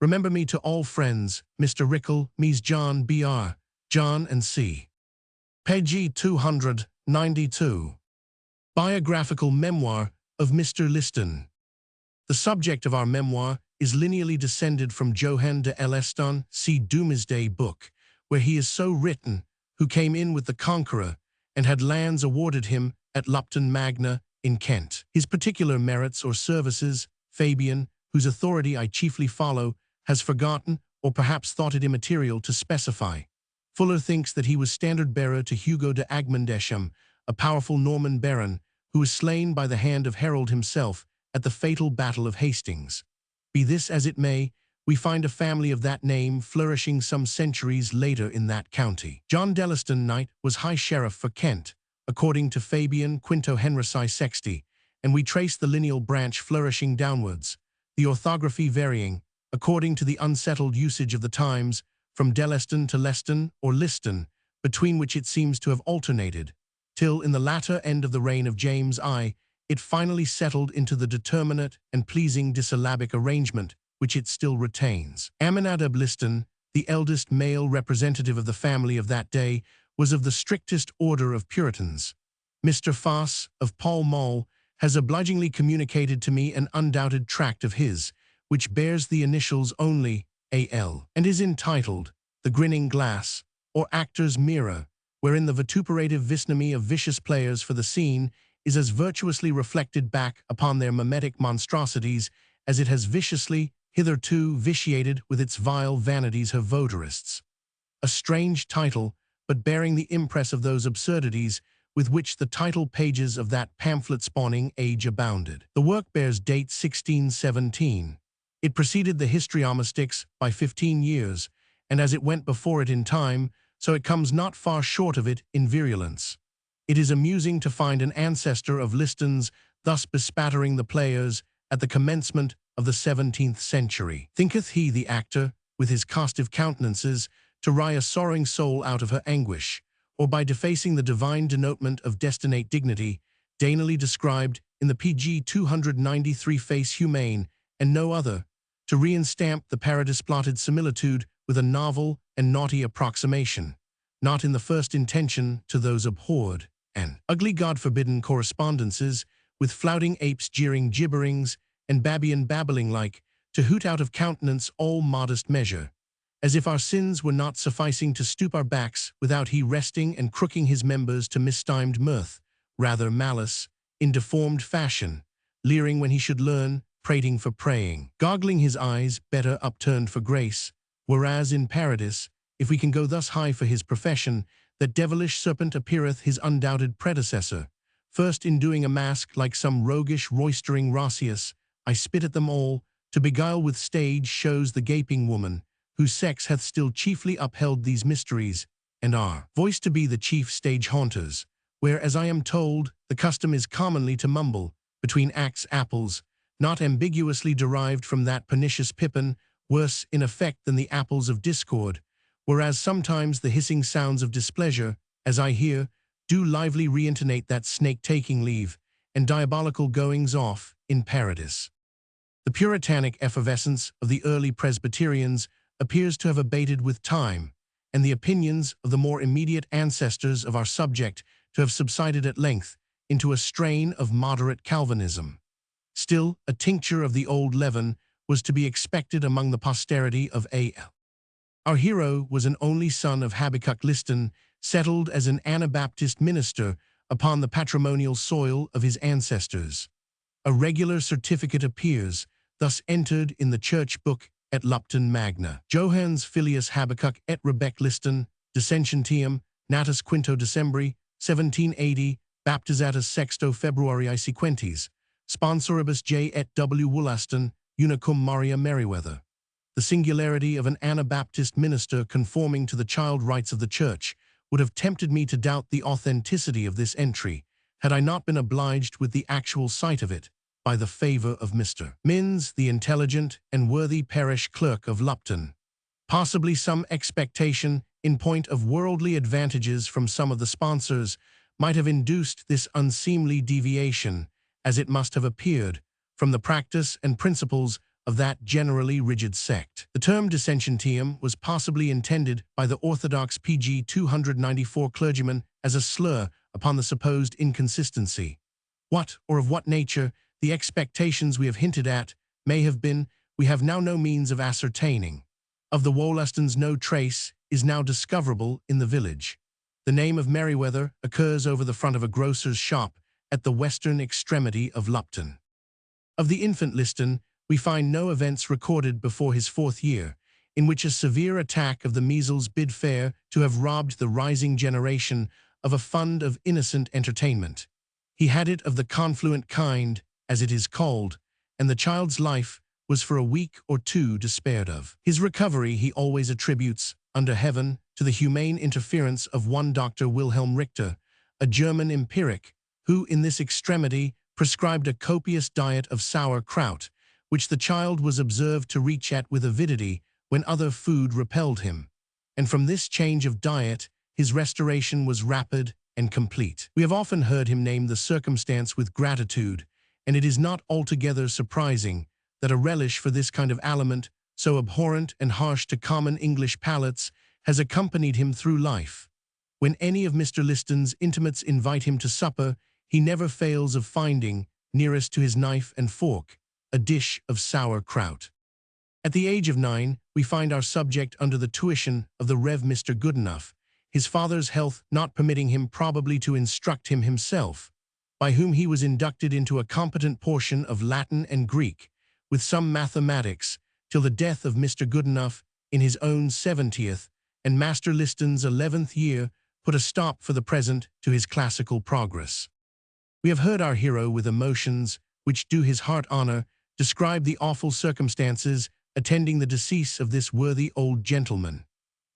Remember me to all friends, Mr. Rickle, Mies John Br. John and C. Page 292. Biographical Memoir of Mr. Liston. The subject of our memoir is lineally descended from Johann de Eleston, see Domesday Book, where he is so written, who came in with the Conqueror, and had lands awarded him at Lupton Magna in Kent. His particular merits or services, Fabian, whose authority I chiefly follow, has forgotten or perhaps thought it immaterial to specify. Fuller thinks that he was standard-bearer to Hugo de Agmundesham, a powerful Norman baron, who was slain by the hand of Harold himself at the fatal Battle of Hastings. Be this as it may, we find a family of that name flourishing some centuries later in that county. John Deliston, Knight, was High Sheriff for Kent, according to Fabian Quinto Henrici Sexti, and we trace the lineal branch flourishing downwards, the orthography varying, according to the unsettled usage of the times, from Deleston to Leston or Liston, between which it seems to have alternated, till in the latter end of the reign of James I, it finally settled into the determinate and pleasing dissyllabic arrangement which it still retains. Aminadab Liston, the eldest male representative of the family of that day, was of the strictest order of Puritans. Mr. Foss, of Pall Mall, has obligingly communicated to me an undoubted tract of his, which bears the initials only A.L., and is entitled The Grinning Glass, or Actor's Mirror, wherein the vituperative visnomy of vicious players for the scene is as virtuously reflected back upon their mimetic monstrosities as it has viciously, hitherto, vitiated with its vile vanities her votarists. A strange title, but bearing the impress of those absurdities with which the title pages of that pamphlet-spawning age abounded. The work bears date 1617. It preceded the Histriomastix by 15 years, and as it went before it in time, so it comes not far short of it in virulence. It is amusing to find an ancestor of Liston's thus bespattering the players at the commencement of the 17th century. Thinketh he, the actor, with his costive countenances, to wry a sorrowing soul out of her anguish, or by defacing the divine denotement of destinate dignity, daintily described in the PG 293 face humane, and no other, to reinstamp the paradise-plotted similitude with a novel and naughty approximation, not in the first intention to those abhorred, and ugly God-forbidden correspondences, with flouting apes jeering gibberings, and babian babbling like, to hoot out of countenance all modest measure, as if our sins were not sufficing to stoop our backs without he resting and crooking his members to mistimed mirth, rather malice, in deformed fashion, leering when he should learn, prating for praying, goggling his eyes, better upturned for grace, whereas in paradise, if we can go thus high for his profession, that devilish serpent appeareth his undoubted predecessor, first in doing a mask like some roguish roistering Roscius, I spit at them all, to beguile with stage shows the gaping woman, whose sex hath still chiefly upheld these mysteries, and are voiced to be the chief stage haunters, where, as I am told, the custom is commonly to mumble, between acts apples, not ambiguously derived from that pernicious pippin, worse in effect than the apples of discord, whereas sometimes the hissing sounds of displeasure, as I hear, do lively reintonate that snake-taking leave, and diabolical goings-off in paradise. The puritanic effervescence of the early Presbyterians appears to have abated with time, and the opinions of the more immediate ancestors of our subject to have subsided at length into a strain of moderate Calvinism. Still, a tincture of the old leaven was to be expected among the posterity of A.L. Our hero was an only son of Habakkuk Liston, settled as an Anabaptist minister upon the patrimonial soil of his ancestors. A regular certificate appears, thus entered in the church book at Lupton Magna. Johannes Filius Habakkuk et Rebek Liston, Descentientium, natus quinto Decembri, 1780, baptizatus sexto Februarii sequentis, sponsoribus J. et W. Wollaston, unicum Maria Merriweather. The singularity of an Anabaptist minister conforming to the child rights of the Church would have tempted me to doubt the authenticity of this entry, had I not been obliged with the actual sight of it, by the favor of Mr. Minns, the intelligent and worthy parish clerk of Lupton. Possibly some expectation, in point of worldly advantages from some of the sponsors, might have induced this unseemly deviation, as it must have appeared, from the practice and principles of that generally rigid sect. The term dissentientium was possibly intended by the orthodox PG 294 clergyman as a slur upon the supposed inconsistency. What, or of what nature, the expectations we have hinted at may have been, we have now no means of ascertaining. Of the Wollaston's no trace is now discoverable in the village. The name of Merryweather occurs over the front of a grocer's shop at the western extremity of Lupton. Of the infant Liston, we find no events recorded before his 4th year, in which a severe attack of the measles bid fair to have robbed the rising generation of a fund of innocent entertainment. He had it of the confluent kind, as it is called, and the child's life was for a week or two despaired of. His recovery he always attributes, under heaven, to the humane interference of one Dr. Wilhelm Richter, a German empiric, who in this extremity prescribed a copious diet of sauerkraut, which the child was observed to reach at with avidity when other food repelled him. And from this change of diet, his restoration was rapid and complete. We have often heard him name the circumstance with gratitude, and it is not altogether surprising that a relish for this kind of aliment, so abhorrent and harsh to common English palates, has accompanied him through life. When any of Mr. Liston's intimates invite him to supper, he never fails of finding, nearest to his knife and fork, a dish of sauerkraut. At the age of 9, we find our subject under the tuition of the Rev. Mr. Goodenough, his father's health not permitting him probably to instruct him himself, by whom he was inducted into a competent portion of Latin and Greek, with some mathematics, till the death of Mr. Goodenough in his own 70th, and Master Liston's 11th year put a stop for the present to his classical progress. We have heard our hero with emotions, which do his heart honor, describe the awful circumstances attending the decease of this worthy old gentleman.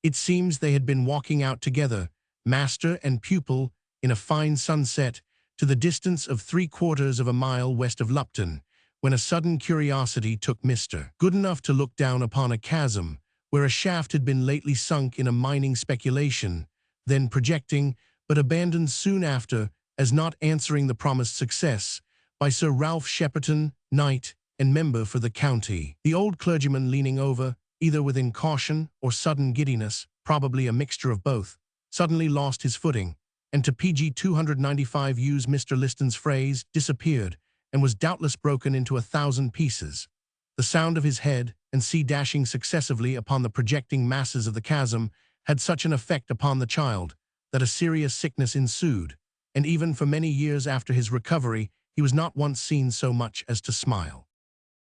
It seems they had been walking out together, master and pupil, in a fine sunset, to the distance of 3/4 of a mile west of Lupton, when a sudden curiosity took Mr. Goodenough to look down upon a chasm, where a shaft had been lately sunk in a mining speculation, then projecting, but abandoned soon after, as not answering the promised success, by Sir Ralph Shepperton, knight, and member for the county. The old clergyman leaning over, either with incaution or sudden giddiness, probably a mixture of both, suddenly lost his footing, and to PG 295 use Mr. Liston's phrase, disappeared, and was doubtless broken into 1,000 pieces. The sound of his head and sea dashing successively upon the projecting masses of the chasm had such an effect upon the child, that a serious sickness ensued, and even for many years after his recovery he was not once seen so much as to smile.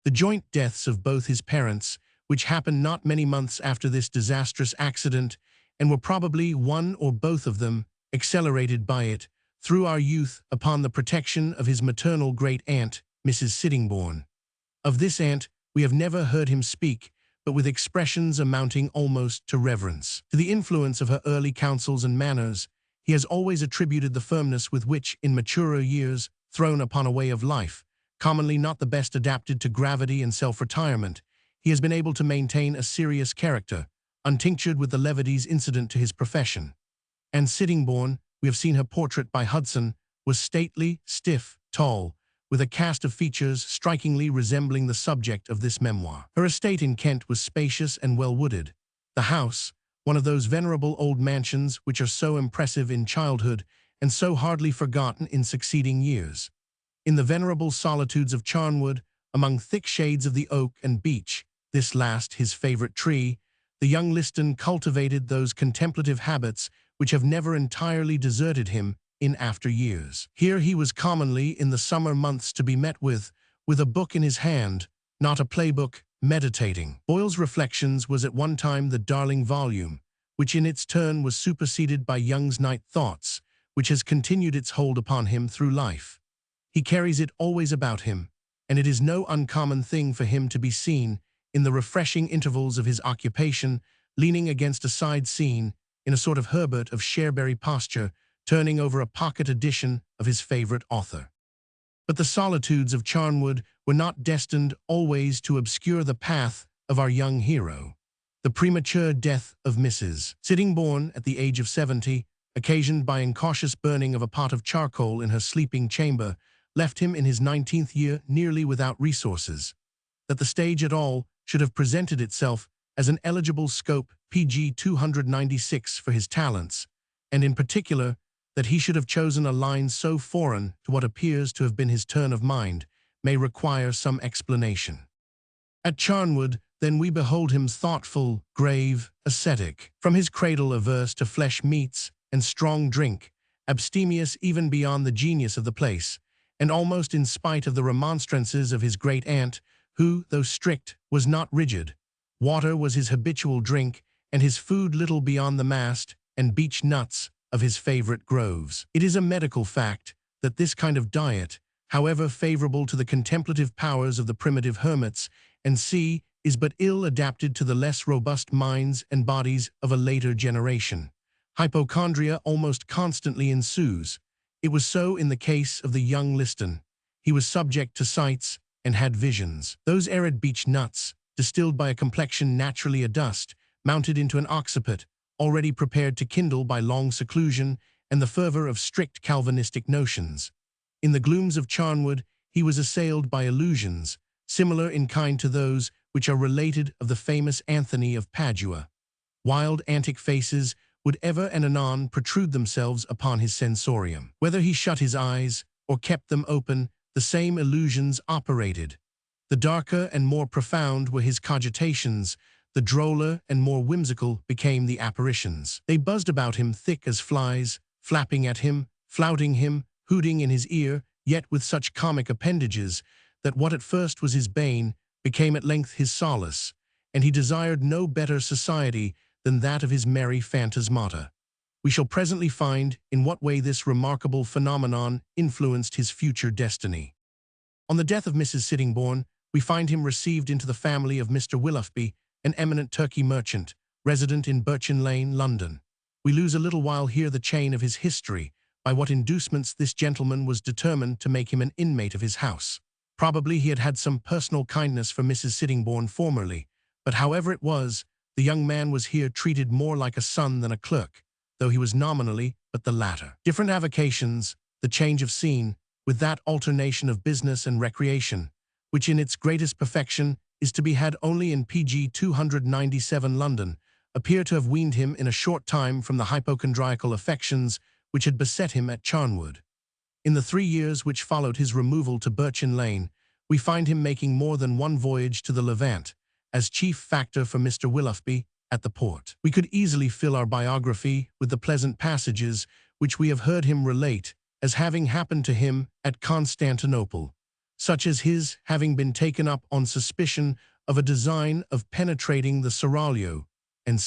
The joint deaths of both his parents, which happened not many months after this disastrous accident, and were probably one or both of them accelerated by it, threw our youth upon the protection of his maternal great-aunt, Mrs. Sittingbourne. Of this aunt we have never heard him speak, but with expressions amounting almost to reverence. To the influence of her early counsels and manners, he has always attributed the firmness with which, in maturer years, thrown upon a way of life, commonly not the best adapted to gravity and self-retirement, he has been able to maintain a serious character, untinctured with the levities incident to his profession. And Sittingbourne, we have seen her portrait by Hudson, was stately, stiff, tall, with a cast of features strikingly resembling the subject of this memoir. Her estate in Kent was spacious and well-wooded. The house, one of those venerable old mansions which are so impressive in childhood and so hardly forgotten in succeeding years. In the venerable solitudes of Charnwood, among thick shades of the oak and beech, this last his favorite tree, the young Liston cultivated those contemplative habits which have never entirely deserted him in after years. Here he was commonly in the summer months to be met with a book in his hand, not a playbook, meditating. Boyle's Reflections was at one time the darling volume, which in its turn was superseded by Young's Night Thoughts, which has continued its hold upon him through life. He carries it always about him, and it is no uncommon thing for him to be seen, in the refreshing intervals of his occupation, leaning against a side scene, in a sort of Herbert of Cherbury posture, turning over a pocket edition of his favorite author. But the solitudes of Charnwood were not destined always to obscure the path of our young hero. The premature death of Mrs. Sittingbourne at the age of 70, occasioned by incautious burning of a pot of charcoal in her sleeping chamber, left him in his 19th year nearly without resources. that the stage at all should have presented itself as an eligible scope PG 296 for his talents, and in particular, that he should have chosen a line so foreign to what appears to have been his turn of mind, may require some explanation. At Charnwood, then we behold him thoughtful, grave, ascetic, from his cradle averse to flesh meats and strong drink, abstemious even beyond the genius of the place, and almost in spite of the remonstrances of his great aunt, who, though strict, was not rigid. Water was his habitual drink, and his food little beyond the mast and beech nuts of his favorite groves. It is a medical fact that this kind of diet, however favorable to the contemplative powers of the primitive hermits, and is but ill adapted to the less robust minds and bodies of a later generation. Hypochondria almost constantly ensues. It was so in the case of the young Liston. He was subject to sights and had visions. Those arid beech nuts, distilled by a complexion naturally adust, mounted into an occiput, already prepared to kindle by long seclusion and the fervor of strict Calvinistic notions. In the glooms of Charnwood, he was assailed by illusions, similar in kind to those which are related of the famous Anthony of Padua. Wild antic faces would ever and anon protrude themselves upon his sensorium. Whether he shut his eyes or kept them open, the same illusions operated. The darker and more profound were his cogitations, the droller and more whimsical became the apparitions. They buzzed about him thick as flies, flapping at him, flouting him, hooting in his ear, yet with such comic appendages that what at first was his bane became at length his solace, and he desired no better society than that of his merry phantasmata. We shall presently find in what way this remarkable phenomenon influenced his future destiny. On the death of Mrs. Sittingbourne, we find him received into the family of Mr. Willoughby, an eminent Turkey merchant, resident in Birchin Lane, London. We lose a little while here the chain of his history, by what inducements this gentleman was determined to make him an inmate of his house. Probably he had had some personal kindness for Mrs. Sittingbourne formerly, but however it was, the young man was here treated more like a son than a clerk, though he was nominally but the latter. Different avocations, the change of scene, with that alternation of business and recreation, which in its greatest perfection is to be had only in PG 297 London, appear to have weaned him in a short time from the hypochondriacal affections which had beset him at Charnwood. In the 3 years which followed his removal to Birchin Lane, we find him making more than one voyage to the Levant, as chief factor for Mr. Willoughby at the port. We could easily fill our biography with the pleasant passages which we have heard him relate as having happened to him at Constantinople, such as his having been taken up on suspicion of a design of penetrating the seraglio, and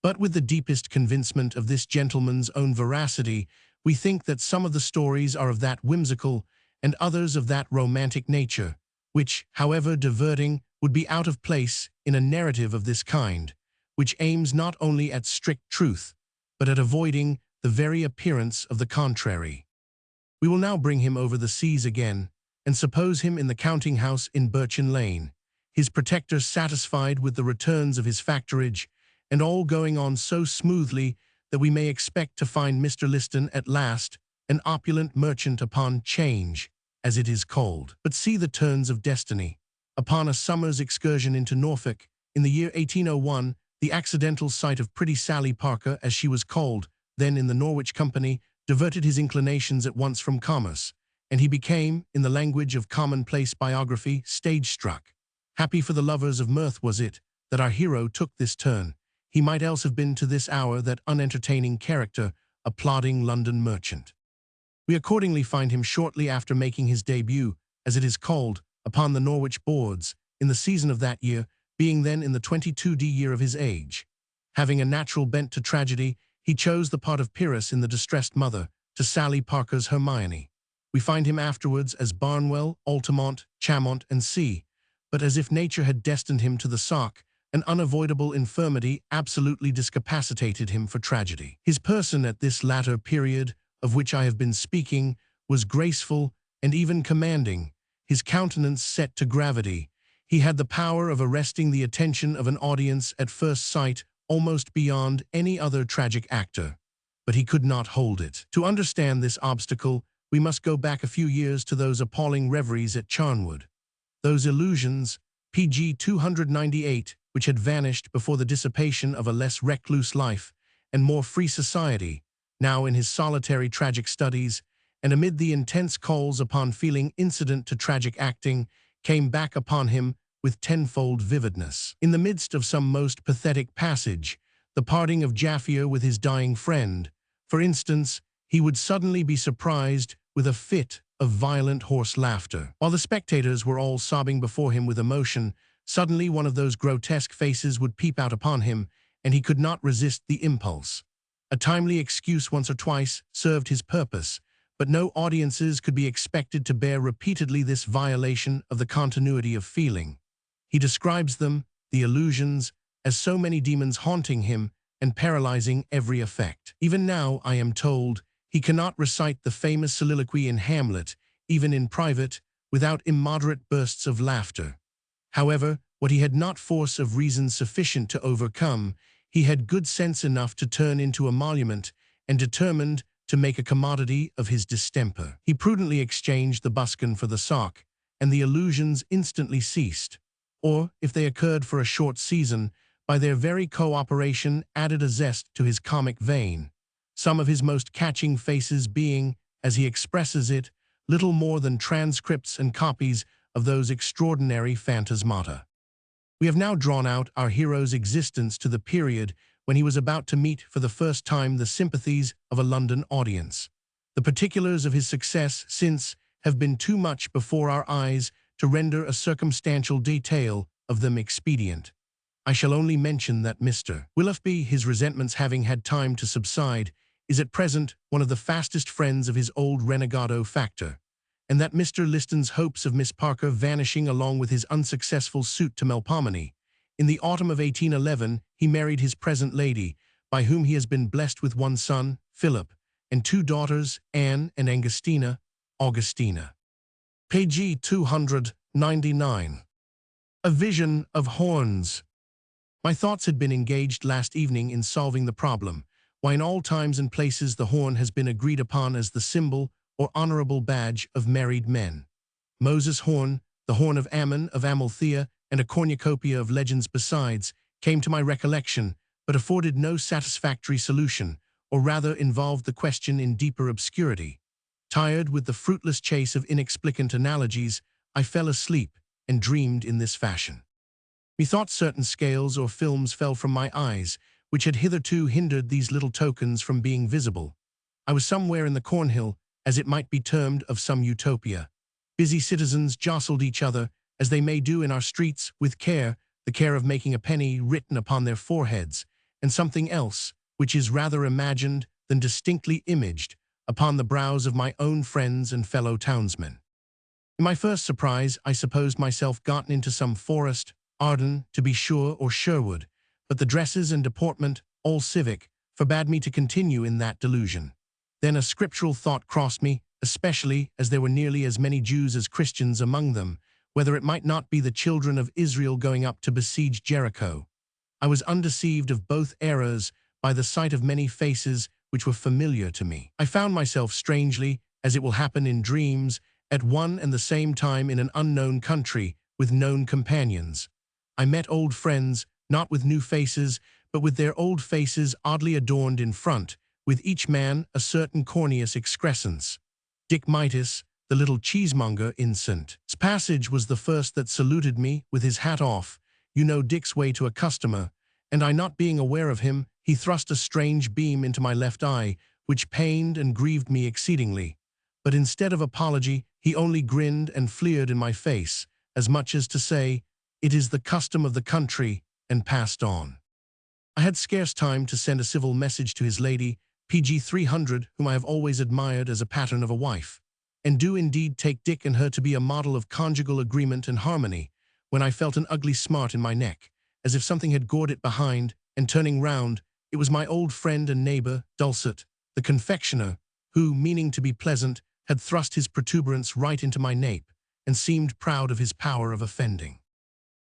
but with the deepest convincement of this gentleman's own veracity, we think that some of the stories are of that whimsical and others of that romantic nature, which, however diverting, would be out of place in a narrative of this kind, which aims not only at strict truth, but at avoiding the very appearance of the contrary. We will now bring him over the seas again, and suppose him in the counting-house in Birchin Lane, his protector satisfied with the returns of his factorage, and all going on so smoothly that we may expect to find Mr. Liston at last an opulent merchant upon 'Change, as it is called. But see the turns of destiny. Upon a summer's excursion into Norfolk, in the year 1801, the accidental sight of pretty Sally Parker, as she was called, then in the Norwich Company, diverted his inclinations at once from commerce, and he became, in the language of commonplace biography, stage-struck. Happy for the lovers of mirth was it that our hero took this turn. He might else have been to this hour that unentertaining character, a plodding London merchant. We accordingly find him shortly after making his debut, as it is called, upon the Norwich boards, in the season of that year, being then in the 22d year of his age. Having a natural bent to tragedy, he chose the part of Pyrrhus in The Distressed Mother, to Sally Parker's Hermione. We find him afterwards as Barnwell, Altamont, Chamont, and but as if nature had destined him to the sock, an unavoidable infirmity absolutely discapacitated him for tragedy. His person at this latter period, of which I have been speaking, was graceful and even commanding, his countenance set to gravity. He had the power of arresting the attention of an audience at first sight almost beyond any other tragic actor, but he could not hold it. To understand this obstacle, we must go back a few years to those appalling reveries at Charnwood. Those illusions, PG 298, which had vanished before the dissipation of a less recluse life and more free society, now in his solitary tragic studies, and amid the intense calls upon feeling incident to tragic acting, came back upon him with tenfold vividness. In the midst of some most pathetic passage, the parting of Jaffir with his dying friend, for instance, he would suddenly be surprised with a fit of violent hoarse laughter. While the spectators were all sobbing before him with emotion, suddenly one of those grotesque faces would peep out upon him, and he could not resist the impulse. A timely excuse once or twice served his purpose, but no audiences could be expected to bear repeatedly this violation of the continuity of feeling. He describes them, the illusions, as so many demons haunting him and paralyzing every effect. Even now, I am told, he cannot recite the famous soliloquy in Hamlet, even in private, without immoderate bursts of laughter. However, what he had not force of reason sufficient to overcome, he had good sense enough to turn into emolument, and determined to make a commodity of his distemper. He prudently exchanged the buskin for the sock, and the illusions instantly ceased, or, if they occurred for a short season, by their very cooperation added a zest to his comic vein, some of his most catching faces being, as he expresses it, little more than transcripts and copies of those extraordinary phantasmata. We have now drawn out our hero's existence to the period when he was about to meet for the first time the sympathies of a London audience. The particulars of his success since have been too much before our eyes to render a circumstantial detail of them expedient. I shall only mention that Mr. Willoughby, his resentments having had time to subside, is at present one of the fastest friends of his old renegado factor, and that Mr. Liston's hopes of Miss Parker vanishing along with his unsuccessful suit to Melpomene. In the autumn of 1811, he married his present lady, by whom he has been blessed with one son, Philip, and two daughters, Anne and Augustina. Page 299. A vision of horns. My thoughts had been engaged last evening in solving the problem, why in all times and places the horn has been agreed upon as the symbol or honorable badge of married men. Moses' horn, the horn of Ammon of Amalthea, and a cornucopia of legends besides, came to my recollection, but afforded no satisfactory solution, or rather involved the question in deeper obscurity. Tired with the fruitless chase of inexplicant analogies, I fell asleep and dreamed in this fashion. Methought certain scales or films fell from my eyes, which had hitherto hindered these little tokens from being visible. I was somewhere in the Cornhill, as it might be termed, of some utopia. Busy citizens jostled each other, as they may do in our streets, with care, the care of making a penny written upon their foreheads, and something else, which is rather imagined than distinctly imaged, upon the brows of my own friends and fellow townsmen. In my first surprise, I supposed myself gotten into some forest, Arden, to be sure, or Sherwood, but the dresses and deportment, all civic, forbade me to continue in that delusion. Then a scriptural thought crossed me, especially as there were nearly as many Jews as Christians among them, whether it might not be the children of Israel going up to besiege Jericho. I was undeceived of both errors by the sight of many faces which were familiar to me. I found myself strangely, as it will happen in dreams, at one and the same time in an unknown country, with known companions. I met old friends, not with new faces, but with their old faces oddly adorned in front, with each man a certain corneous excrescence. Dick Midas, the little cheesemonger in St. Passage, was the first that saluted me with his hat off. You know Dick's way to a customer, and I not being aware of him, he thrust a strange beam into my left eye, which pained and grieved me exceedingly. But instead of apology, he only grinned and fleered in my face, as much as to say, "It is the custom of the country," and passed on. I had scarce time to send a civil message to his lady, PG 300, whom I have always admired as a pattern of a wife, and do indeed take Dick and her to be a model of conjugal agreement and harmony, when I felt an ugly smart in my neck, as if something had gored it behind, and turning round, it was my old friend and neighbor, Dulcet, the confectioner, who, meaning to be pleasant, had thrust his protuberance right into my nape, and seemed proud of his power of offending.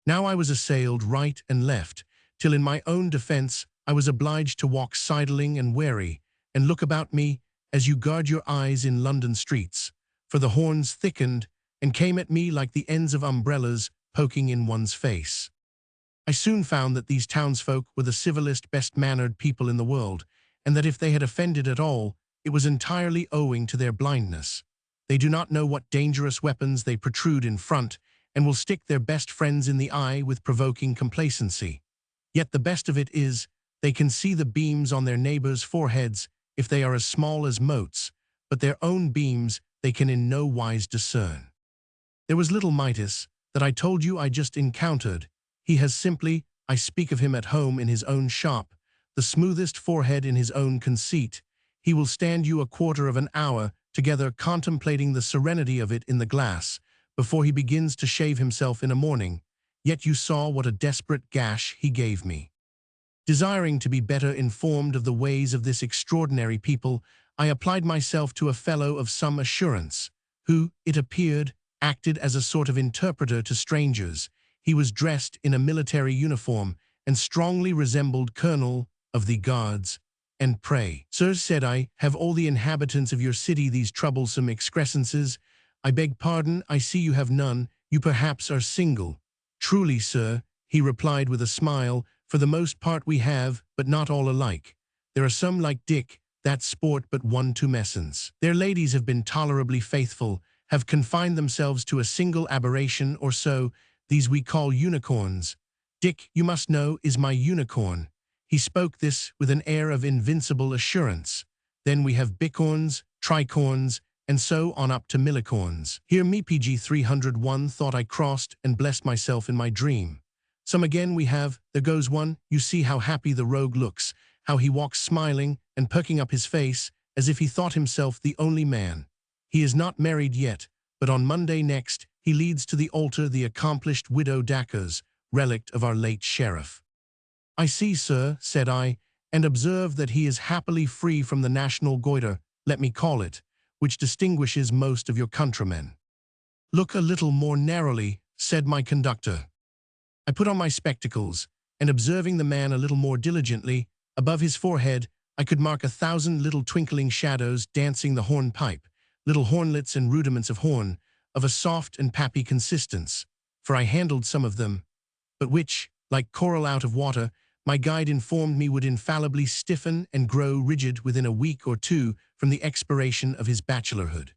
Now I was assailed right and left, till in my own defense I was obliged to walk sidling and wary, and look about me, as you guard your eyes in London streets, for the horns thickened, and came at me like the ends of umbrellas, poking in one's face. I soon found that these townsfolk were the civilest, best-mannered people in the world, and that if they had offended at all, it was entirely owing to their blindness. They do not know what dangerous weapons they protrude in front, and will stick their best friends in the eye with provoking complacency. Yet the best of it is, they can see the beams on their neighbors' foreheads if they are as small as motes, but their own beams they can in no wise discern. There was little Midas, that I told you I just encountered. He has simply, I speak of him at home in his own shop, the smoothest forehead in his own conceit. He will stand you a quarter of an hour together contemplating the serenity of it in the glass, before he begins to shave himself in a morning. Yet you saw what a desperate gash he gave me. Desiring to be better informed of the ways of this extraordinary people, I applied myself to a fellow of some assurance, who, it appeared, acted as a sort of interpreter to strangers. He was dressed in a military uniform, and strongly resembled Colonel of the Guards. And pray, sir, said I, have all the inhabitants of your city these troublesome excrescences? I beg pardon, I see you have none. You perhaps are single. Truly, sir, he replied with a smile, for the most part we have, but not all alike. There are some like Dick, that sport but one tumescence. Their ladies have been tolerably faithful, have confined themselves to a single aberration or so. These we call unicorns. Dick, you must know, is my unicorn. He spoke this with an air of invincible assurance. Then we have bicorns, tricorns, and so on up to millicorns. Here me PG 301 thought I crossed and blessed myself in my dream. Some again we have, there goes one, you see how happy the rogue looks, how he walks smiling and perking up his face, as if he thought himself the only man. He is not married yet, but on Monday next he leads to the altar the accomplished widow Dacres, relict of our late sheriff. I see, sir, said I, and observe that he is happily free from the national goitre, let me call it, which distinguishes most of your countrymen. Look a little more narrowly, said my conductor. I put on my spectacles, and observing the man a little more diligently, above his forehead I could mark 1,000 little twinkling shadows dancing the hornpipe, little hornlets and rudiments of horn, of a soft and pappy consistence, for I handled some of them, but which, like coral out of water, my guide informed me would infallibly stiffen and grow rigid within a week or two from the expiration of his bachelorhood.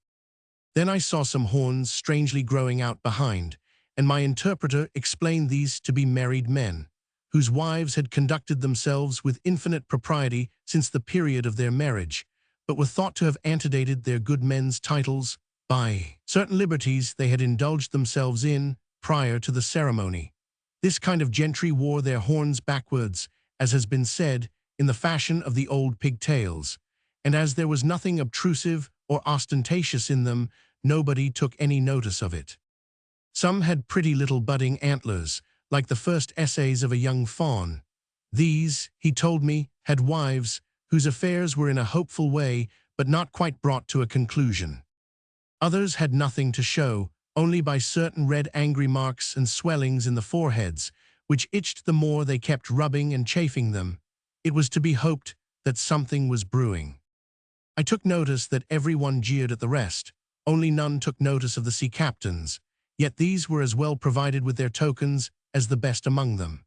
Then I saw some horns strangely growing out behind, and my interpreter explained these to be married men, whose wives had conducted themselves with infinite propriety since the period of their marriage, but were thought to have antedated their good men's titles by certain liberties they had indulged themselves in prior to the ceremony. This kind of gentry wore their horns backwards, as has been said, in the fashion of the old pigtails, and as there was nothing obtrusive or ostentatious in them, nobody took any notice of it. Some had pretty little budding antlers, like the first essays of a young fawn. These, he told me, had wives, whose affairs were in a hopeful way, but not quite brought to a conclusion. Others had nothing to show, only by certain red angry marks and swellings in the foreheads, which itched the more they kept rubbing and chafing them. It was to be hoped that something was brewing. I took notice that every one jeered at the rest, only none took notice of the sea captains, yet these were as well provided with their tokens as the best among them.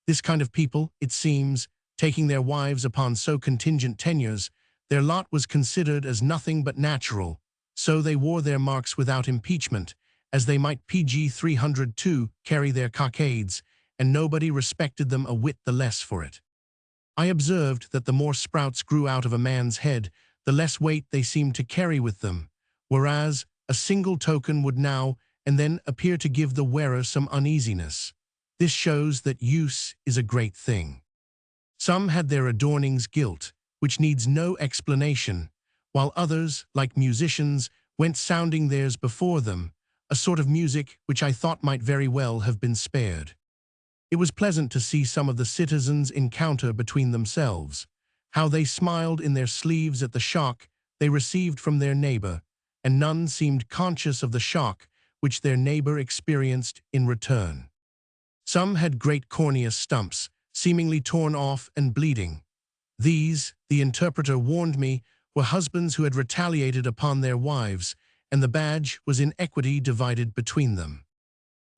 This kind of people, it seems, taking their wives upon so contingent tenures, their lot was considered as nothing but natural, so they wore their marks without impeachment, as they might PG 302 carry their cockades, and nobody respected them a whit the less for it. I observed that the more sprouts grew out of a man's head, the less weight they seemed to carry with them, whereas a single token would now and then appear to give the wearer some uneasiness. This shows that use is a great thing. Some had their adornings gilt, which needs no explanation, while others, like musicians, went sounding theirs before them, a sort of music which I thought might very well have been spared. It was pleasant to see some of the citizens encounter between themselves, how they smiled in their sleeves at the shock they received from their neighbor, and none seemed conscious of the shock which their neighbor experienced in return. Some had great corneous stumps, seemingly torn off and bleeding. These, the interpreter warned me, were husbands who had retaliated upon their wives, and the badge was in equity divided between them.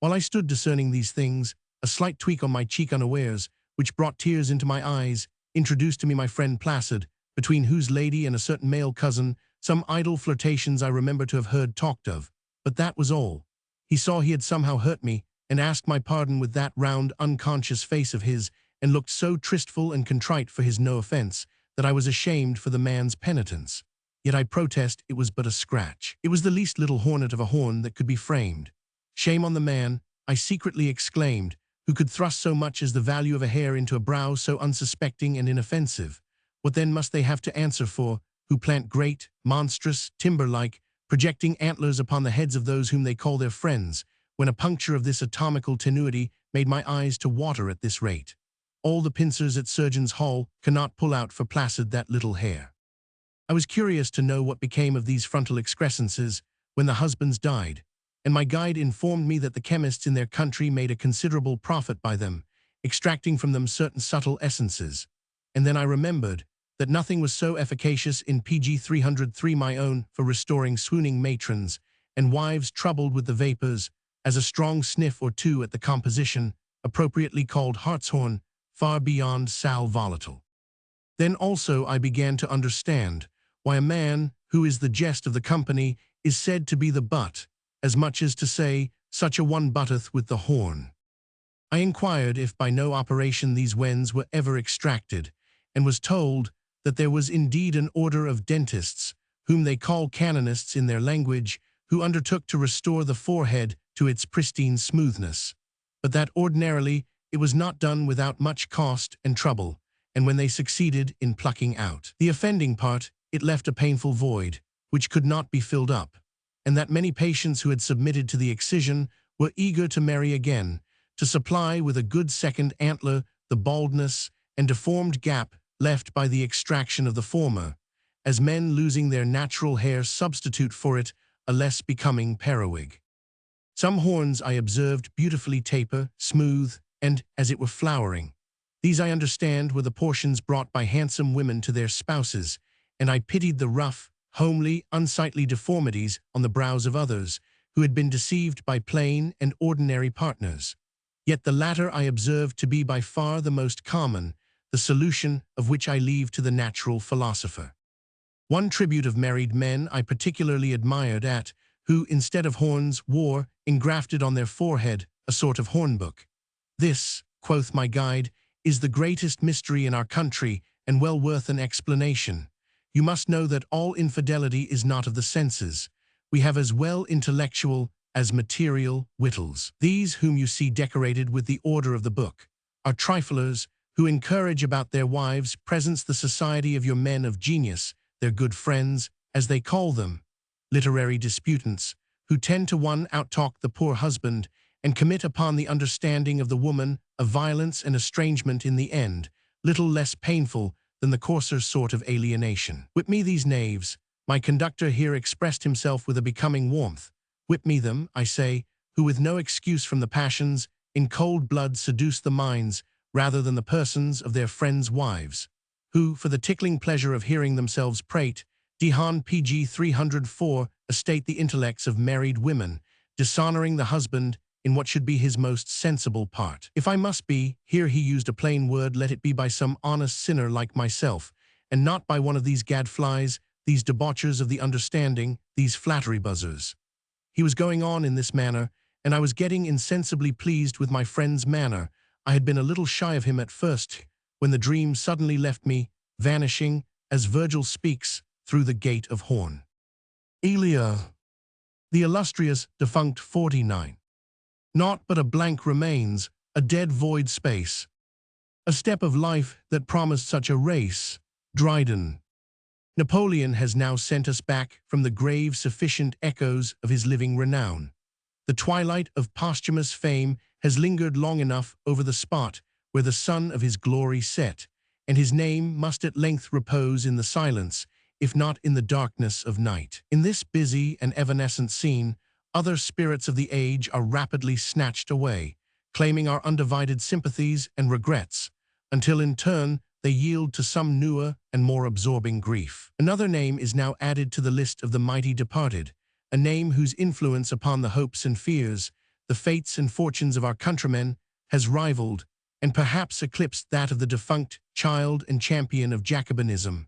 While I stood discerning these things, a slight tweak on my cheek unawares, which brought tears into my eyes, introduced to me my friend Placid, between whose lady and a certain male cousin some idle flirtations I remember to have heard talked of. But that was all. He saw he had somehow hurt me, and asked my pardon with that round, unconscious face of his, and looked so tristful and contrite for his no offense, that I was ashamed for the man's penitence. Yet I protest it was but a scratch. It was the least little hornet of a horn that could be framed. Shame on the man, I secretly exclaimed, who could thrust so much as the value of a hair into a brow so unsuspecting and inoffensive. What then must they have to answer for, who plant great, monstrous, timber-like, projecting antlers upon the heads of those whom they call their friends, when a puncture of this atomical tenuity made my eyes to water at this rate? All the pincers at Surgeon's Hall cannot pull out for Placid that little hair. I was curious to know what became of these frontal excrescences when the husbands died, and my guide informed me that the chemists in their country made a considerable profit by them, extracting from them certain subtle essences. And then I remembered that nothing was so efficacious in PG 303 my own for restoring swooning matrons and wives troubled with the vapors as a strong sniff or two at the composition, appropriately called hartshorn, far beyond sal volatile. Then also I began to understand why a man who is the jest of the company is said to be the butt, as much as to say, such a one butteth with the horn. I inquired if by no operation these wens were ever extracted, and was told that there was indeed an order of dentists, whom they call canonists in their language, who undertook to restore the forehead to its pristine smoothness, but that ordinarily it was not done without much cost and trouble, and when they succeeded in plucking out the offending part, it left a painful void, which could not be filled up, and that many patients who had submitted to the excision were eager to marry again, to supply with a good second antler the baldness and deformed gap left by the extraction of the former, as men losing their natural hair substitute for it a less becoming periwig. Some horns I observed beautifully taper, smooth, and as it were flowering. These I understand were the portions brought by handsome women to their spouses, and I pitied the rough, homely, unsightly deformities on the brows of others, who had been deceived by plain and ordinary partners. Yet the latter I observed to be by far the most common, the solution of which I leave to the natural philosopher. One tribute of married men I particularly admired at, who, instead of horns, wore, engrafted on their forehead, a sort of hornbook. This, quoth my guide, is the greatest mystery in our country, and well worth an explanation. You must know that all infidelity is not of the senses. We have as well intellectual as material wittles. These whom you see decorated with the order of the book are triflers who encourage about their wives' presence the society of your men of genius, their good friends, as they call them, literary disputants, who 10 to 1 outtalk the poor husband and commit upon the understanding of the woman a violence and estrangement in the end, little less painful than the coarser sort of alienation. Whip me these knaves. My conductor here expressed himself with a becoming warmth. Whip me them, I say, who with no excuse from the passions, in cold blood seduce the minds, rather than the persons of their friends' wives, who, for the tickling pleasure of hearing themselves prate, Dehan PG 304, estate the intellects of married women, dishonoring the husband in what should be his most sensible part. If I must be, here he used a plain word, let it be by some honest sinner like myself, and not by one of these gadflies, these debauchers of the understanding, these flattery buzzers. He was going on in this manner, and I was getting insensibly pleased with my friend's manner. I had been a little shy of him at first, when the dream suddenly left me, vanishing, as Virgil speaks, through the gate of horn. Elia, the illustrious defunct 49. Naught but a blank remains, a dead void space. A step of life that promised such a race. Dryden. Napoleon has now sent us back from the grave sufficient echoes of his living renown. The twilight of posthumous fame has lingered long enough over the spot where the sun of his glory set, and his name must at length repose in the silence, if not in the darkness of night. In this busy and evanescent scene, other spirits of the age are rapidly snatched away, claiming our undivided sympathies and regrets, until in turn they yield to some newer and more absorbing grief. Another name is now added to the list of the mighty departed, a name whose influence upon the hopes and fears, the fates and fortunes of our countrymen has rivaled and perhaps eclipsed that of the defunct child and champion of Jacobinism.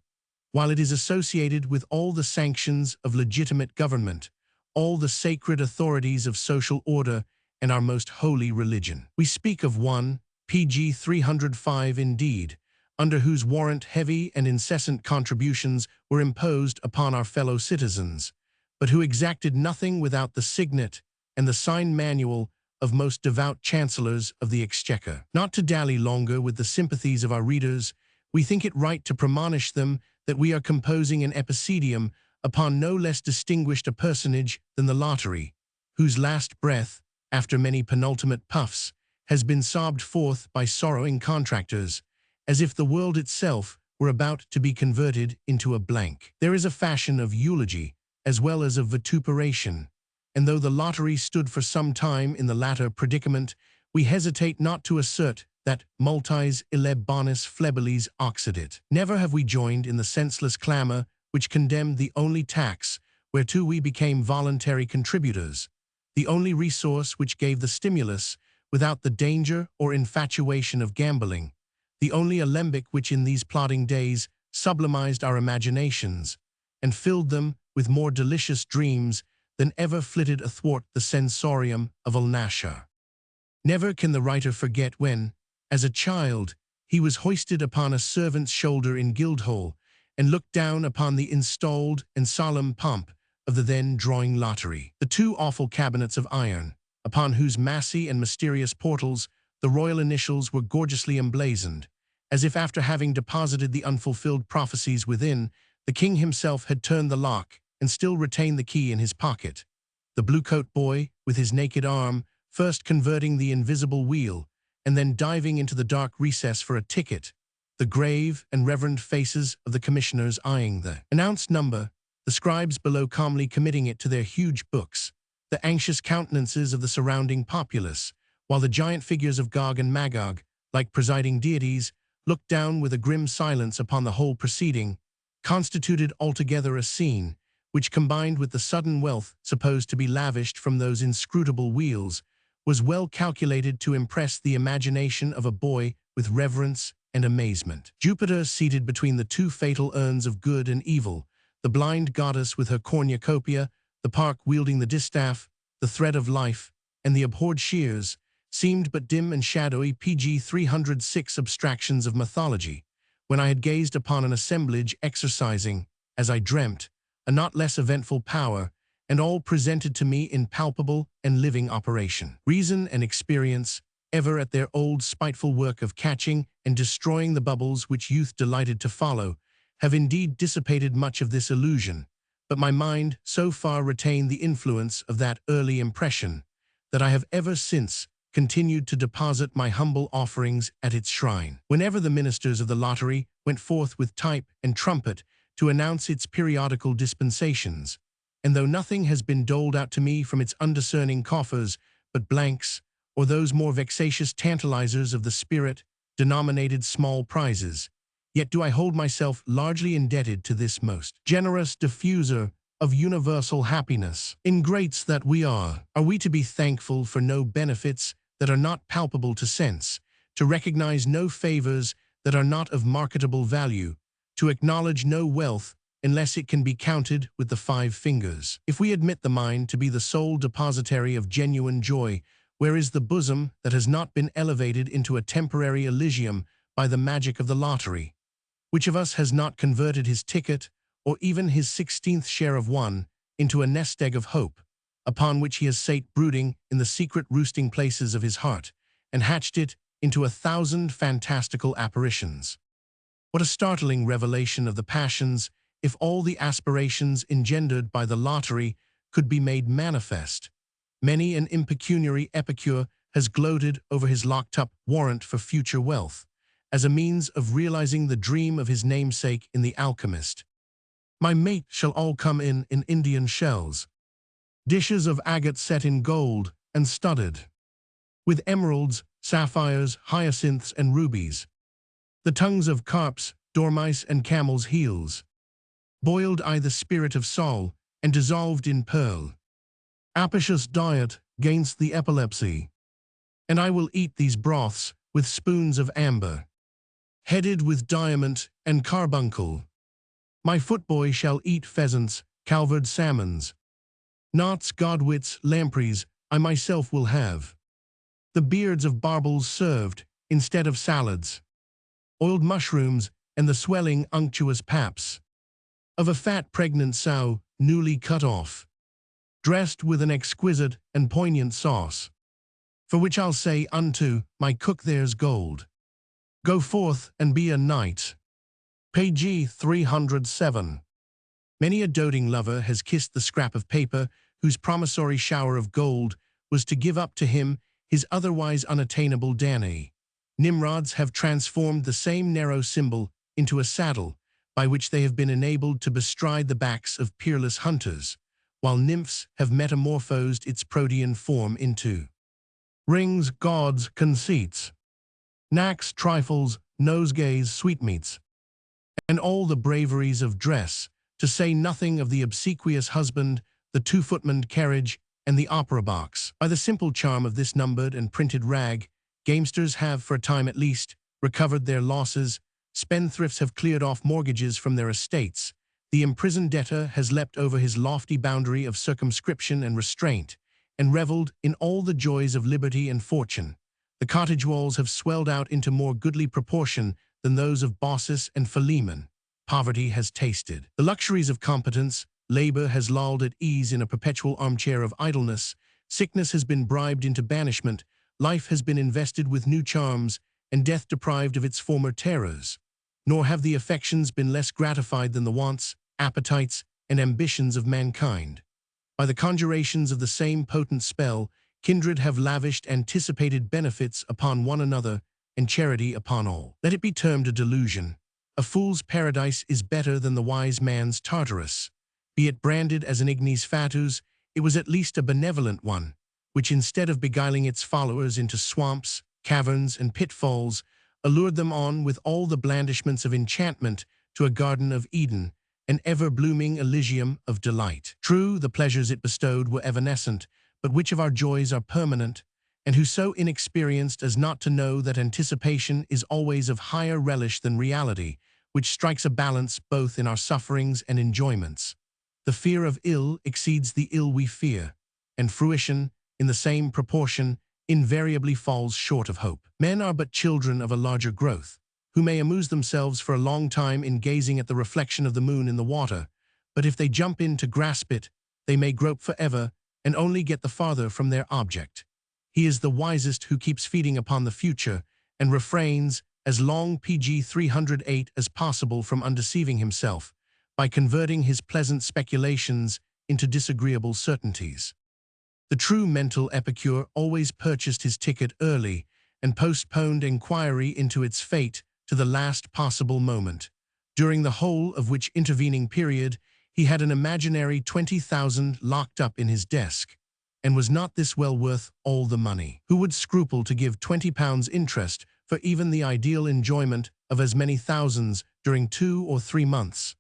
While it is associated with all the sanctions of legitimate government, all the sacred authorities of social order, and our most holy religion. We speak of one, PG 305 indeed, under whose warrant heavy and incessant contributions were imposed upon our fellow citizens, but who exacted nothing without the signet and the sign manual of most devout chancellors of the exchequer. Not to dally longer with the sympathies of our readers, we think it right to premonish them that we are composing an epicedium upon no less distinguished a personage than the lottery, whose last breath, after many penultimate puffs, has been sobbed forth by sorrowing contractors, as if the world itself were about to be converted into a blank. There is a fashion of eulogy as well as of vituperation, and though the lottery stood for some time in the latter predicament, we hesitate not to assert that multis ille bonus flebilis occidit. Never have we joined in the senseless clamor which condemned the only tax whereto we became voluntary contributors, the only resource which gave the stimulus without the danger or infatuation of gambling, the only alembic which in these plodding days sublimized our imaginations and filled them with more delicious dreams than ever flitted athwart the sensorium of Ulnasha. Never can the writer forget when, as a child, he was hoisted upon a servant's shoulder in Guildhall and looked down upon the installed and solemn pomp of the then drawing lottery. The two awful cabinets of iron, upon whose massy and mysterious portals the royal initials were gorgeously emblazoned, as if after having deposited the unfulfilled prophecies within, the king himself had turned the lock and still retained the key in his pocket. The blue-coat boy, with his naked arm, first converting the invisible wheel, and then diving into the dark recess for a ticket, the grave and reverend faces of the commissioners eyeing the announced number, the scribes below calmly committing it to their huge books, the anxious countenances of the surrounding populace, while the giant figures of Gog and Magog, like presiding deities, looked down with a grim silence upon the whole proceeding, constituted altogether a scene which, combined with the sudden wealth supposed to be lavished from those inscrutable wheels, was well calculated to impress the imagination of a boy with reverence and amazement. Jupiter seated between the two fatal urns of good and evil, the blind goddess with her cornucopia, the park wielding the distaff, the thread of life, and the abhorred shears, seemed but dim and shadowy PG 306 abstractions of mythology, when I had gazed upon an assemblage exercising, as I dreamt, a not less eventful power, and all presented to me in palpable and living operation. Reason and experience, ever at their old spiteful work of catching and destroying the bubbles which youth delighted to follow, have indeed dissipated much of this illusion, but my mind so far retained the influence of that early impression, that I have ever since continued to deposit my humble offerings at its shrine. Whenever the ministers of the lottery went forth with type and trumpet to announce its periodical dispensations, and though nothing has been doled out to me from its undiscerning coffers but blanks, or those more vexatious tantalizers of the spirit denominated small prizes, yet do I hold myself largely indebted to this most generous diffuser of universal happiness. Ingrates that we are we to be thankful for no benefits that are not palpable to sense, to recognize no favors that are not of marketable value, to acknowledge no wealth unless it can be counted with the 5 fingers. If we admit the mind to be the sole depositary of genuine joy, where is the bosom that has not been elevated into a temporary Elysium by the magic of the lottery? Which of us has not converted his ticket, or even his 16th share of one, into a nest egg of hope, upon which he has sate brooding in the secret roosting places of his heart, and hatched it into 1,000 fantastical apparitions? What a startling revelation of the passions, if all the aspirations engendered by the lottery could be made manifest! Many an impecuniary epicure has gloated over his locked-up warrant for future wealth, as a means of realizing the dream of his namesake in The Alchemist. My mate shall all come in Indian shells, dishes of agate set in gold and studded with emeralds, sapphires, hyacinths, and rubies, the tongues of carps, dormice, and camels' heels, boiled I the spirit of Sol, and dissolved in pearl. Apicious diet gainst the epilepsy. And I will eat these broths with spoons of amber, headed with diamond and carbuncle. My footboy shall eat pheasants, calvered salmons, knots, godwits, lampreys, I myself will have. The beards of barbels served instead of salads, oiled mushrooms, and the swelling unctuous paps of a fat pregnant sow newly cut off, dressed with an exquisite and poignant sauce, for which I'll say unto my cook, there's gold. Go forth and be a knight. Page 307. Many a doting lover has kissed the scrap of paper whose promissory shower of gold was to give up to him his otherwise unattainable Danae. Nimrods have transformed the same narrow symbol into a saddle by which they have been enabled to bestride the backs of peerless hunters, while nymphs have metamorphosed its protean form into rings, gauds, conceits, knacks, trifles, nosegays, sweetmeats, and all the braveries of dress, to say nothing of the obsequious husband, the two-footman carriage, and the opera box. By the simple charm of this numbered and printed rag, gamesters have, for a time at least, recovered their losses, spendthrifts have cleared off mortgages from their estates, the imprisoned debtor has leapt over his lofty boundary of circumscription and restraint, and revelled in all the joys of liberty and fortune. The cottage walls have swelled out into more goodly proportion than those of Baucis and Philemon. Poverty has tasted the luxuries of competence, labor has lolled at ease in a perpetual armchair of idleness, sickness has been bribed into banishment, life has been invested with new charms, and death deprived of its former terrors. Nor have the affections been less gratified than the wants, appetites, and ambitions of mankind. By the conjurations of the same potent spell, kindred have lavished anticipated benefits upon one another, and charity upon all. Let it be termed a delusion. A fool's paradise is better than the wise man's Tartarus. Be it branded as an ignis fatuus, it was at least a benevolent one, which instead of beguiling its followers into swamps, caverns, and pitfalls, allured them on with all the blandishments of enchantment to a Garden of Eden, an ever-blooming Elysium of delight. True, the pleasures it bestowed were evanescent, but which of our joys are permanent? And who so inexperienced as not to know that anticipation is always of higher relish than reality, which strikes a balance both in our sufferings and enjoyments? The fear of ill exceeds the ill we fear, and fruition, in the same proportion, invariably falls short of hope. Men are but children of a larger growth, who may amuse themselves for a long time in gazing at the reflection of the moon in the water, but if they jump in to grasp it, they may grope forever and only get the farther from their object. He is the wisest who keeps feeding upon the future and refrains as long pg 308 as possible from undeceiving himself by converting his pleasant speculations into disagreeable certainties. The true mental epicure always purchased his ticket early and postponed inquiry into its fate to the last possible moment, during the whole of which intervening period he had an imaginary 20,000 locked up in his desk. And was not this well worth all the money? Who would scruple to give £20 interest for even the ideal enjoyment of as many thousands during 2 or 3 months?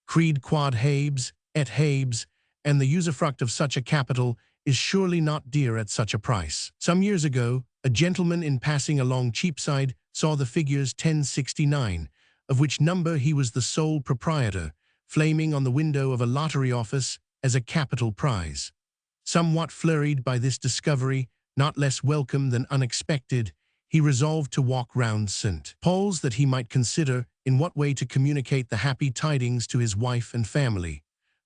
Creed quod habes, et habes, and the usufruct of such a capital is surely not dear at such a price. Some years ago, a gentleman in passing along Cheapside saw the figures 1069, of which number he was the sole proprietor, flaming on the window of a lottery office as a capital prize. Somewhat flurried by this discovery, not less welcome than unexpected, he resolved to walk round St. Paul's that he might consider in what way to communicate the happy tidings to his wife and family.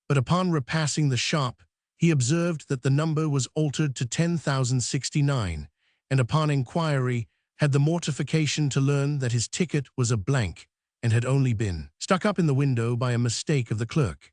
But upon repassing the shop, he observed that the number was altered to 10,069, and upon inquiry had the mortification to learn that his ticket was a blank and had only been stuck up in the window by a mistake of the clerk.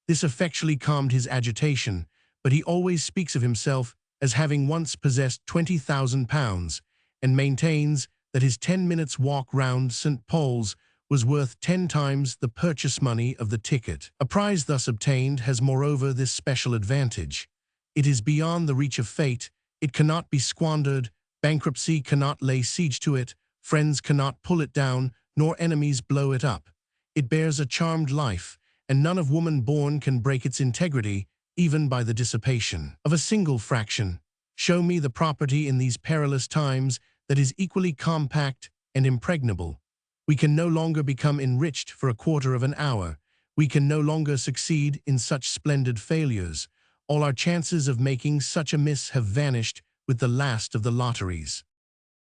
This effectually calmed his agitation, but he always speaks of himself as having once possessed £20,000, and maintains that his 10 minutes' walk round St. Paul's was worth 10 times the purchase money of the ticket. A prize thus obtained has moreover this special advantage. It is beyond the reach of fate, it cannot be squandered, bankruptcy cannot lay siege to it, friends cannot pull it down, nor enemies blow it up. It bears a charmed life, and none of woman born can break its integrity, even by the dissipation of a single fraction. Show me the property in these perilous times that is equally compact and impregnable. We can no longer become enriched for a quarter of an hour. We can no longer succeed in such splendid failures. All our chances of making such a miss have vanished with the last of the lotteries.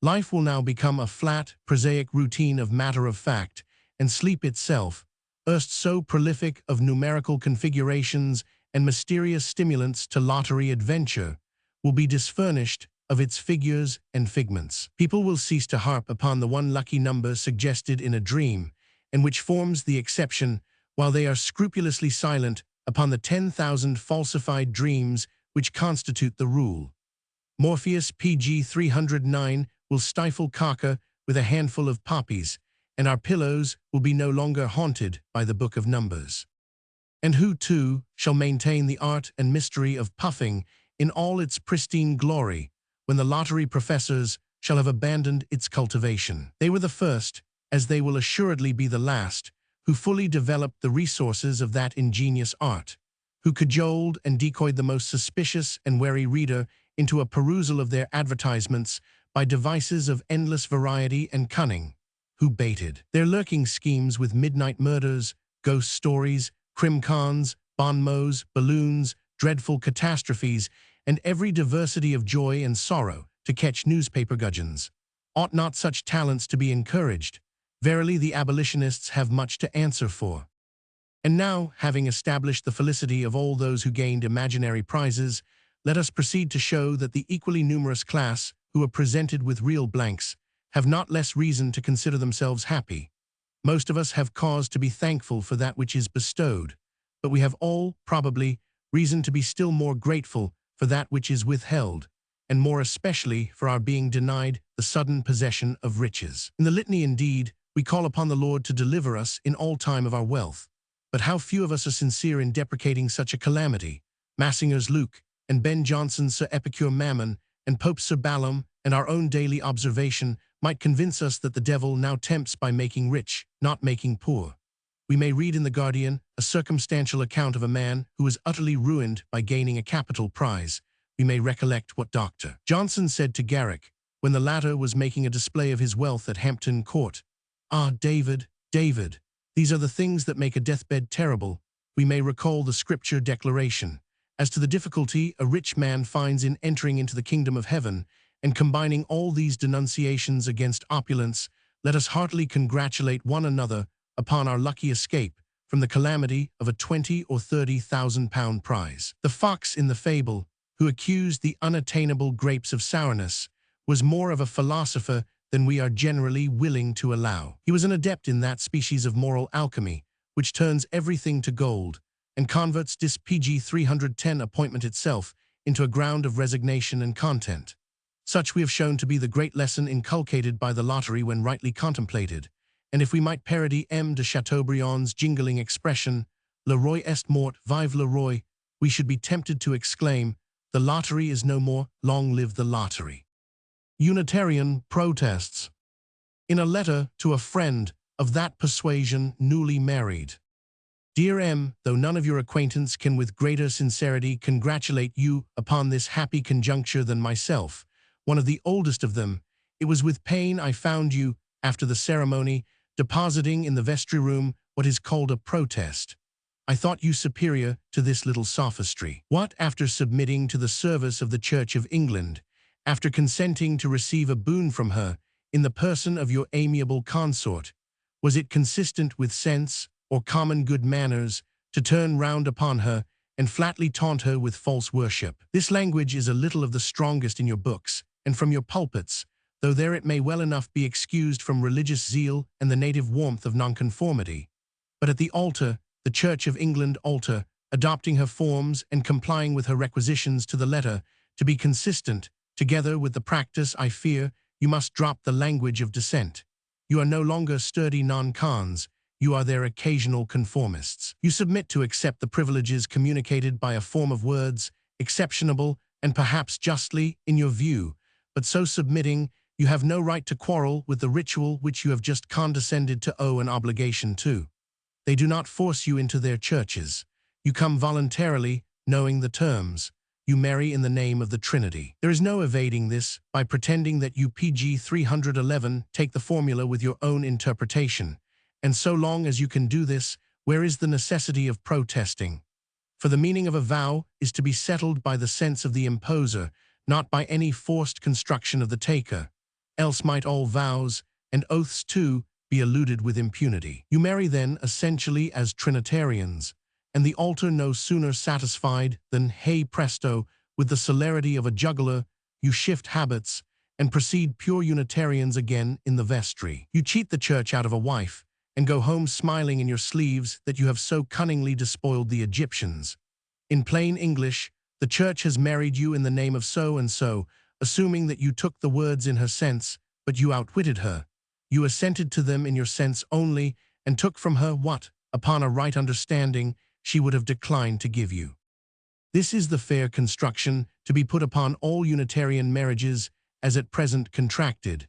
Life will now become a flat, prosaic routine of matter of fact, and sleep itself, erst so prolific of numerical configurations and mysterious stimulants to lottery adventure, will be disfurnished of its figures and figments. People will cease to harp upon the one lucky number suggested in a dream, and which forms the exception, while they are scrupulously silent upon the 10,000 falsified dreams which constitute the rule. Morpheus PG 309 will stifle caca with a handful of poppies, and our pillows will be no longer haunted by the book of numbers. And who, too, shall maintain the art and mystery of puffing in all its pristine glory, when the lottery professors shall have abandoned its cultivation? They were the first, as they will assuredly be the last, who fully developed the resources of that ingenious art, who cajoled and decoyed the most suspicious and wary reader into a perusal of their advertisements by devices of endless variety and cunning, who baited their lurking schemes with midnight murders, ghost stories, crim-cons, bon mots, balloons, dreadful catastrophes, and every diversity of joy and sorrow to catch newspaper gudgeons. Ought not such talents to be encouraged? Verily, the abolitionists have much to answer for. And now, having established the felicity of all those who gained imaginary prizes, let us proceed to show that the equally numerous class who are presented with real blanks have not less reason to consider themselves happy. Most of us have cause to be thankful for that which is bestowed, but we have all, probably, reason to be still more grateful for that which is withheld, and more especially for our being denied the sudden possession of riches. In the litany, indeed, we call upon the Lord to deliver us in all time of our wealth, but how few of us are sincere in deprecating such a calamity. Massinger's Luke, and Ben Jonson's Sir Epicure Mammon, and Pope's Sir Balaam, and our own daily observation might convince us that the devil now tempts by making rich, not making poor. We may read in The Guardian a circumstantial account of a man who was utterly ruined by gaining a capital prize. We may recollect what Dr. Johnson said to Garrick when the latter was making a display of his wealth at Hampton Court. "Ah, David, David, these are the things that make a deathbed terrible." We may recall the scripture declaration as to the difficulty a rich man finds in entering into the kingdom of heaven, and combining all these denunciations against opulence, let us heartily congratulate one another upon our lucky escape from the calamity of a 20 or 30,000 pound prize. The fox in the fable, who accused the unattainable grapes of sourness, was more of a philosopher than we are generally willing to allow. He was an adept in that species of moral alchemy which turns everything to gold, and converts this PG 310 appointment itself into a ground of resignation and content. Such we have shown to be the great lesson inculcated by the lottery when rightly contemplated, and if we might parody M. de Chateaubriand's jingling expression, "Le roi est mort, vive le roi," we should be tempted to exclaim, "The lottery is no more, long live the lottery." Unitarian protests. In a letter to a friend of that persuasion newly married. Dear M., though none of your acquaintance can with greater sincerity congratulate you upon this happy conjuncture than myself, one of the oldest of them, it was with pain I found you, after the ceremony, depositing in the vestry room what is called a protest. I thought you superior to this little sophistry. What, after submitting to the service of the Church of England, after consenting to receive a boon from her, in the person of your amiable consort, was it consistent with sense, or common good manners, to turn round upon her, and flatly taunt her with false worship? This language is a little of the strongest in your books, and from your pulpits, though there it may well enough be excused from religious zeal and the native warmth of nonconformity. But at the altar, the Church of England altar, adopting her forms and complying with her requisitions to the letter, to be consistent, together with the practice, I fear, you must drop the language of dissent. You are no longer sturdy non-cons, you are their occasional conformists. You submit to accept the privileges communicated by a form of words, exceptionable and perhaps justly in your view, but so submitting, you have no right to quarrel with the ritual which you have just condescended to owe an obligation to. They do not force you into their churches. You come voluntarily, knowing the terms. You marry in the name of the Trinity. There is no evading this by pretending that you PG 311 take the formula with your own interpretation. And so long as you can do this, where is the necessity of protesting? For the meaning of a vow is to be settled by the sense of the imposer, not by any forced construction of the taker. Else might all vows, and oaths too, be eluded with impunity. You marry then essentially as Trinitarians, and the altar no sooner satisfied than, hey presto, with the celerity of a juggler, you shift habits and proceed pure Unitarians again in the vestry. You cheat the church out of a wife, and go home smiling in your sleeves that you have so cunningly despoiled the Egyptians. In plain English, the church has married you in the name of so-and-so, assuming that you took the words in her sense, but you outwitted her. You assented to them in your sense only, and took from her what, upon a right understanding, she would have declined to give you. This is the fair construction to be put upon all Unitarian marriages as at present contracted.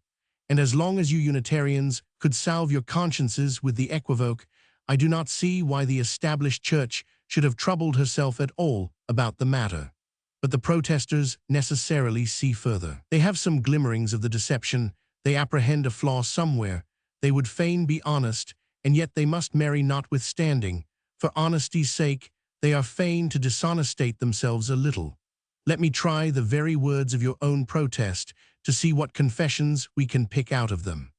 And as long as you Unitarians could salve your consciences with the equivoque, I do not see why the established church should have troubled herself at all about the matter. But the protesters necessarily see further. They have some glimmerings of the deception, they apprehend a flaw somewhere, they would fain be honest, and yet they must marry notwithstanding. For honesty's sake, they are fain to dishonestate themselves a little. Let me try the very words of your own protest to see what confessions we can pick out of them.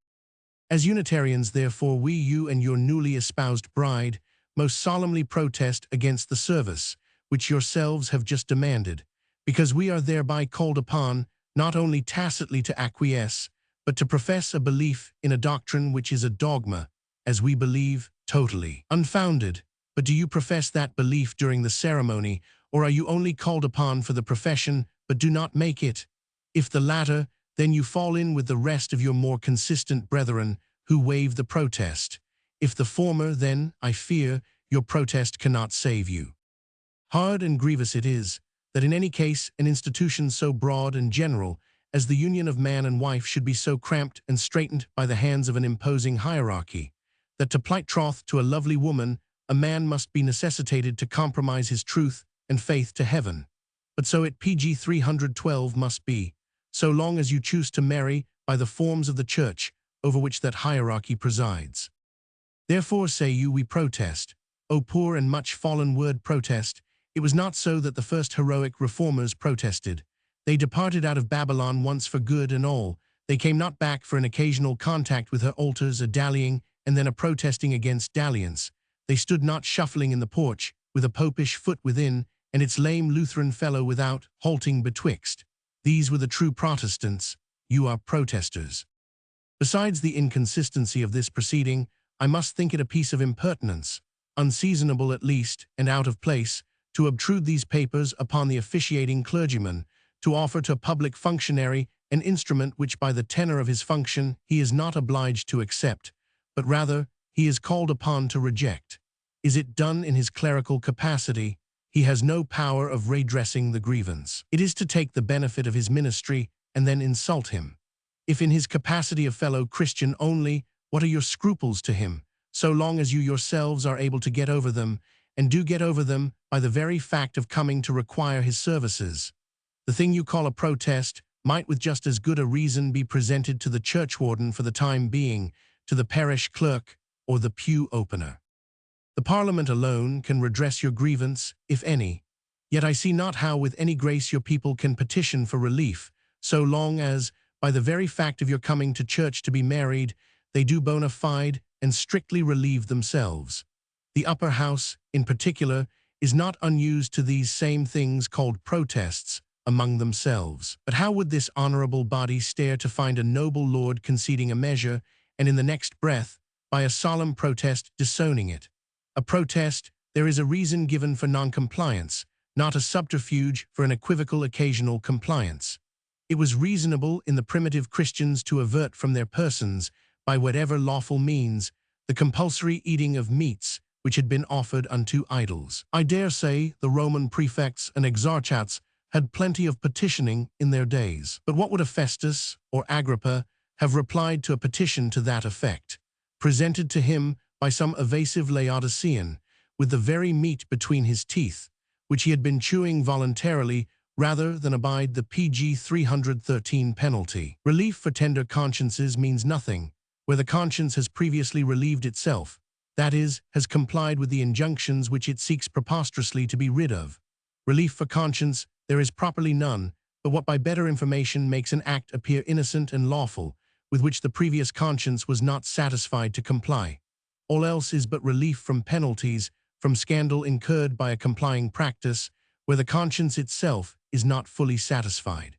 As Unitarians, therefore, we, you and your newly espoused bride, most solemnly protest against the service which yourselves have just demanded, because we are thereby called upon not only tacitly to acquiesce, but to profess a belief in a doctrine which is a dogma, as we believe, totally unfounded. But do you profess that belief during the ceremony, or are you only called upon for the profession, but do not make it? If the latter, then you fall in with the rest of your more consistent brethren who waive the protest. If the former, then, I fear, your protest cannot save you. Hard and grievous it is, that in any case an institution so broad and general as the union of man and wife should be so cramped and straitened by the hands of an imposing hierarchy, that to plight troth to a lovely woman, a man must be necessitated to compromise his truth and faith to heaven. But so it PG 312 must be, so long as you choose to marry by the forms of the church over which that hierarchy presides. Therefore say you, we protest. O poor and much fallen word protest, it was not so that the first heroic reformers protested. They departed out of Babylon once for good and all. They came not back for an occasional contact with her altars, a dallying, and then a protesting against dalliance. They stood not shuffling in the porch, with a popish foot within, and its lame Lutheran fellow without, halting betwixt. These were the true Protestants. You are protesters. Besides the inconsistency of this proceeding, I must think it a piece of impertinence, unseasonable at least, and out of place, to obtrude these papers upon the officiating clergyman, to offer to a public functionary an instrument which by the tenor of his function he is not obliged to accept, but rather he is called upon to reject. Is it done in his clerical capacity, he has no power of redressing the grievance. It is to take the benefit of his ministry and then insult him. If in his capacity of fellow Christian only, what are your scruples to him, so long as you yourselves are able to get over them, and do get over them by the very fact of coming to require his services? The thing you call a protest might with just as good a reason be presented to the churchwarden for the time being, to the parish clerk, or the pew opener. The Parliament alone can redress your grievance, if any. Yet I see not how with any grace your people can petition for relief, so long as, by the very fact of your coming to church to be married, they do bona fide and strictly relieve themselves. The upper house, in particular, is not unused to these same things called protests among themselves. But how would this honorable body stare to find a noble lord conceding a measure, and in the next breath, by a solemn protest disowning it? A protest, there is a reason given for non-compliance, not a subterfuge for an equivocal occasional compliance. It was reasonable in the primitive Christians to avert from their persons, by whatever lawful means, the compulsory eating of meats which had been offered unto idols. I dare say the Roman prefects and exarchats had plenty of petitioning in their days. But what would a Festus or Agrippa have replied to a petition to that effect, presented to him by some evasive Laodicean, with the very meat between his teeth, which he had been chewing voluntarily rather than abide the PG 313 penalty. Relief for tender consciences means nothing, where the conscience has previously relieved itself, that is, has complied with the injunctions which it seeks preposterously to be rid of. Relief for conscience there is properly none, but what by better information makes an act appear innocent and lawful, with which the previous conscience was not satisfied to comply. All else is but relief from penalties, from scandal incurred by a complying practice, where the conscience itself is not fully satisfied.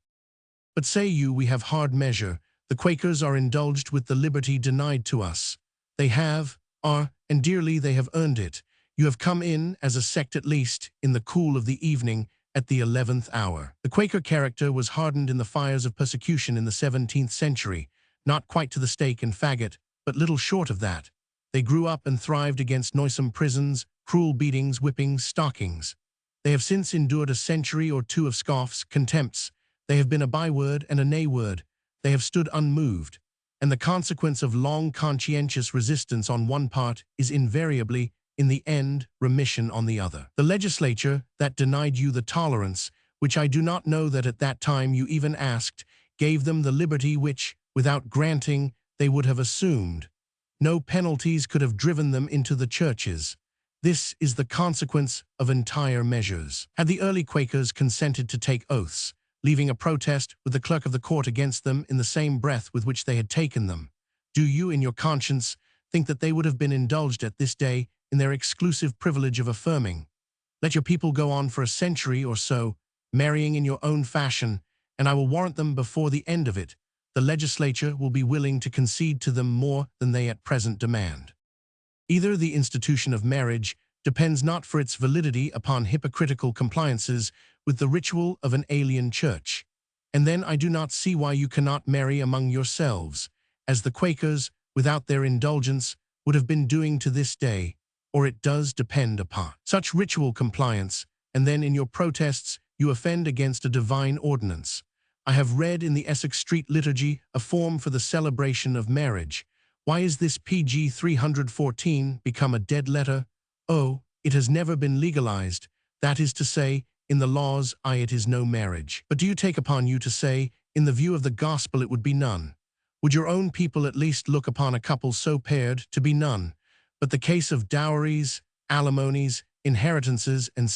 But say you we have hard measure, the Quakers are indulged with the liberty denied to us. They have, are, and dearly they have earned it. You have come in, as a sect at least, in the cool of the evening, at the 11th hour. The Quaker character was hardened in the fires of persecution in the 17th century, not quite to the stake and faggot, but little short of that. They grew up and thrived against noisome prisons, cruel beatings, whippings, stockings. They have since endured a century or two of scoffs, contempts. They have been a byword and a nay-word. They have stood unmoved, and the consequence of long conscientious resistance on one part is invariably, in the end, remission on the other. The legislature that denied you the tolerance, which I do not know that at that time you even asked, gave them the liberty which, without granting, they would have assumed. No penalties could have driven them into the churches. This is the consequence of entire measures. Had the early Quakers consented to take oaths, leaving a protest with the clerk of the court against them in the same breath with which they had taken them, do you, in your conscience, think that they would have been indulged at this day in their exclusive privilege of affirming, "Let your people go on for a century or so, marrying in your own fashion, and I will warrant them before the end of it, the legislature will be willing to concede to them more than they at present demand." Either the institution of marriage depends not for its validity upon hypocritical compliances with the ritual of an alien church, and then I do not see why you cannot marry among yourselves, as the Quakers, without their indulgence, would have been doing to this day, or it does depend upon such ritual compliance, and then in your protests you offend against a divine ordinance. I have read in the Essex Street Liturgy a form for the celebration of marriage. Why is this PG 314 become a dead letter? Oh, it has never been legalized, that is to say, in the laws, it is no marriage. But do you take upon you to say, in the view of the gospel it would be none? Would your own people at least look upon a couple so paired to be none? But the case of dowries, alimonies, inheritances, and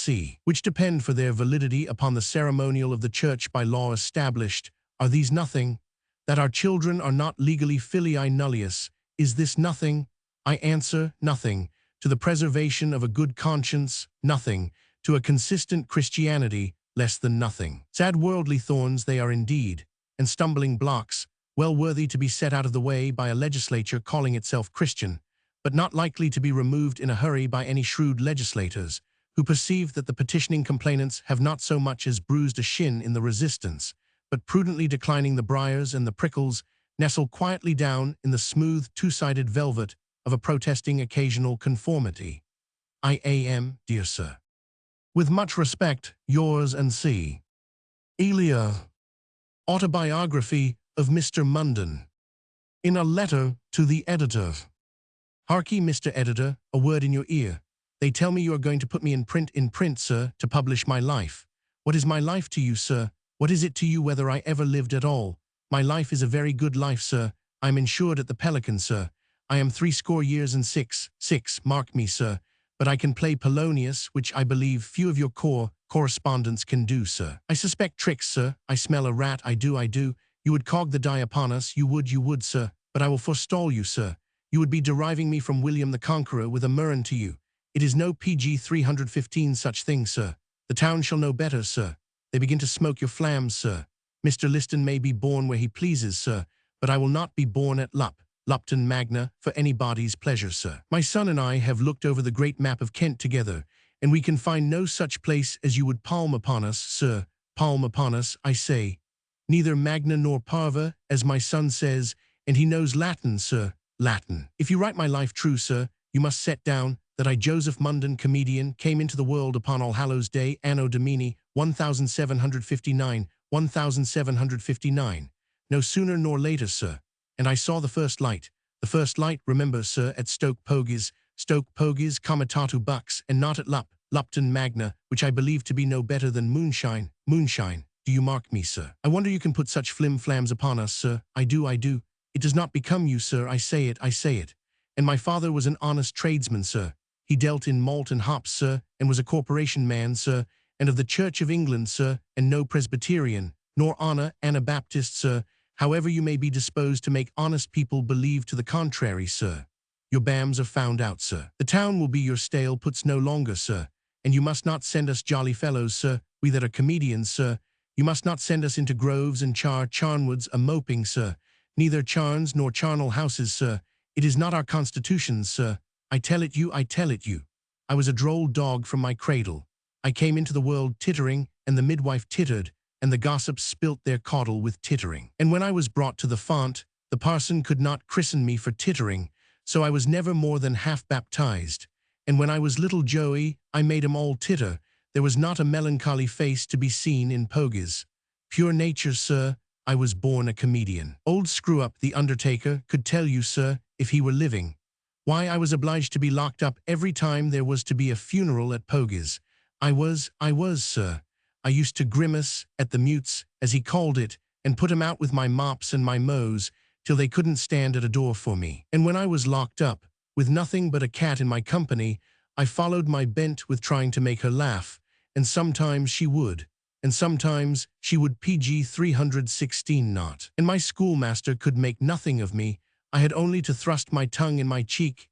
which depend for their validity upon the ceremonial of the church by law established, are these nothing? That our children are not legally filii nullius, is this nothing? I answer, nothing. To the preservation of a good conscience, nothing. To a consistent Christianity, less than nothing. Sad worldly thorns they are indeed, and stumbling blocks, well worthy to be set out of the way by a legislature calling itself Christian, but not likely to be removed in a hurry by any shrewd legislators, who perceive that the petitioning complainants have not so much as bruised a shin in the resistance, but prudently declining the briars and the prickles, nestle quietly down in the smooth two-sided velvet of a protesting occasional conformity. I am, dear sir, with much respect, yours and C. Elia. Autobiography of Mr. Munden. In a letter to the editor. Harkee, Mr. Editor, a word in your ear. They tell me you are going to put me in print, sir, to publish my life. What is my life to you, sir? What is it to you whether I ever lived at all? My life is a very good life, sir. I am insured at the Pelican, sir. I am 60 years and six, mark me, sir. But I can play Polonius, which I believe few of your correspondents can do, sir. I suspect tricks, sir. I smell a rat, I do. You would cog the die upon us, you would, sir. But I will forestall you, sir. You would be deriving me from William the Conqueror with a murrain to you. It is no PG 315 such thing, sir. The town shall know better, sir. They begin to smoke your flams, sir. Mr. Liston may be born where he pleases, sir, but I will not be born at Lupton Magna, for anybody's pleasure, sir. My son and I have looked over the great map of Kent together, and we can find no such place as you would palm upon us, sir. Palm upon us, I say. Neither Magna nor Parva, as my son says, and he knows Latin, sir. Latin. If you write my life true, sir, you must set down that I, Joseph Munden, comedian, came into the world upon All Hallows Day, Anno Domini, 1759, no sooner nor later, sir. And I saw the first light, remember, sir, at Stoke Poges, Comitatu Bucks, and not at Lupton Magna, which I believe to be no better than moonshine. Moonshine, do you mark me, sir? I wonder you can put such flim-flams upon us, sir. I do. It does not become you, sir. I say it. And my father was an honest tradesman, sir. He dealt in malt and hops, sir, and was a corporation man, sir, and of the Church of England, sir, and no Presbyterian, nor Anabaptist, sir, however you may be disposed to make honest people believe to the contrary, sir. Your bams are found out, sir. The town will be your stale puts no longer, sir, and you must not send us jolly fellows, sir, we that are comedians, sir. You must not send us into groves and charnwoods a-moping, sir, neither charns nor charnel houses, sir. It is not our constitutions, sir. I tell it you. I was a droll dog from my cradle. I came into the world tittering, and the midwife tittered, and the gossips spilt their caudle with tittering. And when I was brought to the font, the parson could not christen me for tittering, so I was never more than half baptized. And when I was little Joey, I made 'em all titter. There was not a melancholy face to be seen in Pogies. Pure nature, sir, I was born a comedian. Old Screw-Up, the undertaker, could tell you, sir, if he were living, why I was obliged to be locked up every time there was to be a funeral at Pogies. I was, sir. I used to grimace at the mutes, as he called it, and put 'em out with my mops and my mows, till they couldn't stand at a door for me. And when I was locked up, with nothing but a cat in my company, I followed my bent with trying to make her laugh, and sometimes she would, and sometimes she would PG 316 not. And my schoolmaster could make nothing of me. I had only to thrust my tongue in my cheek,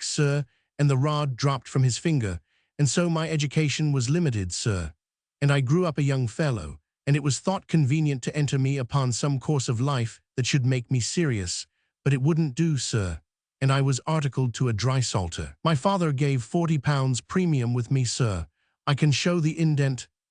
sir, and the rod dropped from his finger, and so my education was limited, sir. And I grew up a young fellow, and it was thought convenient to enter me upon some course of life that should make me serious, but it wouldn't do, sir, and I was articled to a drysalter. My father gave £40 premium with me, sir. I can show the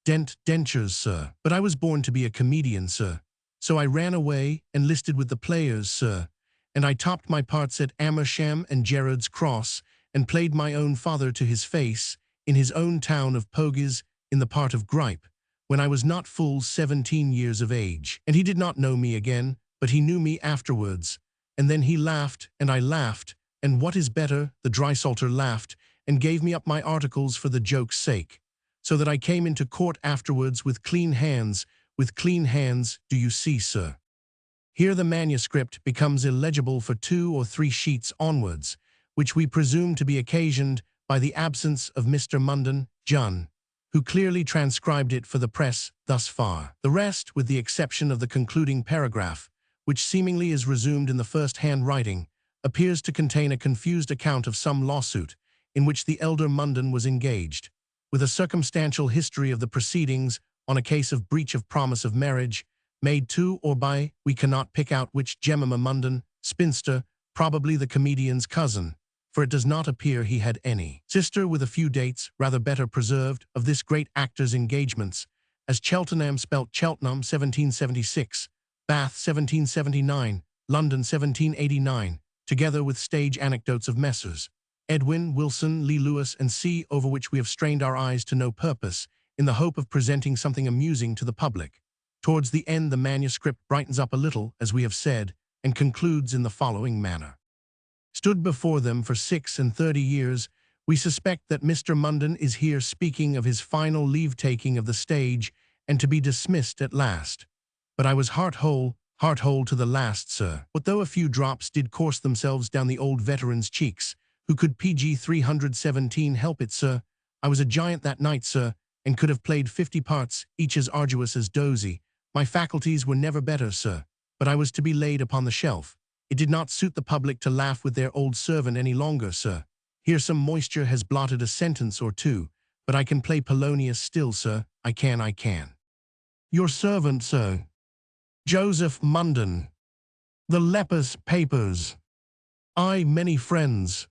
dentures, sir. But I was born to be a comedian, sir. So I ran away and listed with the players, sir, and I topped my parts at Amersham and Gerrard's Cross, and played my own father to his face, in his own town of Pogies, in the part of Gripe, when I was not full 17 years of age. And he did not know me again, but he knew me afterwards. And then he laughed, and I laughed, and what is better, the drysalter laughed, and gave me up my articles for the joke's sake, so that I came into court afterwards with clean hands, do you see, sir? Here the manuscript becomes illegible for 2 or 3 sheets onwards, which we presume to be occasioned by the absence of Mr. Munden, John, who clearly transcribed it for the press thus far. The rest, with the exception of the concluding paragraph, which seemingly is resumed in the first handwriting, appears to contain a confused account of some lawsuit, in which the elder Munden was engaged, with a circumstantial history of the proceedings on a case of breach of promise of marriage, made to or by, we cannot pick out which Jemima Munden, spinster, probably the comedian's cousin, for it does not appear he had any sister, with a few dates, rather better preserved, of this great actor's engagements, as Cheltenham spelt Cheltenham 1776, Bath 1779, London 1789, together with stage anecdotes of Messrs. Edwin, Wilson, Lee Lewis, and C., over which we have strained our eyes to no purpose, in the hope of presenting something amusing to the public. Towards the end the manuscript brightens up a little, as we have said, and concludes in the following manner. Stood before them for 36 years, we suspect that Mr. Munden is here speaking of his final leave-taking of the stage, and to be dismissed at last. But I was heart-whole to the last, sir. What though a few drops did course themselves down the old veteran's cheeks, who could PG 317 help it, sir? I was a giant that night, sir, and could have played 50 parts, each as arduous as dozy. My faculties were never better, sir, but I was to be laid upon the shelf. It did not suit the public to laugh with their old servant any longer, sir. Here some moisture has blotted a sentence or two, but I can play Polonius still, sir. I can. Your servant, sir. Joseph Munden. The Lepus Papers. I many friends.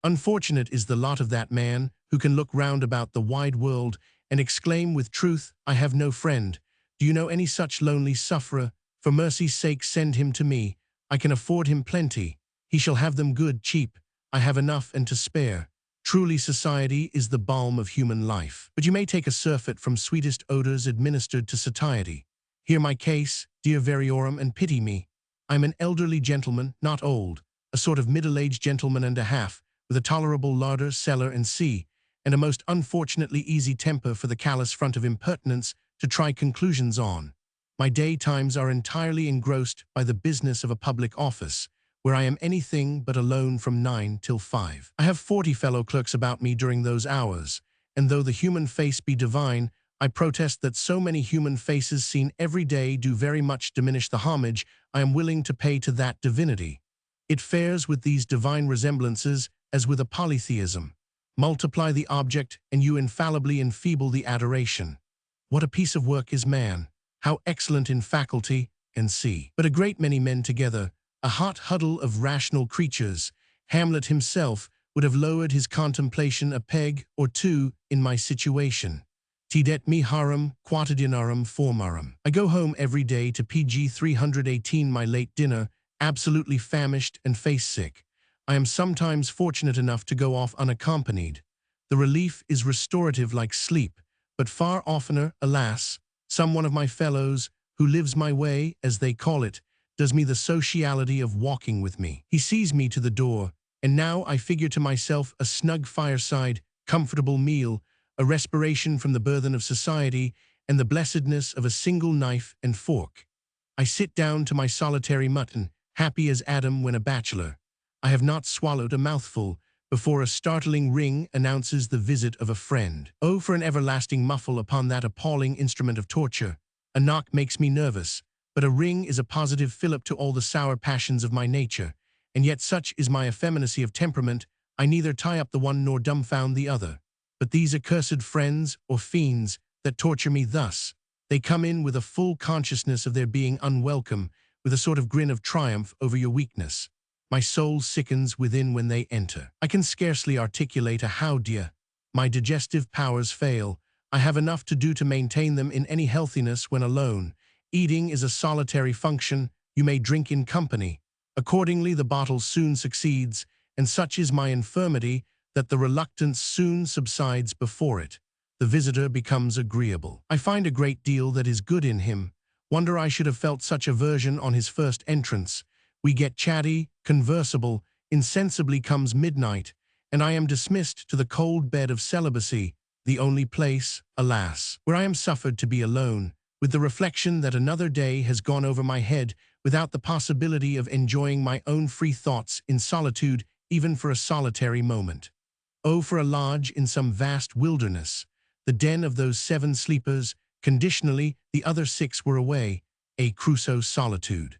Unfortunate is the lot of that man who can look round about the wide world and exclaim with truth, I have no friend. Do you know any such lonely sufferer? For mercy's sake send him to me. I can afford him plenty. He shall have them good, cheap. I have enough and to spare. Truly society is the balm of human life. But you may take a surfeit from sweetest odors administered to satiety. Hear my case, dear Variorum, and pity me. I am an elderly gentleman, not old, a sort of middle-aged gentleman and a half, with a tolerable larder, cellar, and sea, and a most unfortunately easy temper for the callous front of impertinence to try conclusions on. My daytimes are entirely engrossed by the business of a public office, where I am anything but alone from 9 till 5. I have 40 fellow clerks about me during those hours, and though the human face be divine, I protest that so many human faces seen every day do very much diminish the homage I am willing to pay to that divinity. It fares with these divine resemblances as with a polytheism. Multiply the object, and you infallibly enfeeble the adoration. What a piece of work is man! How excellent in faculty, and see. But a great many men together, a hot huddle of rational creatures, Hamlet himself would have lowered his contemplation a peg or two in my situation. Tidet me harum, quotidionarum formarum. I go home every day to PG 318 my late dinner, absolutely famished and face-sick. I am sometimes fortunate enough to go off unaccompanied. The relief is restorative like sleep, but far oftener, alas, some one of my fellows, who lives my way, as they call it, does me the sociality of walking with me. He sees me to the door, and now I figure to myself a snug fireside, comfortable meal, a respiration from the burthen of society, and the blessedness of a single knife and fork. I sit down to my solitary mutton, happy as Adam when a bachelor. I have not swallowed a mouthful before a startling ring announces the visit of a friend. Oh, for an everlasting muffle upon that appalling instrument of torture. A knock makes me nervous, but a ring is a positive fillip to all the sour passions of my nature, and yet such is my effeminacy of temperament, I neither tie up the one nor dumbfound the other. But these accursed friends, or fiends, that torture me thus, they come in with a full consciousness of their being unwelcome, with a sort of grin of triumph over your weakness. My soul sickens within when they enter. I can scarcely articulate a how d'ye. My digestive powers fail. I have enough to do to maintain them in any healthiness when alone. Eating is a solitary function. You may drink in company. Accordingly, the bottle soon succeeds, and such is my infirmity that the reluctance soon subsides before it. The visitor becomes agreeable. I find a great deal that is good in him. Wonder I should have felt such aversion on his first entrance. We get chatty, conversable, insensibly comes midnight, and I am dismissed to the cold bed of celibacy, the only place, alas, where I am suffered to be alone, with the reflection that another day has gone over my head without the possibility of enjoying my own free thoughts in solitude even for a solitary moment. Oh, for a lodge in some vast wilderness, the den of those 7 sleepers, conditionally the other 6 were away, a Crusoe solitude.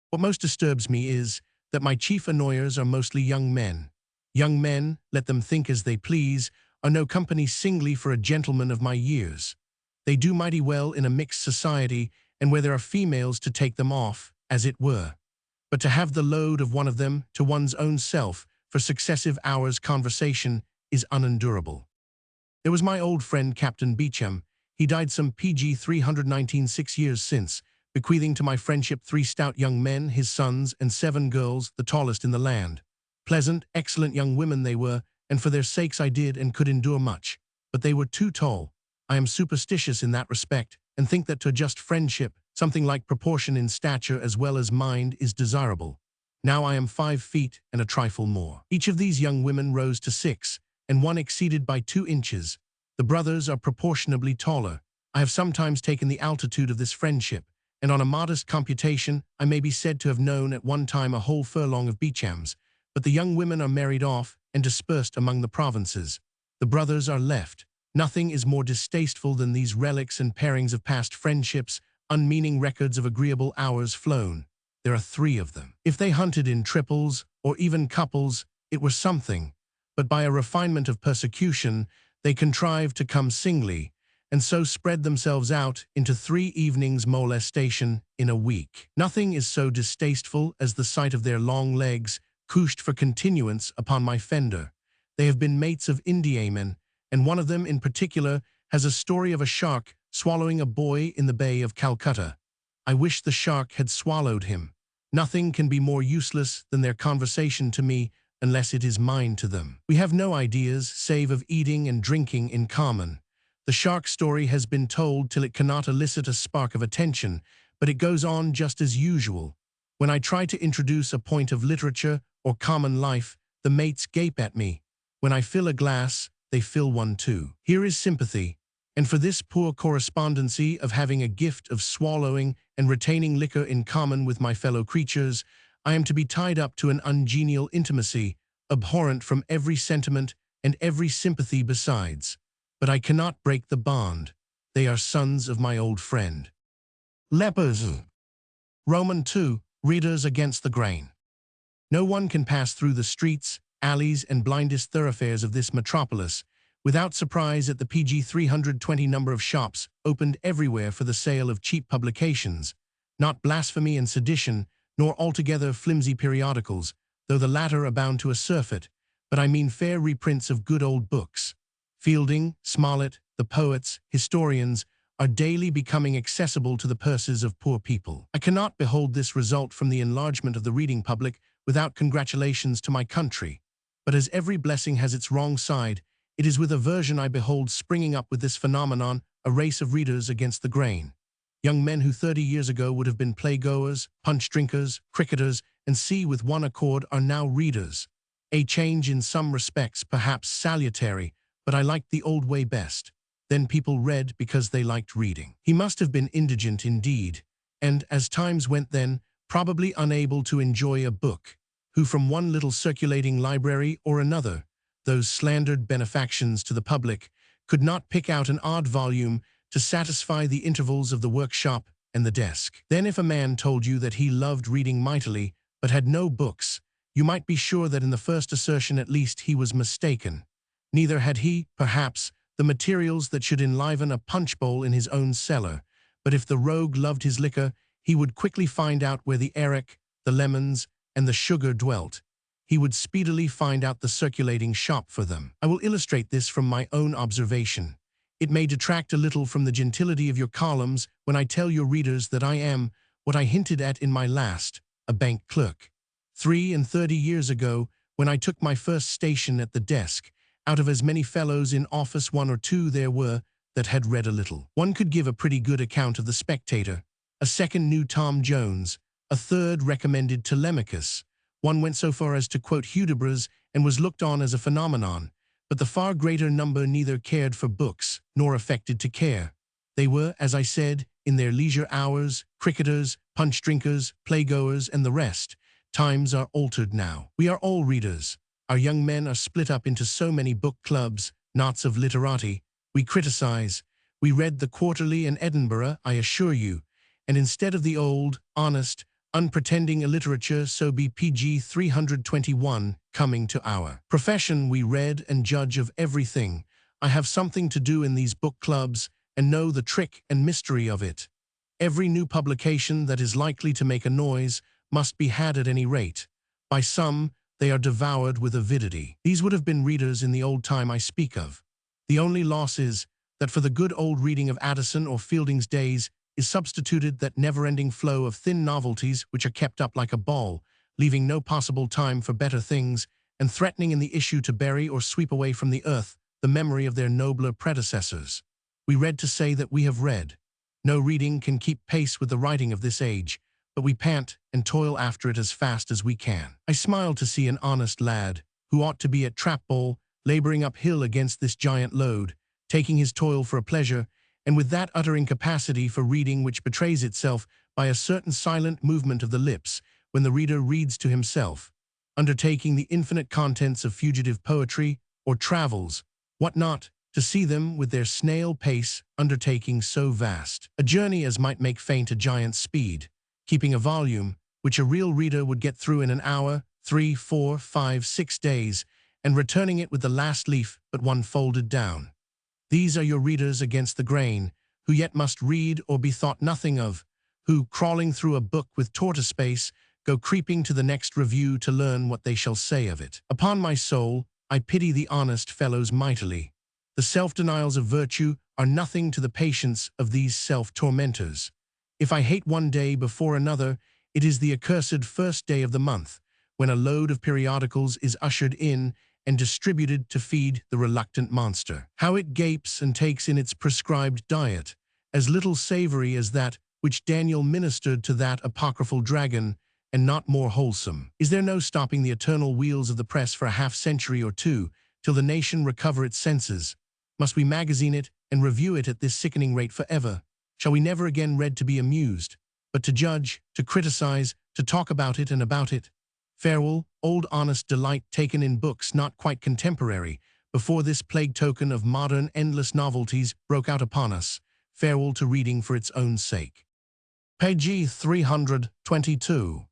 What most disturbs me is that my chief annoyers are mostly young men. Young men, let them think as they please, are no company singly for a gentleman of my years. They do mighty well in a mixed society and where there are females to take them off, as it were. But to have the load of one of them to one's own self for successive hours' conversation is unendurable. There was my old friend Captain Beecham. He died some PG 319 6 years since, bequeathing to my friendship 3 stout young men, his sons, and 7 girls, the tallest in the land. Pleasant, excellent young women they were, and for their sakes I did and could endure much. But they were too tall. I am superstitious in that respect, and think that to a just friendship, something like proportion in stature as well as mind is desirable. Now I am 5 feet and a trifle more. Each of these young women rose to 6, and one exceeded by 2 inches. The brothers are proportionably taller. I have sometimes taken the altitude of this friendship, and on a modest computation I may be said to have known at one time a whole furlong of Beechams, but the young women are married off and dispersed among the provinces. The brothers are left. Nothing is more distasteful than these relics and pairings of past friendships, unmeaning records of agreeable hours flown. There are 3 of them. If they hunted in triples, or even couples, it were something, but by a refinement of persecution, they contrived to come singly, and so spread themselves out into 3 evenings' molestation in a week. Nothing is so distasteful as the sight of their long legs, couched for continuance upon my fender. They have been mates of Indiamen, and one of them in particular has a story of a shark swallowing a boy in the Bay of Calcutta. I wish the shark had swallowed him. Nothing can be more useless than their conversation to me unless it is mine to them. We have no ideas save of eating and drinking in common. The shark story has been told till it cannot elicit a spark of attention, but it goes on just as usual. When I try to introduce a point of literature or common life, the mates gape at me. When I fill a glass, they fill one too. Here is sympathy, and for this poor correspondency of having a gift of swallowing and retaining liquor in common with my fellow creatures, I am to be tied up to an ungenial intimacy, abhorrent from every sentiment and every sympathy besides. But I cannot break the bond. They are sons of my old friend. Lepers. Roman 2, readers against the grain. No one can pass through the streets, alleys, and blindest thoroughfares of this metropolis without surprise at the PG 320 number of shops opened everywhere for the sale of cheap publications, not blasphemy and sedition, nor altogether flimsy periodicals, though the latter abound to a surfeit, but I mean fair reprints of good old books. Fielding, Smollett, the poets, historians, are daily becoming accessible to the purses of poor people. I cannot behold this result from the enlargement of the reading public without congratulations to my country, but as every blessing has its wrong side, it is with aversion I behold springing up with this phenomenon a race of readers against the grain. Young men who 30 years ago would have been playgoers, punch-drinkers, cricketers, and with one accord are now readers. A change in some respects perhaps salutary, but I liked the old way best. Then people read because they liked reading. He must have been indigent indeed, and, as times went then, probably unable to enjoy a book, who from one little circulating library or another, those slandered benefactions to the public, could not pick out an odd volume to satisfy the intervals of the workshop and the desk. Then if a man told you that he loved reading mightily, but had no books, you might be sure that in the first assertion at least he was mistaken. Neither had he, perhaps, the materials that should enliven a punch-bowl in his own cellar, but if the rogue loved his liquor, he would quickly find out where the arrack, the lemons, and the sugar dwelt. He would speedily find out the circulating shop for them. I will illustrate this from my own observation. It may detract a little from the gentility of your columns when I tell your readers that I am, what I hinted at in my last, a bank clerk. 33 years ago, when I took my first station at the desk, out of as many fellows in office 1 or 2 there were that had read a little. One could give a pretty good account of the Spectator. A second knew Tom Jones. A third recommended Telemachus. One went so far as to quote Hudibras and was looked on as a phenomenon, but the far greater number neither cared for books nor affected to care. They were, as I said, in their leisure hours, cricketers, punch-drinkers, playgoers, and the rest. Times are altered now. We are all readers. Our young men are split up into so many book clubs, knots of literati. We criticize. We read the Quarterly and Edinburgh, I assure you, and instead of the old, honest, unpretending illiterature, so be PG 321, coming to our profession, we read and judge of everything. I have something to do in these book clubs and know the trick and mystery of it. Every new publication that is likely to make a noise must be had at any rate. By some, they are devoured with avidity. These would have been readers in the old time I speak of. The only loss is that for the good old reading of Addison or Fielding's days is substituted that never-ending flow of thin novelties which are kept up like a ball, leaving no possible time for better things, and threatening in the issue to bury or sweep away from the earth the memory of their nobler predecessors. We read to say that we have read. No reading can keep pace with the writing of this age, but we pant and toil after it as fast as we can. I smile to see an honest lad, who ought to be at trap-bowl, laboring uphill against this giant load, taking his toil for a pleasure, and with that utter incapacity for reading which betrays itself by a certain silent movement of the lips when the reader reads to himself, undertaking the infinite contents of fugitive poetry or travels, what not, to see them with their snail pace undertaking so vast a journey as might make faint a giant's speed, keeping a volume which a real reader would get through in an hour, 3, 4, 5, 6 days, and returning it with the last leaf but one folded down. These are your readers against the grain, who yet must read or be thought nothing of, who, crawling through a book with tortoise pace, go creeping to the next review to learn what they shall say of it. Upon my soul, I pity the honest fellows mightily. The self-denials of virtue are nothing to the patience of these self-tormentors. If I hate one day before another, it is the accursed first day of the month, when a load of periodicals is ushered in and distributed to feed the reluctant monster. How it gapes and takes in its prescribed diet, as little savory as that which Daniel ministered to that apocryphal dragon, and not more wholesome. Is there no stopping the eternal wheels of the press for a half-century or two, till the nation recover its senses? Must we magazine it and review it at this sickening rate forever? Shall we never again read to be amused, but to judge, to criticize, to talk about it and about it? Farewell, old honest delight taken in books not quite contemporary, before this plague token of modern endless novelties broke out upon us. Farewell to reading for its own sake. Page 322.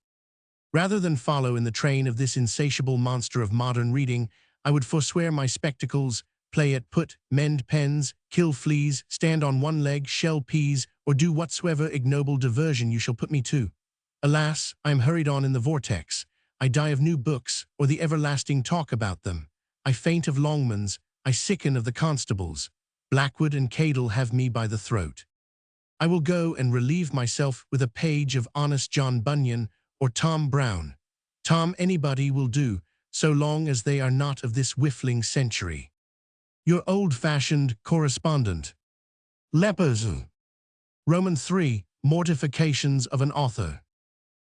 Rather than follow in the train of this insatiable monster of modern reading, I would forswear my spectacles, play at put, mend pens, kill fleas, stand on one leg, shell peas, or do whatsoever ignoble diversion you shall put me to. Alas, I am hurried on in the vortex. I die of new books, or the everlasting talk about them. I faint of Longmans, I sicken of the constables. Blackwood and Cadle have me by the throat. I will go and relieve myself with a page of honest John Bunyan or Tom Brown. Tom anybody will do, so long as they are not of this whiffling century. Your old-fashioned correspondent. Lepers. Roman 3. Mortifications of an author.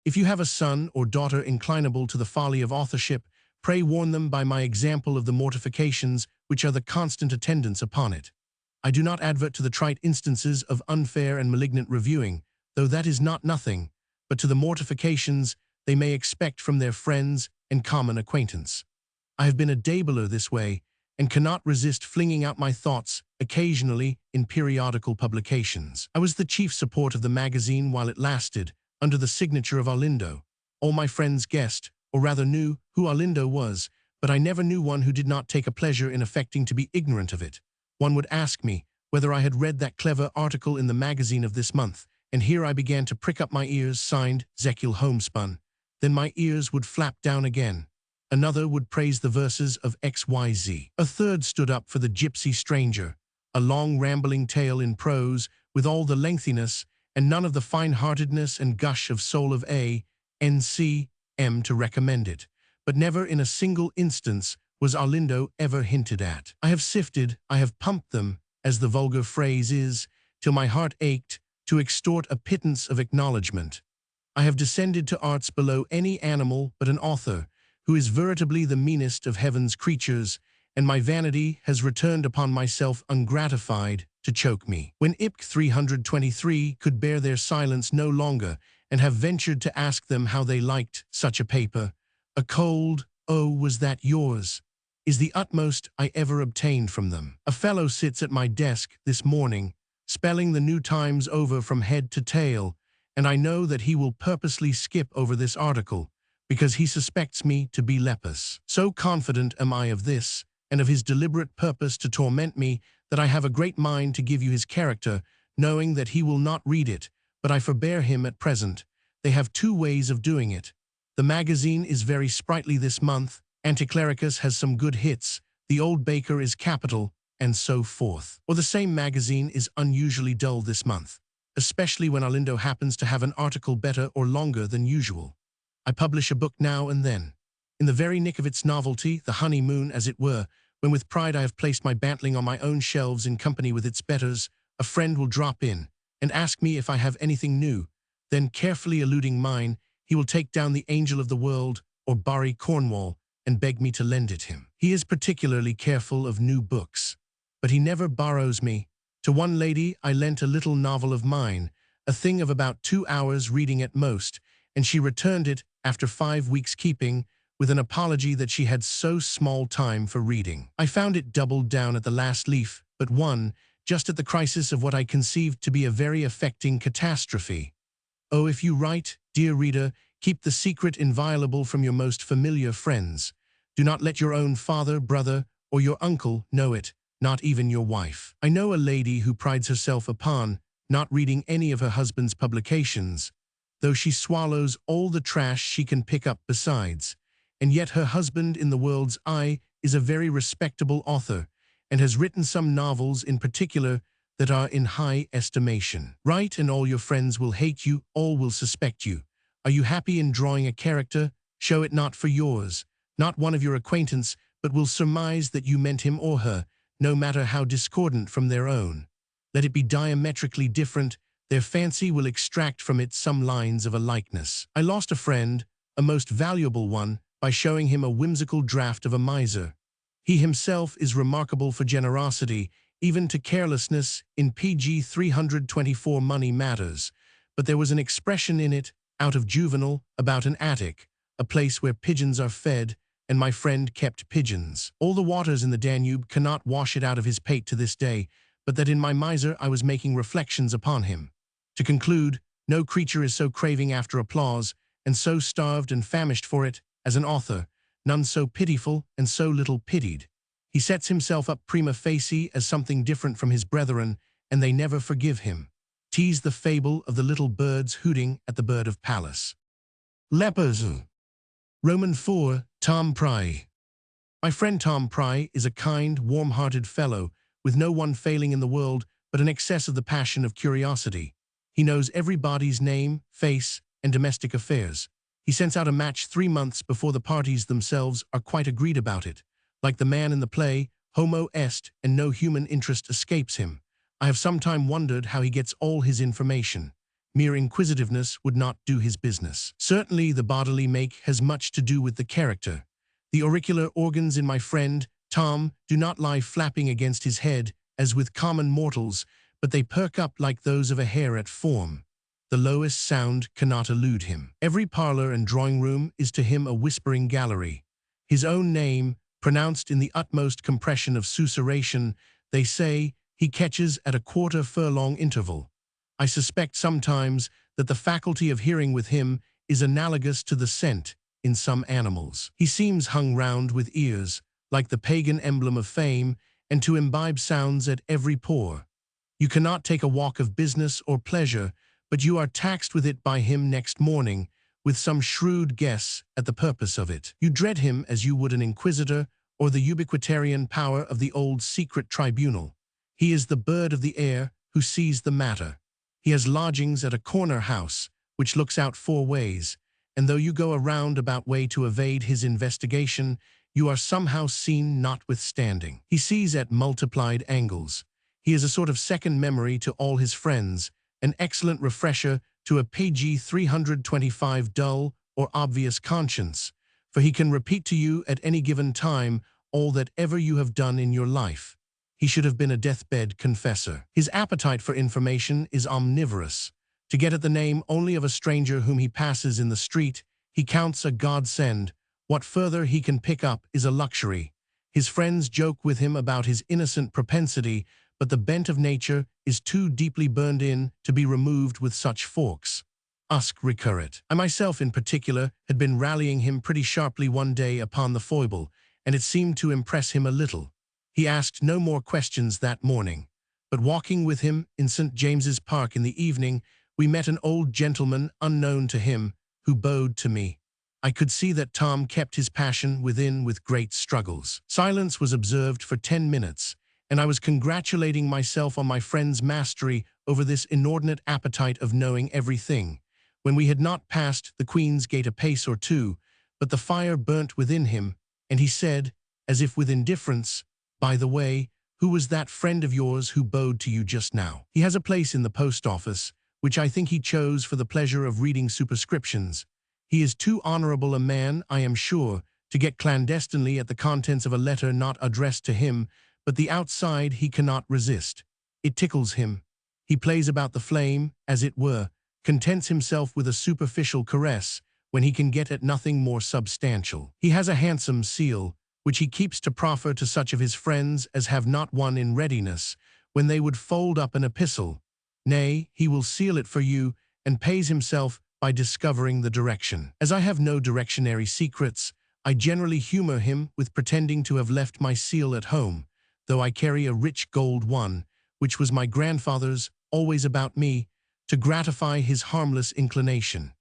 If you have a son or daughter inclinable to the folly of authorship, pray warn them by my example of the mortifications which are the constant attendants upon it. I do not advert to the trite instances of unfair and malignant reviewing, though that is not nothing, but to the mortifications they may expect from their friends and common acquaintance. I have been a dabbler this way, and cannot resist flinging out my thoughts occasionally in periodical publications. I was the chief support of the magazine while it lasted, under the signature of Arlindo. All my friends guessed, or rather knew, who Arlindo was, but I never knew one who did not take a pleasure in affecting to be ignorant of it. One would ask me whether I had read that clever article in the magazine of this month, and here I began to prick up my ears, signed Zekiel Homespun. Then my ears would flap down again. Another would praise the verses of XYZ. A third stood up for the Gypsy Stranger, a long rambling tale in prose, with all the lengthiness and none of the fine-heartedness and gush of soul of A.N.C.M. to recommend it. But never in a single instance was Arlindo ever hinted at. I have sifted, I have pumped them, as the vulgar phrase is, till my heart ached, to extort a pittance of acknowledgment. I have descended to arts below any animal but an author, who is veritably the meanest of heaven's creatures, and my vanity has returned upon myself ungratified to choke me. When IPC 323 could bear their silence no longer, and have ventured to ask them how they liked such a paper, a cold, "Oh, was that yours?" is the utmost I ever obtained from them. A fellow sits at my desk this morning, spelling the New Times over from head to tail, and I know that he will purposely skip over this article, because he suspects me to be lepus. So confident am I of this, and of his deliberate purpose to torment me, that I have a great mind to give you his character, knowing that he will not read it, but I forbear him at present. They have two ways of doing it. The magazine is very sprightly this month, Anticlericus has some good hits, The Old Baker is capital, and so forth. Or the same magazine is unusually dull this month, especially when Arlindo happens to have an article better or longer than usual. I publish a book now and then, in the very nick of its novelty, the honeymoon as it were, when with pride I have placed my bantling on my own shelves in company with its betters. A friend will drop in and ask me if I have anything new, then carefully eluding mine, he will take down The Angel of the World or Barry Cornwall and beg me to lend it him. He is particularly careful of new books, but he never borrows me. To one lady I lent a little novel of mine, a thing of about 2 hours reading at most, and she returned it after 5 weeks keeping, with an apology that she had so small time for reading. I found it doubled down at the last leaf, but one, just at the crisis of what I conceived to be a very affecting catastrophe. Oh, if you write, dear reader, keep the secret inviolable from your most familiar friends. Do not let your own father, brother, or your uncle know it, not even your wife. I know a lady who prides herself upon not reading any of her husband's publications, though she swallows all the trash she can pick up besides, and yet her husband in the world's eye is a very respectable author, and has written some novels in particular that are in high estimation. Write and all your friends will hate you, all will suspect you. Are you happy in drawing a character? Show it not for yours, not one of your acquaintance, but will surmise that you meant him or her, no matter how discordant from their own. Let it be diametrically different, their fancy will extract from it some lines of a likeness. I lost a friend, a most valuable one, by showing him a whimsical draft of a miser. He himself is remarkable for generosity, even to carelessness in PG 324 Money Matters, but there was an expression in it, out of Juvenal, about an attic, a place where pigeons are fed, and my friend kept pigeons. All the waters in the Danube cannot wash it out of his pate to this day, but that in my miser I was making reflections upon him. To conclude, no creature is so craving after applause, and so starved and famished for it, as an author, none so pitiful and so little pitied. He sets himself up prima facie as something different from his brethren, and they never forgive him. Tease the fable of the little birds hooting at the bird of Pallas. Lepers. Roman 4, Tom Pry. My friend Tom Pry is a kind, warm-hearted fellow, with no one failing in the world but an excess of the passion of curiosity. He knows everybody's name, face, and domestic affairs. He sends out a match 3 months before the parties themselves are quite agreed about it. Like the man in the play, homo est, and no human interest escapes him. I have sometime wondered how he gets all his information. Mere inquisitiveness would not do his business. Certainly the bodily make has much to do with the character. The auricular organs in my friend, Tom, do not lie flapping against his head, as with common mortals, but they perk up like those of a hare at form. The lowest sound cannot elude him. Every parlor and drawing-room is to him a whispering gallery. His own name, pronounced in the utmost compression of susurration, they say, he catches at a quarter-furlong interval. I suspect sometimes that the faculty of hearing with him is analogous to the scent in some animals. He seems hung round with ears, like the pagan emblem of fame, and to imbibe sounds at every pore. You cannot take a walk of business or pleasure, but you are taxed with it by him next morning, with some shrewd guess at the purpose of it. You dread him as you would an inquisitor or the ubiquitarian power of the old secret tribunal. He is the bird of the air who sees the matter. He has lodgings at a corner house, which looks out 4 ways, and though you go a roundabout way to evade his investigation, you are somehow seen notwithstanding. He sees at multiplied angles. He is a sort of second memory to all his friends, an excellent refresher to a PG 325 dull or obvious conscience, for he can repeat to you at any given time all that ever you have done in your life. He should have been a deathbed confessor. His appetite for information is omnivorous. To get at the name only of a stranger whom he passes in the street, he counts a godsend. What further he can pick up is a luxury. His friends joke with him about his innocent propensity, but the bent of nature is too deeply burned in to be removed with such forks. Usque recurrit. I myself in particular had been rallying him pretty sharply one day upon the foible, and it seemed to impress him a little. He asked no more questions that morning, but walking with him in St. James's Park in the evening, we met an old gentleman unknown to him, who bowed to me. I could see that Tom kept his passion within with great struggles. Silence was observed for 10 minutes, and I was congratulating myself on my friend's mastery over this inordinate appetite of knowing everything, when we had not passed the Queen's Gate a pace or 2, but the fire burnt within him, and he said, as if with indifference, "By the way, who was that friend of yours who bowed to you just now? He has a place in the post office, which I think he chose for the pleasure of reading superscriptions. He is too honorable a man, I am sure, to get clandestinely at the contents of a letter not addressed to him, but the outside he cannot resist. It tickles him. He plays about the flame, as it were, contents himself with a superficial caress, when he can get at nothing more substantial. He has a handsome seal, which he keeps to proffer to such of his friends as have not one in readiness, when they would fold up an epistle. Nay, he will seal it for you, and pays himself by discovering the direction. As I have no directionary secrets, I generally humor him with pretending to have left my seal at home, though I carry a rich gold one, which was my grandfather's, always about me, to gratify his harmless inclination.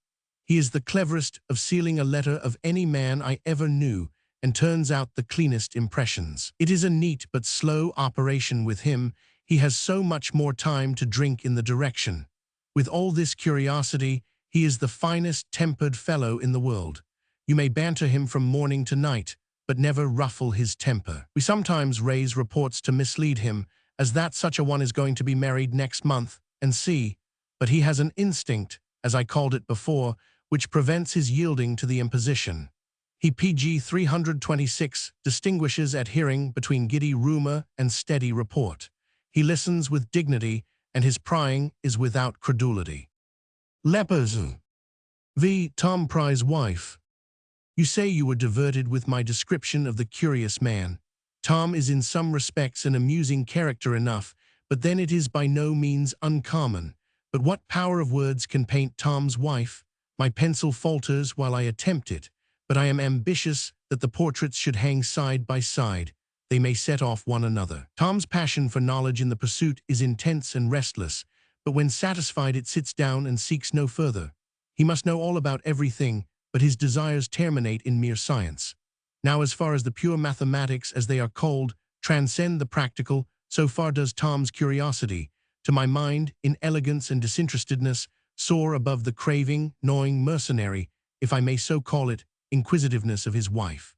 He is the cleverest of sealing a letter of any man I ever knew, and turns out the cleanest impressions. It is a neat but slow operation with him. He has so much more time to drink in the direction. With all this curiosity, he is the finest tempered fellow in the world. You may banter him from morning to night, but never ruffle his temper. We sometimes raise reports to mislead him, as that such a one is going to be married next month, and see, but he has an instinct, as I called it before, which prevents his yielding to the imposition. He PG 326 distinguishes adhering between giddy rumor and steady report. He listens with dignity, and his prying is without credulity. Lepers. V. Tom Pry's wife. You say you were diverted with my description of the curious man. Tom is in some respects an amusing character enough, but then it is by no means uncommon. But what power of words can paint Tom's wife? My pencil falters while I attempt it, but I am ambitious that the portraits should hang side by side. They may set off one another. Tom's passion for knowledge in the pursuit is intense and restless, but when satisfied it sits down and seeks no further. He must know all about everything, but his desires terminate in mere science. Now, as far as the pure mathematics, as they are called, transcend the practical, so far does Tom's curiosity, to my mind, in elegance and disinterestedness, soar above the craving, gnawing, mercenary, if I may so call it, inquisitiveness of his wife.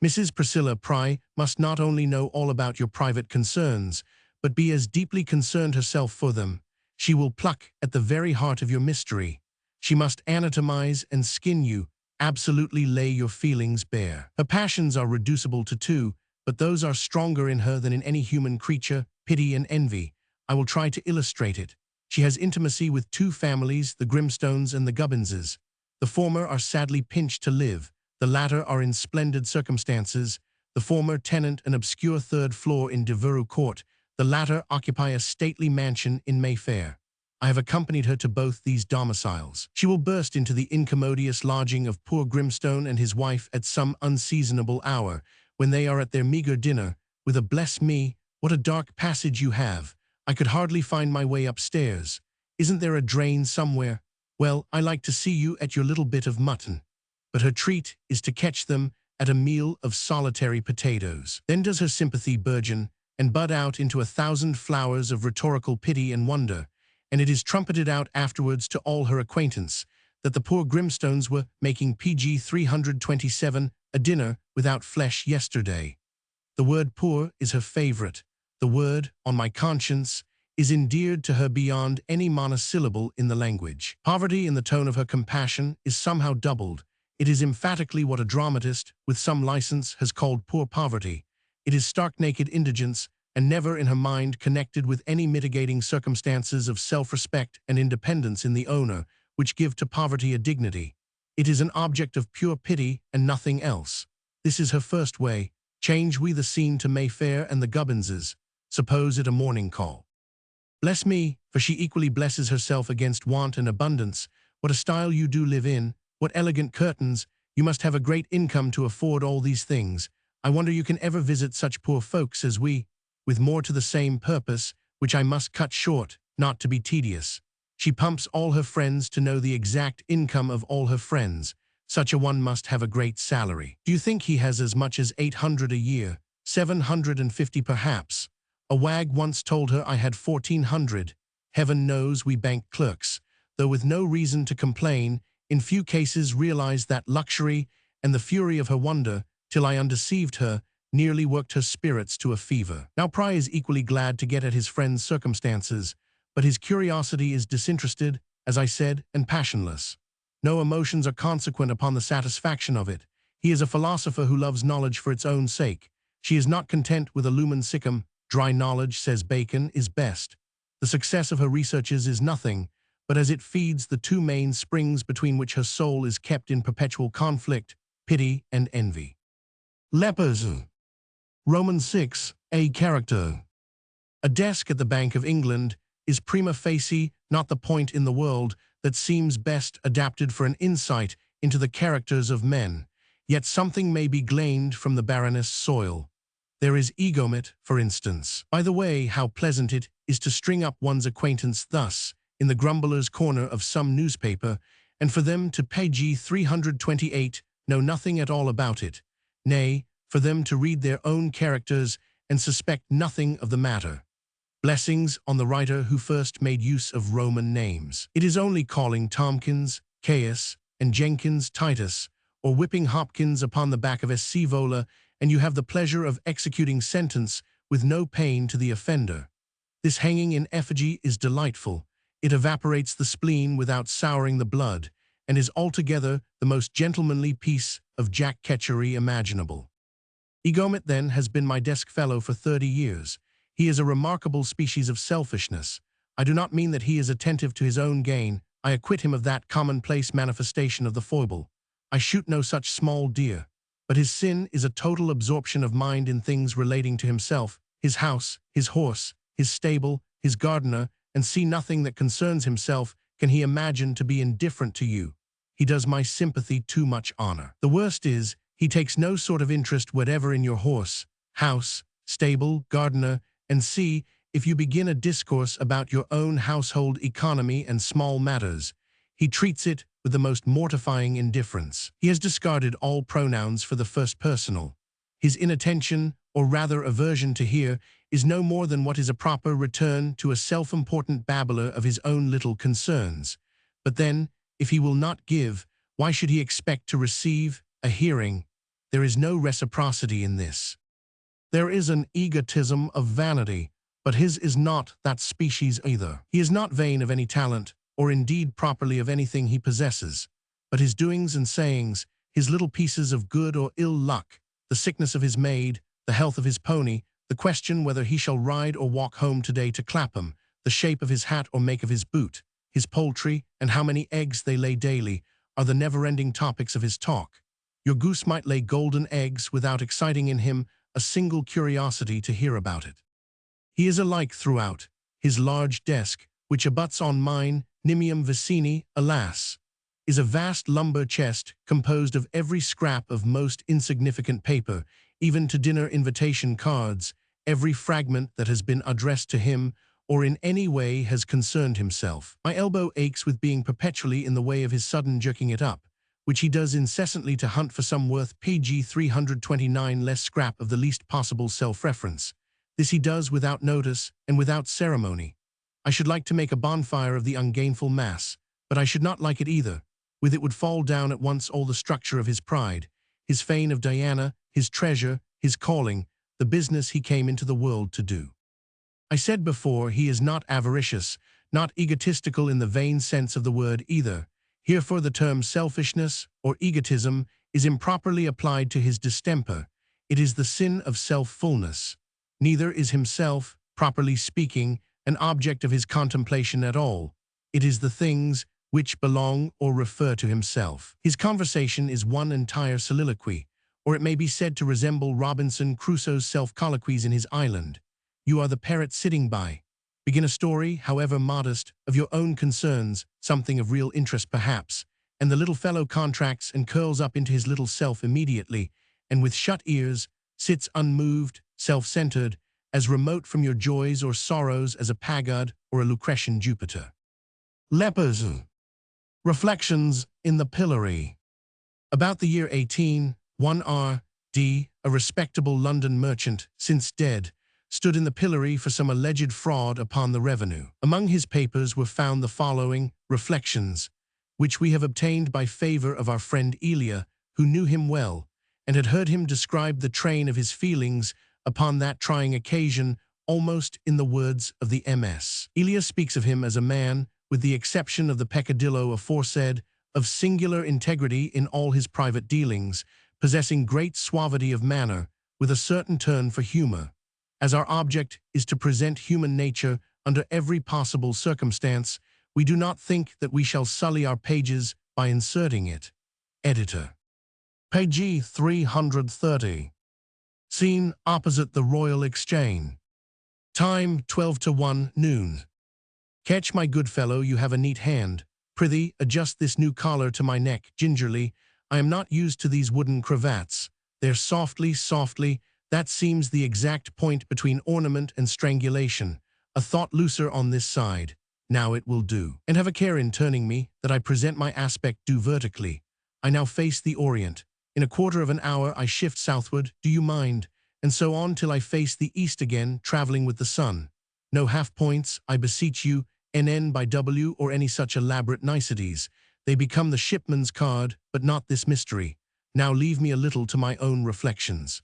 Mrs. Priscilla Pry must not only know all about your private concerns, but be as deeply concerned herself for them. She will pluck at the very heart of your mystery. She must anatomize and skin you, absolutely lay your feelings bare. Her passions are reducible to two, but those are stronger in her than in any human creature, pity and envy. I will try to illustrate it. She has intimacy with two families, the Grimstones and the Gubbinses. The former are sadly pinched to live. The latter are in splendid circumstances. The former tenant an obscure third floor in Devereux Court. The latter occupy a stately mansion in Mayfair. I have accompanied her to both these domiciles. She will burst into the incommodious lodging of poor Grimstone and his wife at some unseasonable hour, when they are at their meagre dinner, with a "Bless me, what a dark passage you have. I could hardly find my way upstairs. Isn't there a drain somewhere? Well, I like to see you at your little bit of mutton." But her treat is to catch them at a meal of solitary potatoes. Then does her sympathy burgeon and bud out into 1,000 flowers of rhetorical pity and wonder, and it is trumpeted out afterwards to all her acquaintance that the poor Grimstones were making PG 327 a dinner without flesh yesterday. The word poor is her favorite. The word, on my conscience, is endeared to her beyond any monosyllable in the language. Poverty in the tone of her compassion is somehow doubled. It is emphatically what a dramatist, with some license, has called poor poverty. It is stark-naked indigence, and never in her mind connected with any mitigating circumstances of self-respect and independence in the owner, which give to poverty a dignity. It is an object of pure pity and nothing else. This is her first way. Change we the scene to Mayfair and the Gubbinses. Suppose it a morning call. Bless me, for she equally blesses herself against want and abundance. What a style you do live in, what elegant curtains. You must have a great income to afford all these things. I wonder you can ever visit such poor folks as we, with more to the same purpose, which I must cut short, not to be tedious. She pumps all her friends to know the exact income of all her friends. Such a one must have a great salary. Do you think he has as much as 800 a year? 750 perhaps. A wag once told her I had 1,400. Heaven knows we bank clerks, though with no reason to complain, in few cases realized that luxury, and the fury of her wonder, till I undeceived her, nearly worked her spirits to a fever. Now Pry is equally glad to get at his friend's circumstances, but his curiosity is disinterested, as I said, and passionless. No emotions are consequent upon the satisfaction of it. He is a philosopher who loves knowledge for its own sake. She is not content with a lumen siccum. Dry knowledge, says Bacon, is best. The success of her researches is nothing, but as it feeds the two main springs between which her soul is kept in perpetual conflict, pity and envy. Lepers. Romans 6, a character. A desk at the Bank of England is prima facie not the point in the world that seems best adapted for an insight into the characters of men, yet something may be gleaned from the barrenest soil. There is egomit, for instance. By the way, how pleasant it is to string up one's acquaintance thus, in the grumbler's corner of some newspaper, and for them to page 328 know nothing at all about it, nay, for them to read their own characters and suspect nothing of the matter. Blessings on the writer who first made use of Roman names. It is only calling Tomkins, Caius, and Jenkins Titus, or whipping Hopkins upon the back of a Scaevola, and you have the pleasure of executing sentence with no pain to the offender. This hanging in effigy is delightful. It evaporates the spleen without souring the blood, and is altogether the most gentlemanly piece of jack-catchery imaginable. Egomit, then, has been my desk fellow for 30 years. He is a remarkable species of selfishness. I do not mean that he is attentive to his own gain. I acquit him of that commonplace manifestation of the foible. I shoot no such small deer. But his sin is a total absorption of mind in things relating to himself, his house, his horse, his stable, his gardener, and see nothing that concerns himself can he imagine to be indifferent to you. He does my sympathy too much honor. The worst is, he takes no sort of interest whatever in your horse, house, stable, gardener, and see, if you begin a discourse about your own household economy and small matters, he treats it with the most mortifying indifference. He has discarded all pronouns for the first personal. His inattention, or rather aversion to hear, is no more than what is a proper return to a self-important babbler of his own little concerns. But then, if he will not give, why should he expect to receive a hearing? There is no reciprocity in this. There is an egotism of vanity, but his is not that species either. He is not vain of any talent, or indeed properly of anything he possesses, but his doings and sayings, his little pieces of good or ill luck, the sickness of his maid, the health of his pony, the question whether he shall ride or walk home today to Clapham, the shape of his hat or make of his boot, his poultry, and how many eggs they lay daily, are the never-ending topics of his talk. Your goose might lay golden eggs without exciting in him a single curiosity to hear about it. He is alike throughout. His large desk, which abuts on mine, nimium vicini, alas, is a vast lumber chest composed of every scrap of most insignificant paper, even to dinner invitation cards, every fragment that has been addressed to him or in any way has concerned himself. My elbow aches with being perpetually in the way of his sudden jerking it up, which he does incessantly to hunt for some worth PG 329 less scrap of the least possible self-reference. This he does without notice and without ceremony. I should like to make a bonfire of the ungainful mass, but I should not like it either. With it would fall down at once all the structure of his pride, his fane of Diana, his treasure, his calling, the business he came into the world to do. I said before, he is not avaricious, not egotistical in the vain sense of the word either. Herefore the term selfishness or egotism is improperly applied to his distemper. It is the sin of self-fullness. Neither is himself, properly speaking, an object of his contemplation at all. It is the things which belong or refer to himself. His conversation is one entire soliloquy, or it may be said to resemble Robinson Crusoe's self-colloquies in his island. You are the parrot sitting by. Begin a story, however modest, of your own concerns, something of real interest perhaps, and the little fellow contracts and curls up into his little self immediately, and with shut ears, sits unmoved, self-centered, as remote from your joys or sorrows as a Pagod or a Lucretian Jupiter. Lepers. Reflections in the Pillory. About the year 1801 R.D., a respectable London merchant, since dead, stood in the pillory for some alleged fraud upon the revenue. Among his papers were found the following reflections, which we have obtained by favor of our friend Elia, who knew him well, and had heard him describe the train of his feelings upon that trying occasion almost in the words of the MS. Elia speaks of him as a man, with the exception of the peccadillo aforesaid, of singular integrity in all his private dealings, possessing great suavity of manner, with a certain turn for humor. As our object is to present human nature under every possible circumstance, we do not think that we shall sully our pages by inserting it. Editor. Page 330. Scene opposite the Royal Exchange. Time 12 to 1 noon. Catch, my good fellow, you have a neat hand. Prithee, adjust this new collar to my neck gingerly. I am not used to these wooden cravats. There, softly, softly. That seems the exact point between ornament and strangulation. A thought looser on this side. Now it will do. And have a care in turning me, that I present my aspect due vertically. I now face the Orient. In a quarter of an hour I shift southward, do you mind? And so on till I face the east again, traveling with the sun. No half-points, I beseech you, NN by W or any such elaborate niceties. They become the shipman's card, but not this mystery. Now leave me a little to my own reflections.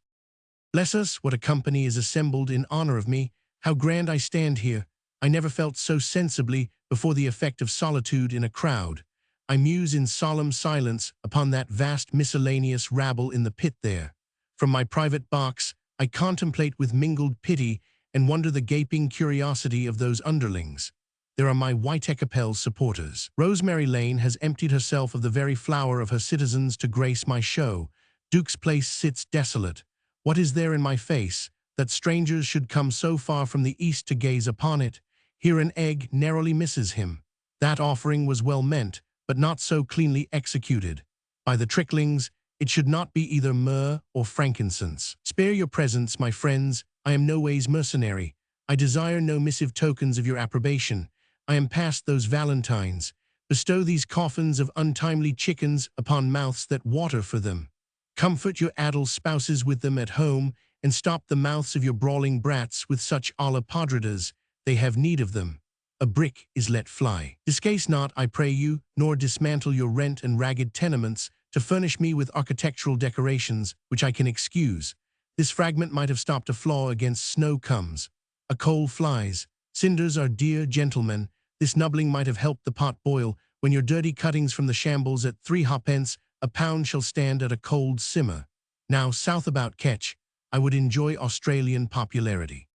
Bless us, what a company is assembled in honor of me. How grand I stand here. I never felt so sensibly before the effect of solitude in a crowd. I muse in solemn silence upon that vast miscellaneous rabble in the pit there. From my private box, I contemplate with mingled pity and wonder the gaping curiosity of those underlings. There are my White-Capel supporters. Rosemary Lane has emptied herself of the very flower of her citizens to grace my show. Duke's Place sits desolate. What is there in my face, that strangers should come so far from the east to gaze upon it? Here an egg narrowly misses him. That offering was well meant, but not so cleanly executed. By the tricklings, it should not be either myrrh or frankincense. Spare your presence, my friends. I am no ways mercenary. I desire no missive tokens of your approbation. I am past those valentines. Bestow these coffins of untimely chickens upon mouths that water for them. Comfort your addle spouses with them at home, and stop the mouths of your brawling brats with such alla podridas. They have need of them. A brick is let fly. Discase not, I pray you, nor dismantle your rent and ragged tenements to furnish me with architectural decorations which I can excuse. This fragment might have stopped a flaw against snow comes. A coal flies. Cinders are dear, gentlemen. This nubbling might have helped the pot boil. When your dirty cuttings from the shambles at 3 ha'pence a pound shall stand at a cold simmer. Now, south about Ketch, I would enjoy Australian popularity.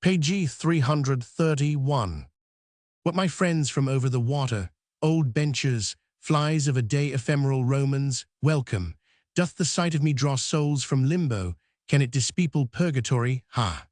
Page 331. What my friends from over the water, old benchers, flies of a day ephemeral Romans, welcome. Doth the sight of me draw souls from limbo? Can it dispeople purgatory? Ha!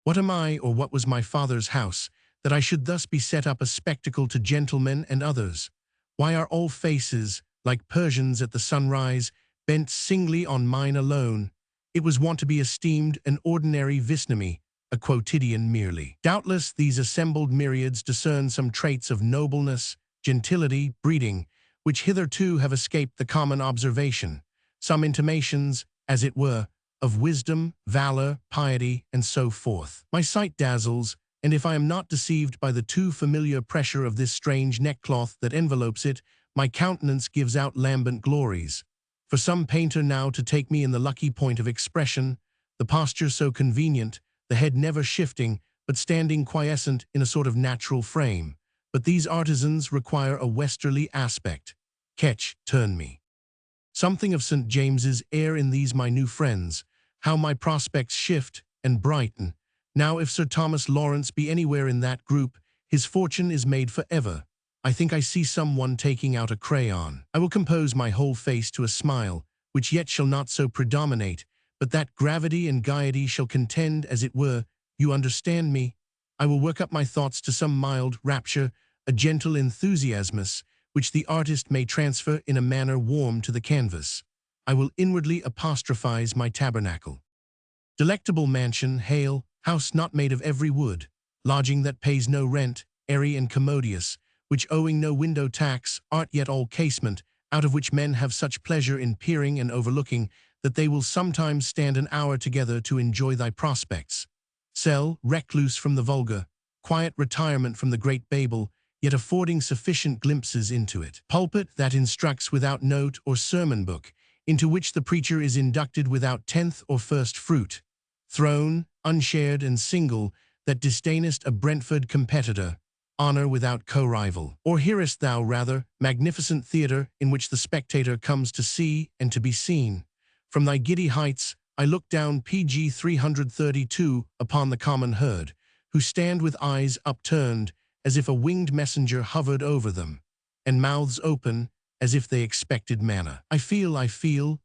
What am I, or what was my father's house, that I should thus be set up a spectacle to gentlemen and others? Why are all faces, like Persians at the sunrise, bent singly on mine alone? It was wont to be esteemed an ordinary visnomy, a quotidian merely. Doubtless these assembled myriads discern some traits of nobleness, gentility, breeding, which hitherto have escaped the common observation, some intimations, as it were, of wisdom, valor, piety, and so forth. My sight dazzles, and if I am not deceived by the too familiar pressure of this strange neckcloth that envelopes it, my countenance gives out lambent glories. For some painter now to take me in the lucky point of expression, the posture so convenient, the head never shifting, but standing quiescent in a sort of natural frame. But these artisans require a westerly aspect. Ketch, turn me. Something of St. James's air in these my new friends. How my prospects shift and brighten. Now if Sir Thomas Lawrence be anywhere in that group, his fortune is made forever. I think I see someone taking out a crayon. I will compose my whole face to a smile, which yet shall not so predominate, but that gravity and gaiety shall contend, as it were. You understand me? I will work up my thoughts to some mild rapture, a gentle enthusiasmus, which the artist may transfer in a manner warm to the canvas. I will inwardly apostrophize my tabernacle. Delectable mansion, hail, house not made of every wood, lodging that pays no rent, airy and commodious, which owing no window tax, art yet all casement, out of which men have such pleasure in peering and overlooking, that they will sometimes stand an hour together to enjoy thy prospects. Cell, recluse from the vulgar, quiet retirement from the great Babel, yet affording sufficient glimpses into it. Pulpit that instructs without note or sermon book, into which the preacher is inducted without tenth or first fruit. Throne, unshared and single, that disdainest a Brentford competitor, honor without co-rival. Or hearest thou rather, magnificent theatre in which the spectator comes to see and to be seen. From thy giddy heights, I look down pg 332 upon the common herd, who stand with eyes upturned, as if a winged messenger hovered over them, and mouths open, as if they expected manna. I feel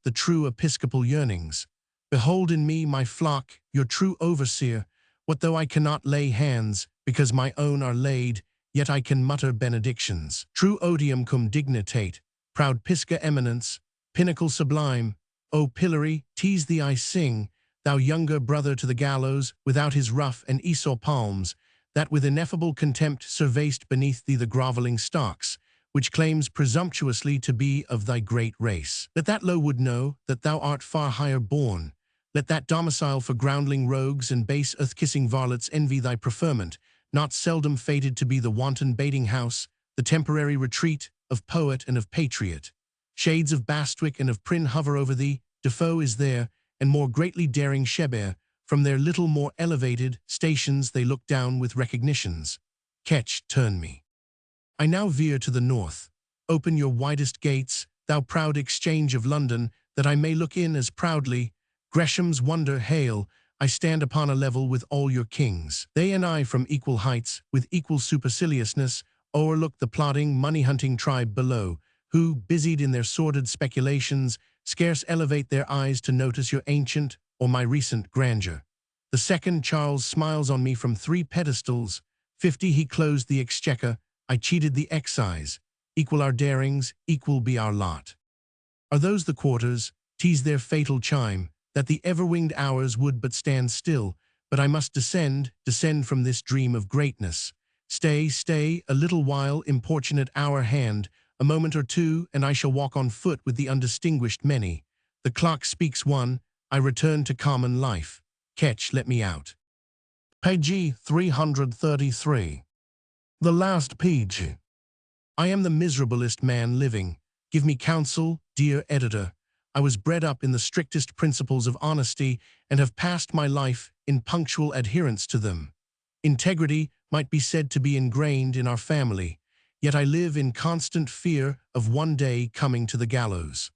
the true episcopal yearnings. Behold in me my flock, your true overseer. What though I cannot lay hands, because my own are laid, yet I can mutter benedictions. True odium cum dignitate, proud pisca eminence, pinnacle sublime. O pillory, tease thee I sing, thou younger brother to the gallows, without his ruff and Esau palms, that with ineffable contempt surveyst beneath thee the groveling stocks, which claims presumptuously to be of thy great race. Let that low wood know that thou art far higher born. Let that domicile for groundling rogues and base earth-kissing varlets envy thy preferment, not seldom fated to be the wanton baiting house, the temporary retreat of poet and of patriot. Shades of Bastwick and of Prynne hover over thee, Defoe is there, and more greatly daring Chabert. From their little more elevated stations they look down with recognitions. Ketch, turn me. I now veer to the north. open your widest gates, thou proud exchange of London, that I may look in as proudly. Gresham's wonder hail, I stand upon a level with all your kings. They and I from equal heights, with equal superciliousness, o'erlook the plodding, money-hunting tribe below, who, busied in their sordid speculations, scarce elevate their eyes to notice your ancient or my recent grandeur. The second Charles smiles on me from 3 pedestals. 50 he closed the exchequer, I cheated the excise. Equal our darings, equal be our lot. Are those the quarters, tease their fatal chime, that the ever-winged hours would but stand still, but I must descend from this dream of greatness. Stay, a little while, importunate hour hand, a moment or two, and I shall walk on foot with the undistinguished many. The clock speaks 1, I return to common life. Catch, let me out. Page 333. The last page. I am the miserablest man living. Give me counsel, dear editor. I was bred up in the strictest principles of honesty and have passed my life in punctual adherence to them. Integrity might be said to be ingrained in our family, yet I live in constant fear of one day coming to the gallows.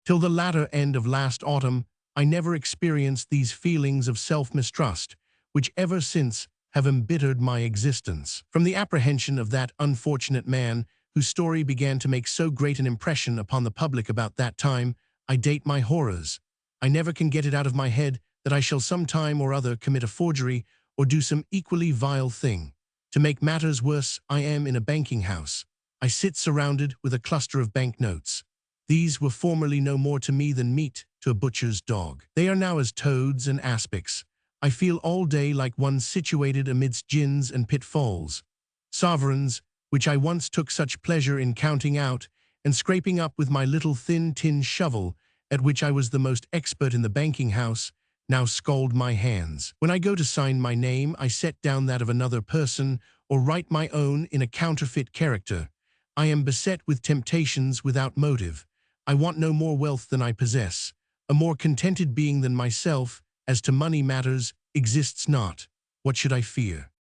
Till the latter end of last autumn, I never experienced these feelings of self-mistrust, which ever since have embittered my existence. From the apprehension of that unfortunate man, whose story began to make so great an impression upon the public about that time, I date my horrors. I never can get it out of my head that I shall some time or other commit a forgery or do some equally vile thing. To make matters worse, I am in a banking house. I sit surrounded with a cluster of banknotes. These were formerly no more to me than meat to a butcher's dog. They are now as toads and aspics. I feel all day like one situated amidst gins and pitfalls. Sovereigns, which I once took such pleasure in counting out and scraping up with my little thin tin shovel, at which I was the most expert in the banking house, now scald my hands. When I go to sign my name, I set down that of another person or write my own in a counterfeit character. I am beset with temptations without motive. I want no more wealth than I possess. A more contented being than myself, as to money matters, exists not. What should I fear?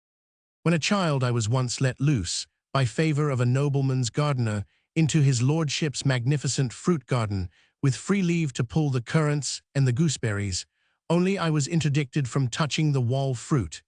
When a child I was once let loose, by favor of a nobleman's gardener, into his lordship's magnificent fruit garden, with free leave to pull the currants and the gooseberries, only I was interdicted from touching the wall fruit.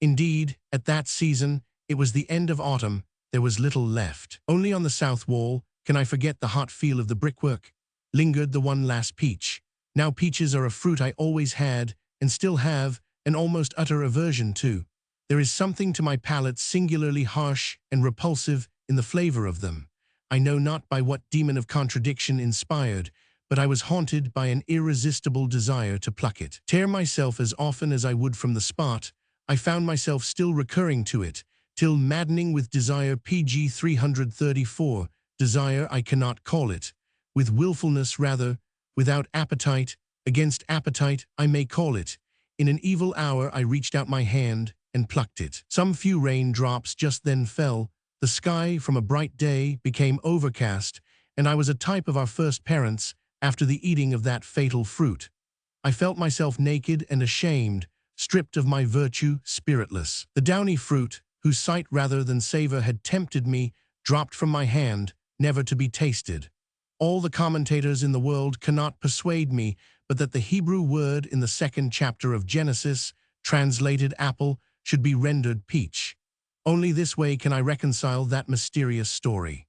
Indeed, at that season, it was the end of autumn, there was little left. Only on the south wall, can I forget the hot feel of the brickwork, lingered the one last peach. Now peaches are a fruit I always had, and still have, an almost utter aversion to. There is something to my palate singularly harsh and repulsive in the flavor of them. I know not by what demon of contradiction inspired, but I was haunted by an irresistible desire to pluck it. Tear myself as often as I would from the spot, I found myself still recurring to it, till maddening with desire. Page 334, desire I cannot call it, with willfulness rather, without appetite, against appetite I may call it. In an evil hour I reached out my hand and plucked it. Some few raindrops just then fell, the sky from a bright day became overcast, and I was a type of our first parents after the eating of that fatal fruit. I felt myself naked and ashamed, stripped of my virtue, spiritless. The downy fruit, whose sight rather than savor had tempted me, dropped from my hand, never to be tasted. All the commentators in the world cannot persuade me but that the Hebrew word in the 2nd chapter of Genesis, translated apple, should be rendered peach. Only this way can I reconcile that mysterious story.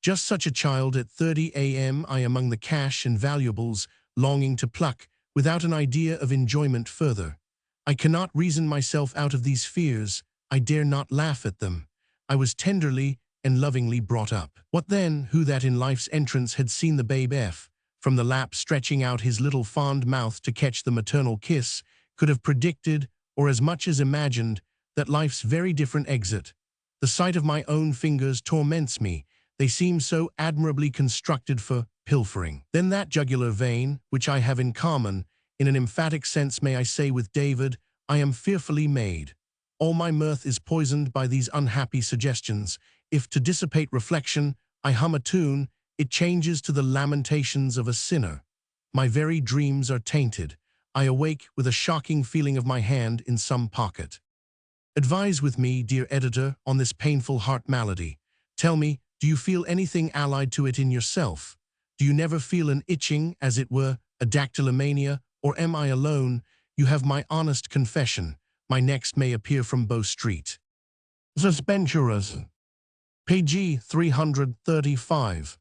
Just such a child at 30 a.m. I among the cash and valuables, longing to pluck, without an idea of enjoyment further. I cannot reason myself out of these fears, I dare not laugh at them. I was tenderly and lovingly brought up. What then, who that in life's entrance had seen the babe F, from the lap stretching out his little fond mouth to catch the maternal kiss, could have predicted, or as much as imagined, that life's very different exit? The sight of my own fingers torments me, they seem so admirably constructed for pilfering. Then that jugular vein, which I have in common, in an emphatic sense may I say with David, I am fearfully made. All my mirth is poisoned by these unhappy suggestions. If to dissipate reflection I hum a tune, it changes to the lamentations of a sinner. My very dreams are tainted. I awake with a shocking feeling of my hand in some pocket. Advise with me, dear editor, on this painful heart malady. Tell me, Do you feel anything allied to it in yourself? Do you never feel an itching, as it were, a dactylomania, or am I alone? You have my honest confession. My next may appear from Bow Street. Suspensurers. pg 335.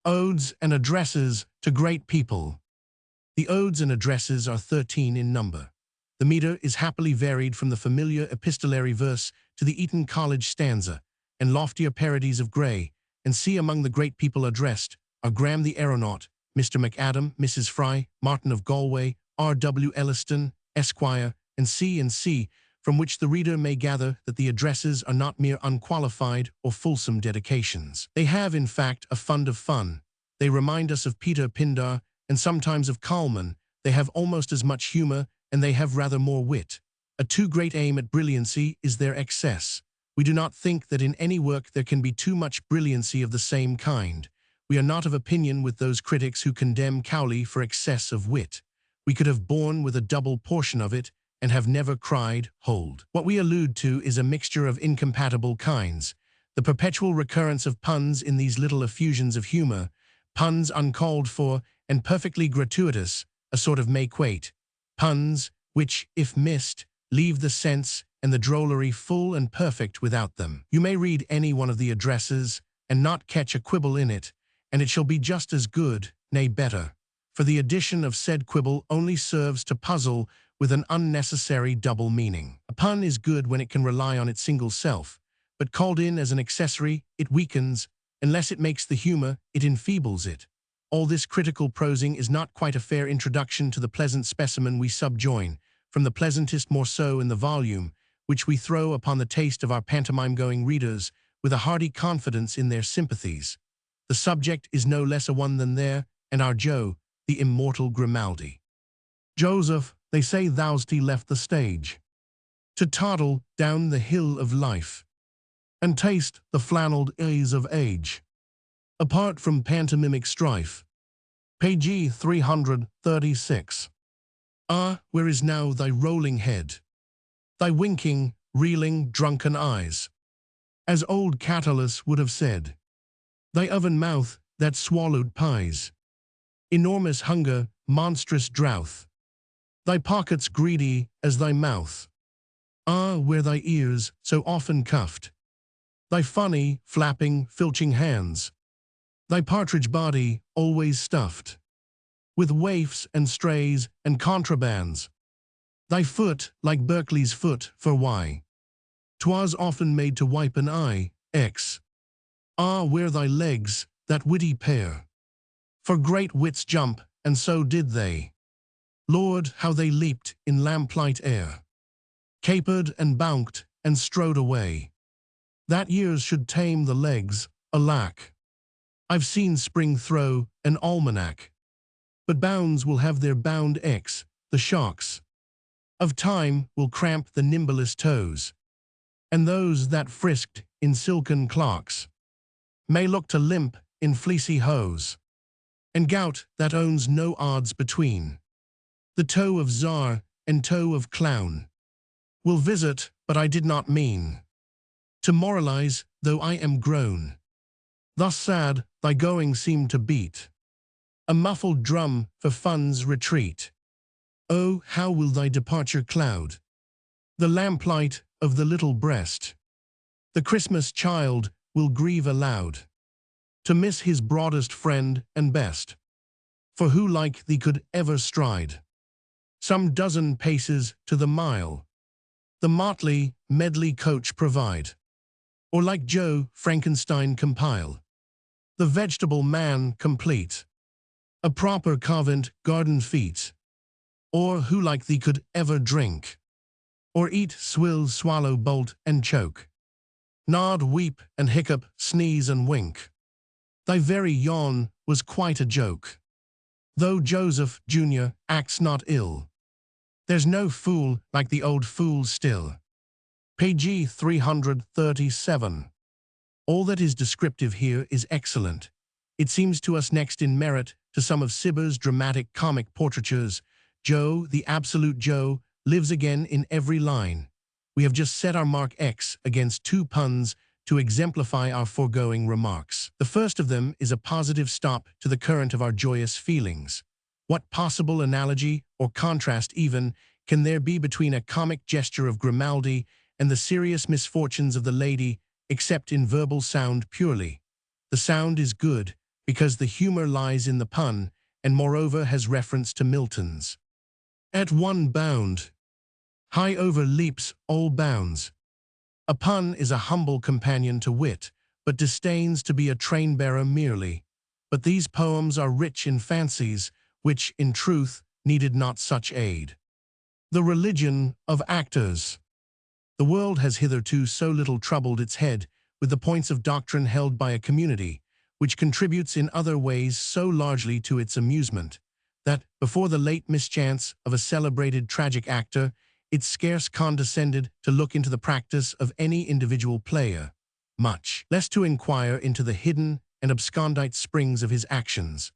Odes and Addresses to Great People. The odes and addresses are 13 in number. The meter is happily varied from the familiar epistolary verse to the Eton College stanza, and loftier parodies of Gray, and see among the great people addressed are Graham the Aeronaut, Mr. McAdam, Mrs. Fry, Martin of Galway, R.W. Elliston, Esquire, and C., from which the reader may gather that the addresses are not mere unqualified or fulsome dedications. They have, in fact, a fund of fun. They remind us of Peter Pindar and sometimes of Kalman. They have almost as much humor, and they have rather more wit. A too great aim at brilliancy is their excess. We do not think that in any work there can be too much brilliancy of the same kind. We are not of opinion with those critics who condemn Cowley for excess of wit. We could have borne with a double portion of it, and have never cried, hold. What we allude to is a mixture of incompatible kinds, the perpetual recurrence of puns in these little effusions of humor, puns uncalled for and perfectly gratuitous, a sort of make-weight, puns which, if missed, leave the sense and the drollery full and perfect without them. You may read any one of the addresses and not catch a quibble in it, and it shall be just as good, nay better, for the addition of said quibble only serves to puzzle with an unnecessary double meaning. A pun is good when it can rely on its single self, but called in as an accessory, it weakens. Unless it makes the humor, it enfeebles it. All this critical prosing is not quite a fair introduction to the pleasant specimen we subjoin, from the pleasantest morceau in the volume, which we throw upon the taste of our pantomime-going readers with a hearty confidence in their sympathies. The subject is no less a one than their, and our Joe, the immortal Grimaldi. Joseph, they say thou'st left the stage, to toddle down the hill of life, and taste the flannelled ease of age, apart from pantomimic strife. pg 336. Ah, where is now thy rolling head, thy winking, reeling, drunken eyes, as old Catullus would have said, thy oven mouth that swallowed pies, enormous hunger, monstrous drouth, thy pockets greedy as thy mouth. Ah, where thy ears, so often cuffed, thy funny, flapping, filching hands, thy partridge body, always stuffed with waifs and strays and contrabands, thy foot like Berkeley's foot, for why 'twas often made to wipe an eye, X. Ah, where thy legs, that witty pair, for great wits jump, and so did they. Lord, how they leaped in lamplight air, capered and bounced and strode away, that years should tame the legs, alack. I've seen spring throw an almanac, but bounds will have their bound X, the shocks of time will cramp the nimblest toes, and those that frisked in silken clocks may look to limp in fleecy hose, and gout that owns no odds between the toe of czar and toe of clown will visit, but I did not mean to moralize, though I am grown. Thus sad, thy going seemed to beat a muffled drum for fun's retreat. Oh, how will thy departure cloud the lamplight of the little breast? The Christmas child will grieve aloud to miss his broadest friend and best. For who like thee could ever stride some dozen paces to the mile, the motley medley coach provide, or like Joe Frankenstein compile the vegetable man complete, a proper Covent Garden feat? Or who like thee could ever drink, or eat, swill, swallow, bolt, and choke, nod, weep, and hiccup, sneeze, and wink? Thy very yawn was quite a joke, though Joseph, Jr., acts not ill. There's no fool like the old fool still. pg 337. All that is descriptive here is excellent. It seems to us next in merit to some of Cibber's dramatic comic portraitures. Joe, the absolute Joe, lives again in every line. We have just set our mark X against two puns to exemplify our foregoing remarks. The first of them is a positive stop to the current of our joyous feelings. What possible analogy, or contrast even, can there be between a comic gesture of Grimaldi and the serious misfortunes of the lady, except in verbal sound purely? The sound is good, because the humor lies in the pun, and moreover has reference to Milton's "At one bound, high overleaps all bounds." A pun is a humble companion to wit, but disdains to be a train-bearer merely. But these poems are rich in fancies, which, in truth, needed not such aid. The religion of actors. The world has hitherto so little troubled its head with the points of doctrine held by a community, which contributes in other ways so largely to its amusement, that, before the late mischance of a celebrated tragic actor, it scarce condescended to look into the practice of any individual player, much less to inquire into the hidden and abscondite springs of his actions.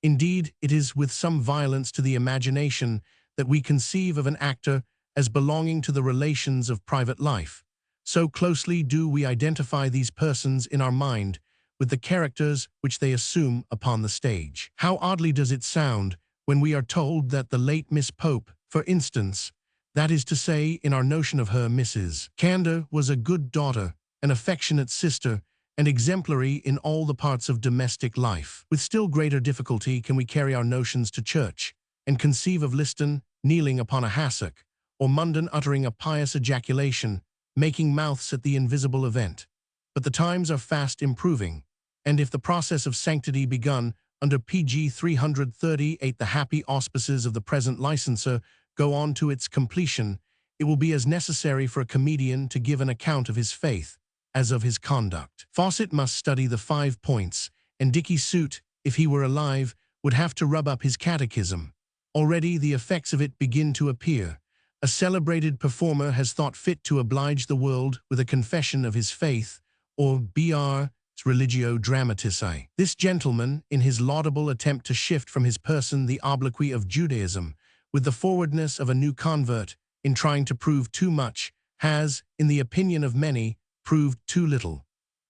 Indeed, it is with some violence to the imagination that we conceive of an actor as belonging to the relations of private life. So closely do we identify these persons in our mind with the characters which they assume upon the stage. How oddly does it sound when we are told that the late Miss Pope, for instance, that is to say, in our notion of her Mrs. Candor, was a good daughter, an affectionate sister, and exemplary in all the parts of domestic life. With still greater difficulty can we carry our notions to church, and conceive of Liston kneeling upon a hassock, or Munden uttering a pious ejaculation, making mouths at the invisible event. But the times are fast improving, and if the process of sanctity begun under PG 338, the happy auspices of the present licenser, go on to its completion, it will be as necessary for a comedian to give an account of his faith as of his conduct. Fawcett must study the 5 points, and Dickey Suit, if he were alive, would have to rub up his catechism. Already the effects of it begin to appear. A celebrated performer has thought fit to oblige the world with a confession of his faith, or B.R. Religio Dramatici. This gentleman, in his laudable attempt to shift from his person the obloquy of Judaism, with the forwardness of a new convert, in trying to prove too much, has, in the opinion of many, proved too little.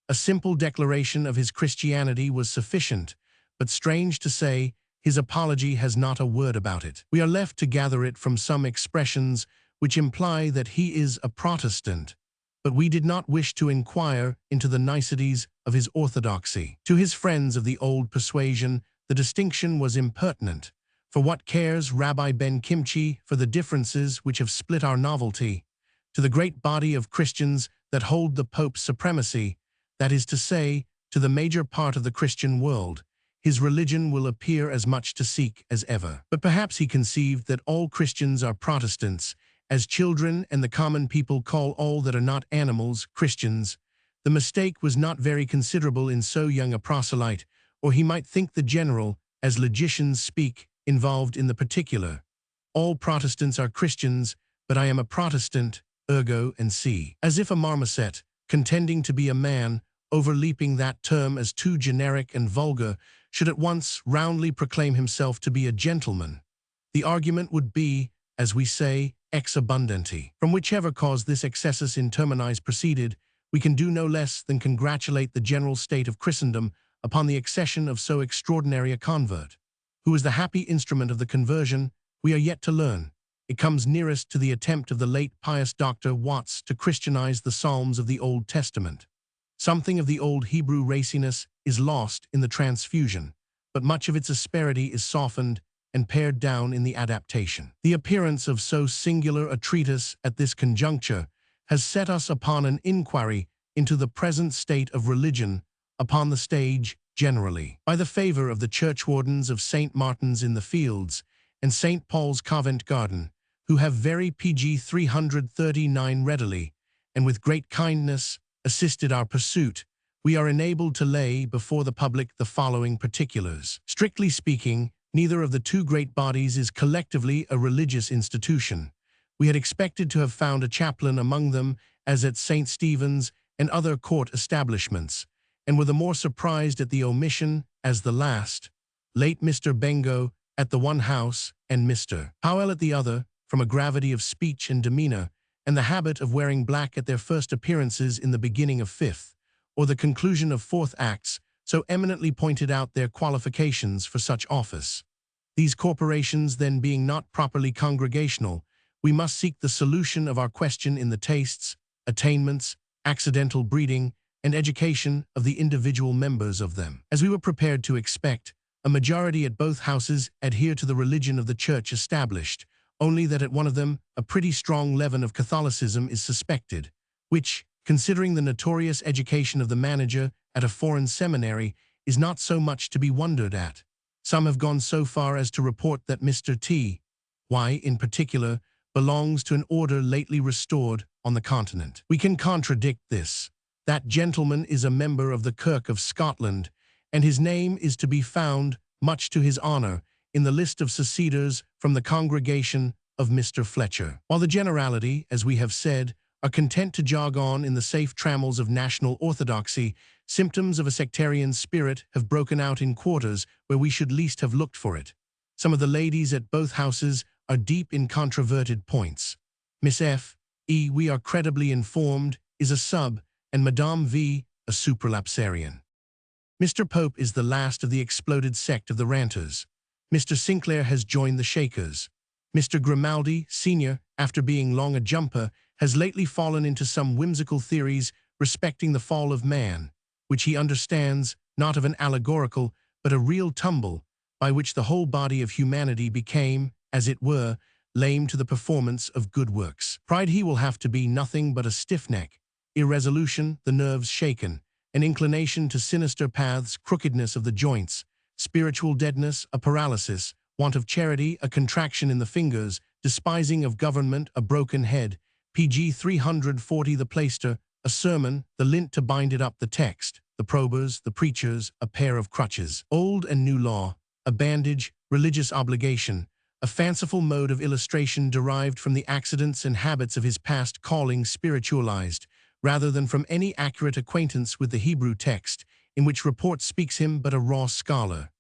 A simple declaration of his Christianity was sufficient, but strange to say, his apology has not a word about it. We are left to gather it from some expressions which imply that he is a Protestant, but we did not wish to inquire into the niceties of his orthodoxy. To his friends of the old persuasion, the distinction was impertinent. For what cares Rabbi Ben Kimchi for the differences which have split our novelty? To the great body of Christians that hold the Pope's supremacy, that is to say, to the major part of the Christian world, his religion will appear as much to seek as ever. But perhaps he conceived that all Christians are Protestants, as children and the common people call all that are not animals Christians. The mistake was not very considerable in so young a proselyte, or he might think the general, as logicians speak, involved in the particular. All Protestants are Christians, but I am a Protestant, ergo and see. As if a marmoset, contending to be a man, overleaping that term as too generic and vulgar, should at once roundly proclaim himself to be a gentleman. The argument would be, as we say, ex abundanti. From whichever cause this excessus in terminis proceeded, we can do no less than congratulate the general state of Christendom upon the accession of so extraordinary a convert. Who was the happy instrument of the conversion, we are yet to learn. It comes nearest to the attempt of the late pious Dr. Watts to Christianize the Psalms of the Old Testament. Something of the old Hebrew raciness is lost in the transfusion, but much of its asperity is softened and pared down in the adaptation. The appearance of so singular a treatise at this conjuncture has set us upon an inquiry into the present state of religion upon the stage generally. By the favor of the churchwardens of St. Martin's in the Fields and St. Paul's Covent Garden, who have very PG 339 readily, and with great kindness, assisted our pursuit, we are enabled to lay before the public the following particulars. Strictly speaking, neither of the two great bodies is collectively a religious institution. We had expected to have found a chaplain among them, as at St. Stephen's and other court establishments, and were the more surprised at the omission, as the last, late Mr. Bengo at the one house, and Mr. Powell at the other, from a gravity of speech and demeanor, and the habit of wearing black at their first appearances in the beginning of fifth, or the conclusion of fourth acts so eminently pointed out their qualifications for such office. These corporations then being not properly congregational, we must seek the solution of our question in the tastes, attainments, accidental breeding, and education of the individual members of them. As we were prepared to expect, a majority at both houses adhere to the religion of the church established, only that at one of them a pretty strong leaven of Catholicism is suspected, which, considering the notorious education of the manager at a foreign seminary, is not so much to be wondered at. Some have gone so far as to report that Mr. T. Y. in particular belongs to an order lately restored on the continent. We can contradict this. That gentleman is a member of the Kirk of Scotland, and his name is to be found, much to his honor, in the list of seceders from the congregation of Mr. Fletcher. While the generality, as we have said, are content to jog on in the safe trammels of national orthodoxy, symptoms of a sectarian spirit have broken out in quarters where we should least have looked for it. Some of the ladies at both houses are deep in controverted points. Miss F. E., we are credibly informed, is a sub, and Madame V. a supralapsarian. Mr. Pope is the last of the exploded sect of the ranters. Mr. Sinclair has joined the Shakers. Mr. Grimaldi, Sr., after being long a jumper, has lately fallen into some whimsical theories respecting the fall of man, which he understands not of an allegorical but a real tumble, by which the whole body of humanity became, as it were, lame to the performance of good works. Pride he will have to be nothing but a stiff neck, irresolution, the nerves shaken, an inclination to sinister paths, crookedness of the joints, spiritual deadness, a paralysis, want of charity, a contraction in the fingers, despising of government, a broken head, PG 340 the plaister, a sermon, the lint to bind it up, the text, the probers, the preachers, a pair of crutches, old and new law, a bandage, religious obligation, a fanciful mode of illustration derived from the accidents and habits of his past calling spiritualized, rather than from any accurate acquaintance with the Hebrew text, in which report speaks him but a raw scholar.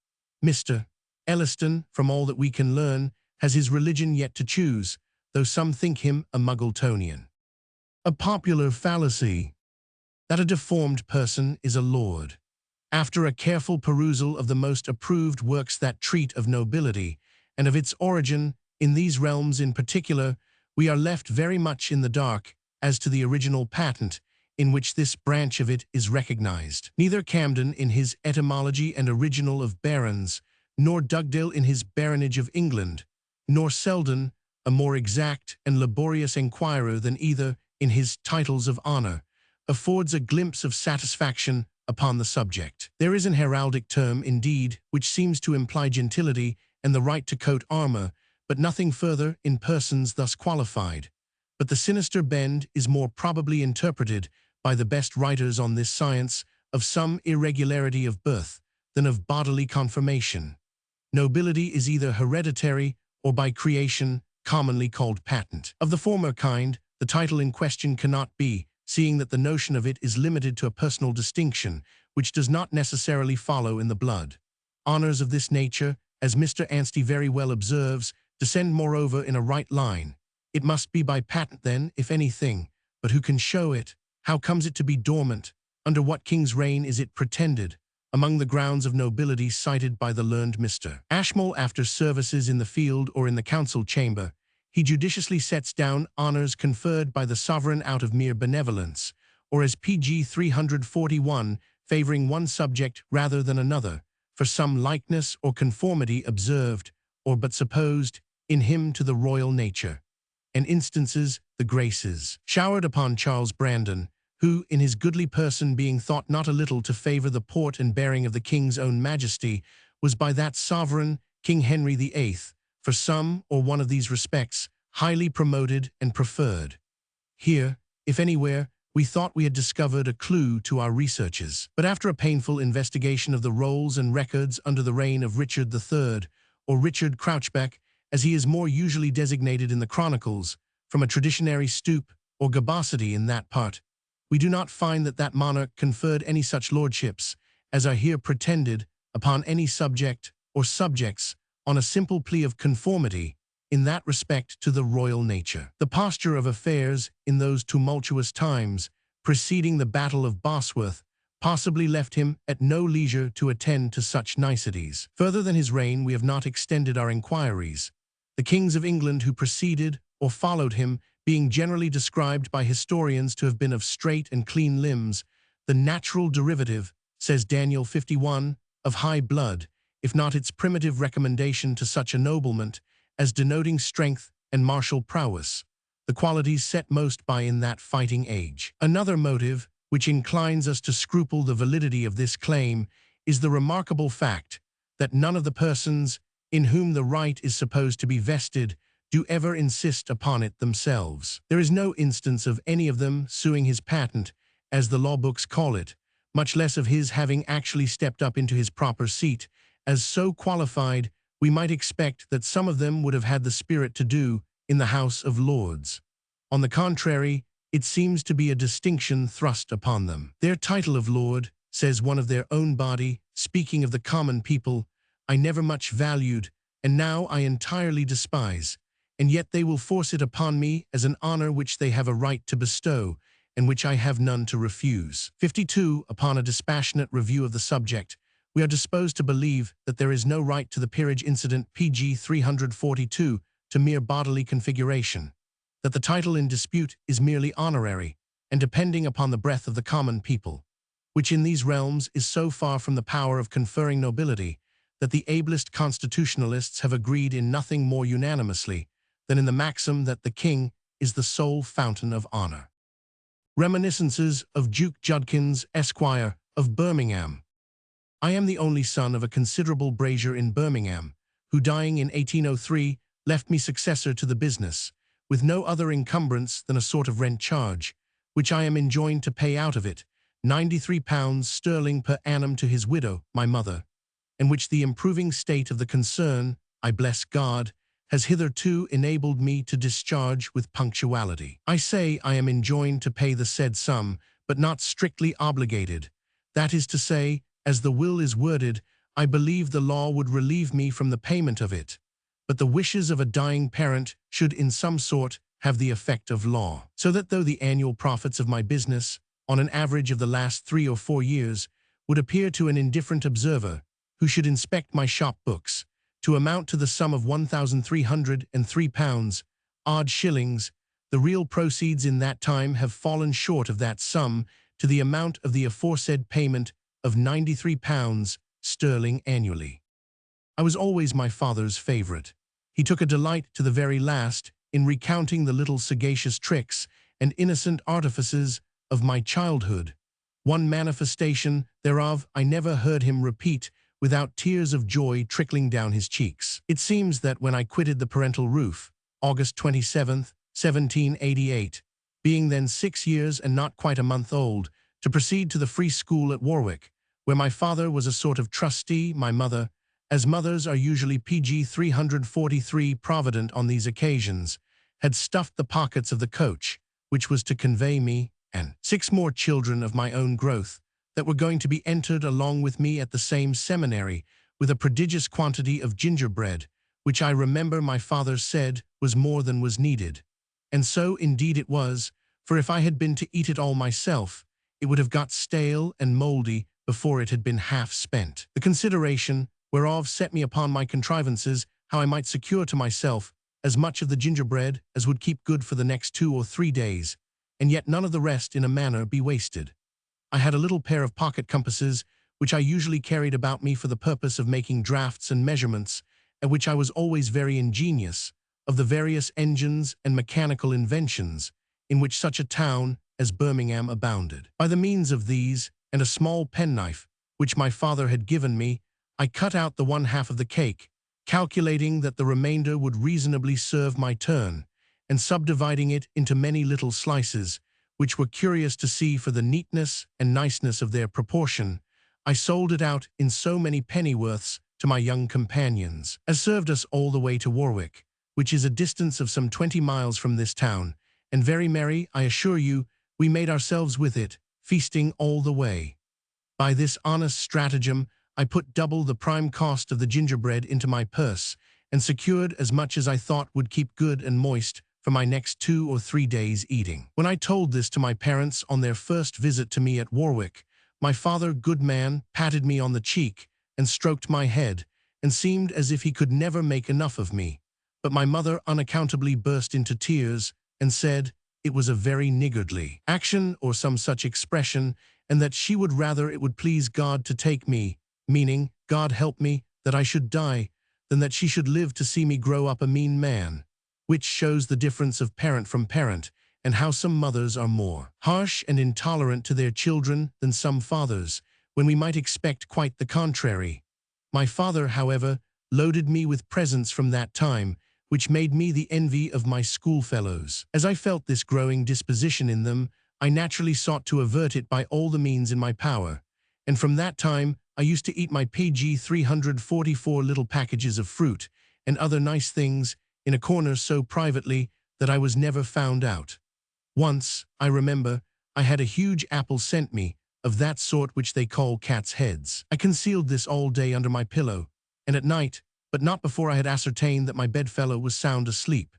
Mr. Elliston, from all that we can learn, has his religion yet to choose, though some think him a Muggletonian. A popular fallacy that a deformed person is a lord. After a careful perusal of the most approved works that treat of nobility, and of its origin in these realms in particular, we are left very much in the dark as to the original patent in which this branch of it is recognized. Neither Camden in his Etymology and Original of Barons, nor Dugdale in his Baronage of England, nor Selden, a more exact and laborious enquirer than either in his Titles of Honor, affords a glimpse of satisfaction upon the subject. There is an heraldic term, indeed, which seems to imply gentility and the right to coat armor, but nothing further in persons thus qualified. But the sinister bend is more probably interpreted by the best writers on this science of some irregularity of birth than of bodily conformation. Nobility is either hereditary or by creation, commonly called patent. Of the former kind, the title in question cannot be, seeing that the notion of it is limited to a personal distinction, which does not necessarily follow in the blood. Honors of this nature, as Mr. Anstey very well observes, descend moreover in a right line. It must be by patent then, if anything, but who can show it? How comes it to be dormant? Under what king's reign is it pretended? Among the grounds of nobility cited by the learned Mr. Ashmole after services in the field or in the council chamber, he judiciously sets down honors conferred by the sovereign out of mere benevolence, or as PG 341, favoring one subject rather than another, for some likeness or conformity observed, or but supposed, in him to the royal nature. And instances, the graces, showered upon Charles Brandon, who, in his goodly person being thought not a little to favor the port and bearing of the king's own majesty, was by that sovereign, King Henry VIII, for some or one of these respects, highly promoted and preferred. Here, if anywhere, we thought we had discovered a clue to our researches. But after a painful investigation of the rolls and records under the reign of Richard III, or Richard Crouchback, as he is more usually designated in the chronicles, from a traditionary stoop or gabosity in that part, we do not find that that monarch conferred any such lordships as are here pretended upon any subject or subjects on a simple plea of conformity in that respect to the royal nature. The posture of affairs in those tumultuous times preceding the Battle of Bosworth possibly left him at no leisure to attend to such niceties. Further than his reign we have not extended our inquiries, the kings of England who preceded or followed him being generally described by historians to have been of straight and clean limbs, the natural derivative, says Daniel 51, of high blood, if not its primitive recommendation to such ennoblement, as denoting strength and martial prowess, the qualities set most by in that fighting age. Another motive, which inclines us to scruple the validity of this claim, is the remarkable fact that none of the persons in whom the right is supposed to be vested do ever insist upon it themselves. There is no instance of any of them suing his patent, as the law books call it, much less of his having actually stepped up into his proper seat. As so qualified, we might expect that some of them would have had the spirit to do in the House of Lords. On the contrary, it seems to be a distinction thrust upon them. Their title of Lord, says one of their own body, speaking of the common people, I never much valued, and now I entirely despise, and yet they will force it upon me as an honor which they have a right to bestow, and which I have none to refuse. 52. Upon a dispassionate review of the subject, we are disposed to believe that there is no right to the peerage incident pg 342 to mere bodily configuration, that the title in dispute is merely honorary, and depending upon the breath of the common people, which in these realms is so far from the power of conferring nobility, that the ablest constitutionalists have agreed in nothing more unanimously than in the maxim that the king is the sole fountain of honor. Reminiscences of Duke Judkins, Esquire, of Birmingham. I am the only son of a considerable brazier in Birmingham, who dying in 1803 left me successor to the business, with no other encumbrance than a sort of rent charge, which I am enjoined to pay out of it, £93 sterling per annum to his widow, my mother, and which the improving state of the concern, I bless God, has hitherto enabled me to discharge with punctuality. I say I am enjoined to pay the said sum, but not strictly obligated. That is to say, as the will is worded, I believe the law would relieve me from the payment of it, but the wishes of a dying parent should in some sort have the effect of law. So that though the annual profits of my business, on an average of the last 3 or 4 years, would appear to an indifferent observer, who should inspect my shop books, to amount to the sum of £1,303 odd shillings, the real proceeds in that time have fallen short of that sum to the amount of the aforesaid payment of £93 sterling annually. I was always my father's favourite. He took a delight to the very last in recounting the little sagacious tricks and innocent artifices of my childhood. One manifestation thereof I never heard him repeat without tears of joy trickling down his cheeks. It seems that when I quitted the parental roof, August 27, 1788, being then 6 years and not quite a month old, to proceed to the free school at Warwick, where my father was a sort of trustee, my mother, as mothers are usually pg 343 provident on these occasions, had stuffed the pockets of the coach, which was to convey me, and 6 more children of my own growth, that were going to be entered along with me at the same seminary, with a prodigious quantity of gingerbread, which I remember my father said was more than was needed. And so indeed it was, for if I had been to eat it all myself, it would have got stale and mouldy before it had been half spent. The consideration whereof set me upon my contrivances how I might secure to myself as much of the gingerbread as would keep good for the next 2 or 3 days, and yet none of the rest in a manner be wasted. I had a little pair of pocket compasses, which I usually carried about me for the purpose of making drafts and measurements, at which I was always very ingenious, of the various engines and mechanical inventions, in which such a town as Birmingham abounded. By the means of these, and a small penknife, which my father had given me, I cut out the 1/2 of the cake, calculating that the remainder would reasonably serve my turn, and subdividing it into many little slices, which were curious to see for the neatness and niceness of their proportion, I sold it out in so many pennyworths to my young companions, as served us all the way to Warwick, which is a distance of some 20 miles from this town, and very merry, I assure you, we made ourselves with it, feasting all the way. By this honest stratagem, I put double the prime cost of the gingerbread into my purse, and secured as much as I thought would keep good and moist for my next 2 or 3 days' eating. When I told this to my parents on their first visit to me at Warwick, My father, good man, patted me on the cheek and stroked my head, and seemed as if he could never make enough of me. But my mother unaccountably burst into tears and said it was a very niggardly action or some such expression, and that she would rather it would please God to take me, meaning, God help me, that I should die, than that she should live to see me grow up a mean man. Which shows the difference of parent from parent, and how some mothers are more harsh and intolerant to their children than some fathers, when we might expect quite the contrary. My father, however, loaded me with presents from that time, which made me the envy of my schoolfellows. As I felt this growing disposition in them, I naturally sought to avert it by all the means in my power, and from that time I used to eat my PG 344 little packages of fruit and other nice things in a corner so privately that I was never found out. Once, I remember, I had a huge apple sent me, of that sort which they call cat's heads. I concealed this all day under my pillow, and at night, but not before I had ascertained that my bedfellow was sound asleep,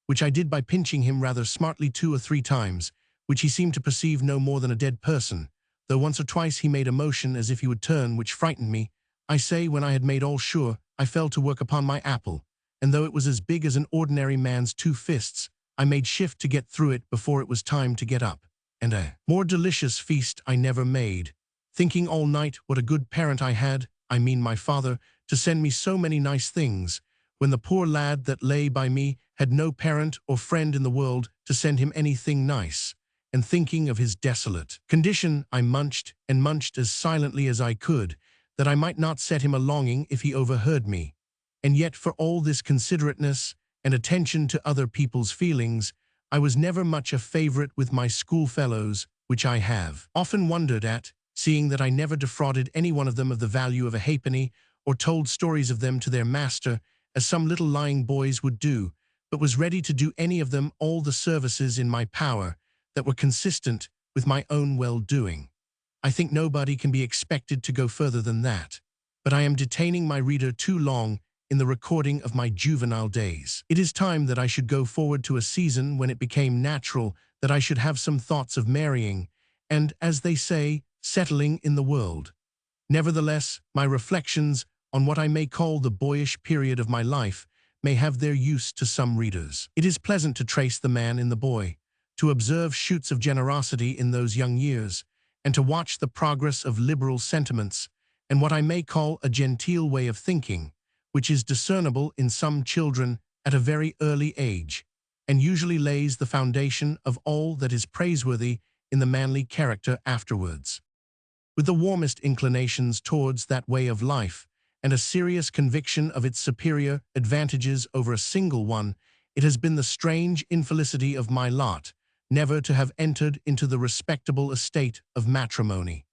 which I did by pinching him rather smartly 2 or 3 times, which he seemed to perceive no more than a dead person, though once or twice he made a motion as if he would turn, which frightened me. I say, when I had made all sure, I fell to work upon my apple, and though it was as big as an ordinary man's 2 fists, I made shift to get through it before it was time to get up, and a more delicious feast I never made, thinking all night what a good parent I had, I mean my father, to send me so many nice things, when the poor lad that lay by me had no parent or friend in the world to send him anything nice, and thinking of his desolate condition, I munched and munched as silently as I could, that I might not set him a-longing if he overheard me. And yet for all this considerateness and attention to other people's feelings, I was never much a favorite with my schoolfellows, which I have often wondered at, seeing that I never defrauded any one of them of the value of a halfpenny, or told stories of them to their master, as some little lying boys would do, but was ready to do any of them all the services in my power that were consistent with my own well-doing. I think nobody can be expected to go further than that, but I am detaining my reader too long in the recording of my juvenile days. It is time that I should go forward to a season when it became natural that I should have some thoughts of marrying, and, as they say, settling in the world. Nevertheless, my reflections on what I may call the boyish period of my life may have their use to some readers. It is pleasant to trace the man in the boy, to observe shoots of generosity in those young years, and to watch the progress of liberal sentiments, and what I may call a genteel way of thinking, which is discernible in some children at a very early age, and usually lays the foundation of all that is praiseworthy in the manly character afterwards. With the warmest inclinations towards that way of life, and a serious conviction of its superior advantages over a single one, it has been the strange infelicity of my lot never to have entered into the respectable estate of matrimony.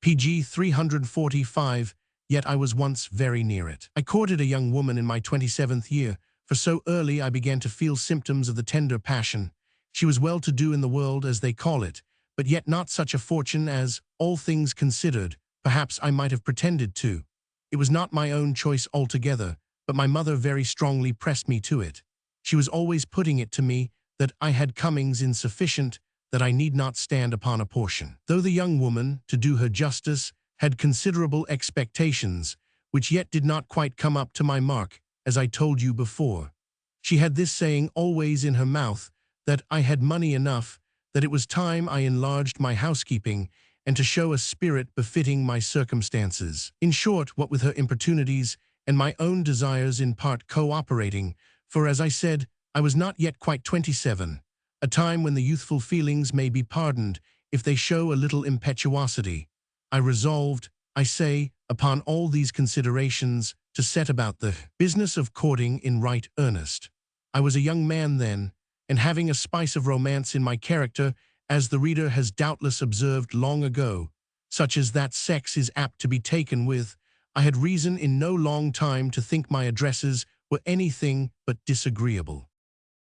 PG 345, yet I was once very near it. I courted a young woman in my 27th year, for so early I began to feel symptoms of the tender passion. She was well-to-do in the world, as they call it, but yet not such a fortune as, all things considered, perhaps I might have pretended to. It was not my own choice altogether, but my mother very strongly pressed me to it. She was always putting it to me that I had comings insufficient, that I need not stand upon a portion. Though the young woman, to do her justice, had considerable expectations, which yet did not quite come up to my mark, as I told you before. She had this saying always in her mouth, that I had money enough, that it was time I enlarged my housekeeping, and to show a spirit befitting my circumstances. In short, what with her importunities and my own desires in part co-operating, for as I said, I was not yet quite 27, a time when the youthful feelings may be pardoned if they show a little impetuosity. I resolved, I say, upon all these considerations, to set about the business of courting in right earnest. I was a young man then, and having a spice of romance in my character, as the reader has doubtless observed long ago, such as that sex is apt to be taken with, I had reason in no long time to think my addresses were anything but disagreeable.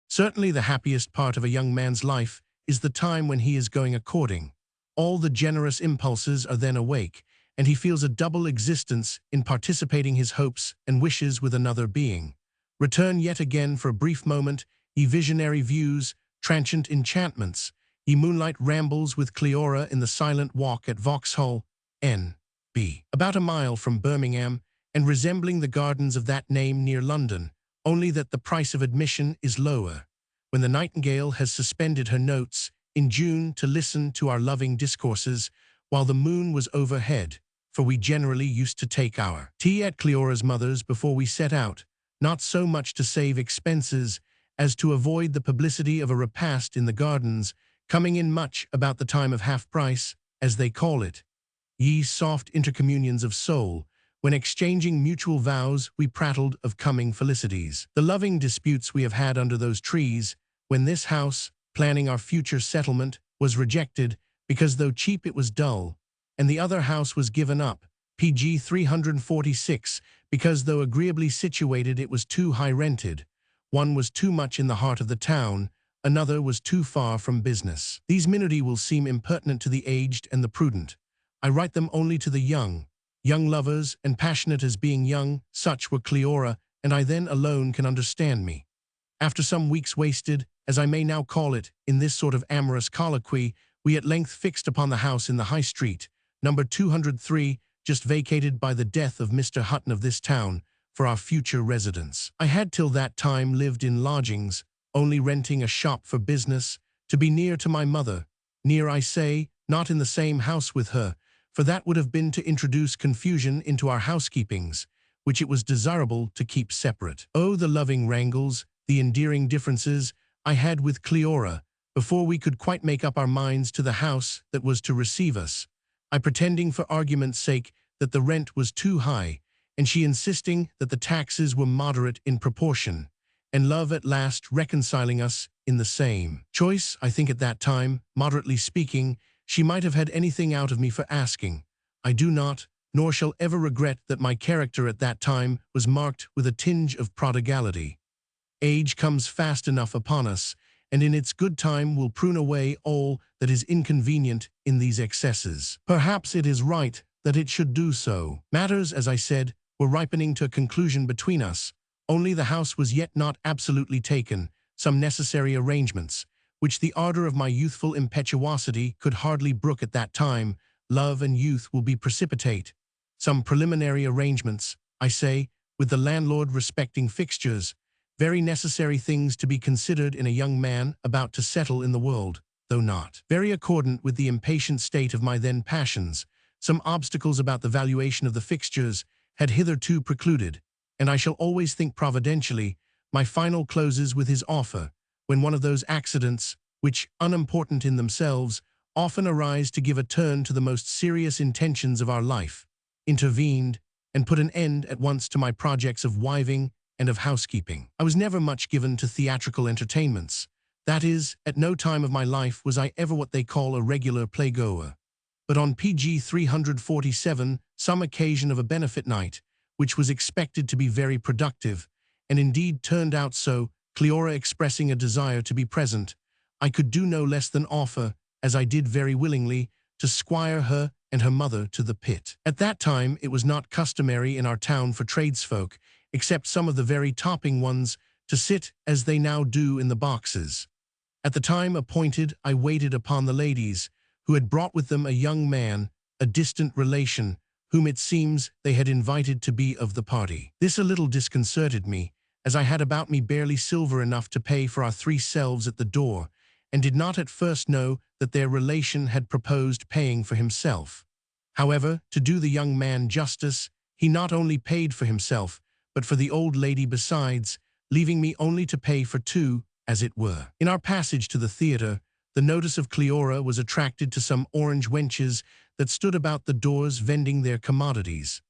Certainly the happiest part of a young man's life is the time when he is going a-courting. All the generous impulses are then awake, and he feels a double existence in participating his hopes and wishes with another being. Return yet again for a brief moment, ye visionary views, transient enchantments, ye moonlight rambles with Cleora in the silent walk at Vauxhall, N.B. About a mile from Birmingham, and resembling the gardens of that name near London, only that the price of admission is lower. When the nightingale has suspended her notes in June to listen to our loving discourses, while the moon was overhead, for we generally used to take our tea at Cleora's mother's before we set out, not so much to save expenses as to avoid the publicity of a repast in the gardens, coming in much about the time of half-price, as they call it. Ye soft intercommunions of soul, when exchanging mutual vows we prattled of coming felicities. The loving disputes we have had under those trees, when this house, planning our future settlement, was rejected, because though cheap it was dull, and the other house was given up, PG 346, because though agreeably situated it was too high rented. One was too much in the heart of the town, another was too far from business. These minutiae will seem impertinent to the aged and the prudent. I write them only to the young lovers, and passionate as being young, such were Cleora, and I then alone can understand me. After some weeks wasted, as I may now call it, in this sort of amorous colloquy, we at length fixed upon the house in the High Street, number 203, just vacated by the death of Mr. Hutton of this town, for our future residence. I had till that time lived in lodgings, only renting a shop for business, to be near to my mother. Near, I say, not in the same house with her, for that would have been to introduce confusion into our housekeepings, which it was desirable to keep separate. Oh, the loving wrangles, the endearing differences I had with Cleora, before we could quite make up our minds to the house that was to receive us, I pretending for argument's sake that the rent was too high, and she insisting that the taxes were moderate in proportion, and love at last reconciling us in the same choice. I think at that time, moderately speaking, she might have had anything out of me for asking. I do not, nor shall ever regret that my character at that time was marked with a tinge of prodigality. Age comes fast enough upon us, and in its good time will prune away all that is inconvenient in these excesses. Perhaps it is right that it should do so. Matters, as I said, were ripening to a conclusion between us, only the house was yet not absolutely taken, some necessary arrangements, which the ardor of my youthful impetuosity could hardly brook at that time. Love and youth will be precipitate. Some preliminary arrangements, I say, with the landlord respecting fixtures, very necessary things to be considered in a young man about to settle in the world, though not very accordant with the impatient state of my then passions. Some obstacles about the valuation of the fixtures had hitherto precluded, and I shall always think providentially, my final closes with his offer, when one of those accidents, which, unimportant in themselves, often arise to give a turn to the most serious intentions of our life, intervened, and put an end at once to my projects of wiving and of housekeeping. I was never much given to theatrical entertainments. That is, at no time of my life was I ever what they call a regular playgoer. But on PG 347, some occasion of a benefit night, which was expected to be very productive, and indeed turned out so, Cleora expressing a desire to be present, I could do no less than offer, as I did very willingly, to squire her and her mother to the pit. At that time it was not customary in our town for tradesfolk, except some of the very topping ones, to sit as they now do in the boxes. At the time appointed I waited upon the ladies, who had brought with them a young man, a distant relation, whom it seems they had invited to be of the party. This a little disconcerted me, as I had about me barely silver enough to pay for our 3 selves at the door, and did not at first know that their relation had proposed paying for himself. However, to do the young man justice, he not only paid for himself, but for the old lady besides, leaving me only to pay for 2, as it were. In our passage to the theatre, the notice of Cleora was attracted to some orange wenches that stood about the doors vending their commodities.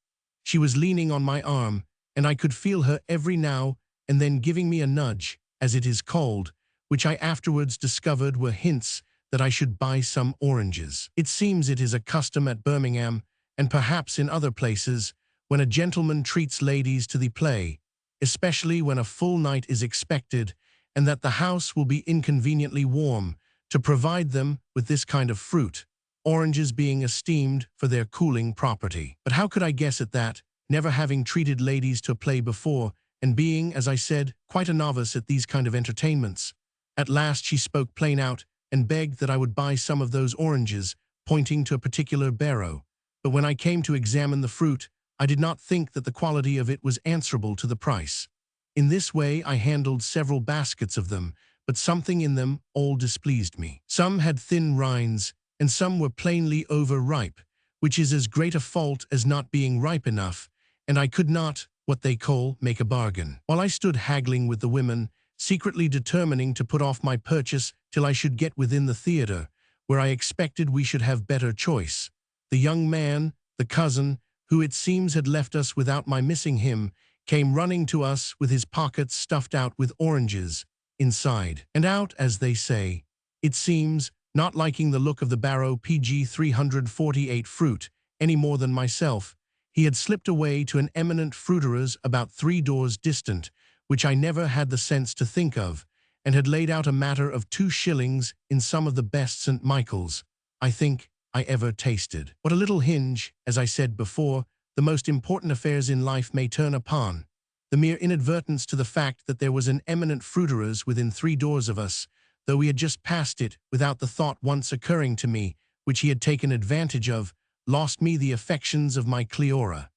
She was leaning on my arm, and I could feel her every now and then giving me a nudge, as it is called, which I afterwards discovered were hints that I should buy some oranges. It seems it is a custom at Birmingham, and perhaps in other places, when a gentleman treats ladies to the play, especially when a full night is expected, and that the house will be inconveniently warm, to provide them with this kind of fruit, oranges being esteemed for their cooling property. But how could I guess at that, never having treated ladies to a play before, and being, as I said, quite a novice at these kind of entertainments? At last she spoke plain out, and begged that I would buy some of those oranges, pointing to a particular barrow. but when I came to examine the fruit, I did not think that the quality of it was answerable to the price. In this way I handled several baskets of them, but something in them all displeased me. Some had thin rinds, and some were plainly overripe, which is as great a fault as not being ripe enough, and I could not, what they call, make a bargain. While I stood haggling with the women, secretly determining to put off my purchase till I should get within the theatre, where I expected we should have better choice, the young man, the cousin, who it seems had left us without my missing him, came running to us with his pockets stuffed out with oranges, inside and out, as they say. It seems, not liking the look of the Barrow PG 348 fruit, any more than myself, he had slipped away to an eminent fruiterer's about 3 doors distant, which I never had the sense to think of, and had laid out a matter of 2 shillings in some of the best St. Michael's, I think, I ever tasted. What a little hinge, as I said before, the most important affairs in life may turn upon. The mere inadvertence to the fact that there was an eminent fruiterer's within 3 doors of us, though we had just passed it without the thought once occurring to me, which he had taken advantage of, lost me the affections of my Cleora.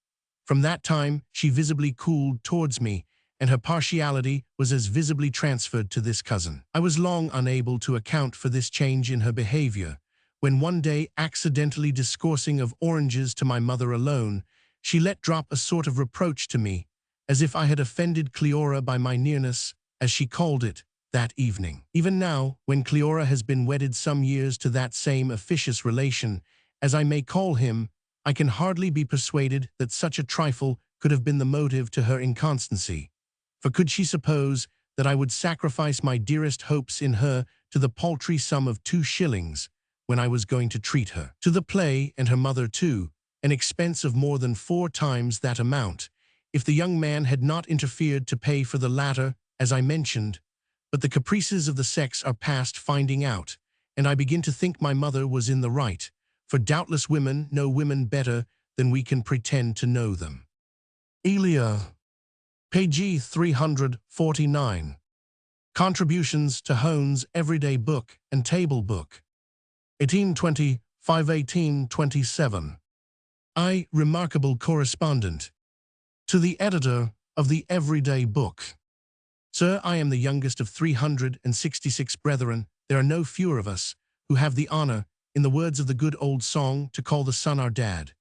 From that time she visibly cooled towards me, and her partiality was as visibly transferred to this cousin. I was long unable to account for this change in her behavior, when one day, accidentally discoursing of oranges to my mother alone, she let drop a sort of reproach to me, as if I had offended Cleora by my nearness, as she called it, that evening. Even now, when Cleora has been wedded some years to that same officious relation, as I may call him, I can hardly be persuaded that such a trifle could have been the motive to her inconstancy. For could she suppose that I would sacrifice my dearest hopes in her to the paltry sum of 2 shillings, when I was going to treat her to the play, and her mother too, an expense of more than 4 times that amount, if the young man had not interfered to pay for the latter, as I mentioned? But the caprices of the sex are past finding out, and I begin to think my mother was in the right, for doubtless women know women better than we can pretend to know them. Elia. Page 349. Contributions to Hone's Everyday Book and Table Book. 1820–1827. I, remarkable correspondent. To the editor of the Everyday Book. Sir, I am the youngest of 366 brethren. There are no fewer of us who have the honor, in the words of the good old song, to call the sun our dad.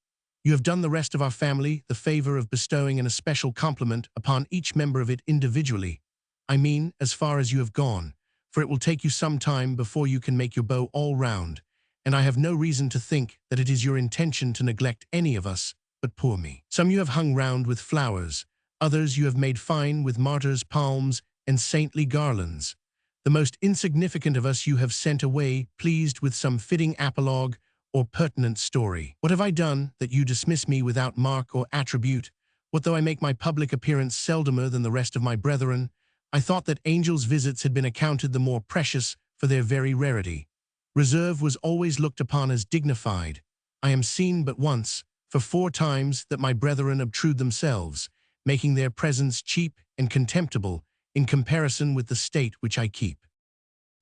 You have done the rest of our family the favor of bestowing an especial compliment upon each member of it individually. I mean, as far as you have gone, for it will take you some time before you can make your bow all round, and I have no reason to think that it is your intention to neglect any of us but poor me. Some you have hung round with flowers, others you have made fine with martyrs' palms and saintly garlands. The most insignificant of us you have sent away pleased with some fitting apologue or pertinent story. What have I done that you dismiss me without mark or attribute? What though I make my public appearance seldomer than the rest of my brethren? I thought that angels' visits had been accounted the more precious for their very rarity. Reserve was always looked upon as dignified. I am seen but once, for 4 times that my brethren obtrude themselves, making their presence cheap and contemptible in comparison with the state which I keep.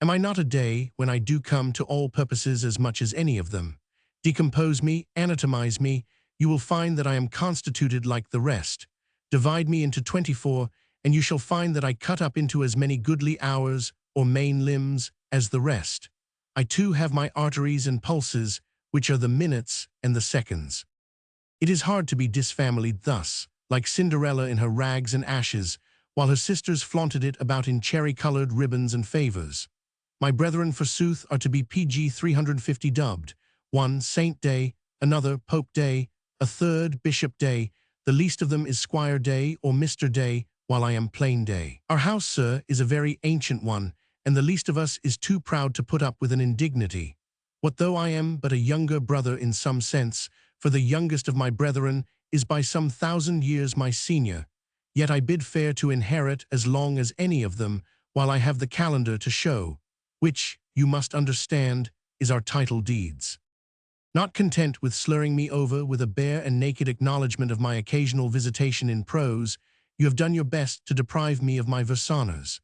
Am I not a day when I do come to all purposes as much as any of them? Decompose me, anatomize me, you will find that I am constituted like the rest. Divide me into 24, and you shall find that I cut up into as many goodly hours or main limbs as the rest. I too have my arteries and pulses, which are the minutes and the seconds. It is hard to be disfamilied thus, like Cinderella in her rags and ashes, while her sisters flaunted it about in cherry-colored ribbons and favors. My brethren, forsooth, are to be PG 350 dubbed, one Saint Day, another Pope Day, a third Bishop Day, the least of them is Squire Day or Mr. Day, while I am Plain Day. Our house, sir, is a very ancient one, and the least of us is too proud to put up with an indignity. What though I am but a younger brother in some sense, for the youngest of my brethren is by some 1,000 years my senior, yet I bid fair to inherit as long as any of them, while I have the calendar to show, which, you must understand, is our title deeds. Not content with slurring me over with a bare and naked acknowledgment of my occasional visitation in prose, you have done your best to deprive me of my versanas.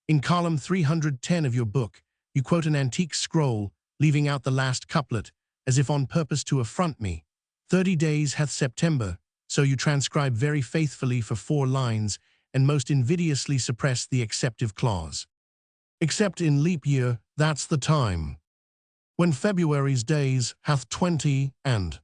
In column 310 of your book, you quote an antique scroll, leaving out the last couplet, as if on purpose to affront me. 30 days hath September, so you transcribe very faithfully for 4 lines, and most invidiously suppress the exceptive clause. Except in leap year, that's the time when February's days hath 20, and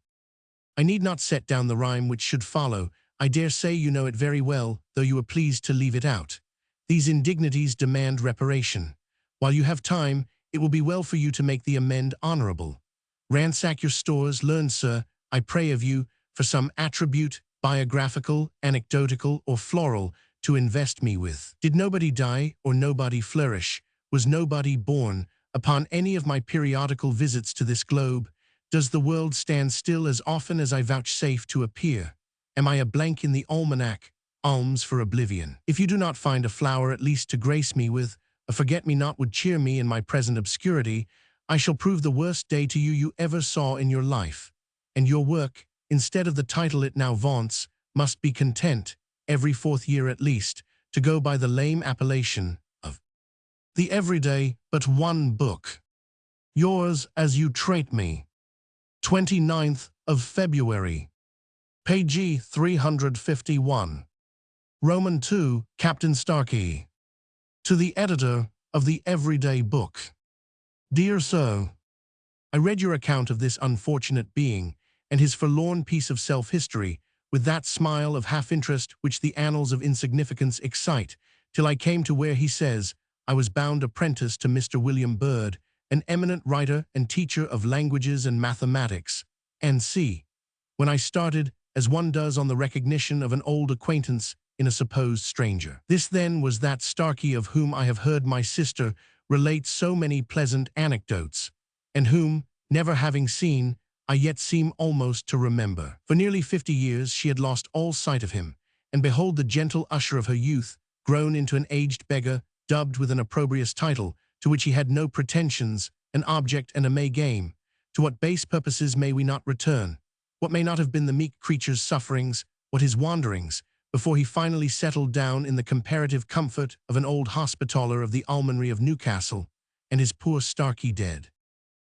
I need not set down the rhyme which should follow. I dare say you know it very well, though you are pleased to leave it out. These indignities demand reparation. While you have time, it will be well for you to make the amend honorable. Ransack your stores, learn, sir, I pray of you, for some attribute, biographical, anecdotical, or floral, to invest me with. Did nobody die, or nobody flourish? Was nobody born? Upon any of my periodical visits to this globe, does the world stand still as often as I vouchsafe to appear? Am I a blank in the almanac? Alms for oblivion. If you do not find a flower at least to grace me with, a forget-me-not would cheer me in my present obscurity, I shall prove the worst day to you you ever saw in your life. And your work, instead of the title it now vaunts, must be content, every 4th year at least, to go by the lame appellation of the everyday but one book. Yours as you treat me. 29th of February. Page 351. Roman 2, Captain Starkey. To the editor of the Everyday Book. Dear Sir, I read your account of this unfortunate being and his forlorn piece of self-history with that smile of half-interest which the annals of insignificance excite, till I came to where he says, I was bound apprentice to Mr. William Byrd, an eminent writer and teacher of languages and mathematics, N.C., when I started, as one does on the recognition of an old acquaintance in a supposed stranger. This then was that Starkey of whom I have heard my sister relate so many pleasant anecdotes, and whom, never having seen, I yet seem almost to remember. For nearly 50 years she had lost all sight of him, and behold the gentle usher of her youth, grown into an aged beggar, dubbed with an opprobrious title, to which he had no pretensions, an object and a May game. To what base purposes may we not return? What may not have been the meek creature's sufferings, what his wanderings, before he finally settled down in the comparative comfort of an old hospitaller of the Almonry of Newcastle, and his poor Starkey dead.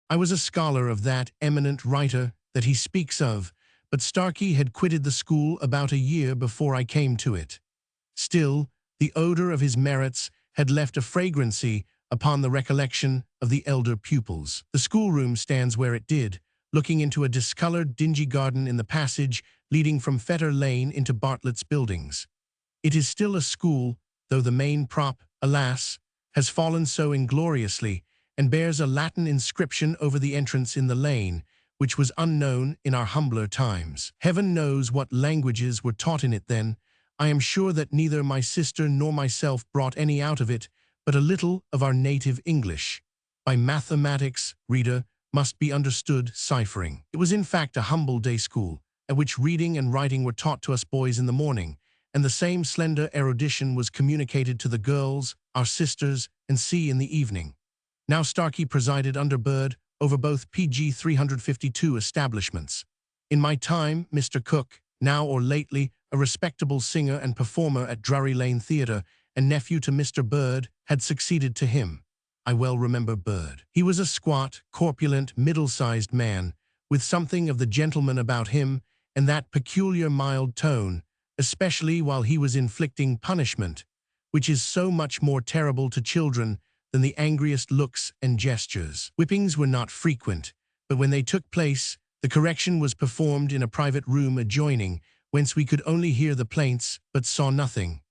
I was a scholar of that eminent writer that he speaks of, but Starkey had quitted the school about a year before I came to it. Still, the odor of his merits had left a fragrancy upon the recollection of the elder pupils. The schoolroom stands where it did, looking into a discolored, dingy garden in the passage leading from Fetter Lane into Bartlett's buildings. It is still a school, though the main prop, alas, has fallen so ingloriously, and bears a Latin inscription over the entrance in the lane, which was unknown in our humbler times. Heaven knows what languages were taught in it then. I am sure that neither my sister nor myself brought any out of it, but a little of our native English. By mathematics, reader, must be understood ciphering. It was in fact a humble day school, at which reading and writing were taught to us boys in the morning, and the same slender erudition was communicated to the girls, our sisters, and C in the evening. Now Starkey presided under Byrd over both PG 352 establishments. In my time, Mr. Cook, now or lately a respectable singer and performer at Drury Lane Theatre, and nephew to Mr. Byrd, had succeeded to him. I well remember Byrd. He was a squat, corpulent, middle-sized man, with something of the gentleman about him, and that peculiar mild tone, especially while he was inflicting punishment, which is so much more terrible to children than the angriest looks and gestures. Whippings were not frequent, but when they took place, the correction was performed in a private room adjoining, whence we could only hear the plaints, but saw nothing.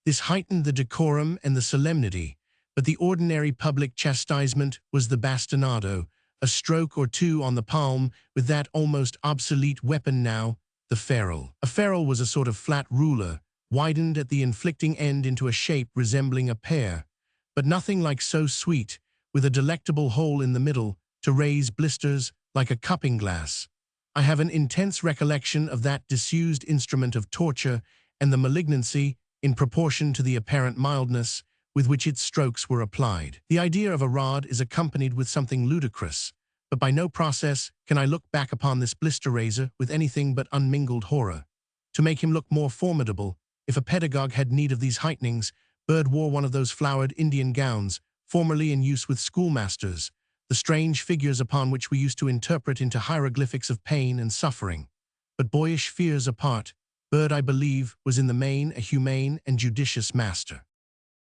This heightened the decorum and the solemnity, but the ordinary public chastisement was the bastinado, a stroke or two on the palm with that almost obsolete weapon now, the ferule. A ferule was a sort of flat ruler, widened at the inflicting end into a shape resembling a pear, but nothing like so sweet, with a delectable hole in the middle, to raise blisters like a cupping glass. I have an intense recollection of that disused instrument of torture, and the malignancy, in proportion to the apparent mildness, with which its strokes were applied. The idea of a rod is accompanied with something ludicrous, but by no process can I look back upon this blister razor with anything but unmingled horror. To make him look more formidable, if a pedagogue had need of these heightenings, Byrd wore one of those flowered Indian gowns, formerly in use with schoolmasters, the strange figures upon which we used to interpret into hieroglyphics of pain and suffering. but boyish fears apart, Bird, I believe, was in the main a humane and judicious master.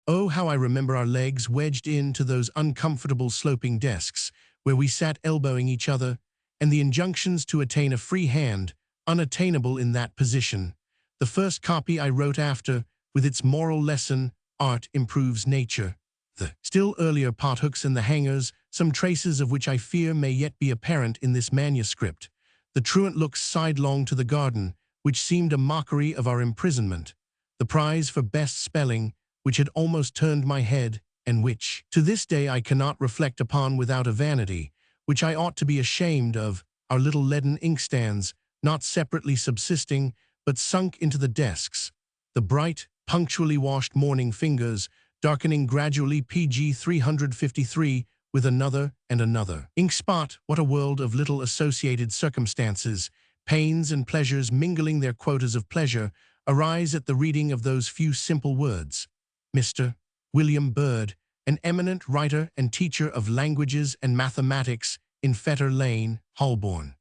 Oh, how I remember our legs wedged into those uncomfortable sloping desks, where we sat elbowing each other, and the injunctions to attain a free hand, unattainable in that position. The first copy I wrote after, with its moral lesson, art improves nature. The still earlier pothooks and the hangers, some traces of which I fear may yet be apparent in this manuscript. The truant looks sidelong to the garden, which seemed a mockery of our imprisonment. The prize for best spelling, which had almost turned my head, and which, to this day I cannot reflect upon without a vanity, which I ought to be ashamed of, our little leaden inkstands, not separately subsisting, but sunk into the desks. The bright, punctually washed morning fingers, darkening gradually pg 353 with another and another ink spot. What a world of little associated circumstances, pains and pleasures mingling their quotas of pleasure, arise at the reading of those few simple words. Mr. William Bird, an eminent writer and teacher of languages and mathematics in Fetter Lane, Holborn.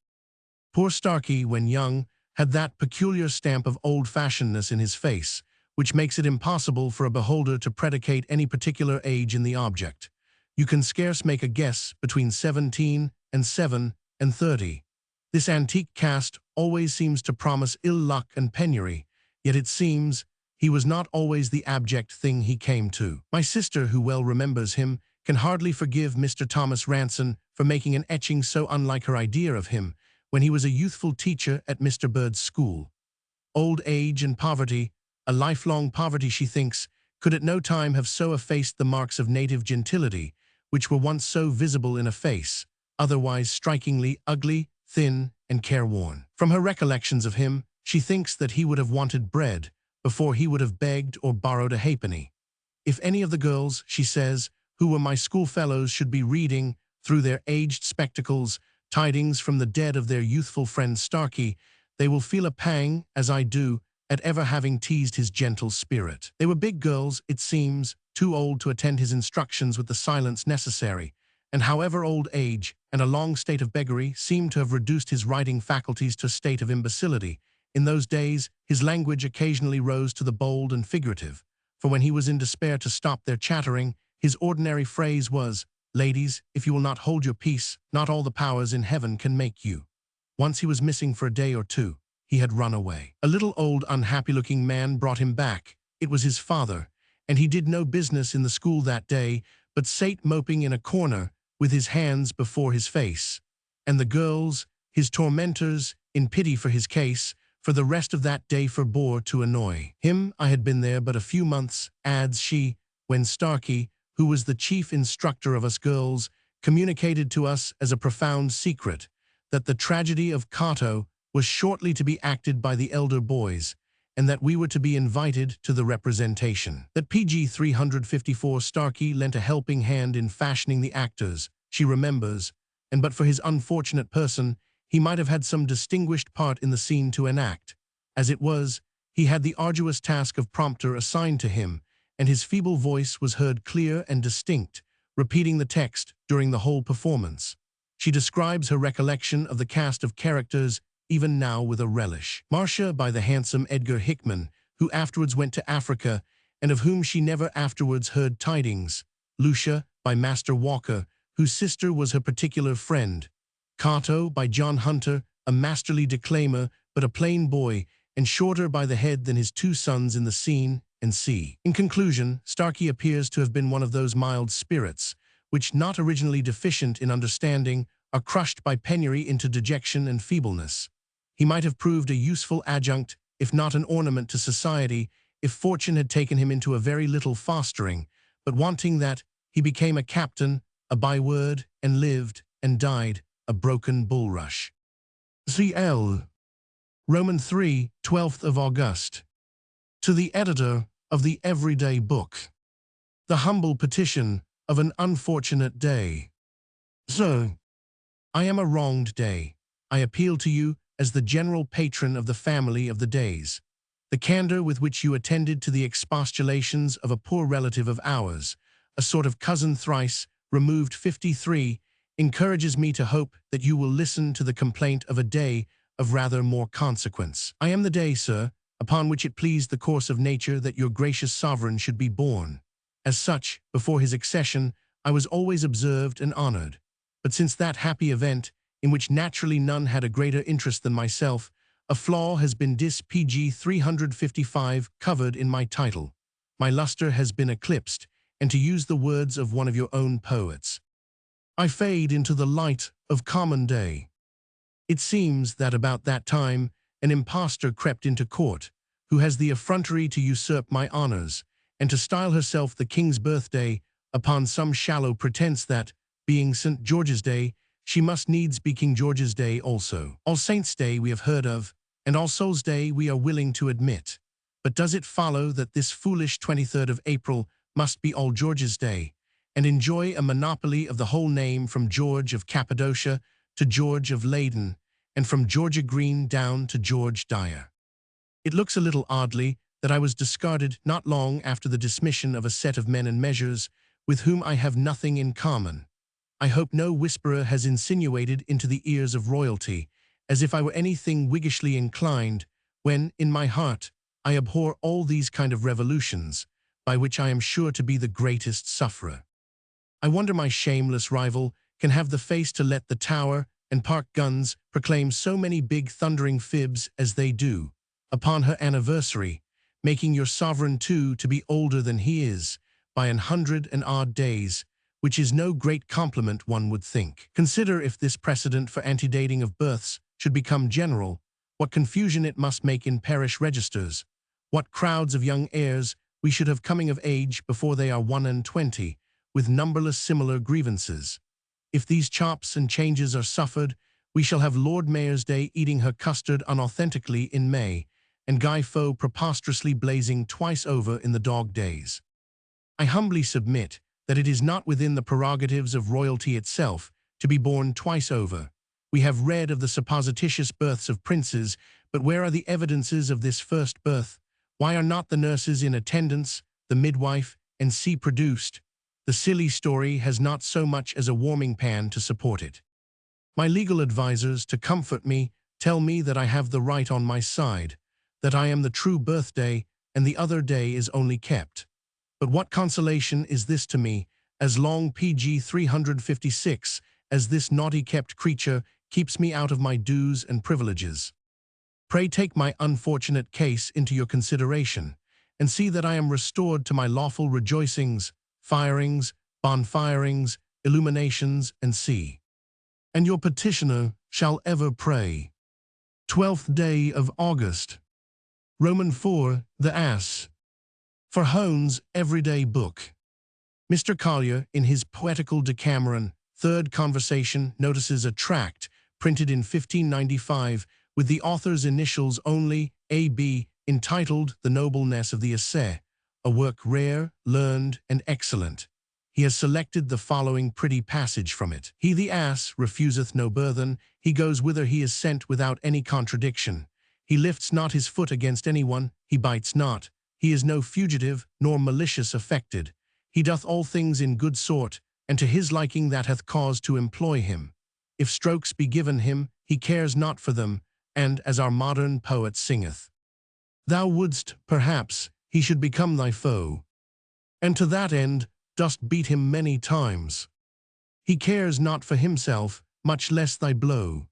Poor Starkey, when young, had that peculiar stamp of old-fashionedness in his face, which makes it impossible for a beholder to predicate any particular age in the object. You can scarce make a guess between 17 and 7 and 30. This antique cast always seems to promise ill luck and penury, yet it seems he was not always the abject thing he came to. My sister, who well remembers him, can hardly forgive Mr. Thomas Ranson for making an etching so unlike her idea of him when he was a youthful teacher at Mr. Bird's school. Old age and poverty, a lifelong poverty, she thinks, could at no time have so effaced the marks of native gentility, which were once so visible in a face, otherwise strikingly ugly, thin, and careworn. From her recollections of him, she thinks that he would have wanted bread before he would have begged or borrowed a halfpenny. If any of the girls, she says, who were my schoolfellows should be reading, through their aged spectacles, tidings from the dead of their youthful friend Starkey, they will feel a pang, as I do, at ever having teased his gentle spirit. They were big girls, it seems, too old to attend his instructions with the silence necessary, and however old age and a long state of beggary seemed to have reduced his writing faculties to a state of imbecility, in those days his language occasionally rose to the bold and figurative, for when he was in despair to stop their chattering, his ordinary phrase was, "Ladies, if you will not hold your peace, not all the powers in heaven can make you." Once he was missing for a day or two. He had run away. A little old unhappy-looking man brought him back. It was his father, and he did no business in the school that day, but sate moping in a corner with his hands before his face. And the girls, his tormentors, in pity for his case, for the rest of that day forbore to annoy him. I had been there but a few months, adds she, when Starkey, who was the chief instructor of us girls, communicated to us as a profound secret that the tragedy of Cato was shortly to be acted by the elder boys, and that we were to be invited to the representation. That pg 354 Starkey lent a helping hand in fashioning the actors, she remembers, and but for his unfortunate person, he might have had some distinguished part in the scene to enact. As it was, he had the arduous task of prompter assigned to him, and his feeble voice was heard clear and distinct, repeating the text during the whole performance. She describes her recollection of the cast of characters even now with a relish. Marcia by the handsome Edgar Hickman, who afterwards went to Africa, and of whom she never afterwards heard tidings. Lucia by Master Walker, whose sister was her particular friend. Cato by John Hunter, a masterly declaimer, but a plain boy, and shorter by the head than his two sons in the scene and sea. In conclusion, Starkey appears to have been one of those mild spirits, which, not originally deficient in understanding, are crushed by penury into dejection and feebleness. He might have proved a useful adjunct, if not an ornament to society, if fortune had taken him into a very little fostering, but wanting that, he became a captain, a byword, and lived, and died, a broken bulrush. C.L. Roman 3, 12th of August. To the editor of the Everyday Book. The humble petition of an unfortunate day. Sir, I am a wronged day. I appeal to you as the general patron of the family of the days. The candor with which you attended to the expostulations of a poor relative of ours, a sort of cousin thrice removed 53, encourages me to hope that you will listen to the complaint of a day of rather more consequence. I am the day, sir, upon which it pleased the course of nature that your gracious sovereign should be born. As such, before his accession, I was always observed and honored. But since that happy event, in which naturally none had a greater interest than myself, a flaw has been PG 355 covered in my title. My luster has been eclipsed, and to use the words of one of your own poets, I fade into the light of common day. It seems that about that time, an impostor crept into court, who has the effrontery to usurp my honors, and to style herself the king's birthday, upon some shallow pretense that, being St. George's Day, she must needs be King George's Day also. All Saints' Day we have heard of, and All Souls' Day we are willing to admit. But does it follow that this foolish 23rd of April must be All George's Day, and enjoy a monopoly of the whole name from George of Cappadocia to George of Leyden, and from Georgia Green down to George Dyer? It looks a little oddly that I was discarded not long after the dismission of a set of men and measures with whom I have nothing in common. I hope no whisperer has insinuated into the ears of royalty, as if I were anything Whiggishly inclined, when, in my heart, I abhor all these kind of revolutions, by which I am sure to be the greatest sufferer. I wonder my shameless rival can have the face to let the Tower and Park guns proclaim so many big thundering fibs as they do, upon her anniversary, making your sovereign too to be older than he is, by 100 and odd days, which is no great compliment one would think. Consider if this precedent for antedating of births should become general, what confusion it must make in parish registers, what crowds of young heirs we should have coming of age before they are 21, with numberless similar grievances. If these chops and changes are suffered, we shall have Lord Mayor's Day eating her custard unauthentically in May, and Guy Faux preposterously blazing twice over in the dog days. I humbly submit that it is not within the prerogatives of royalty itself to be born twice over. We have read of the supposititious births of princes, but where are the evidences of this first birth? Why are not the nurses in attendance, the midwife, and produced? The silly story has not so much as a warming pan to support it. My legal advisers, to comfort me, tell me that I have the right on my side, that I am the true birthday, and the other day is only kept. But what consolation is this to me, as long PG 356, as this naughty-kept creature keeps me out of my dues and privileges? Pray take my unfortunate case into your consideration, and see that I am restored to my lawful rejoicings, firings, bonfirings, illuminations, and see. And your petitioner shall ever pray. 12th day of August. Roman 4, the Ass. For Hone's Everyday Book. Mr. Collier, in his poetical Decameron, Third Conversation, notices a tract printed in 1595 with the author's initials only, A.B., entitled The Nobleness of the Essay, a work rare, learned, and excellent. He has selected the following pretty passage from it. He the ass refuseth no burthen, he goes whither he is sent without any contradiction. He lifts not his foot against anyone, he bites not. He is no fugitive, nor malicious affected. He doth all things in good sort, and to his liking that hath cause to employ him. If strokes be given him, he cares not for them, and, as our modern poet singeth, thou wouldst, perhaps, he should become thy foe, and to that end dost beat him many times. He cares not for himself, much less thy blow.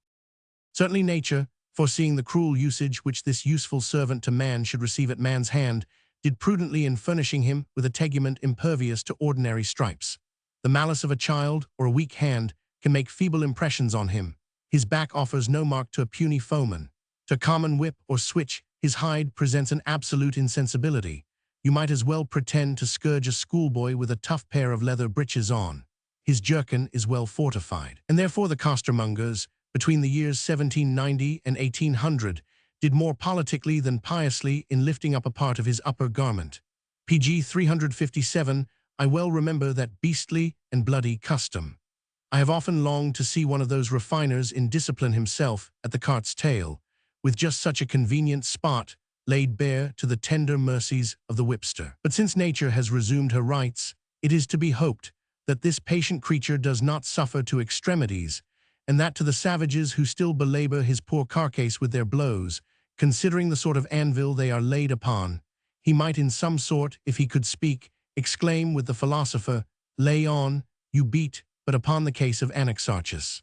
Certainly nature, foreseeing the cruel usage which this useful servant to man should receive at man's hand, did prudently in furnishing him with a tegument impervious to ordinary stripes. The malice of a child or a weak hand can make feeble impressions on him. His back offers no mark to a puny foeman. To common whip or switch, his hide presents an absolute insensibility. You might as well pretend to scourge a schoolboy with a tough pair of leather breeches on. His jerkin is well fortified. And therefore the costermongers, between the years 1790 and 1800, did more politically than piously in lifting up a part of his upper garment. PG 357, I well remember that beastly and bloody custom. I have often longed to see one of those refiners in discipline himself at the cart's tail, with just such a convenient spot laid bare to the tender mercies of the whipster. But since nature has resumed her rights, it is to be hoped that this patient creature does not suffer to extremities, and that to the savages who still belabor his poor carcass with their blows, considering the sort of anvil they are laid upon, he might in some sort, if he could speak, exclaim with the philosopher, "Lay on, you beat, but upon the case of Anaxarchus."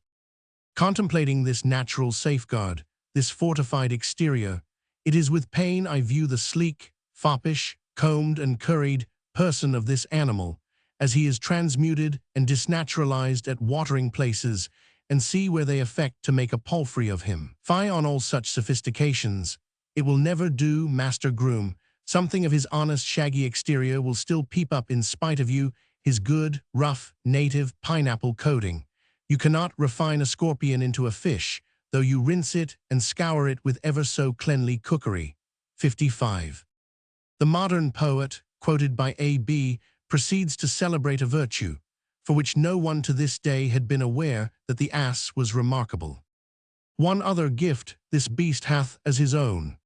Contemplating this natural safeguard, this fortified exterior, it is with pain I view the sleek, foppish, combed and curried person of this animal, as he is transmuted and disnaturalized at watering places, and see where they affect to make a palfrey of him. Fie on all such sophistications. It will never do, master groom. Something of his honest, shaggy exterior will still peep up in spite of you, his good, rough, native pineapple coating. You cannot refine a scorpion into a fish, though you rinse it and scour it with ever so cleanly cookery. 55. The modern poet, quoted by A.B., proceeds to celebrate a virtue, for which no one to this day had been aware that the ass was remarkable. One other gift this beast hath as his own,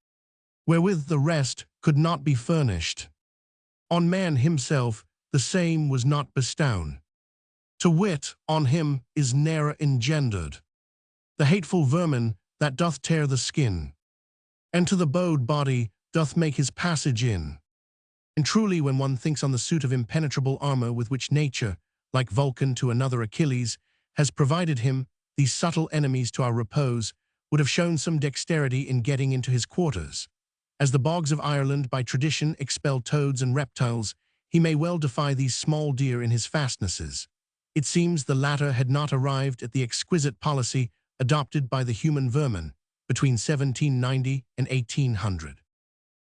wherewith the rest could not be furnished. On man himself the same was not bestown. To wit, on him is ne'er engendered the hateful vermin that doth tear the skin, and to the bowed body doth make his passage in. And truly, when one thinks on the suit of impenetrable armor with which nature, like Vulcan to another Achilles, has provided him, these subtle enemies to our repose would have shown some dexterity in getting into his quarters. As the bogs of Ireland by tradition expel toads and reptiles, he may well defy these small deer in his fastnesses. It seems the latter had not arrived at the exquisite policy adopted by the human vermin between 1790 and 1800.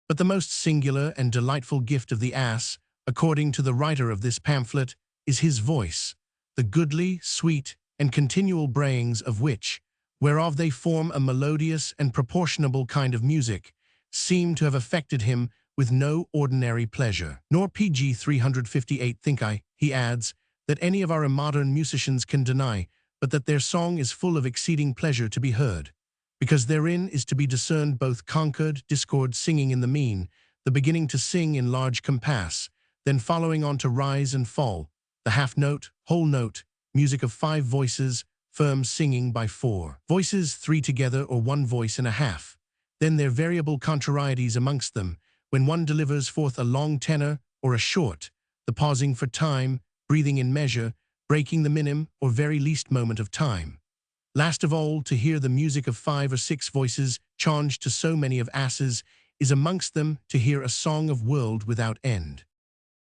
But the most singular and delightful gift of the ass, according to the writer of this pamphlet, is his voice, the goodly, sweet, and continual brayings of which, whereof they form a melodious and proportionable kind of music, seem to have affected him with no ordinary pleasure. Nor pg 358 think I, he adds, that any of our modern musicians can deny, but that their song is full of exceeding pleasure to be heard, because therein is to be discerned both concord, discord, singing in the mean, the beginning to sing in large compass, then following on to rise and fall, the half note, whole note, music of 5 voices, firm singing by 4 voices, 3 together or 1 voice and a half, then their variable contrarieties amongst them, when one delivers forth a long tenor or a short, the pausing for time, breathing in measure, breaking the minim or very least moment of time. Last of all, to hear the music of 5 or 6 voices changed to so many of asses is amongst them to hear a song of world without end.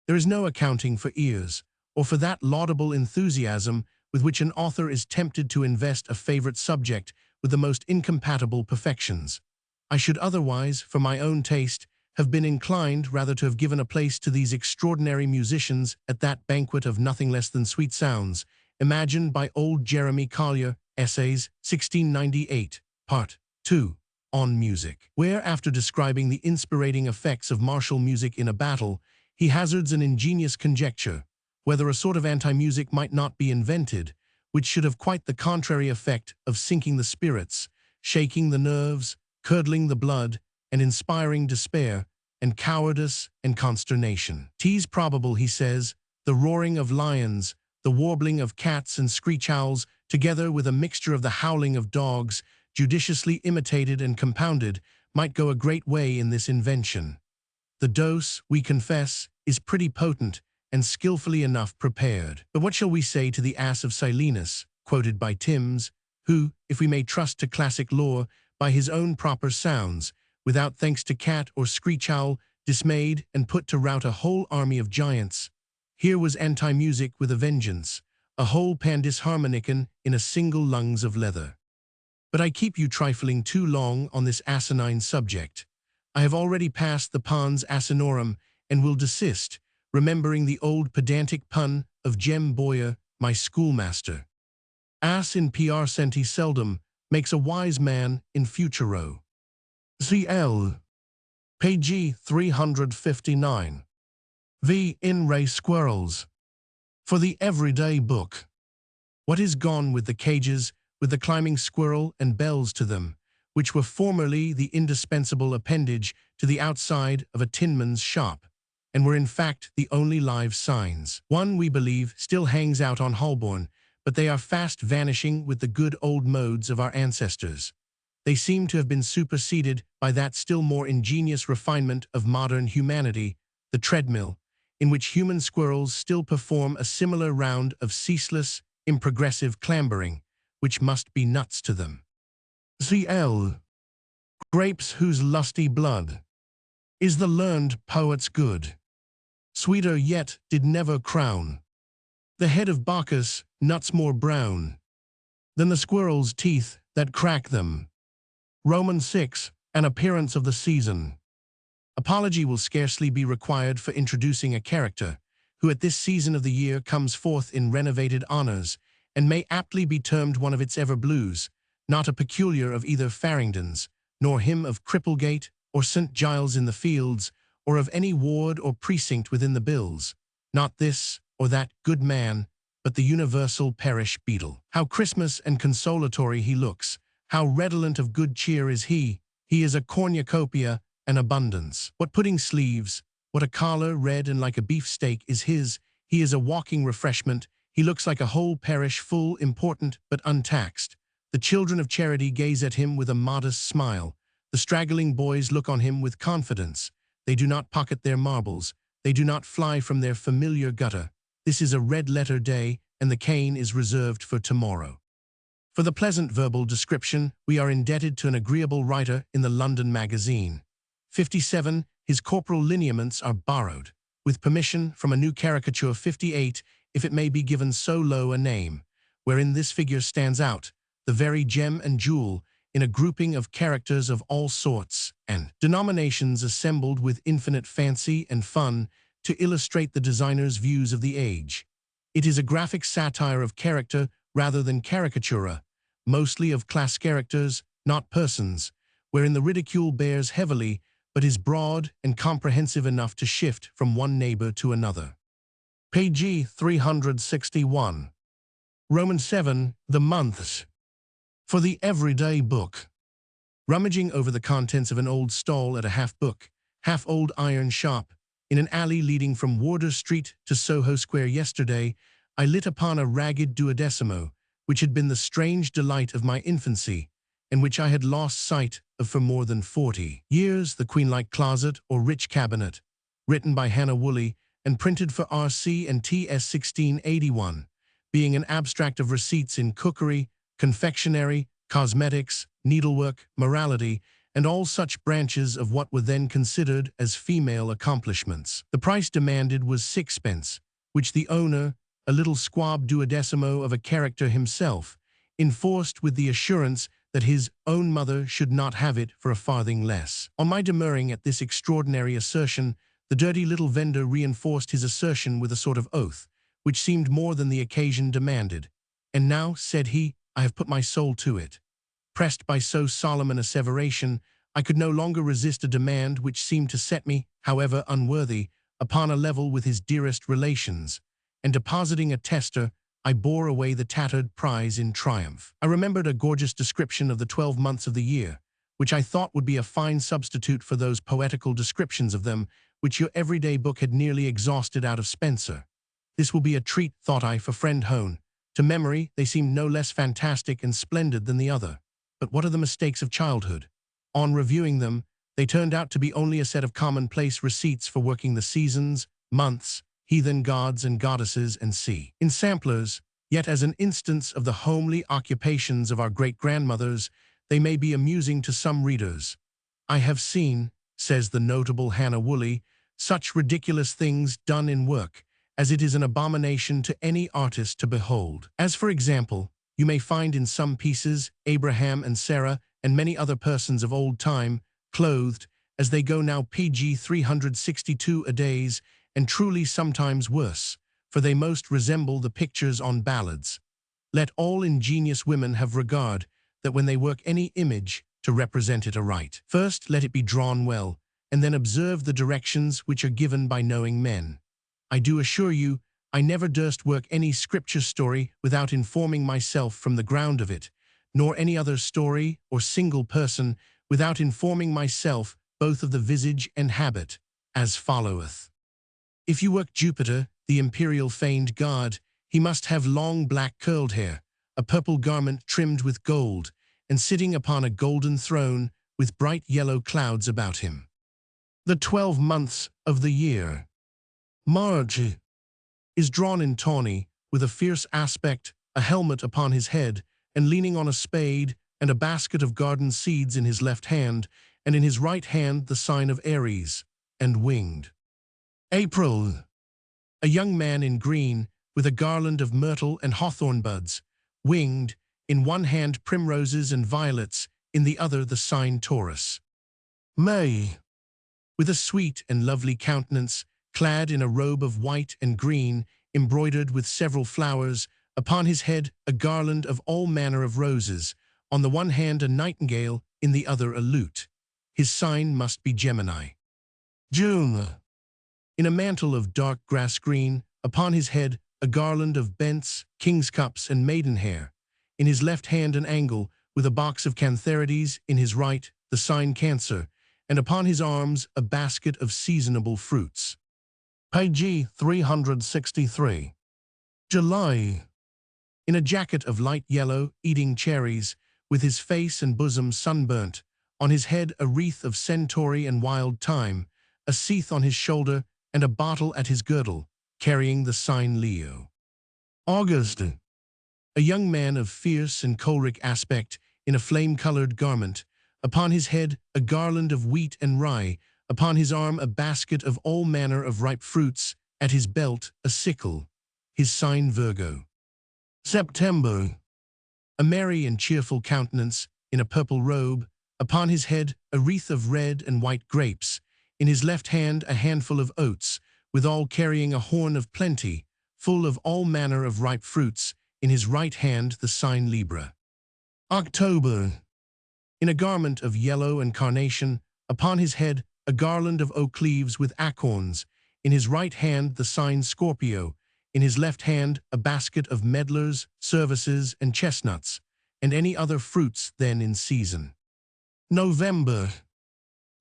There is no accounting for ears, or for that laudable enthusiasm with which an author is tempted to invest a favorite subject with the most incompatible perfections. I should otherwise, for my own taste, have been inclined rather to have given a place to these extraordinary musicians at that banquet of nothing less than sweet sounds, imagined by old Jeremy Collier, Essays, 1698, Part 2, on Music, where, after describing the inspiriting effects of martial music in a battle, he hazards an ingenious conjecture, whether a sort of anti-music might not be invented, which should have quite the contrary effect of sinking the spirits, shaking the nerves, curdling the blood, and inspiring despair, and cowardice, and consternation. 'Tis probable, he says, the roaring of lions, the warbling of cats and screech owls, together with a mixture of the howling of dogs, judiciously imitated and compounded, might go a great way in this invention. The dose, we confess, is pretty potent, and skillfully enough prepared. But what shall we say to the ass of Silenus, quoted by Timms, who, if we may trust to classic lore, by his own proper sounds, without thanks to cat or screech owl, dismayed and put to rout a whole army of giants? Here was anti-music with a vengeance, a whole pandisharmonicon in a single lungs of leather. But I keep you trifling too long on this asinine subject. I have already passed the pons asinorum, and will desist, remembering the old pedantic pun of Jem Boyer, my schoolmaster. Ass in PR senti seldom makes a wise man in futuro. ZL. Pg 359. V. In Ray Squirrels. For the everyday book. What is gone with the cages, with the climbing squirrel and bells to them, which were formerly the indispensable appendage to the outside of a tinman's shop, and were in fact the only live signs? One, we believe, still hangs out on Holborn, but they are fast vanishing with the good old modes of our ancestors. They seem to have been superseded by that still more ingenious refinement of modern humanity, the treadmill, in which human squirrels still perform a similar round of ceaseless, improgressive clambering, which must be nuts to them. ZL. Grapes whose lusty blood is the learned poet's good. Sweeter yet did never crown the head of Bacchus nuts more brown than the squirrel's teeth that crack them. Romans 6, an appearance of the season. Apology will scarcely be required for introducing a character who at this season of the year comes forth in renovated honors and may aptly be termed one of its ever-blues, not a peculiar of either Farringdon's, nor him of Cripplegate or St. Giles in the Fields, or of any ward or precinct within the bills, not this or that good man, but the universal parish beadle. How Christmas and consolatory he looks, how redolent of good cheer is he is a cornucopia and abundance. What pudding sleeves, what a collar red and like a beefsteak is his, he is a walking refreshment, he looks like a whole parish full, important, but untaxed. The children of charity gaze at him with a modest smile. The straggling boys look on him with confidence. They do not pocket their marbles. They do not fly from their familiar gutter. This is a red-letter day, and the cane is reserved for tomorrow. For the pleasant verbal description, we are indebted to an agreeable writer in the London Magazine. 57. His corporal lineaments are borrowed, with permission from a new caricature 58, if it may be given so low a name, wherein this figure stands out, the very gem and jewel, in a grouping of characters of all sorts and denominations assembled with infinite fancy and fun to illustrate the designer's views of the age. It is a graphic satire of character rather than caricatura, mostly of class characters, not persons, wherein the ridicule bears heavily but is broad and comprehensive enough to shift from one neighbor to another. Page 361. Roman 7, the months. For the everyday book. Rummaging over the contents of an old stall at a half-book, half-old iron shop, in an alley leading from Wardour Street to Soho Square yesterday, I lit upon a ragged duodecimo, which had been the strange delight of my infancy, and which I had lost sight of for more than 40 years, the Queen-like Closet or Rich Cabinet, written by Hannah Woolley and printed for R.C. and T.S. 1681, being an abstract of receipts in cookery, confectionery, cosmetics, needlework, morality, and all such branches of what were then considered as female accomplishments. The price demanded was 6pence, which the owner, a little squab duodecimo of a character himself, enforced with the assurance that his own mother should not have it for a farthing less. On my demurring at this extraordinary assertion, the dirty little vendor reinforced his assertion with a sort of oath, which seemed more than the occasion demanded. And now, said he, I have put my soul to it. Pressed by so solemn an asseveration, I could no longer resist a demand which seemed to set me, however unworthy, upon a level with his dearest relations, and depositing a tester, I bore away the tattered prize in triumph. I remembered a gorgeous description of the 12 months of the year, which I thought would be a fine substitute for those poetical descriptions of them which your everyday book had nearly exhausted out of Spenser. This will be a treat, thought I, for friend Hone. To memory, they seemed no less fantastic and splendid than the other. But what are the mistakes of childhood? On reviewing them, they turned out to be only a set of commonplace receipts for working the seasons, months, heathen gods and goddesses, and sea. In samplers, yet as an instance of the homely occupations of our great-grandmothers, they may be amusing to some readers. I have seen, says the notable Hannah Woolley, such ridiculous things done in work, as it is an abomination to any artist to behold. As for example, you may find in some pieces Abraham and Sarah and many other persons of old time, clothed, as they go now pg 362 a days, and truly sometimes worse, for they most resemble the pictures on ballads. Let all ingenious women have regard, that when they work any image, to represent it aright. First let it be drawn well, and then observe the directions which are given by knowing men. I do assure you, I never durst work any scripture story without informing myself from the ground of it, nor any other story or single person without informing myself both of the visage and habit, as followeth. If you work Jupiter, the imperial feigned god, He must have long black curled hair, a purple garment trimmed with gold, and sitting upon a golden throne with bright yellow clouds about him. The 12 months of the year. March is drawn in tawny, with a fierce aspect, a helmet upon his head, and leaning on a spade, and a basket of garden seeds in his left hand, and in his right hand the sign of Aries, and winged. April. A young man in green, with a garland of myrtle and hawthorn buds, winged, in one hand primroses and violets, in the other the sign Taurus. May. With a sweet and lovely countenance, clad in a robe of white and green, embroidered with several flowers, upon his head a garland of all manner of roses, on the one hand a nightingale, in the other a lute. His sign must be Gemini. June. In a mantle of dark grass green, upon his head a garland of bents, king's cups, and maidenhair. In his left hand an angle, with a box of cantharides, in his right the sign Cancer, and upon his arms a basket of seasonable fruits. Page 363. July. In a jacket of light yellow, eating cherries, with his face and bosom sunburnt, on his head a wreath of centauri and wild thyme, a sheath on his shoulder, and a bottle at his girdle, carrying the sign Leo. August. A young man of fierce and choleric aspect, in a flame-colored garment, upon his head a garland of wheat and rye, upon his arm a basket of all manner of ripe fruits, at his belt a sickle. His sign Virgo. September. A merry and cheerful countenance, in a purple robe, upon his head a wreath of red and white grapes, in his left hand a handful of oats, withal carrying a horn of plenty, full of all manner of ripe fruits, in his right hand the sign Libra. October. In a garment of yellow and carnation, upon his head a garland of oak leaves with acorns, in his right hand the sign Scorpio, in his left hand a basket of medlars, services, and chestnuts, and any other fruits then in season. November.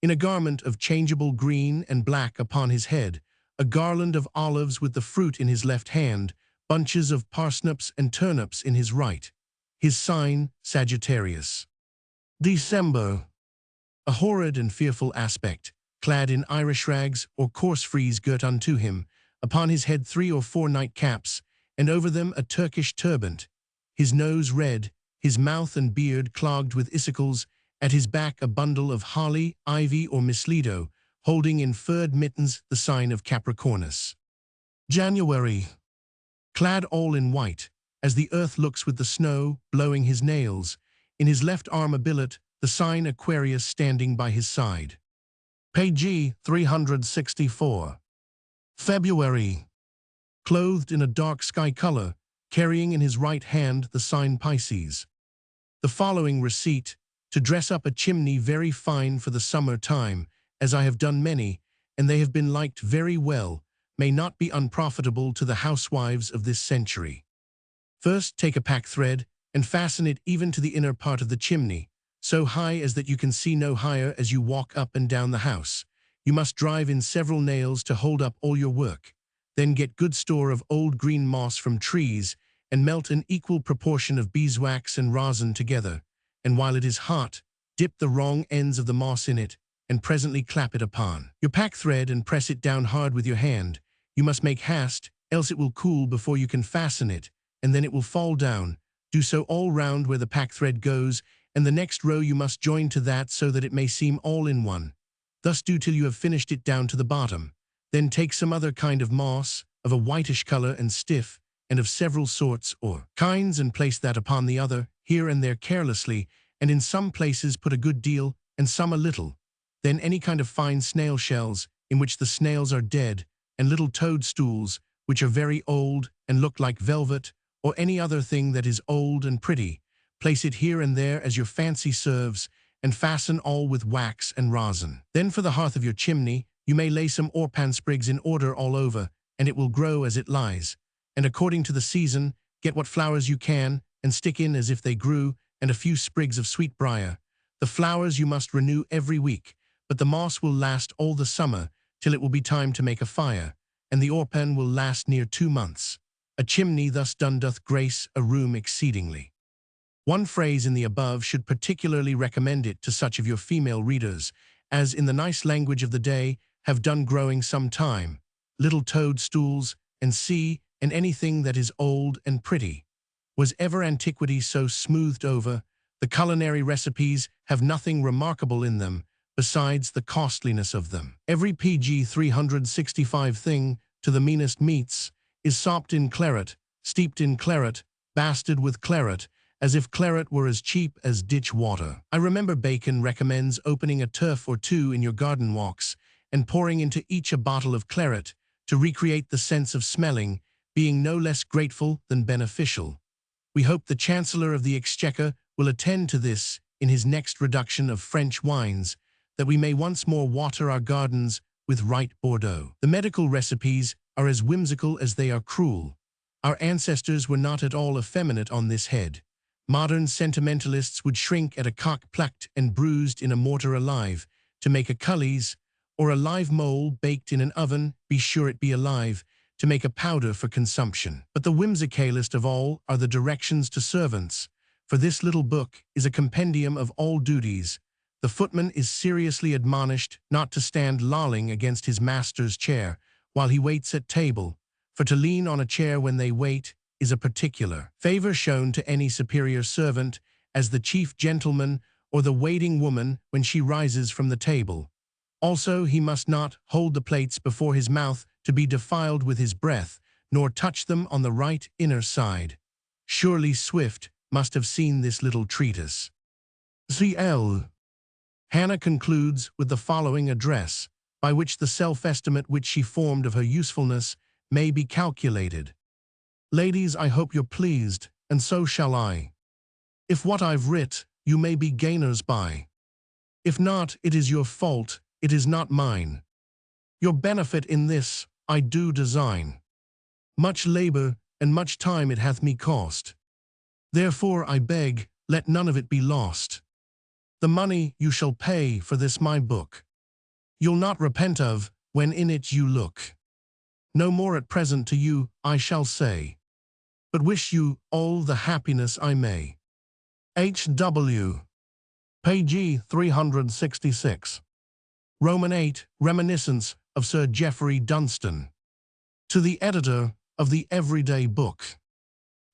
In a garment of changeable green and black upon his head, a garland of olives with the fruit in his left hand, bunches of parsnips and turnips in his right. His sign Sagittarius. December. A horrid and fearful aspect, clad in Irish rags or coarse frieze girt unto him, upon his head 3 or 4 nightcaps, and over them a Turkish turbant, his nose red, his mouth and beard clogged with icicles, at his back a bundle of holly, ivy, or mistletoe, holding in furred mittens the sign of Capricornus. January. Clad all in white, as the earth looks with the snow, blowing his nails, in his left arm a billet, the sign Aquarius standing by his side. Page 364. February. Clothed in a dark sky color, carrying in his right hand the sign Pisces. The following receipt, to dress up a chimney very fine for the summer time, as I have done many, and they have been liked very well, may not be unprofitable to the housewives of this century. First take a pack thread, and fasten it even to the inner part of the chimney, so high as that you can see no higher as you walk up and down the house. You must drive in several nails to hold up all your work. Then get good store of old green moss from trees, and melt an equal proportion of beeswax and rosin together, and while it is hot, dip the wrong ends of the moss in it, and presently clap it upon your pack thread and press it down hard with your hand. You must make haste, else it will cool before you can fasten it, and then it will fall down. Do so all round where the pack thread goes, and the next row you must join to that so that it may seem all in one. Thus do till you have finished it down to the bottom. Then take some other kind of moss, of a whitish color and stiff, and of several sorts or kinds, and place that upon the other, here and there carelessly, and in some places put a good deal, and some a little. Then any kind of fine snail shells, in which the snails are dead, and little toadstools, which are very old, and look like velvet, or any other thing that is old and pretty, place it here and there as your fancy serves, and fasten all with wax and rosin. Then for the hearth of your chimney, you may lay some orpan sprigs in order all over, and it will grow as it lies. And according to the season, get what flowers you can, and stick in as if they grew, and a few sprigs of sweetbriar. The flowers you must renew every week, but the moss will last all the summer, till it will be time to make a fire, and the orpan will last near 2 months. A chimney thus done doth grace a room exceedingly. One phrase in the above should particularly recommend it to such of your female readers as, in the nice language of the day, have done growing some time, little toadstools, and see, and anything that is old and pretty. Was ever antiquity so smoothed over? The culinary recipes have nothing remarkable in them, besides the costliness of them. Every PG 365 thing, to the meanest meats, is sopped in claret, steeped in claret, basted with claret, as if claret were as cheap as ditch water. I remember Bacon recommends opening a turf or two in your garden walks, and pouring into each a bottle of claret, to recreate the sense of smelling, being no less grateful than beneficial. We hope the Chancellor of the Exchequer will attend to this in his next reduction of French wines, that we may once more water our gardens with right Bordeaux. The medical recipes are as whimsical as they are cruel. Our ancestors were not at all effeminate on this head. Modern sentimentalists would shrink at a cock plucked and bruised in a mortar alive, to make a cullies, or a live mole baked in an oven, be sure it be alive, to make a powder for consumption. But the whimsicalest of all are the directions to servants, for this little book is a compendium of all duties. The footman is seriously admonished not to stand lolling against his master's chair while he waits at table, for to lean on a chair when they wait is a particular favor shown to any superior servant, as the chief gentleman or the waiting woman when she rises from the table. Also he must not hold the plates before his mouth to be defiled with his breath, nor touch them on the right inner side. Surely Swift must have seen this little treatise. C.L. Hannah concludes with the following address, by which the self-estimate which she formed of her usefulness may be calculated. Ladies, I hope you're pleased, and so shall I. If what I've writ, you may be gainers by. If not, it is your fault, it is not mine. Your benefit in this I do design. Much labor and much time it hath me cost. Therefore I beg, let none of it be lost. The money you shall pay for this my book, you'll not repent of when in it you look. No more at present to you I shall say, but wish you all the happiness I may. H.W. Page 366. Roman 8, Reminiscence of Sir Geoffrey Dunstan. To the editor of the Everyday Book.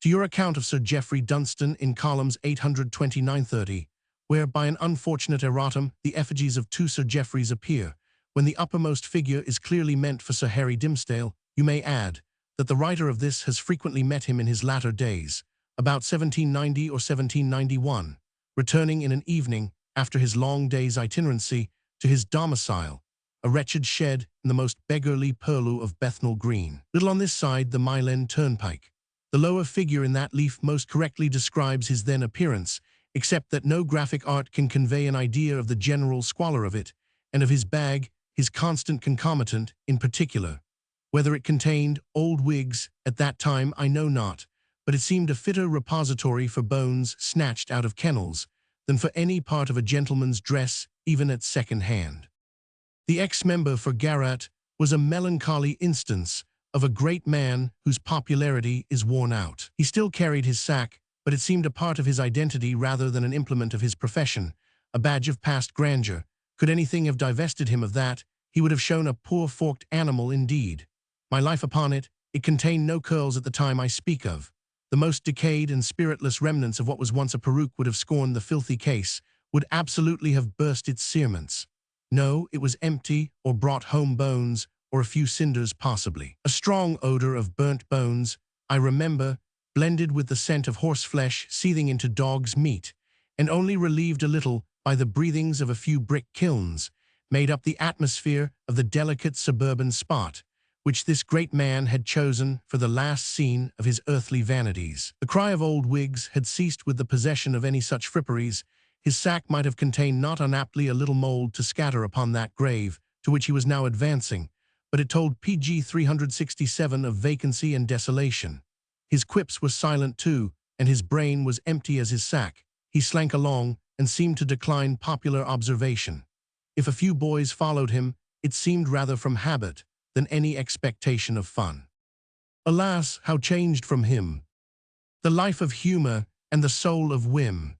To your account of Sir Geoffrey Dunstan in columns 829-30, where by an unfortunate erratum the effigies of two Sir Geoffreys appear, when the uppermost figure is clearly meant for Sir Harry Dimmesdale, you may add that the writer of this has frequently met him in his latter days, about 1790 or 1791, returning in an evening, after his long day's itinerancy, to his domicile, a wretched shed in the most beggarly purlieu of Bethnal Green, little on this side the Mile End Turnpike. The lower figure in that leaf most correctly describes his then appearance, except that no graphic art can convey an idea of the general squalor of it, and of his bag, his constant concomitant, in particular. Whether it contained old wigs at that time I know not, but it seemed a fitter repository for bones snatched out of kennels than for any part of a gentleman's dress, even at second hand. The ex-member for Garratt was a melancholy instance of a great man whose popularity is worn out. He still carried his sack, but it seemed a part of his identity rather than an implement of his profession, a badge of past grandeur. Could anything have divested him of that, he would have shown a poor forked animal indeed. My life upon it, it contained no curls at the time I speak of. The most decayed and spiritless remnants of what was once a peruke would have scorned the filthy case, would absolutely have burst its cerements. No, it was empty, or brought home bones, or a few cinders possibly. A strong odor of burnt bones, I remember, blended with the scent of horseflesh seething into dog's meat, and only relieved a little by the breathings of a few brick kilns, made up the atmosphere of the delicate suburban spot, which this great man had chosen for the last scene of his earthly vanities. The cry of old wigs had ceased with the possession of any such fripperies. His sack might have contained not unaptly a little mould to scatter upon that grave to which he was now advancing, but it told PG 367 of vacancy and desolation. His quips were silent too, and his brain was empty as his sack. He slank along and seemed to decline popular observation. If a few boys followed him, it seemed rather from habit than any expectation of fun. Alas, how changed from him! The life of humour and the soul of whim.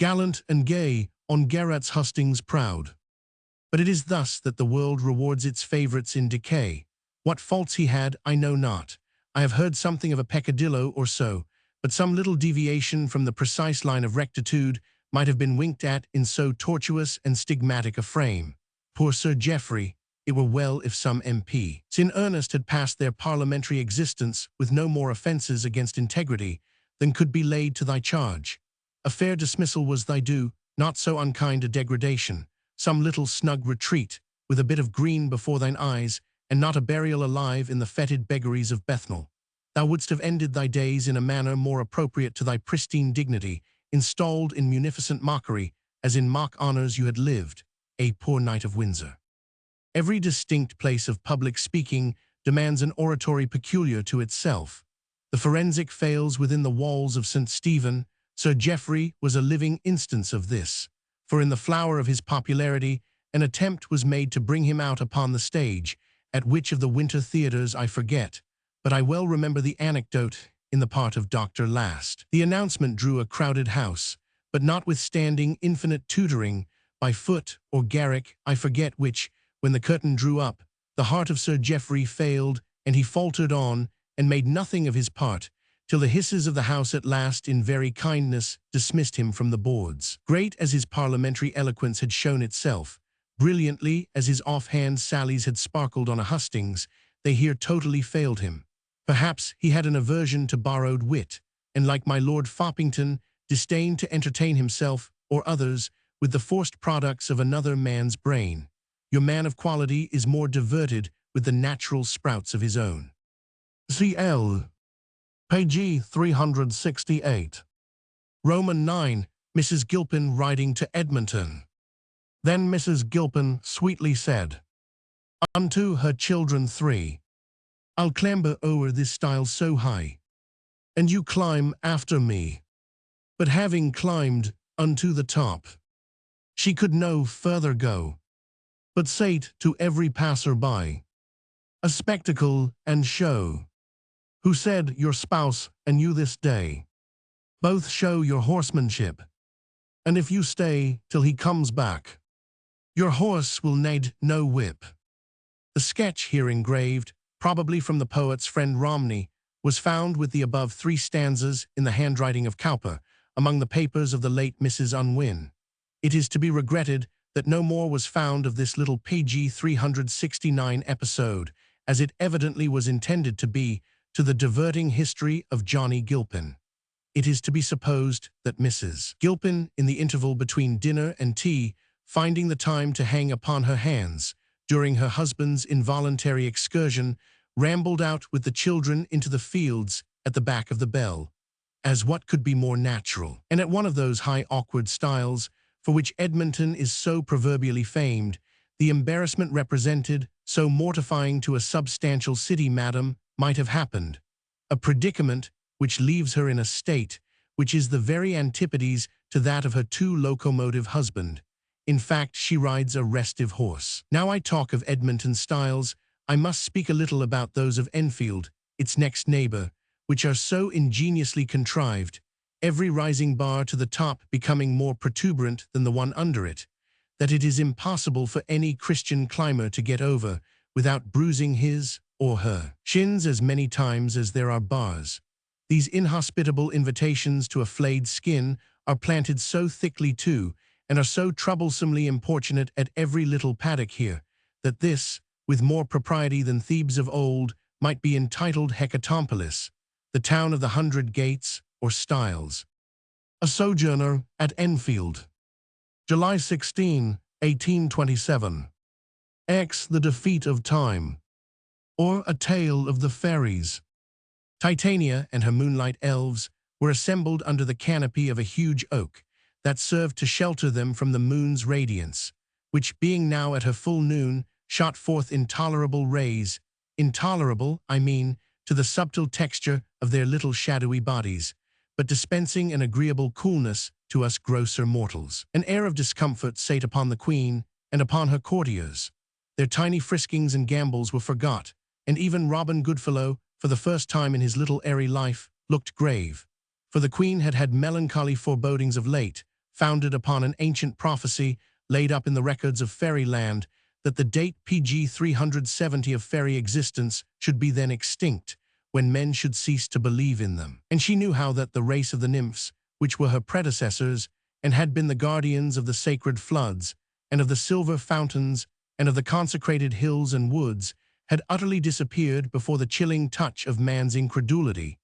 Gallant and gay, on garrets hustings proud. But it is thus that the world rewards its favourites in decay. What faults he had, I know not. I have heard something of a peccadillo or so, but some little deviation from the precise line of rectitude might have been winked at in so tortuous and stigmatic a frame. Poor Sir Geoffrey, it were well if some M.P.s in earnest had passed their parliamentary existence with no more offences against integrity than could be laid to thy charge. A fair dismissal was thy due, not so unkind a degradation, some little snug retreat, with a bit of green before thine eyes, and not a burial alive in the fetid beggary of Bethnal. Thou wouldst have ended thy days in a manner more appropriate to thy pristine dignity, installed in munificent mockery, as in mock honours you had lived, a poor knight of Windsor. Every distinct place of public speaking demands an oratory peculiar to itself. The forensic fails within the walls of St. Stephen. Sir Geoffrey was a living instance of this, for in the flower of his popularity, an attempt was made to bring him out upon the stage, at which of the winter theatres I forget, but I well remember the anecdote in the part of Dr. Last. The announcement drew a crowded house, but notwithstanding infinite tutoring, by foot or Garrick, I forget which, when the curtain drew up, the heart of Sir Geoffrey failed, and he faltered on, and made nothing of his part, till the hisses of the house at last in very kindness dismissed him from the boards. Great as his parliamentary eloquence had shown itself, brilliantly as his offhand sallies had sparkled on a hustings, they here totally failed him. Perhaps he had an aversion to borrowed wit, and like my Lord Foppington, disdained to entertain himself or others with the forced products of another man's brain. Your man of quality is more diverted with the natural sprouts of his own. C.L. Page 368. Roman 9. Mrs. Gilpin writing to Edmonton. Then Mrs. Gilpin sweetly said unto her children three, I'll clamber o'er this stile so high, and you climb after me. But having climbed unto the top, she could no further go, but sate to every passer-by, a spectacle and show, who said your spouse and you this day both show your horsemanship, and if you stay till he comes back, your horse will need no whip. The sketch here engraved, probably from the poet's friend Romney, was found with the above 3 stanzas in the handwriting of Cowper, among the papers of the late Mrs. Unwin. It is to be regretted that no more was found of this little page 369 episode, as it evidently was intended to be, to the diverting history of Johnny Gilpin. It is to be supposed that Mrs. Gilpin, in the interval between dinner and tea, finding the time to hang upon her hands, during her husband's involuntary excursion, rambled out with the children into the fields at the back of the Bell, as what could be more natural, and at one of those high awkward styles for which Edmonton is so proverbially famed, the embarrassment represented, so mortifying to a substantial city madam, might have happened, a predicament which leaves her in a state which is the very antipodes to that of her too locomotive husband. In fact, she rides a restive horse. Now I talk of Edmonton styles, I must speak a little about those of Enfield, its next neighbour, which are so ingeniously contrived, every rising bar to the top becoming more protuberant than the one under it, that it is impossible for any Christian climber to get over without bruising his or her shins as many times as there are bars. These inhospitable invitations to a flayed skin are planted so thickly too, and are so troublesomely importunate at every little paddock here, that this, with more propriety than Thebes of old, might be entitled Hecatompolis, the town of the 100 gates, or stiles. A sojourner at Enfield. July 16, 1827. X. The Defeat of Time, or A Tale of the Fairies. Titania and her moonlight elves were assembled under the canopy of a huge oak that served to shelter them from the moon's radiance, which, being now at her full noon, shot forth intolerable rays, intolerable, I mean, to the subtle texture of their little shadowy bodies, but dispensing an agreeable coolness to us grosser mortals. An air of discomfort sate upon the queen and upon her courtiers. Their tiny friskings and gambols were forgot, and even Robin Goodfellow, for the first time in his little airy life, looked grave. For the queen had had melancholy forebodings of late, founded upon an ancient prophecy laid up in the records of fairyland, that the date PG 370 of fairy existence should be then extinct, when men should cease to believe in them. And she knew how that the race of the nymphs, which were her predecessors, and had been the guardians of the sacred floods, and of the silver fountains, and of the consecrated hills and woods, had utterly disappeared before the chilling touch of man's incredulity,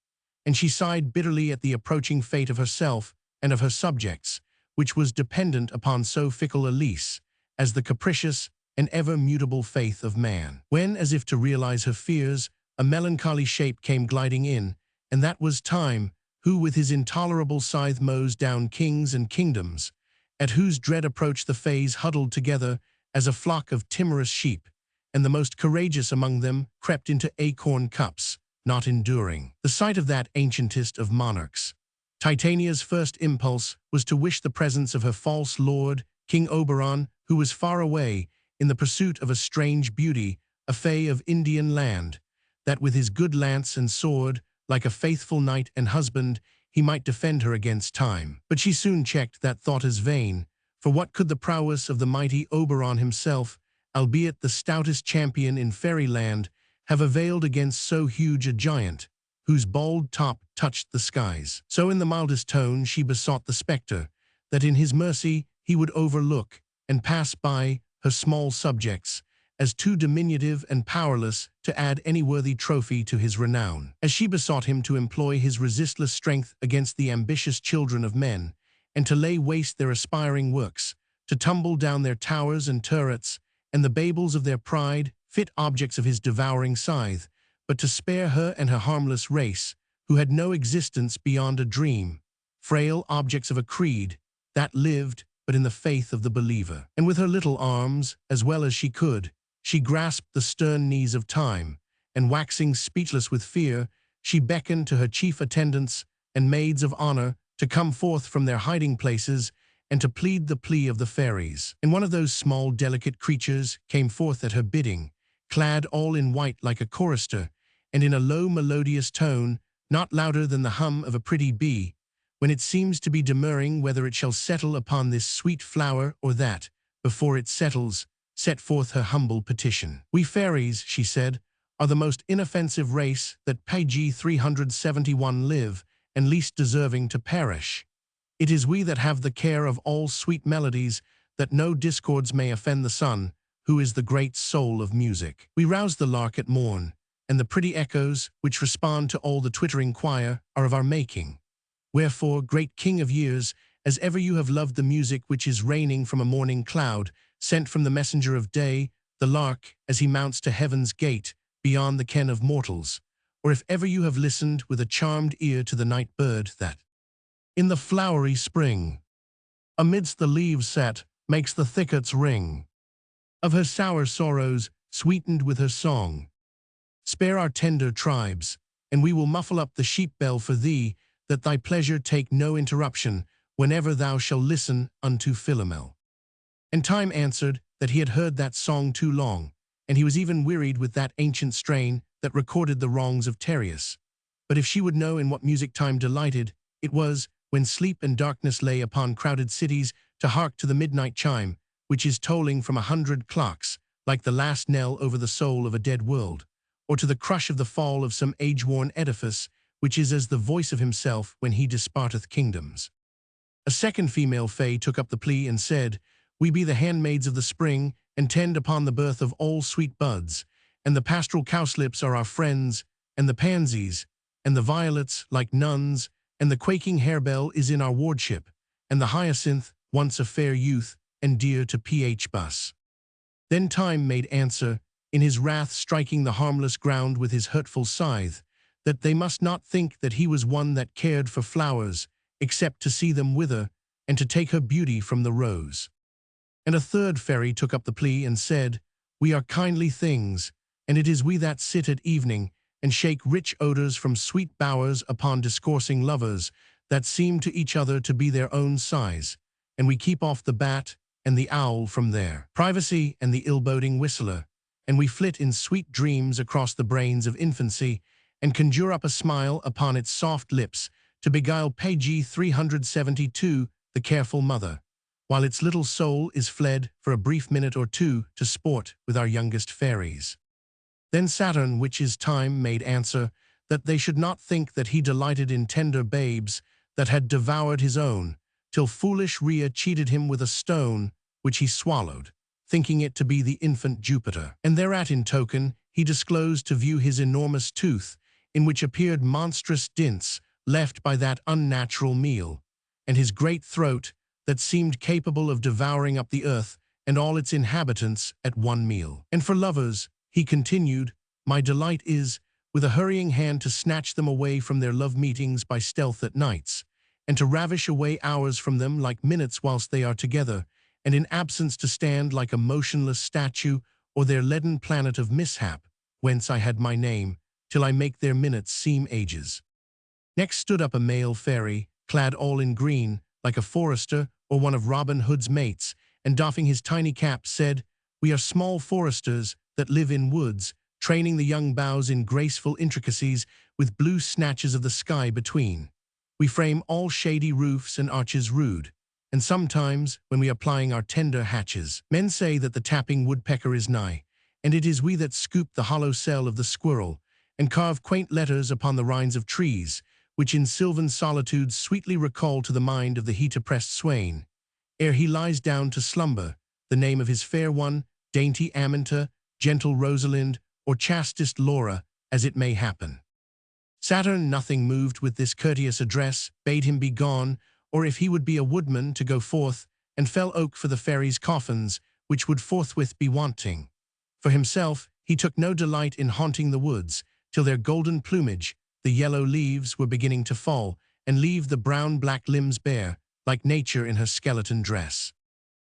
and she sighed bitterly at the approaching fate of herself and of her subjects, which was dependent upon so fickle a lease as the capricious and ever-mutable faith of man. When, as if to realize her fears, a melancholy shape came gliding in, and that was Time, who with his intolerable scythe mows down kings and kingdoms, at whose dread approach the fays huddled together as a flock of timorous sheep, and the most courageous among them crept into acorn cups, not enduring. The sight of that ancientest of monarchs, Titania's first impulse was to wish the presence of her false lord, King Oberon, who was far away, in the pursuit of a strange beauty, a fay of Indian land, that with his good lance and sword, like a faithful knight and husband, he might defend her against Time. But she soon checked that thought as vain, for what could the prowess of the mighty Oberon himself, albeit the stoutest champion in fairyland, have availed against so huge a giant, whose bald top touched the skies? So in the mildest tone she besought the spectre, that in his mercy he would overlook and pass by her small subjects, as too diminutive and powerless to add any worthy trophy to his renown. As she besought him to employ his resistless strength against the ambitious children of men, and to lay waste their aspiring works, to tumble down their towers and turrets, and the Babels of their pride, fit objects of his devouring scythe, but to spare her and her harmless race, who had no existence beyond a dream, frail objects of a creed that lived but in the faith of the believer. And with her little arms, as well as she could, she grasped the stern knees of Time, and waxing speechless with fear, she beckoned to her chief attendants and maids of honor to come forth from their hiding places and to plead the plea of the fairies. And one of those small, delicate creatures came forth at her bidding, clad all in white like a chorister, and in a low melodious tone, not louder than the hum of a pretty bee, when it seems to be demurring whether it shall settle upon this sweet flower or that, before it settles, set forth her humble petition. We fairies, she said, are the most inoffensive race that PG 371 live, and least deserving to perish. It is we that have the care of all sweet melodies, that no discords may offend the sun, who is the great soul of music. We rouse the lark at morn, and the pretty echoes, which respond to all the twittering choir, are of our making. Wherefore, great King of years, as ever you have loved the music which is raining from a morning cloud, sent from the messenger of day, the lark, as he mounts to heaven's gate, beyond the ken of mortals, or if ever you have listened with a charmed ear to the night bird that, in the flowery spring, amidst the leaves set, makes the thickets ring, of her sour sorrows, sweetened with her song. Spare our tender tribes, and we will muffle up the sheep-bell for thee, that thy pleasure take no interruption, whenever thou shalt listen unto Philomel. And Time answered that he had heard that song too long, and he was even wearied with that ancient strain that recorded the wrongs of Tereus. But if she would know in what music Time delighted, it was, when sleep and darkness lay upon crowded cities, to hark to the midnight chime, which is tolling from 100 clocks, like the last knell over the soul of a dead world, or to the crush of the fall of some age-worn edifice, which is as the voice of himself when he disparteth kingdoms. A second female fay took up the plea and said, We be the handmaids of the spring, and tend upon the birth of all sweet buds, and the pastoral cowslips are our friends, and the pansies, and the violets like nuns, and the quaking harebell is in our wardship, and the hyacinth, once a fair youth, and dear to P.H. Bus. Then Time made answer, in his wrath striking the harmless ground with his hurtful scythe, that they must not think that he was one that cared for flowers, except to see them wither, and to take her beauty from the rose. And a third fairy took up the plea and said, We are kindly things, and it is we that sit at evening, and shake rich odors from sweet bowers upon discoursing lovers, that seem to each other to be their own size, and we keep off the bat and the owl from their privacy and the ill-boding whistler, and we flit in sweet dreams across the brains of infancy, and conjure up a smile upon its soft lips to beguile page 372, the careful mother, while its little soul is fled for a brief minute or two to sport with our youngest fairies. Then Saturn, which is time, made answer that they should not think that he delighted in tender babes that had devoured his own, till foolish Rhea cheated him with a stone, which he swallowed, thinking it to be the infant Jupiter. And thereat in token he disclosed to view his enormous tooth, in which appeared monstrous dints left by that unnatural meal, and his great throat that seemed capable of devouring up the earth and all its inhabitants at one meal. And for lovers, he continued, my delight is, with a hurrying hand, to snatch them away from their love-meetings by stealth at nights, and to ravish away hours from them like minutes whilst they are together, and in absence to stand like a motionless statue or their leaden planet of mishap, whence I had my name, till I make their minutes seem ages. Next stood up a male fairy, clad all in green, like a forester or one of Robin Hood's mates, and doffing his tiny cap said, we are small foresters that live in woods, training the young boughs in graceful intricacies with blue snatches of the sky between. We frame all shady roofs and arches rude, and sometimes, when we are plying our tender hatches, men say that the tapping woodpecker is nigh, and it is we that scoop the hollow cell of the squirrel, and carve quaint letters upon the rinds of trees, which in sylvan solitudes sweetly recall to the mind of the heat-oppressed swain, ere he lies down to slumber, the name of his fair one, dainty Aminta, gentle Rosalind, or chastest Laura, as it may happen. Saturn, nothing moved with this courteous address, bade him be gone, or if he would be a woodman, to go forth, and fell oak for the fairies' coffins, which would forthwith be wanting. For himself, he took no delight in haunting the woods, till their golden plumage, the yellow leaves, were beginning to fall, and leave the brown-black limbs bare, like nature in her skeleton dress.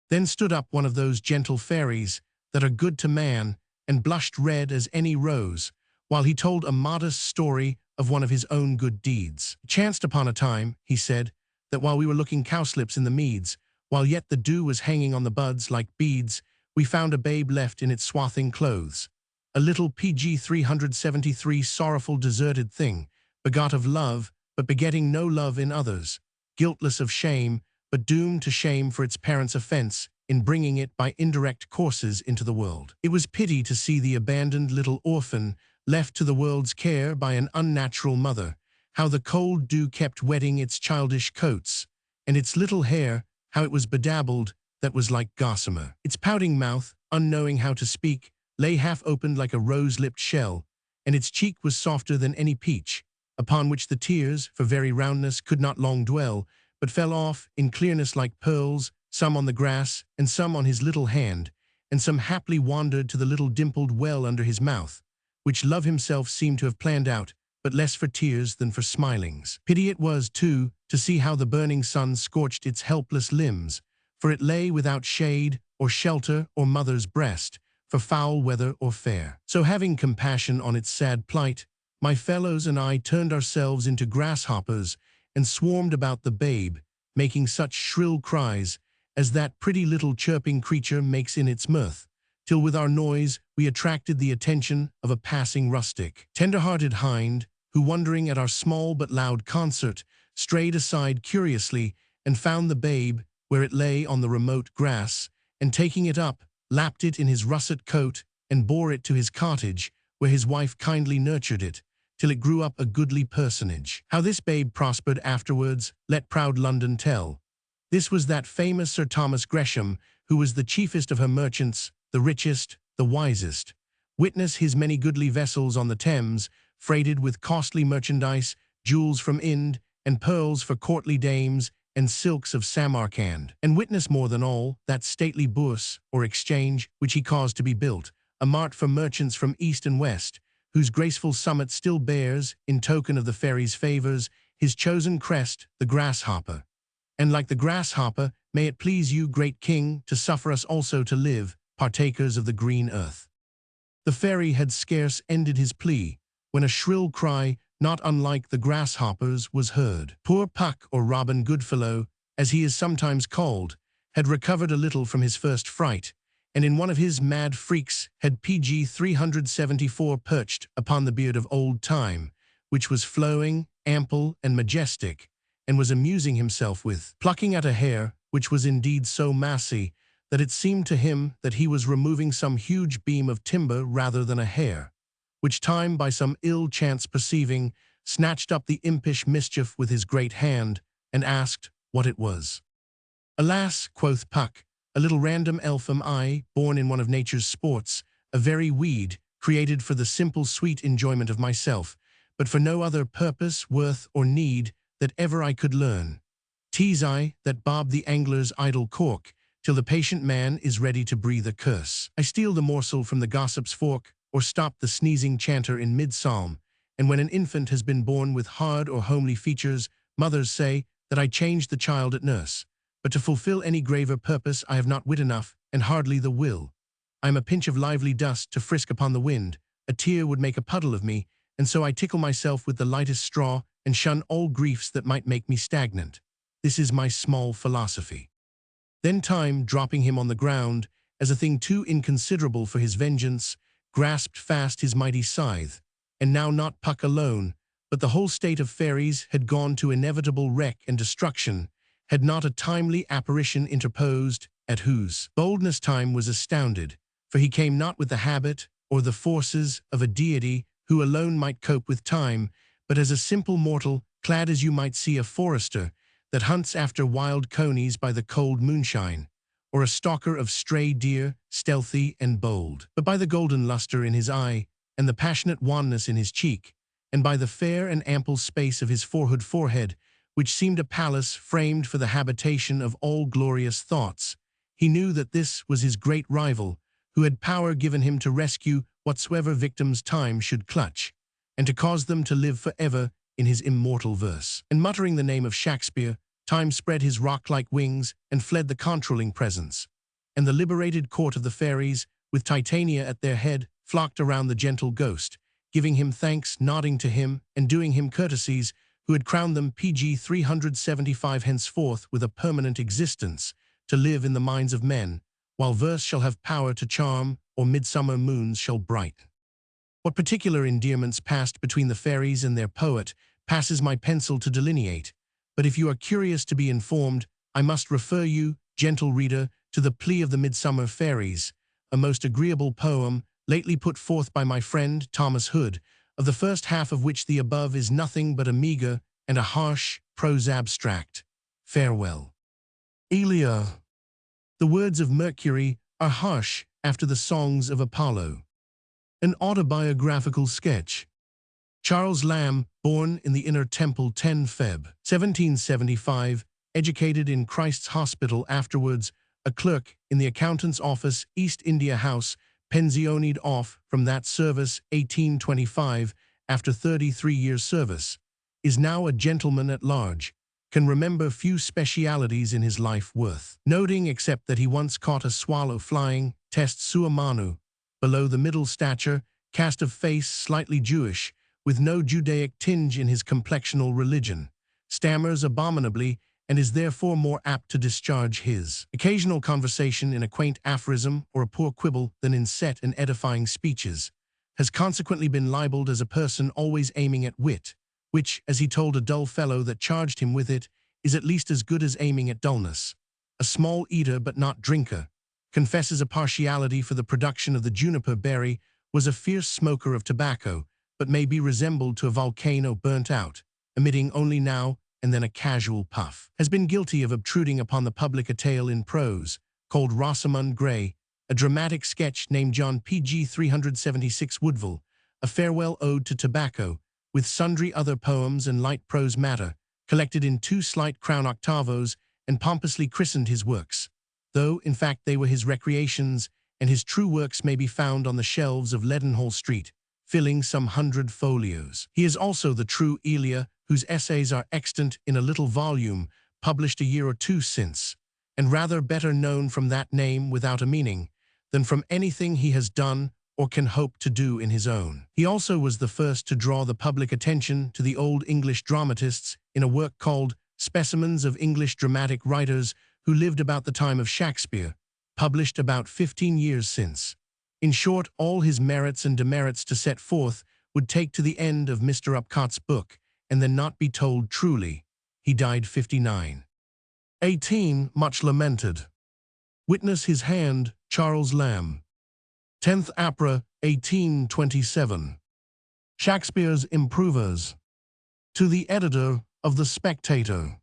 Then stood up one of those gentle fairies that are good to man, and blushed red as any rose, while he told a modest story of one of his own good deeds. It chanced upon a time, he said, that while we were looking cowslips in the meads, while yet the dew was hanging on the buds like beads, we found a babe left in its swathing clothes, a little pg 373 sorrowful deserted thing, begot of love, but begetting no love in others, guiltless of shame, but doomed to shame for its parents' offense in bringing it by indirect courses into the world. It was pity to see the abandoned little orphan left to the world's care by an unnatural mother, how the cold dew kept wetting its childish coats, and its little hair, how it was bedabbled, that was like gossamer. Its pouting mouth, unknowing how to speak, lay half-opened like a rose-lipped shell, and its cheek was softer than any peach, upon which the tears, for very roundness, could not long dwell, but fell off in clearness like pearls, some on the grass, and some on his little hand, and some haply wandered to the little dimpled well under his mouth, which Love himself seemed to have planned out, but less for tears than for smilings. Pity it was, too, to see how the burning sun scorched its helpless limbs, for it lay without shade or shelter or mother's breast, for foul weather or fair. So having compassion on its sad plight, my fellows and I turned ourselves into grasshoppers and swarmed about the babe, making such shrill cries as that pretty little chirping creature makes in its mirth, till with our noise we attracted the attention of a passing rustic, tender-hearted hind, who, wondering at our small but loud concert, strayed aside curiously and found the babe where it lay on the remote grass, and taking it up, lapped it in his russet coat and bore it to his cottage, where his wife kindly nurtured it, till it grew up a goodly personage. How this babe prospered afterwards, let proud London tell. This was that famous Sir Thomas Gresham, who was the chiefest of her merchants, the richest, the wisest. Witness his many goodly vessels on the Thames, freighted with costly merchandise, jewels from Ind, and pearls for courtly dames, and silks of Samarcand. And witness more than all, that stately bourse, or exchange, which he caused to be built, a mart for merchants from east and west, whose graceful summit still bears, in token of the fairies' favors, his chosen crest, the grasshopper. And like the grasshopper, may it please you, great king, to suffer us also to live, partakers of the green earth. The fairy had scarce ended his plea, when a shrill cry, not unlike the grasshopper's, was heard. Poor Puck, or Robin Goodfellow, as he is sometimes called, had recovered a little from his first fright, and in one of his mad freaks had PG 374 perched upon the beard of old time, which was flowing, ample, and majestic, and was amusing himself with plucking at a hair, which was indeed so massy that it seemed to him that he was removing some huge beam of timber rather than a hair, which time, by some ill chance perceiving, snatched up the impish mischief with his great hand, and asked what it was. Alas, quoth Puck, a little random elf am I, born in one of nature's sports, a very weed, created for the simple sweet enjoyment of myself, but for no other purpose, worth, or need that ever I could learn. 'Tis I that bob the angler's idle cork, till the patient man is ready to breathe a curse. I steal the morsel from the gossip's fork, or stop the sneezing chanter in mid-psalm, and when an infant has been born with hard or homely features, mothers say that I changed the child at nurse. But to fulfill any graver purpose I have not wit enough, and hardly the will. I am a pinch of lively dust to frisk upon the wind, a tear would make a puddle of me, and so I tickle myself with the lightest straw, and shun all griefs that might make me stagnant. This is my small philosophy. Then Time, dropping him on the ground, as a thing too inconsiderable for his vengeance, grasped fast his mighty scythe, and now not Puck alone, but the whole state of fairies had gone to inevitable wreck and destruction, had not a timely apparition interposed, at whose boldness Time was astounded, for he came not with the habit or the forces of a deity who alone might cope with time, but as a simple mortal, clad as you might see a forester that hunts after wild conies by the cold moonshine, or a stalker of stray deer, stealthy and bold, but by the golden luster in his eye, and the passionate wanness in his cheek, and by the fair and ample space of his forehead, which seemed a palace framed for the habitation of all glorious thoughts. He knew that this was his great rival, who had power given him to rescue whatsoever victims time should clutch, and to cause them to live forever in his immortal verse. And muttering the name of Shakespeare, Time spread his rock-like wings and fled the controlling presence. And the liberated court of the fairies, with Titania at their head, flocked around the gentle ghost, giving him thanks, nodding to him, and doing him courtesies, who had crowned them PG 375 henceforth with a permanent existence, to live in the minds of men, while verse shall have power to charm, or midsummer moons shall bright. What particular endearments passed between the fairies and their poet passes my pencil to delineate, but if you are curious to be informed, I must refer you, gentle reader, to the Plea of the Midsummer Fairies, a most agreeable poem lately put forth by my friend Thomas Hood, of the first half of which the above is nothing but a meager and a harsh prose abstract. Farewell. Elia. The words of Mercury are harsh after the songs of Apollo. An autobiographical sketch. Charles Lamb, born in the Inner Temple 10 Feb. 1775, educated in Christ's Hospital, afterwards a clerk in the accountant's office, East India House, pensioned off from that service 1825 after 33 years' service, is now a gentleman at large, can remember few specialities in his life worth noting except that he once caught a swallow flying, test sua manu, below the middle stature, cast of face slightly Jewish, with no Judaic tinge in his complexional religion, stammers abominably, and is therefore more apt to discharge his occasional conversation in a quaint aphorism or a poor quibble than in set and edifying speeches, has consequently been libeled as a person always aiming at wit, which, as he told a dull fellow that charged him with it, is at least as good as aiming at dullness. A small eater but not drinker, confesses a partiality for the production of the juniper berry, was a fierce smoker of tobacco, but may be resembled to a volcano burnt out, emitting only now and then a casual puff, has been guilty of obtruding upon the public a tale in prose, called Rosamund Grey, a dramatic sketch named John PG 376 Woodville, a farewell ode to tobacco, with sundry other poems and light prose matter, collected in 2 slight crown octavos, and pompously christened his works, though, in fact, they were his recreations, and his true works may be found on the shelves of Leadenhall Street, filling some 100 folios. He is also the true Elia, whose essays are extant in a little volume, published a year or 2 since, and rather better known from that name without a meaning, than from anything he has done or can hope to do in his own. He also was the first to draw the public attention to the old English dramatists in a work called Specimens of English Dramatic Writers Who Lived About the Time of Shakespeare, published about 15 years since. In short, all his merits and demerits to set forth would take to the end of Mr. Upcott's book, and then not be told truly. He died 59. 18. Much lamented. Witness his hand, Charles Lamb. 10th April, 1827. Shakespeare's Improvers. To the editor of The Spectator.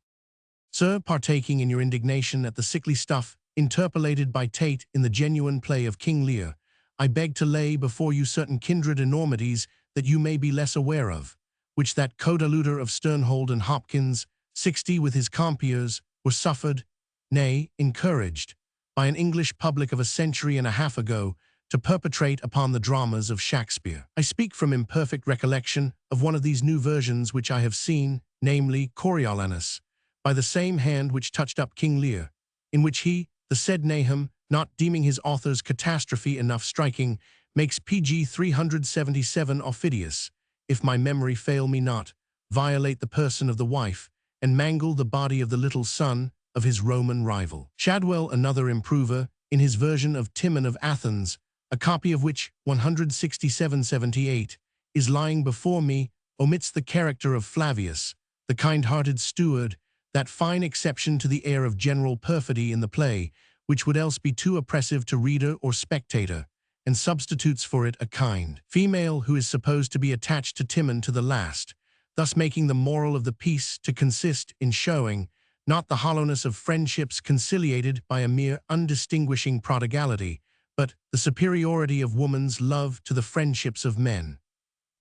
Sir, partaking in your indignation at the sickly stuff interpolated by Tate in the genuine play of King Lear, I beg to lay before you certain kindred enormities that you may be less aware of, which that codeluder of Sternhold and Hopkins, 60 with his compeers, were suffered, nay, encouraged, by an English public of a century and a half ago, to perpetrate upon the dramas of Shakespeare. I speak from imperfect recollection of one of these new versions which I have seen, namely Coriolanus, by the same hand which touched up King Lear, in which he, the said Nahum, not deeming his author's catastrophe enough striking, makes PG 377 Aufidius, if my memory fail me not, violate the person of the wife, and mangle the body of the little son of his Roman rival. Shadwell, another improver, in his version of Timon of Athens, a copy of which, 167-78, is lying before me, omits the character of Flavius, the kind-hearted steward, that fine exception to the air of general perfidy in the play, which would else be too oppressive to reader or spectator, and substitutes for it a kind female who is supposed to be attached to Timon to the last, thus making the moral of the piece to consist in showing, not the hollowness of friendships conciliated by a mere undistinguishing prodigality, but the superiority of woman's love to the friendships of men.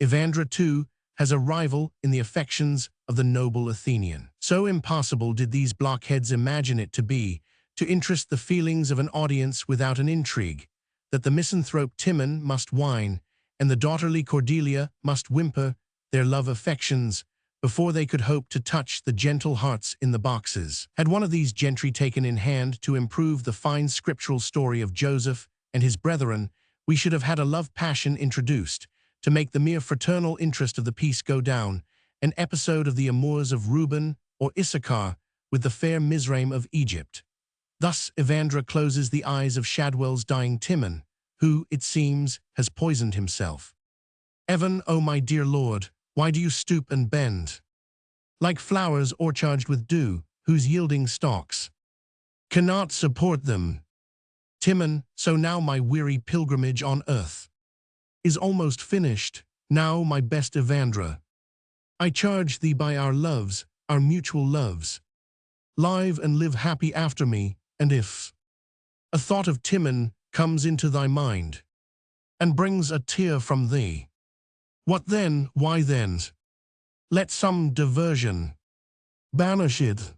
Evandra, too, has a rival in the affections of the noble Athenian. So impossible did these blockheads imagine it to be, to interest the feelings of an audience without an intrigue, that the misanthrope Timon must whine, and the daughterly Cordelia must whimper their love affections, before they could hope to touch the gentle hearts in the boxes. Had one of these gentry taken in hand to improve the fine scriptural story of Joseph and his brethren, we should have had a love passion introduced, to make the mere fraternal interest of the piece go down, an episode of the amours of Reuben or Issachar with the fair Mizraim of Egypt. Thus Evandra closes the eyes of Shadwell's dying Timon, who, it seems, has poisoned himself. Evan, O my dear lord, why do you stoop and bend? Like flowers o'ercharged with dew, whose yielding stalks cannot support them. Timon, so now my weary pilgrimage on earth is almost finished, now my best Evandra. I charge thee by our loves, our mutual loves, live and live happy after me, and if a thought of Timon comes into thy mind, and brings a tear from thee, what then, why then? Let some diversion banish it.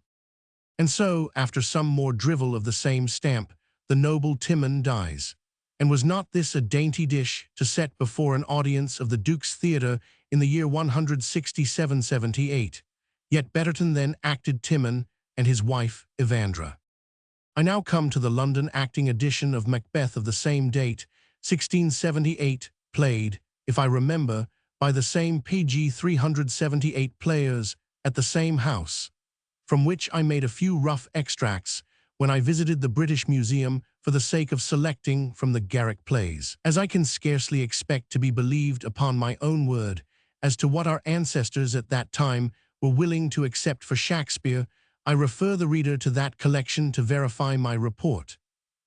And so, after some more drivel of the same stamp, the noble Timon dies. And was not this a dainty dish to set before an audience of the Duke's Theatre in the year 167-78? Yet Betterton then acted Timon and his wife Evandra. I now come to the London acting edition of Macbeth of the same date, 1678, played, if I remember, by the same PG 378 players at the same house, from which I made a few rough extracts when I visited the British Museum for the sake of selecting from the Garrick plays. As I can scarcely expect to be believed upon my own word as to what our ancestors at that time were willing to accept for Shakespeare, I refer the reader to that collection to verify my report.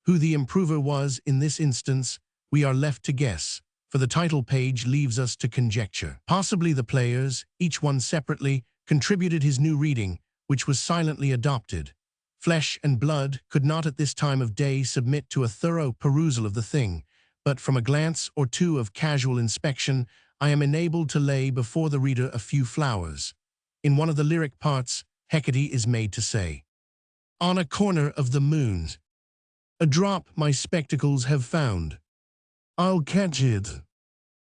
Who the improver was in this instance, we are left to guess, for the title page leaves us to conjecture. Possibly the players, each one separately, contributed his new reading, which was silently adopted. Flesh and blood could not at this time of day submit to a thorough perusal of the thing, but from a glance or two of casual inspection, I am enabled to lay before the reader a few flowers. In one of the lyric parts, Hecate is made to say, "On a corner of the moon, a drop my spectacles have found. I'll catch it."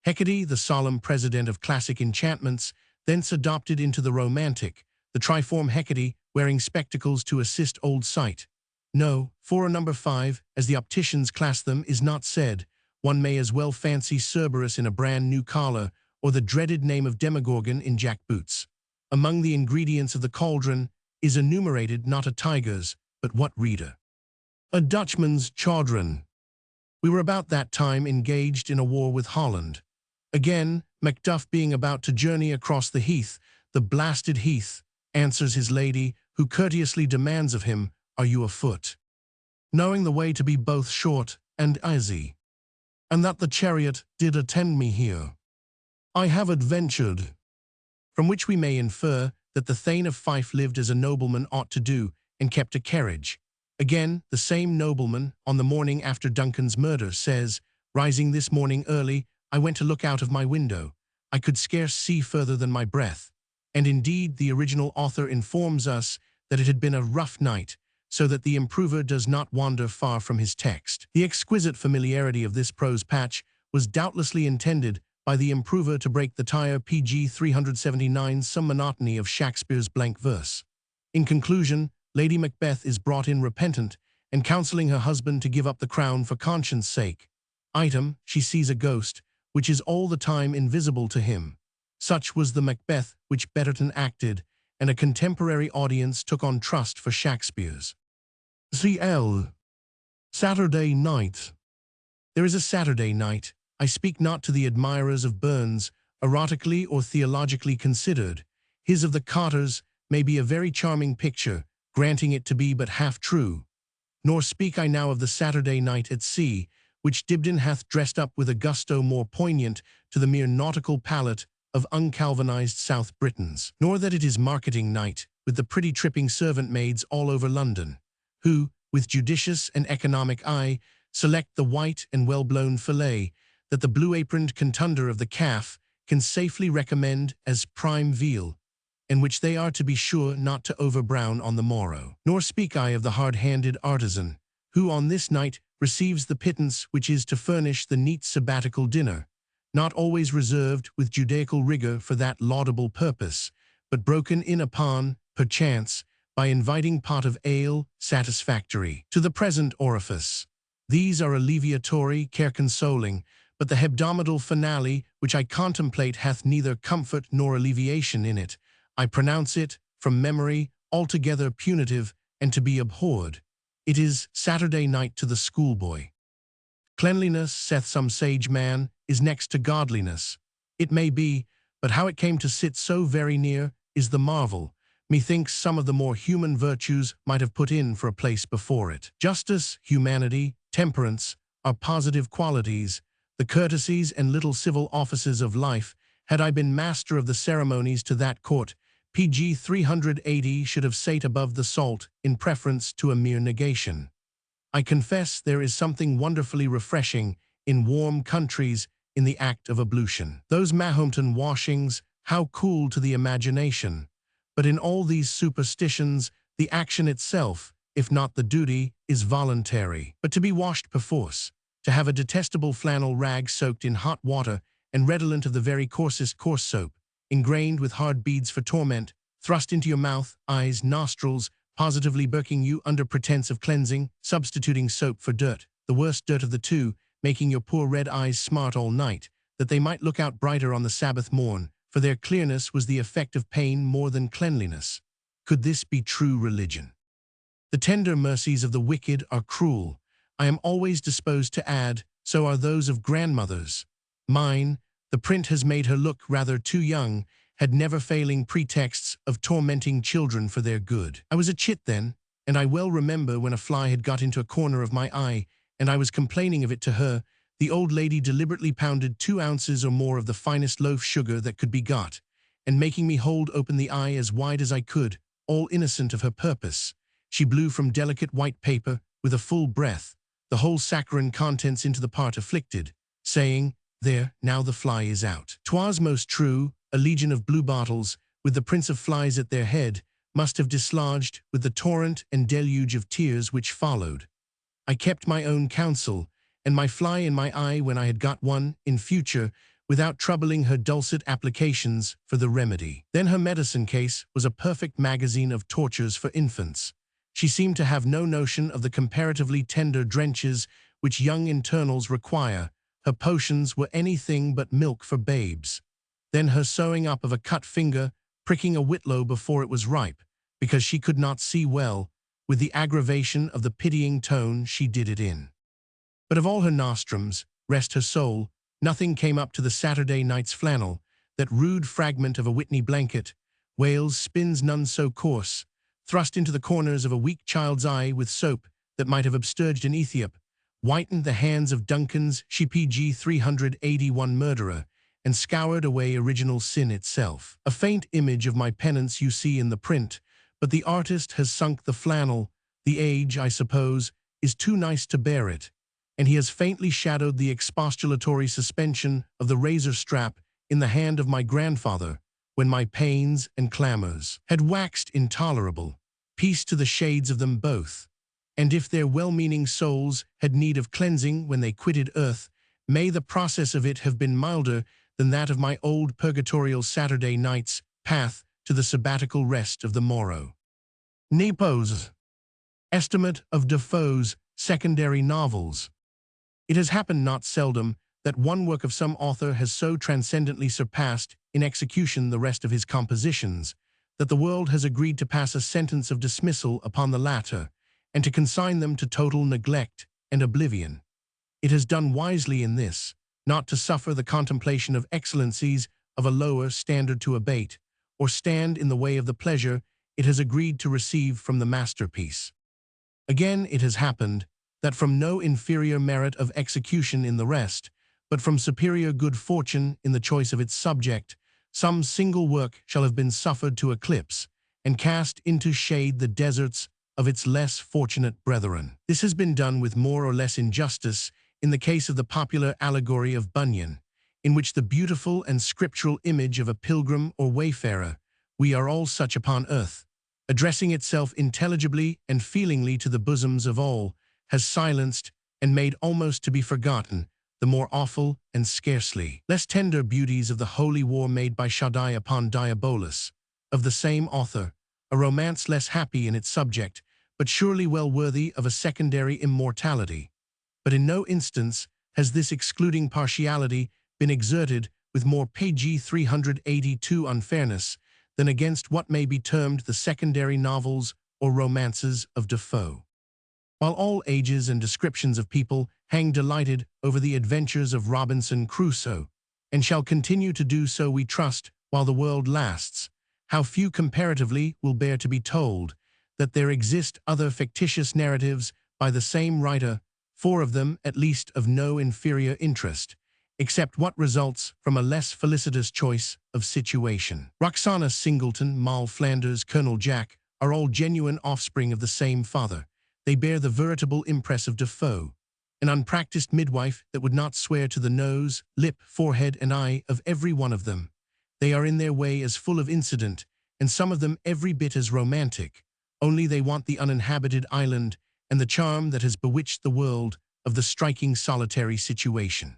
Hecate, the solemn president of classic enchantments, thence adopted into the romantic, the triform Hecate, wearing spectacles to assist old sight. No, for a number 5, as the opticians class them, is not said. One may as well fancy Cerberus in a brand new collar, or the dreaded name of Demogorgon in jack boots. Among the ingredients of the cauldron is enumerated not a tiger's, but what reader? A Dutchman's chagrin. We were about that time engaged in a war with Holland. Again, Macduff being about to journey across the heath, the blasted heath, answers his lady, who courteously demands of him, "Are you afoot?" Knowing the way to be both short and easy, and that the chariot did attend me here, I have adventured. From which we may infer that the Thane of Fife lived as a nobleman ought to do, and kept a carriage. Again, the same nobleman, on the morning after Duncan's murder, says, "Rising this morning early, I went to look out of my window. I could scarce see further than my breath." And indeed, the original author informs us that it had been a rough night, so that the improver does not wander far from his text. The exquisite familiarity of this prose patch was doubtlessly intended by the improver to break the tire pg 379 some monotony of Shakespeare's blank verse. In conclusion, Lady Macbeth is brought in repentant and counseling her husband to give up the crown for conscience' sake. Item, she sees a ghost, which is all the time invisible to him. Such was the Macbeth which Betterton acted, and a contemporary audience took on trust for Shakespeare's. C.L. Saturday Night. There is a Saturday night. I speak not to the admirers of Burns, erotically or theologically considered. His of the Cottars may be a very charming picture, granting it to be but half true. Nor speak I now of the Saturday night at sea, which Dibdin hath dressed up with a gusto more poignant to the mere nautical palate of uncalvanized South Britons. Nor that it is marketing night, with the pretty tripping servant maids all over London, who, with judicious and economic eye, select the white and well-blown fillet that the blue-aproned contender of the calf can safely recommend as prime veal, and which they are to be sure not to over-brown on the morrow. Nor speak I of the hard-handed artisan, who on this night receives the pittance which is to furnish the neat sabbatical dinner, not always reserved with judaical rigor for that laudable purpose, but broken in upon, perchance, by inviting pot of ale, satisfactory to the present orifice. These are alleviatory, care-consoling, but the hebdomadal finale which I contemplate hath neither comfort nor alleviation in it. I pronounce it, from memory, altogether punitive and to be abhorred. It is Saturday night to the schoolboy. Cleanliness, saith some sage man, is next to godliness. It may be, but how it came to sit so very near is the marvel. Methinks some of the more human virtues might have put in for a place before it. Justice, humanity, temperance are positive qualities. The courtesies and little civil offices of life, had I been master of the ceremonies to that court, pg 380 should have sate above the salt in preference to a mere negation. I confess there is something wonderfully refreshing in warm countries in the act of ablution. Those Mahometan washings, how cool to the imagination! But in all these superstitions, the action itself, if not the duty, is voluntary. But to be washed perforce, to have a detestable flannel rag soaked in hot water and redolent of the very coarsest coarse soap, ingrained with hard beads for torment, thrust into your mouth, eyes, nostrils, positively burking you under pretense of cleansing, substituting soap for dirt, the worst dirt of the two, making your poor red eyes smart all night, that they might look out brighter on the Sabbath morn, for their clearness was the effect of pain more than cleanliness. Could this be true religion? The tender mercies of the wicked are cruel. I am always disposed to add, so are those of grandmothers. Mine, the print has made her look rather too young, had never-failing pretexts of tormenting children for their good. I was a chit then, and I well remember when a fly had got into a corner of my eye, and I was complaining of it to her, the old lady deliberately pounded 2 ounces or more of the finest loaf sugar that could be got, and making me hold open the eye as wide as I could, all innocent of her purpose, she blew from delicate white paper, with a full breath, the whole saccharine contents into the part afflicted, saying, "There, now the fly is out." 'Twas most true, a legion of bluebottles, with the prince of flies at their head, must have dislodged with the torrent and deluge of tears which followed. I kept my own counsel, and my fly in my eye when I had got one, in future, without troubling her dulcet applications for the remedy. Then her medicine case was a perfect magazine of tortures for infants. She seemed to have no notion of the comparatively tender drenches which young internals require. Her potions were anything but milk for babes. Then her sewing up of a cut finger, pricking a whitlow before it was ripe, because she could not see well, with the aggravation of the pitying tone she did it in. But of all her nostrums, rest her soul, nothing came up to the Saturday night's flannel, that rude fragment of a Whitney blanket, Wales spins none so coarse, thrust into the corners of a weak child's eye with soap that might have upsturged an Ethiop, whitened the hands of Duncan's PG 381 murderer, and scoured away original sin itself. A faint image of my penance you see in the print, but the artist has sunk the flannel. The age, I suppose, is too nice to bear it, and he has faintly shadowed the expostulatory suspension of the razor strap in the hand of my grandfather, when my pains and clamors had waxed intolerable. Peace to the shades of them both, and if their well-meaning souls had need of cleansing when they quitted earth, may the process of it have been milder than that of my old purgatorial Saturday night's path to the sabbatical rest of the morrow. Nepos. Estimate of Defoe's secondary novels. It has happened not seldom that one work of some author has so transcendently surpassed in execution the rest of his compositions, that the world has agreed to pass a sentence of dismissal upon the latter, and to consign them to total neglect and oblivion. It has done wisely in this, not to suffer the contemplation of excellencies of a lower standard to abate, or stand in the way of the pleasure it has agreed to receive from the masterpiece. Again, it has happened that from no inferior merit of execution in the rest, but from superior good fortune in the choice of its subject, some single work shall have been suffered to eclipse and cast into shade the deserts of its less fortunate brethren. This has been done with more or less injustice in the case of the popular allegory of Bunyan, in which the beautiful and scriptural image of a pilgrim or wayfarer, we are all such upon earth, addressing itself intelligibly and feelingly to the bosoms of all, has silenced and made almost to be forgotten the more awful and scarcely less tender beauties of the holy war made by Shaddai upon Diabolus, of the same author, a romance less happy in its subject, but surely well worthy of a secondary immortality. But in no instance has this excluding partiality been exerted with more PG 382 unfairness than against what may be termed the secondary novels or romances of Defoe. While all ages and descriptions of people hang delighted over the adventures of Robinson Crusoe, and shall continue to do so, we trust, while the world lasts, how few comparatively will bear to be told that there exist other fictitious narratives by the same writer, 4 of them at least of no inferior interest, except what results from a less felicitous choice of situation. Roxana Singleton, Moll Flanders, Colonel Jack are all genuine offspring of the same father. They bear the veritable impress of Defoe, an unpracticed midwife that would not swear to the nose, lip, forehead, and eye of every one of them. They are in their way as full of incident, and some of them every bit as romantic, only they want the uninhabited island and the charm that has bewitched the world of the striking solitary situation.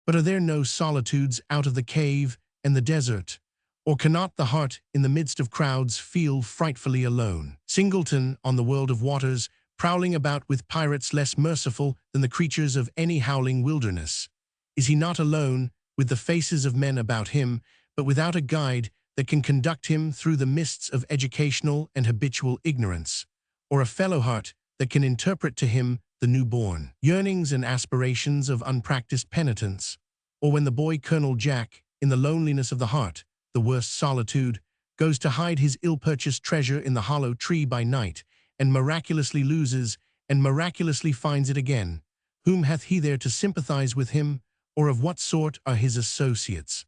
But are there no solitudes out of the cave and the desert? Or cannot the heart in the midst of crowds feel frightfully alone? Singleton, on the world of waters, prowling about with pirates less merciful than the creatures of any howling wilderness. Is he not alone, with the faces of men about him, but without a guide that can conduct him through the mists of educational and habitual ignorance, or a fellow heart that can interpret to him the newborn yearnings and aspirations of unpracticed penitence, or when the boy Colonel Jack, in the loneliness of the heart, the worst solitude, goes to hide his ill-purchased treasure in the hollow tree by night, and miraculously loses, and miraculously finds it again. Whom hath he there to sympathize with him, or of what sort are his associates?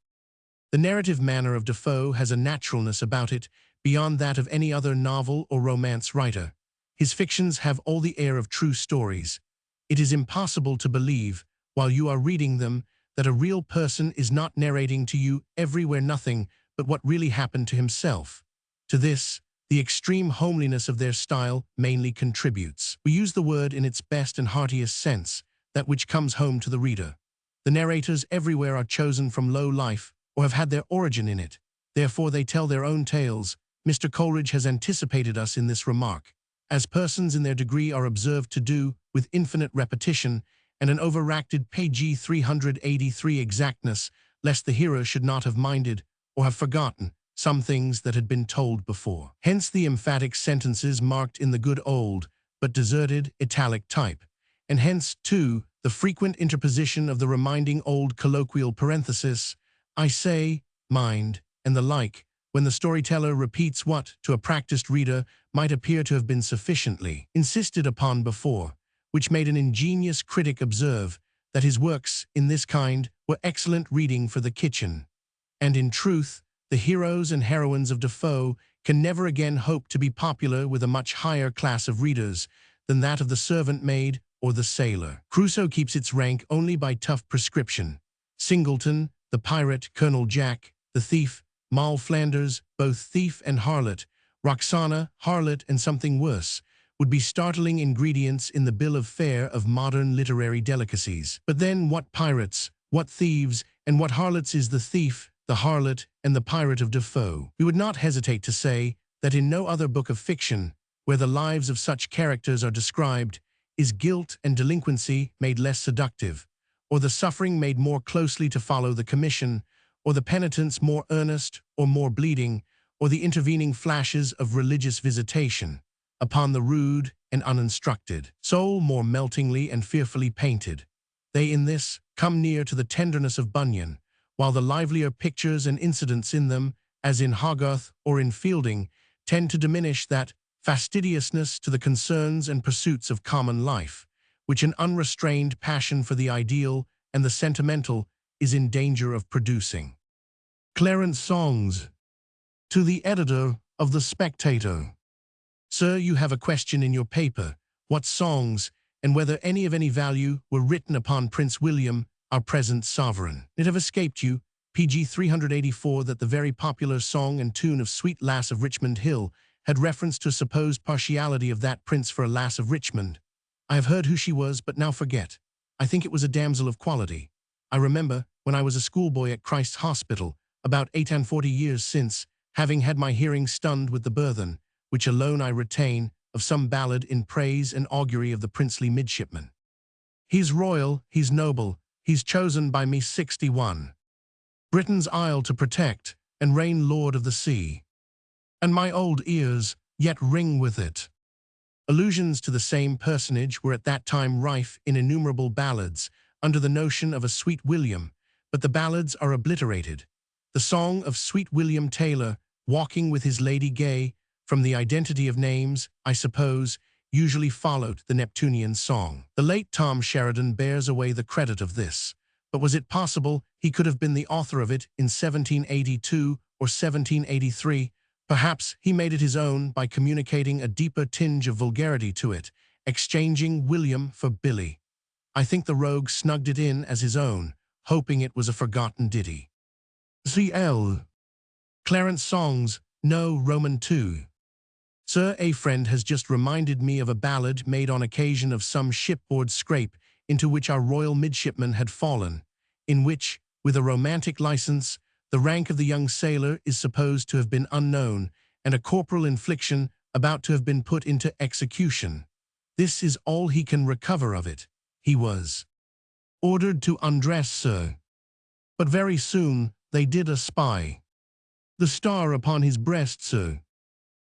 The narrative manner of Defoe has a naturalness about it beyond that of any other novel or romance writer. His fictions have all the air of true stories. It is impossible to believe, while you are reading them, that a real person is not narrating to you everywhere nothing but what really happened to himself. To this, the extreme homeliness of their style mainly contributes. We use the word in its best and heartiest sense, that which comes home to the reader. The narrators everywhere are chosen from low life, or have had their origin in it. Therefore they tell their own tales. Mr. Coleridge has anticipated us in this remark, as persons in their degree are observed to do, with infinite repetition, and an overacted PG 383 exactness, lest the hearer should not have minded, or have forgotten, some things that had been told before. Hence the emphatic sentences marked in the good old, but deserted, italic type. And hence, too, the frequent interposition of the reminding old colloquial parenthesis, I say, mind, and the like, when the storyteller repeats what, to a practiced reader, might appear to have been sufficiently insisted upon before, which made an ingenious critic observe that his works, in this kind, were excellent reading for the kitchen. And in truth, the heroes and heroines of Defoe can never again hope to be popular with a much higher class of readers than that of the servant maid or the sailor. Crusoe keeps its rank only by tough prescription. Singleton, the pirate, Colonel Jack, the thief, Moll Flanders, both thief and harlot, Roxana, harlot, and something worse, would be startling ingredients in the bill of fare of modern literary delicacies. But then what pirates, what thieves, and what harlots is the thief, the harlot, and the pirate of Defoe? We would not hesitate to say that in no other book of fiction, where the lives of such characters are described, is guilt and delinquency made less seductive, or the suffering made more closely to follow the commission, or the penitence more earnest or more bleeding, or the intervening flashes of religious visitation upon the rude and uninstructed soul more meltingly and fearfully painted. They in this come near to the tenderness of Bunyan, while the livelier pictures and incidents in them, as in Hogarth or in Fielding, tend to diminish that fastidiousness to the concerns and pursuits of common life, which an unrestrained passion for the ideal and the sentimental is in danger of producing. Clarence Songs. To the editor of The Spectator. Sir, you have a question in your paper, what songs, and whether any of any value, were written upon Prince William, our present sovereign. It have escaped you, PG 384, that the very popular song and tune of Sweet Lass of Richmond Hill had reference to a supposed partiality of that prince for a lass of Richmond. I have heard who she was, but now forget. I think it was a damsel of quality. I remember, when I was a schoolboy at Christ's Hospital, about 840 years since, having had my hearing stunned with the burthen, which alone I retain, of some ballad in praise and augury of the princely midshipman. He's royal, he's noble, he's chosen by me 61. Britain's isle to protect, and reign lord of the sea. And my old ears yet ring with it. Allusions to the same personage were at that time rife in innumerable ballads, under the notion of a Sweet William, but the ballads are obliterated. The song of Sweet William Taylor, walking with his lady gay, from the identity of names, I suppose, usually followed the Neptunian song. The late Tom Sheridan bears away the credit of this, but was it possible he could have been the author of it in 1782 or 1783? Perhaps he made it his own by communicating a deeper tinge of vulgarity to it, exchanging William for Billy. I think the rogue snugged it in as his own, hoping it was a forgotten ditty. C.L. Clarence Songs, no Roman II. Sir, a friend has just reminded me of a ballad made on occasion of some shipboard scrape into which our royal midshipman had fallen, in which, with a romantic license, the rank of the young sailor is supposed to have been unknown, and a corporal infliction about to have been put into execution. This is all he can recover of it. He was ordered to undress, sir. But very soon they did espy the star upon his breast, sir.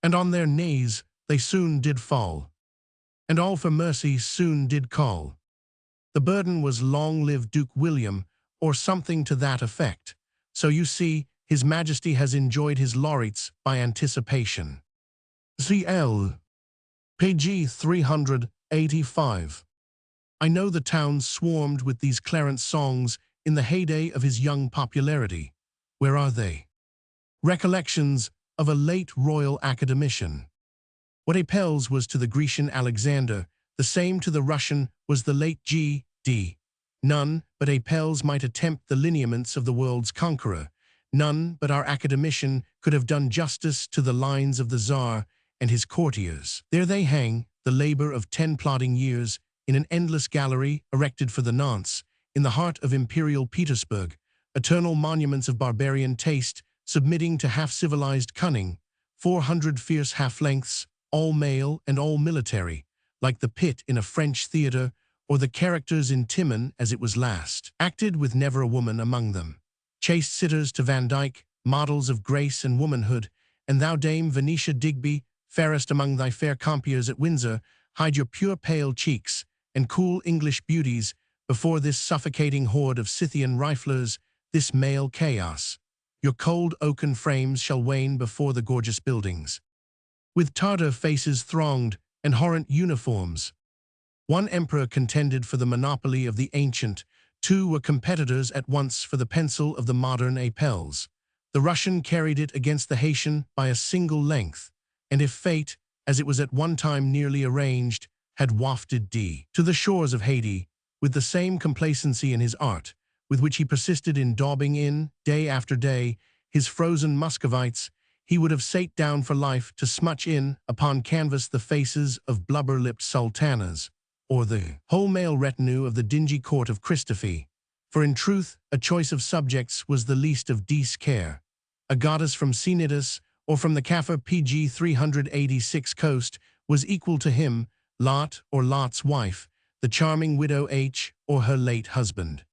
And on their knees they soon did fall, and all for mercy soon did call. The burden was long live Duke William, or something to that effect. So you see, His Majesty has enjoyed his laureates by anticipation. C.L. pg 385. I know the town swarmed with these Clarence songs in the heyday of his young popularity. Where are they? Recollections of a late royal academician. What Apelles was to the Grecian Alexander, the same to the Russian was the late G.D. None but Apelles might attempt the lineaments of the world's conqueror. None but our academician could have done justice to the lines of the Tsar and his courtiers. There they hang, the labor of 10 plodding years, in an endless gallery erected for the nonce, in the heart of imperial Petersburg, eternal monuments of barbarian taste, submitting to half-civilized cunning, 400 fierce half-lengths, all male and all military, like the pit in a French theater, or the characters in Timon as it was last, acted with never a woman among them. Chaste sitters to Van Dyck, models of grace and womanhood, and thou, Dame Venetia Digby, fairest among thy fair compeers at Windsor, hide your pure pale cheeks and cool English beauties before this suffocating horde of Scythian riflers, this male chaos. Your cold oaken frames shall wane before the gorgeous buildings. With Tartar faces thronged and horrent uniforms. One emperor contended for the monopoly of the ancient, two were competitors at once for the pencil of the modern epaules. The Russian carried it against the Haitian by a single length, and if fate, as it was at one time nearly arranged, had wafted D to the shores of Haiti, with the same complacency in his art, with which he persisted in daubing in, day after day, his frozen Muscovites, he would have sate down for life to smutch in upon canvas the faces of blubber-lipped sultanas, or the whole male retinue of the dingy court of Christophe. For in truth, a choice of subjects was the least of D's care. A goddess from Cnidus, or from the Kaffir PG 386 coast, was equal to him, Lot or Lot's wife, the charming widow H or her late husband.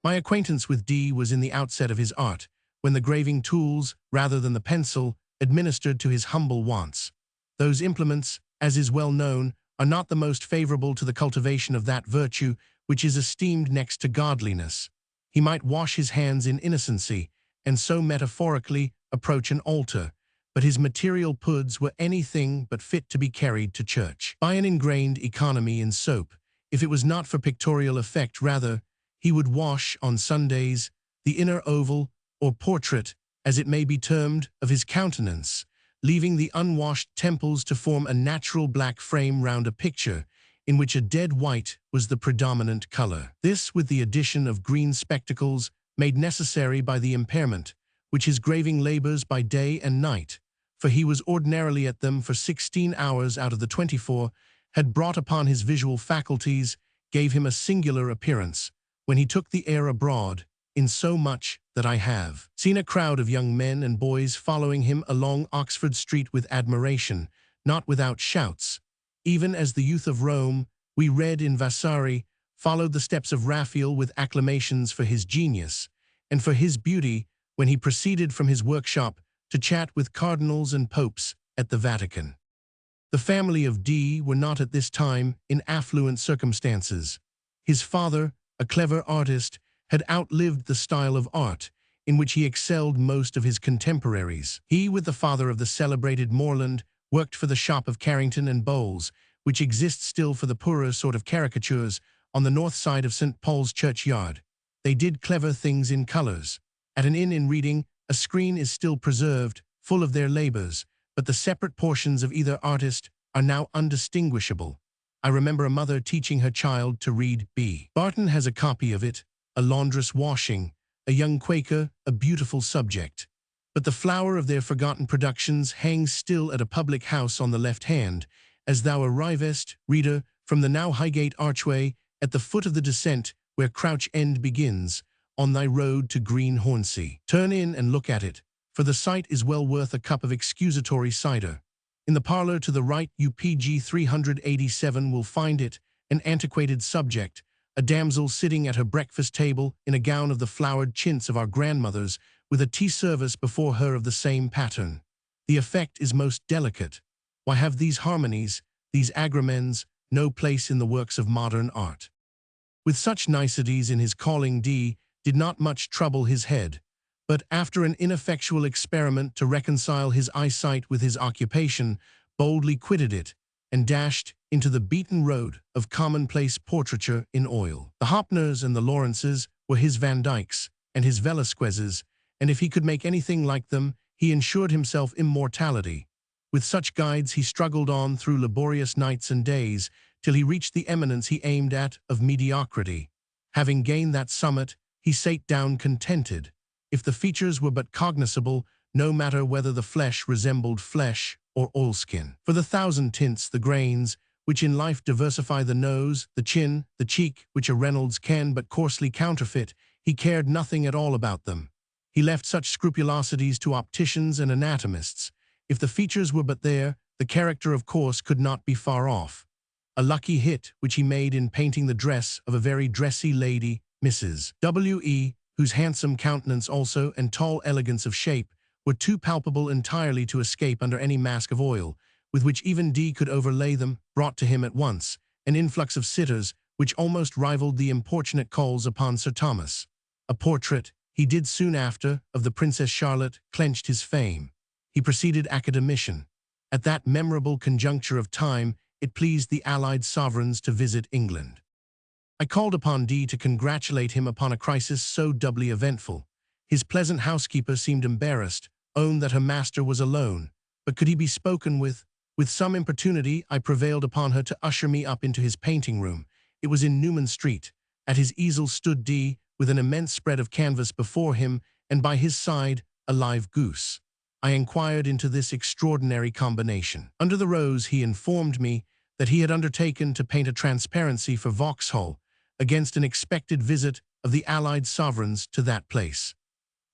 My acquaintance with D was in the outset of his art, when the graving tools, rather than the pencil, administered to his humble wants. Those implements, as is well known, are not the most favorable to the cultivation of that virtue which is esteemed next to godliness. He might wash his hands in innocency, and so metaphorically approach an altar, but his material puds were anything but fit to be carried to church. By an ingrained economy in soap, if it was not for pictorial effect rather, he would wash on Sundays the inner oval, or portrait, as it may be termed, of his countenance, leaving the unwashed temples to form a natural black frame round a picture, in which a dead white was the predominant color. This, with the addition of green spectacles, made necessary by the impairment, which his graving labors by day and night, for he was ordinarily at them for 16 hours out of the 24, had brought upon his visual faculties, gave him a singular appearance, when he took the air abroad, in so much that I have seen a crowd of young men and boys following him along Oxford Street with admiration, not without shouts. Even as the youth of Rome, we read in Vasari, followed the steps of Raphael with acclamations for his genius, and for his beauty when he proceeded from his workshop to chat with cardinals and popes at the Vatican. The family of D were not at this time in affluent circumstances. His father, a clever artist, had outlived the style of art in which he excelled most of his contemporaries. He, with the father of the celebrated Morland, worked for the shop of Carrington and Bowles, which exists still for the poorer sort of caricatures, on the north side of St. Paul's churchyard. They did clever things in colors. At an inn in Reading, a screen is still preserved, full of their labors, but the separate portions of either artist are now undistinguishable. I remember a mother teaching her child to read B. Barton has a copy of it, a laundress washing, a young Quaker, a beautiful subject. But the flower of their forgotten productions hangs still at a public house on the left hand, as thou arrivest, reader, from the now Highgate archway, at the foot of the descent where Crouch End begins, on thy road to Green Hornsey. Turn in and look at it, for the sight is well worth a cup of excusatory cider. In the parlor to the right, UPG 387 will find it, an antiquated subject, a damsel sitting at her breakfast table in a gown of the flowered chintz of our grandmothers, with a tea service before her of the same pattern. The effect is most delicate. Why have these harmonies, these agramens, no place in the works of modern art? With such niceties in his calling, D did not much trouble his head, but after an ineffectual experiment to reconcile his eyesight with his occupation, boldly quitted it, and dashed into the beaten road of commonplace portraiture in oil. The Hopners and the Lawrences were his Van Dycks and his Velasquezes, and if he could make anything like them, he ensured himself immortality. With such guides he struggled on through laborious nights and days, till he reached the eminence he aimed at of mediocrity. Having gained that summit, he sate down contented. If the features were but cognizable, no matter whether the flesh resembled flesh or oilskin. For the thousand tints, the grains, which in life diversify the nose, the chin, the cheek, which a Reynolds can but coarsely counterfeit, he cared nothing at all about them. He left such scrupulosities to opticians and anatomists. If the features were but there, the character of course could not be far off. A lucky hit which he made in painting the dress of a very dressy lady, Mrs. W.E. whose handsome countenance also and tall elegance of shape were too palpable entirely to escape under any mask of oil, with which even D could overlay them, brought to him at once an influx of sitters which almost rivaled the importunate calls upon Sir Thomas. A portrait he did soon after of the Princess Charlotte clenched his fame. He proceeded academician. At that memorable conjuncture of time, it pleased the allied sovereigns to visit England. I called upon D to congratulate him upon a crisis so doubly eventful. His pleasant housekeeper seemed embarrassed, owned that her master was alone, but could he be spoken with? With some importunity, I prevailed upon her to usher me up into his painting room. It was in Newman Street. At his easel stood D, with an immense spread of canvas before him, and by his side a live goose. I inquired into this extraordinary combination. Under the rose he informed me that he had undertaken to paint a transparency for Vauxhall against an expected visit of the allied sovereigns to that place.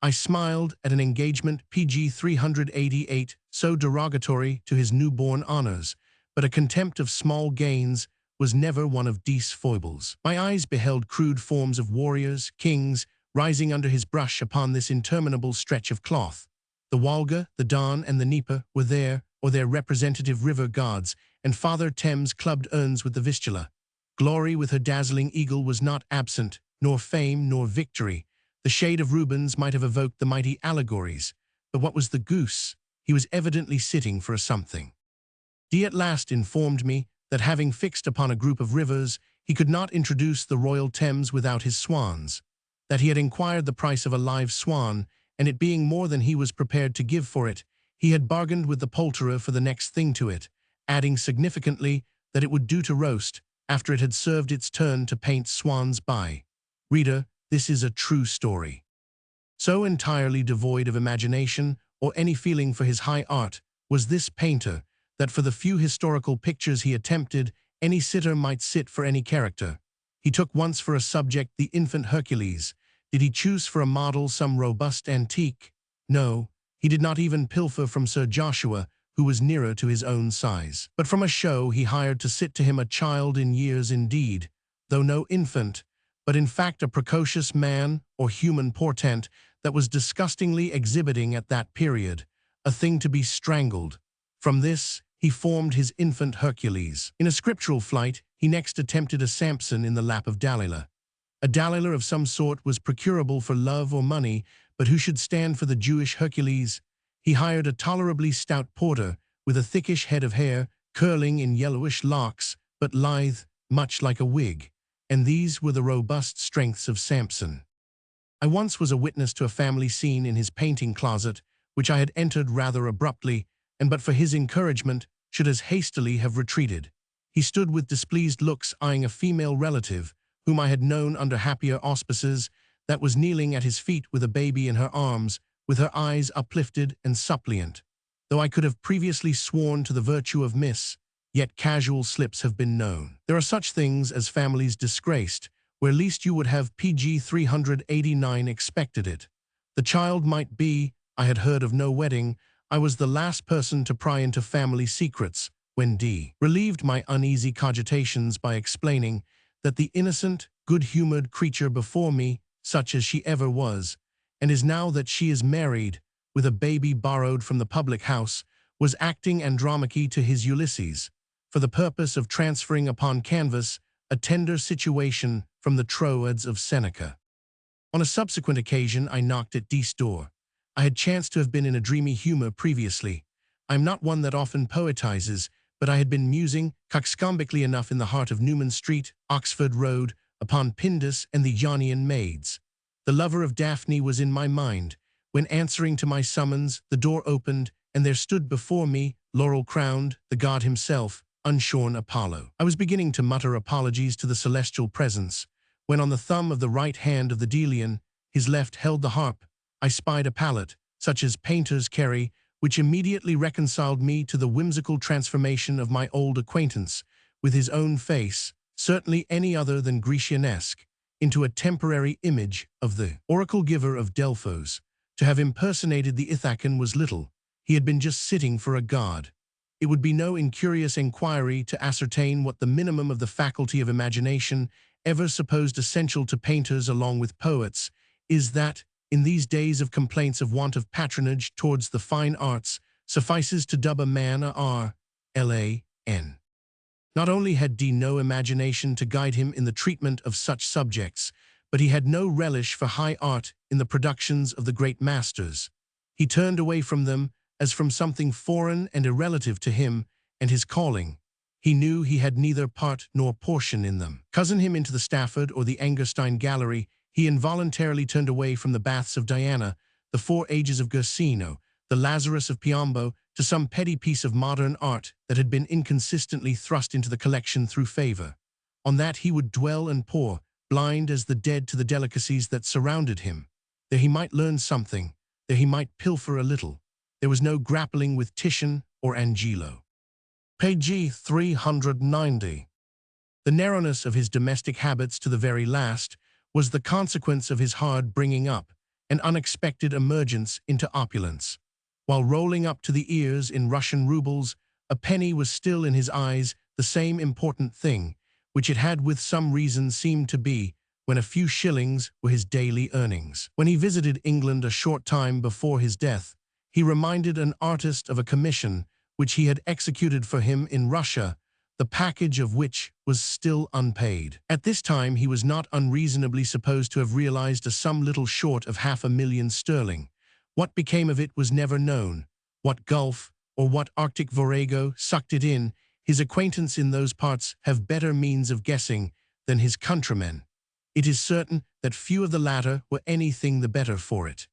I smiled at an engagement PG 388 so derogatory to his newborn honors, but a contempt of small gains was never one of D's foibles. My eyes beheld crude forms of warriors, kings, rising under his brush upon this interminable stretch of cloth. The Wolga, the Don, and the Dnieper were there, or their representative river gods, and Father Thames clubbed urns with the Vistula. Glory with her dazzling eagle was not absent, nor fame, nor victory. The shade of Rubens might have evoked the mighty allegories. But what was the goose? He was evidently sitting for a something. D at last informed me that having fixed upon a group of rivers, he could not introduce the royal Thames without his swans, that he had inquired the price of a live swan, and it being more than he was prepared to give for it, he had bargained with the poulterer for the next thing to it, adding significantly that it would do to roast after it had served its turn to paint swans by. Reader, this is a true story. So entirely devoid of imagination or any feeling for his high art was this painter, that for the few historical pictures he attempted, any sitter might sit for any character. He took once for a subject the infant Hercules. Did he choose for a model some robust antique? No, he did not even pilfer from Sir Joshua, who was nearer to his own size. But from a show he hired to sit to him a child in years indeed, though no infant, but in fact a precocious man or human portent that was disgustingly exhibiting at that period, a thing to be strangled. From this he formed his infant Hercules. In a scriptural flight, he next attempted a Samson in the lap of Dalila. A Dalila of some sort was procurable for love or money, but who should stand for the Jewish Hercules? He hired a tolerably stout porter, with a thickish head of hair, curling in yellowish locks, but lithe, much like a wig. And these were the robust strengths of Samson. I once was a witness to a family scene in his painting closet, which I had entered rather abruptly, and but for his encouragement, should as hastily have retreated. He stood with displeased looks eyeing a female relative, whom I had known under happier auspices, that was kneeling at his feet with a baby in her arms, with her eyes uplifted and suppliant. Though I could have previously sworn to the virtue of Miss, yet casual slips have been known. There are such things as families disgraced, where least you would have PG 389 expected it. The child might be, I had heard of no wedding. I was the last person to pry into family secrets, when D relieved my uneasy cogitations by explaining that the innocent, good-humored creature before me, such as she ever was, and is now that she is married, with a baby borrowed from the public house, was acting Andromache to his Ulysses, for the purpose of transferring upon canvas a tender situation from the Troads of Seneca. On a subsequent occasion I knocked at D's door. I had chanced to have been in a dreamy humor previously. I am not one that often poetizes, but I had been musing, coxcombically enough, in the heart of Newman Street, Oxford Road, upon Pindus and the Ionian maids. The lover of Daphne was in my mind, when answering to my summons, the door opened, and there stood before me, laurel-crowned, the god himself, unshorn Apollo. I was beginning to mutter apologies to the celestial presence, when on the thumb of the right hand of the Delian, his left held the harp, I spied a palette, such as painters carry, which immediately reconciled me to the whimsical transformation of my old acquaintance, with his own face, certainly any other than Grecianesque, into a temporary image of the oracle giver of Delphos. To have impersonated the Ithacan was little. He had been just sitting for a god. It would be no incurious inquiry to ascertain what the minimum of the faculty of imagination, ever supposed essential to painters along with poets, is that, in these days of complaints of want of patronage towards the fine arts, suffices to dub a man a R.L.A.N. Not only had D no imagination to guide him in the treatment of such subjects, but he had no relish for high art in the productions of the great masters. He turned away from them as from something foreign and irrelative to him and his calling. He knew he had neither part nor portion in them. Cousin him into the Stafford or the Angerstein Gallery, he involuntarily turned away from the Baths of Diana, the Four Ages of Guercino, the Lazarus of Piombo, to some petty piece of modern art that had been inconsistently thrust into the collection through favor. On that he would dwell and pore, blind as the dead to the delicacies that surrounded him. There he might learn something, there he might pilfer a little. There was no grappling with Titian or Angelo. Page 390. The narrowness of his domestic habits to the very last was the consequence of his hard bringing up, an unexpected emergence into opulence. While rolling up to the ears in Russian rubles, a penny was still in his eyes the same important thing, which it had with some reason seemed to be, when a few shillings were his daily earnings. When he visited England a short time before his death, he reminded an artist of a commission which he had executed for him in Russia, the package of which was still unpaid. At this time he was not unreasonably supposed to have realized a sum little short of £500,000 sterling. What became of it was never known. What gulf, or what Arctic virago, sucked it in, his acquaintance in those parts have better means of guessing than his countrymen. It is certain that few of the latter were anything the better for it.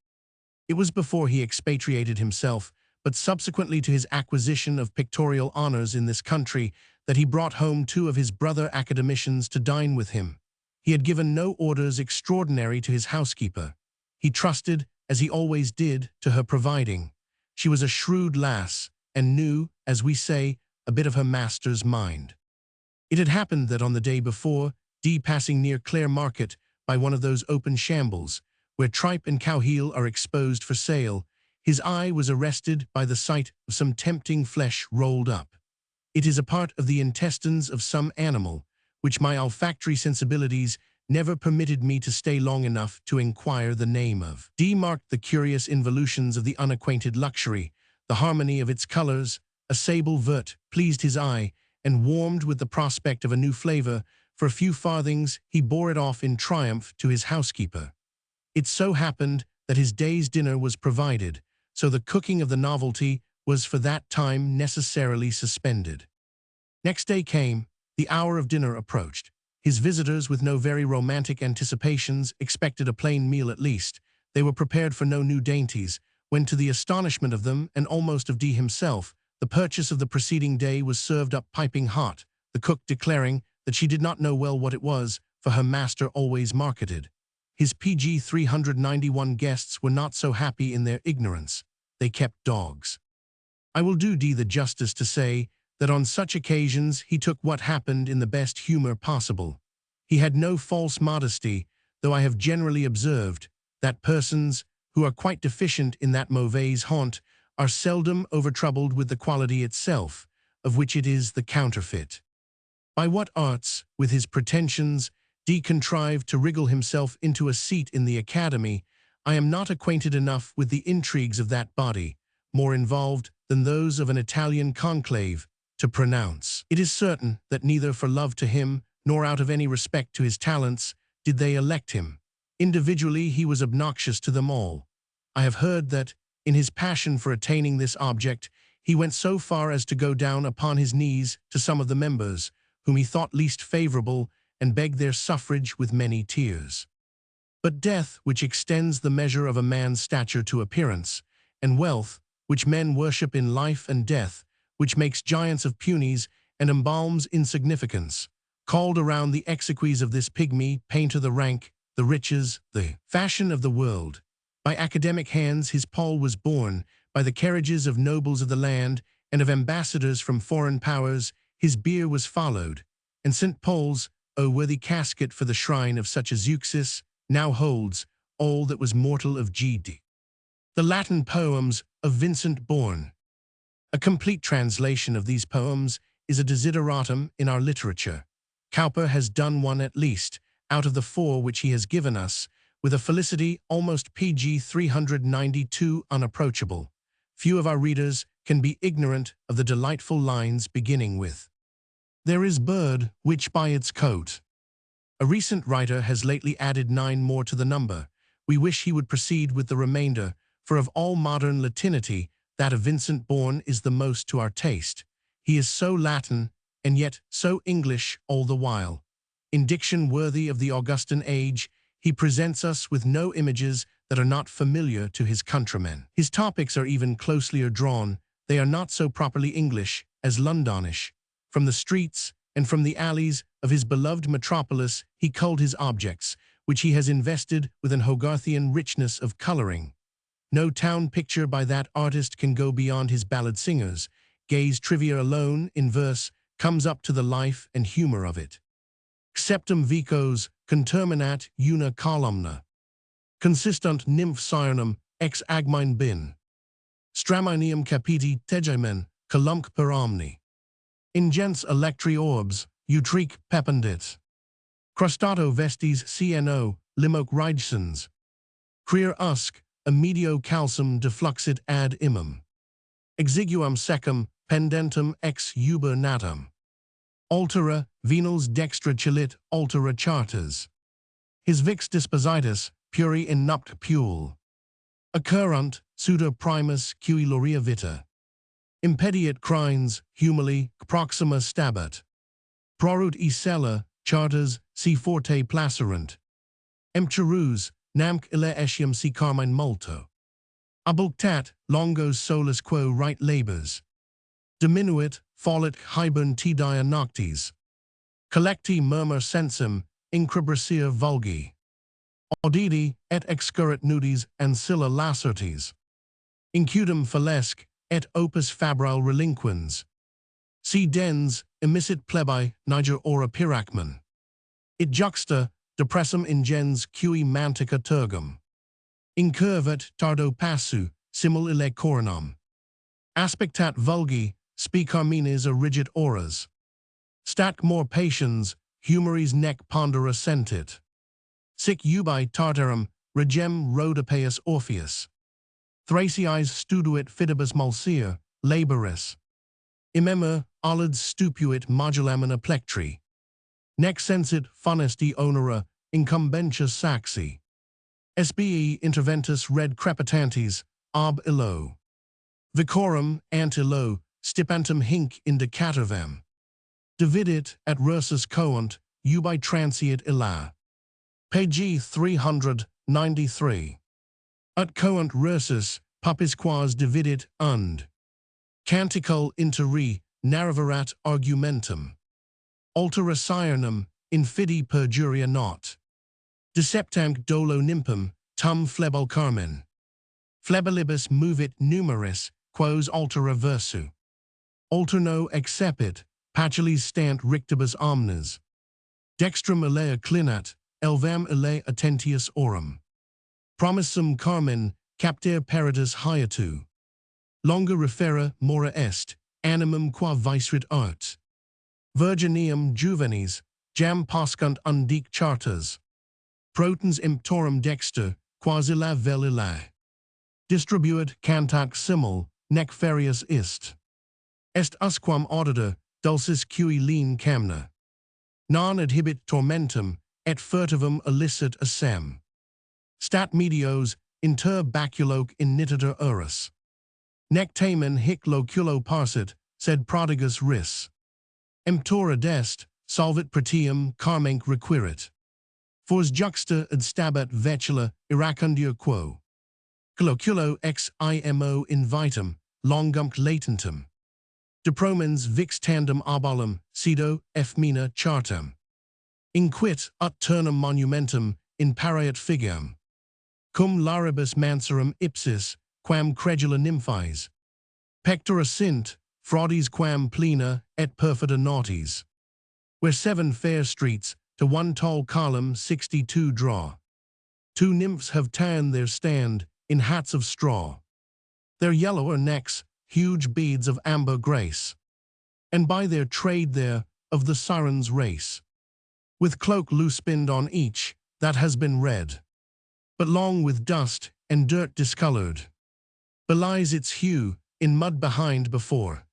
It was before he expatriated himself, but subsequently to his acquisition of pictorial honors in this country, that he brought home 2 of his brother academicians to dine with him. He had given no orders extraordinary to his housekeeper. He trusted, as he always did, to her providing. She was a shrewd lass, and knew, as we say, a bit of her master's mind. It had happened that on the day before, D passing near Clare Market by one of those open shambles, where tripe and cowheel are exposed for sale, his eye was arrested by the sight of some tempting flesh rolled up. It is a part of the intestines of some animal, which my olfactory sensibilities never permitted me to stay long enough to inquire the name of. D marked the curious involutions of the unacquainted luxury, the harmony of its colors. A sable vert pleased his eye, and warmed with the prospect of a new flavor. For a few farthings he bore it off in triumph to his housekeeper. It so happened that his day's dinner was provided, so the cooking of the novelty was for that time necessarily suspended. Next day came, the hour of dinner approached. His visitors, with no very romantic anticipations, expected a plain meal at least. They were prepared for no new dainties, when to the astonishment of them, and almost of D himself, the purchase of the preceding day was served up piping hot, the cook declaring that she did not know well what it was, for her master always marketed. His PG 391 guests were not so happy in their ignorance. They kept dogs. I will do D the justice to say that on such occasions he took what happened in the best humor possible. He had no false modesty, though I have generally observed that persons who are quite deficient in that mauvaise honte are seldom overtroubled with the quality itself, of which it is the counterfeit. By what arts, with his pretensions, D contrived to wriggle himself into a seat in the Academy, I am not acquainted enough with the intrigues of that body, more involved than those of an Italian conclave, to pronounce. It is certain that neither for love to him, nor out of any respect to his talents, did they elect him. Individually he was obnoxious to them all. I have heard that, in his passion for attaining this object, he went so far as to go down upon his knees to some of the members, whom he thought least favorable, and begged their suffrage with many tears. But death, which extends the measure of a man's stature to appearance, and wealth, which men worship in life and death, which makes giants of punies and embalms insignificance, called around the exequies of this pygmy painter the rank, the riches, the fashion of the world. By academic hands his pall was borne, by the carriages of nobles of the land and of ambassadors from foreign powers his bier was followed, and St. Paul's, O worthy casket for the shrine of such as Zeuxis, now holds all that was mortal of G.D. The Latin poems of Vincent Bourne. A complete translation of these poems is a desideratum in our literature. Cowper has done one at least, out of the 4 which he has given us, with a felicity almost PG 392 unapproachable. Few of our readers can be ignorant of the delightful lines beginning with, "There is bird, which by its coat." A recent writer has lately added 9 more to the number. We wish he would proceed with the remainder, for of all modern Latinity, that of Vincent Bourne is the most to our taste. He is so Latin, and yet so English all the while. In diction worthy of the Augustan age, he presents us with no images that are not familiar to his countrymen. His topics are even closelier drawn. They are not so properly English as Londonish. From the streets and from the alleys of his beloved metropolis he culled his objects, which he has invested with an Hogarthian richness of coloring. No town picture by that artist can go beyond his ballad singers. Gay's trivia alone, in verse, comes up to the life and humor of it. Septem vicos, conterminat una columna. Consistunt nymph cyanum, ex agmine bin. Straminium capiti tegemen, columc per omni. Ingens electri orbs, utrique pependit. Crustato vestes cno, limoc rigesens. Creer usc, medio calcum defluxit ad imum. Exiguam secum, pendentum ex uber natum. Altera, venals dextra cilit, altera chartas. His vix dispositus, puri in nupt pule. Occurrunt, pseudo primus cui loria vita. Impediat crines, humili, proxima stabat. Prorut isella, chartas, si forte placerant. Empcherus, namc ille etiam si carmine multo. Abulctat, longos solus quo right labors. Diminuit, fallit hibern tidia noctis. Collecti murmur sensum, increbrasir vulgi. Auditi, et excurrit nudis ancilla lacertes. Incudum falesque, et opus fabrile relinquens. Si dens, emissit plebi, niger ora piracmen. It juxta, depressum ingens cui mantica tergum. Incurvat tardo passu, simul ille coronam. Aspectat vulgi, spe carmines a rigid auras. Stat more patiens, humoris nec pondera sentit. Sic ubi tartarum, regem rhodopaeus Orpheus. Thraciis studuit fidibus mulsir, laboris. Imemur, olids stupuit modulamina plectri. Nec sensit funesti onera, incumbentia saxi. SBE interventus red crepitantes, ob illo. Vicorum ant illo, stipantum hinc indicativem. Dividit et rursus coant, ubi transiit illa. Pg 393. Ut coant rursus, pupis quas dividit und. Canticul inter re, narraverat argumentum. Altera cyanum, infidi perjuria not. Deceptanc dolo nympum, tum flebal carmen. Flebalibus movit numeris, quos altera versu. Alterno excepit, pacilis stant rictibus omnes. Dextrum ilea clinat, elvam ilea attentius orum. Promissum carmen, capter peritus hiatu. Longa refera mora est, animum qua vicerit art. Virginium juvenis, jam poscunt undic chartas. Protens imptorum dexter, quas illa vel illa. Distribuit cantac simul, nec ferius ist. Est usquam audita, dulcis cui lean camna. Non adhibit tormentum, et furtivum illicit assem. Stat medios, inter baculoque inititor urus. Nec tamen hic loculo parsit, sed prodigus ris. Emptora dest, solvit pretium carmenc requirit. Fors juxta ad stabat vetula, iracundia quo. Colloculo ex imo invitum, longumc latentum. Depromens vix tandem obolum, sido, effmina chartam. Inquit ut turnum monumentum, in pareat figam. Cum laribus manserum ipsis, quam credula nymphies. Pectora sint, fraudis quam plena, et perfida naughties. Where 7 fair streets, to 1 tall column 62 draw. 2 nymphs have ta'en their stand, in hats of straw. Their yellower necks, huge beads of amber grace. And by their trade there, of the siren's race. With cloak loose spinned on each, that has been red. but long with dust and dirt discolored, belies its hue in mud behind before.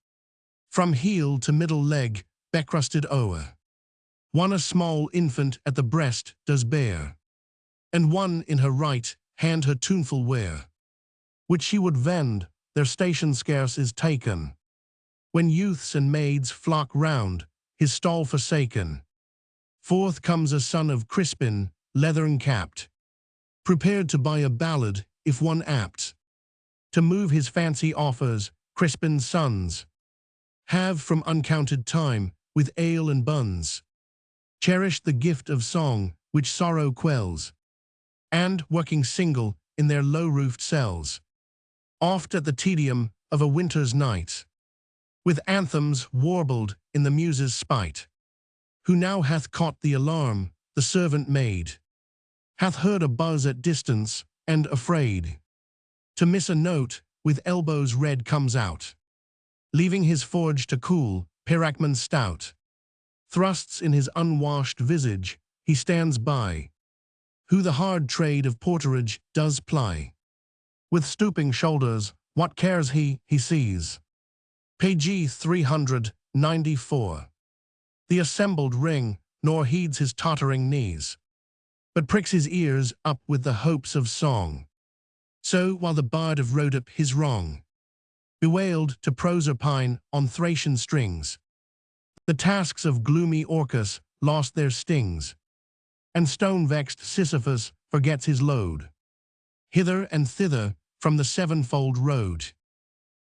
From heel to middle leg, becrusted o'er. One a small infant at the breast does bear, and one in her right hand her tuneful wear, which she would vend, their station scarce is taken, when youths and maids flock round, his stall forsaken. Forth comes a son of Crispin, leathern capped, prepared to buy a ballad, if one apt. To move his fancy offers, Crispin's sons have from uncounted time, with ale and buns, cherished the gift of song, which sorrow quells, and, working single, in their low-roofed cells, oft at the tedium of a winter's night, with anthems warbled in the muse's spite. Who now hath caught the alarm, the servant maid, hath heard a buzz at distance, and afraid to miss a note, with elbows red comes out, leaving his forge to cool, Piracman stout, thrusts in his unwashed visage, he stands by, who the hard trade of porterage does ply. With stooping shoulders, what cares he sees. Page 394. The assembled ring, nor heeds his tottering knees, but pricks his ears up with the hopes of song. So, while the bard of Rhodope his wrong bewailed to Proserpine on Thracian strings, the tasks of gloomy Orcus lost their stings, and stone-vexed Sisyphus forgets his load. Hither and thither from the sevenfold road,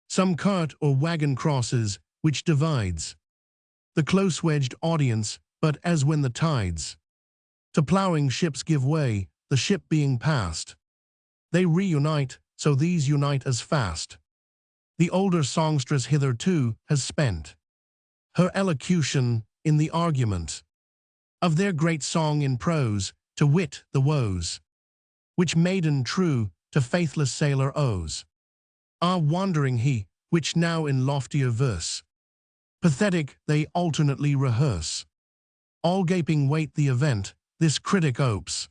some cart or wagon crosses, which divides the close-wedged audience, but as when the tides to ploughing ships give way, the ship being passed, they reunite, so these unite as fast. The older songstress hitherto has spent her elocution in the argument of their great song in prose, to wit the woes which maiden true to faithless sailor owes. Ah, wandering he, which now in loftier verse pathetic they alternately rehearse, all gaping wait the event, this critic opes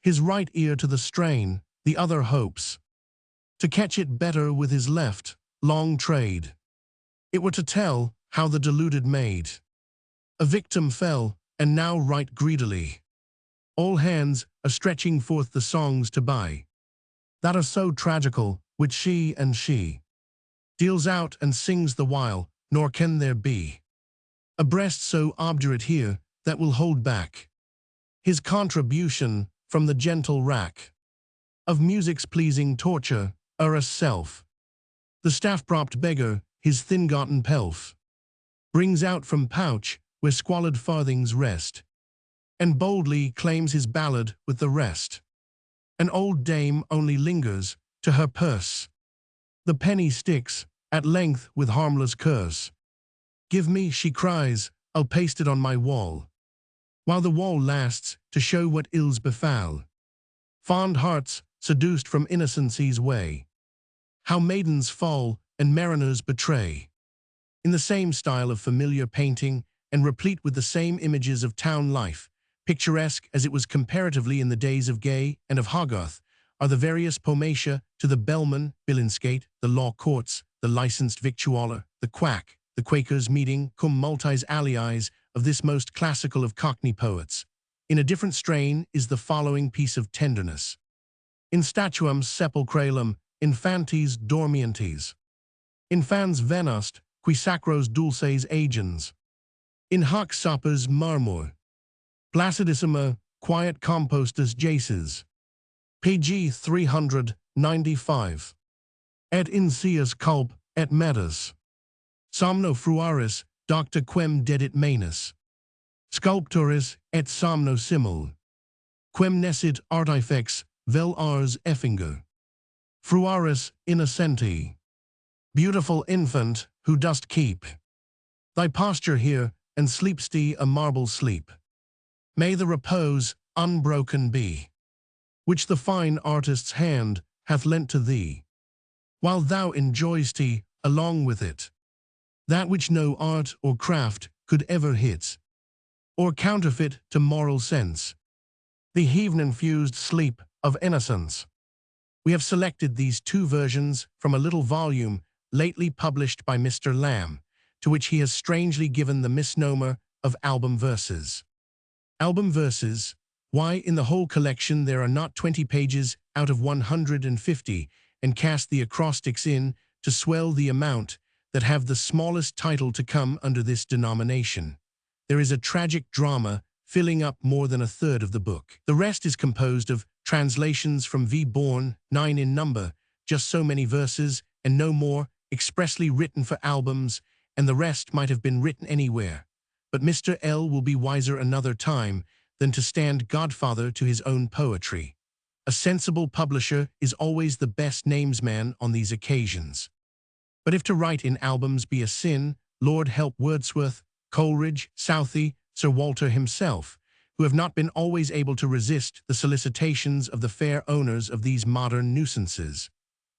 his right ear to the strain, the other hopes to catch it better with his left, long trade. It were to tell how the deluded maid a victim fell, and now right greedily all hands are stretching forth the songs to buy, that are so tragical, which she deals out and sings the while, nor can there be a breast so obdurate here that will hold back his contribution from the gentle rack of music's pleasing torture, Eros self. The staff-propped beggar, his thin-gotten pelf, brings out from pouch where squalid farthings rest, and boldly claims his ballad with the rest. An old dame only lingers to her purse. The penny sticks, at length with harmless curse. Give me, she cries, I'll paste it on my wall, while the wall lasts to show what ills befall fond hearts seduced from innocency's way, how maidens fall and mariners betray. In the same style of familiar painting and replete with the same images of town life, picturesque as it was comparatively in the days of Gay and of Hogarth, are the various pomatia to the bellman, billinsgate, the law courts, the licensed victualler, the quack, the Quakers' meeting, cum multis aliis, of this most classical of Cockney poets. In a different strain is the following piece of tenderness. In statuam sepulcralum, infantes dormientes. Infans venast, qui sacros dulces agens. In hoc sapers marmor. Placidissima, quiet compostus jaces. Pg 395. Et insius culp, et metas. Somno fruaris, docta quem dedit manus. Sculptoris, et somno simul. Quem nescit artifex, vel ars effinger. Fruaris innocenti. Beautiful infant, who dost keep thy posture here, and sleepst thee a marble sleep. May the repose unbroken be, which the fine artist's hand hath lent to thee, while thou enjoy'st along with it that which no art or craft could ever hit, or counterfeit to moral sense, the heaven-infused sleep of innocence. We have selected these two versions from a little volume lately published by Mr. Lamb, to which he has strangely given the misnomer of album verses. Album verses, why in the whole collection there are not 20 pages out of 150, and cast the acrostics in to swell the amount that have the smallest title to come under this denomination. There is a tragic drama filling up more than a third of the book. The rest is composed of translations from V. Bourne, 9 in number, just so many verses, and no more, expressly written for albums, and the rest might have been written anywhere. But Mr. L. will be wiser another time than to stand godfather to his own poetry. A sensible publisher is always the best namesman on these occasions. But if to write in albums be a sin, Lord help Wordsworth, Coleridge, Southey, Sir Walter himself, who have not been always able to resist the solicitations of the fair owners of these modern nuisances.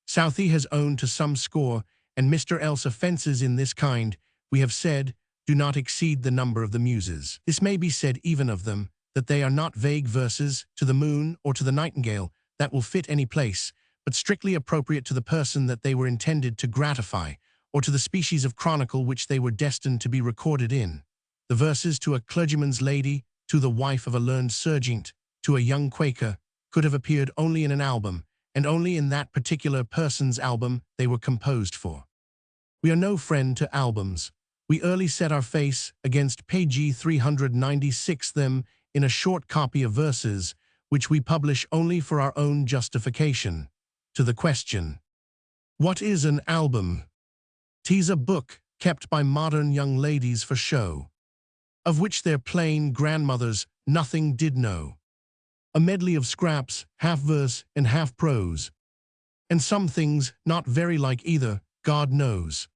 Southey has owned to some score, and Mr. L.'s offences in this kind, we have said, do not exceed the number of the Muses. This may be said even of them, that they are not vague verses to the moon or to the nightingale that will fit any place, but strictly appropriate to the person that they were intended to gratify, or to the species of chronicle which they were destined to be recorded in. The verses to a clergyman's lady, to the wife of a learned serjeant, to a young Quaker, could have appeared only in an album, and only in that particular person's album they were composed for. We are no friend to albums. We early set our face against page 396 them in a short copy of verses, which we publish only for our own justification. To the question, what is an album? 'Tis a book kept by modern young ladies for show, of which their plain grandmothers nothing did know. A medley of scraps, half verse and half prose, and some things not very like either, God knows,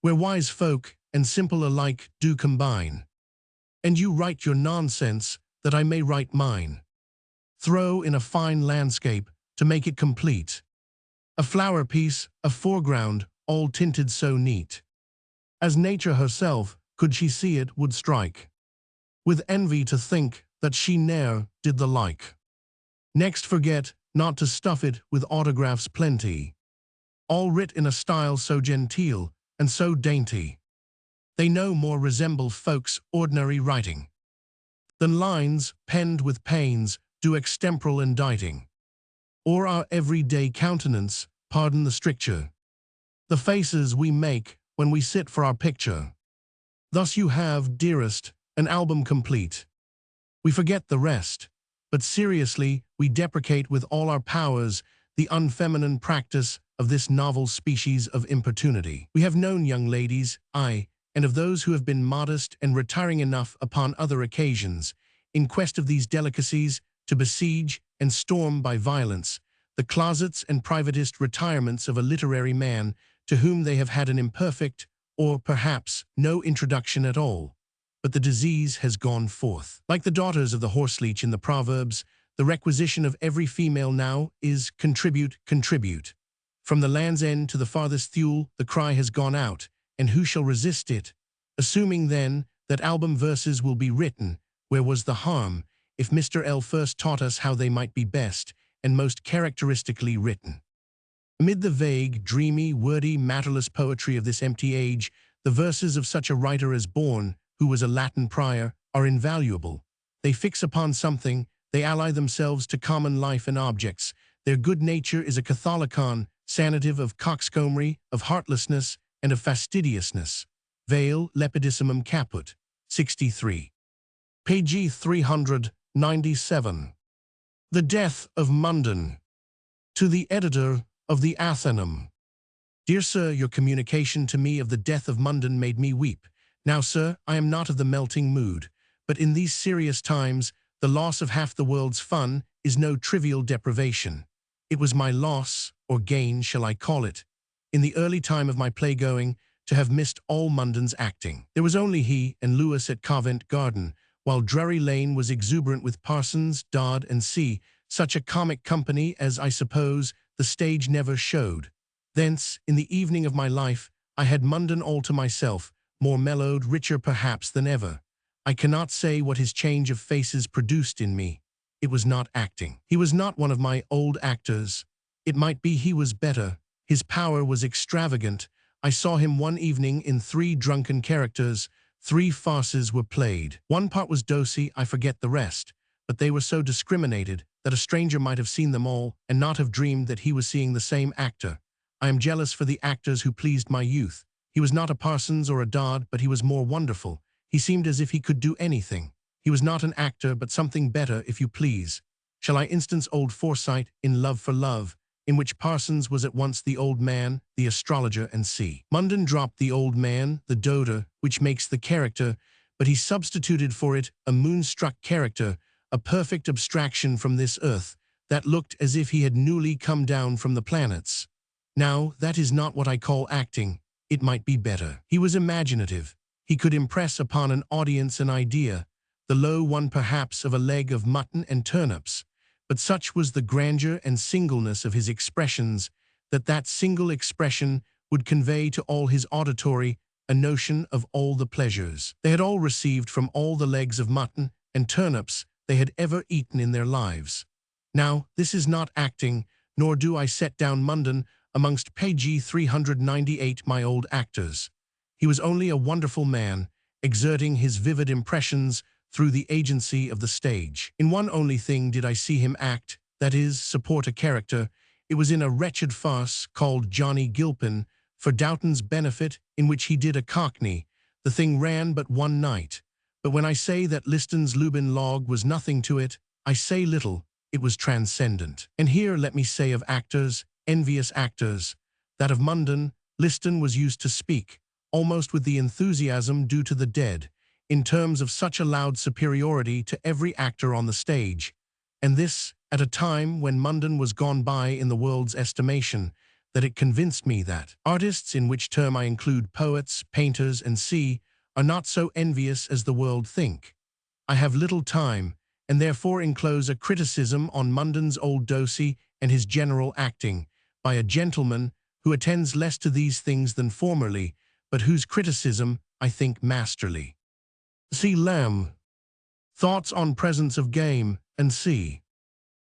where wise folk and simple alike do combine. And you write your nonsense, that I may write mine. Throw in a fine landscape to make it complete, a flower piece, a foreground, all tinted so neat, as nature herself, could she see it, would strike with envy to think that she ne'er did the like. Next forget not to stuff it with autographs plenty, all writ in a style so genteel and so dainty, they no more resemble folks' ordinary writing, than lines, penned with pains, do extemporal inditing, or our everyday countenance, pardon the stricture, the faces we make when we sit for our picture. Thus you have, dearest, an album complete. We forget the rest, but seriously we deprecate with all our powers the unfeminine practice of this novel species of importunity. We have known young ladies, aye, and of those who have been modest and retiring enough upon other occasions, in quest of these delicacies, to besiege and storm by violence the closets and privatest retirements of a literary man to whom they have had an imperfect, or perhaps no introduction at all. But the disease has gone forth. Like the daughters of the horseleech in the Proverbs, the requisition of every female now is contribute, contribute. From the Land's End to the farthest Thule, the cry has gone out, and who shall resist it? Assuming then that album verses will be written, where was the harm, if Mr. L. first taught us how they might be best and most characteristically written? Amid the vague, dreamy, wordy, matterless poetry of this empty age, the verses of such a writer as Bourne, who was a Latin prior, are invaluable. They fix upon something, they ally themselves to common life and objects. Their good nature is a catholicon, sanative of coxcombry, of heartlessness, and of fastidiousness. Vale lepidissimum caput. 63. Page 397. The Death of Munden. To the Editor of the Athenum. Dear Sir, your communication to me of the death of Munden made me weep. Now, sir, I am not of the melting mood, but in these serious times, the loss of half the world's fun is no trivial deprivation. It was my loss, or gain shall I call it, in the early time of my playgoing, to have missed all Munden's acting. There was only he and Lewis at Covent Garden, while Drury Lane was exuberant with Parsons, Dodd, and C., such a comic company as, I suppose, the stage never showed. Thence, in the evening of my life, I had Munden all to myself, more mellowed, richer perhaps than ever. I cannot say what his change of faces produced in me. it was not acting. He was not one of my old actors. It might be he was better. His power was extravagant. I saw him one evening in 3 drunken characters. 3 farces were played. One part was dosy, I forget the rest, but they were so discriminated that a stranger might have seen them all and not have dreamed that he was seeing the same actor. I am jealous for the actors who pleased my youth. He was not a Parsons or a Dodd, but he was more wonderful. He seemed as if he could do anything. He was not an actor, but something better, if you please. Shall I instance old Forsyte in Love for Love, in which Parsons was at once the old man, the astrologer, and Munden dropped the old man, the doter, which makes the character, but he substituted for it a moonstruck character, a perfect abstraction from this earth, that looked as if he had newly come down from the planets. Now, that is not what I call acting. It might be better. He was imaginative. He could impress upon an audience an idea, the low one perhaps of a leg of mutton and turnips, but such was the grandeur and singleness of his expressions that single expression would convey to all his auditory a notion of all the pleasures they had all received from all the legs of mutton and turnips they had ever eaten in their lives. Now, this is not acting, nor do I set down Munden amongst page 398 my old actors. He was only a wonderful man, exerting his vivid impressions through the agency of the stage. In one only thing did I see him act, that is, support a character. It was in a wretched farce called Johnny Gilpin, for Doughton's benefit, in which he did a cockney. The thing ran but one night. But when I say that Liston's Lubin log was nothing to it, I say little. It was transcendent. And here let me say of actors, envious actors, that of Munden, Liston was used to speak, almost with the enthusiasm due to the dead, in terms of such a loud superiority to every actor on the stage, and this at a time when Munden was gone by in the world's estimation, that it convinced me that artists, in which term I include poets, painters, and are not so envious as the world think. I have little time, and therefore enclose a criticism on Munden's old Dosey and his general acting, by a gentleman who attends less to these things than formerly, but whose criticism I think masterly. Lamb. Thoughts on presence of game, and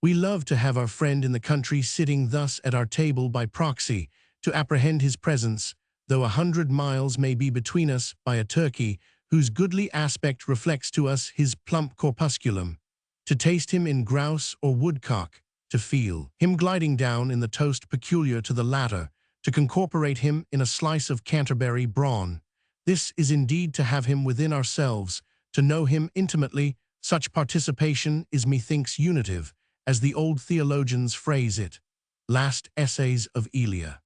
we love to have our friend in the country sitting thus at our table by proxy, to apprehend his presence, though 100 miles may be between us, by a turkey, whose goodly aspect reflects to us his plump corpusculum, to taste him in grouse or woodcock, to feel him gliding down in the toast peculiar to the latter, to incorporate him in a slice of Canterbury brawn. This is indeed to have him within ourselves, to know him intimately. Such participation is methinks unitive, as the old theologians phrase it. Last Essays of Elia.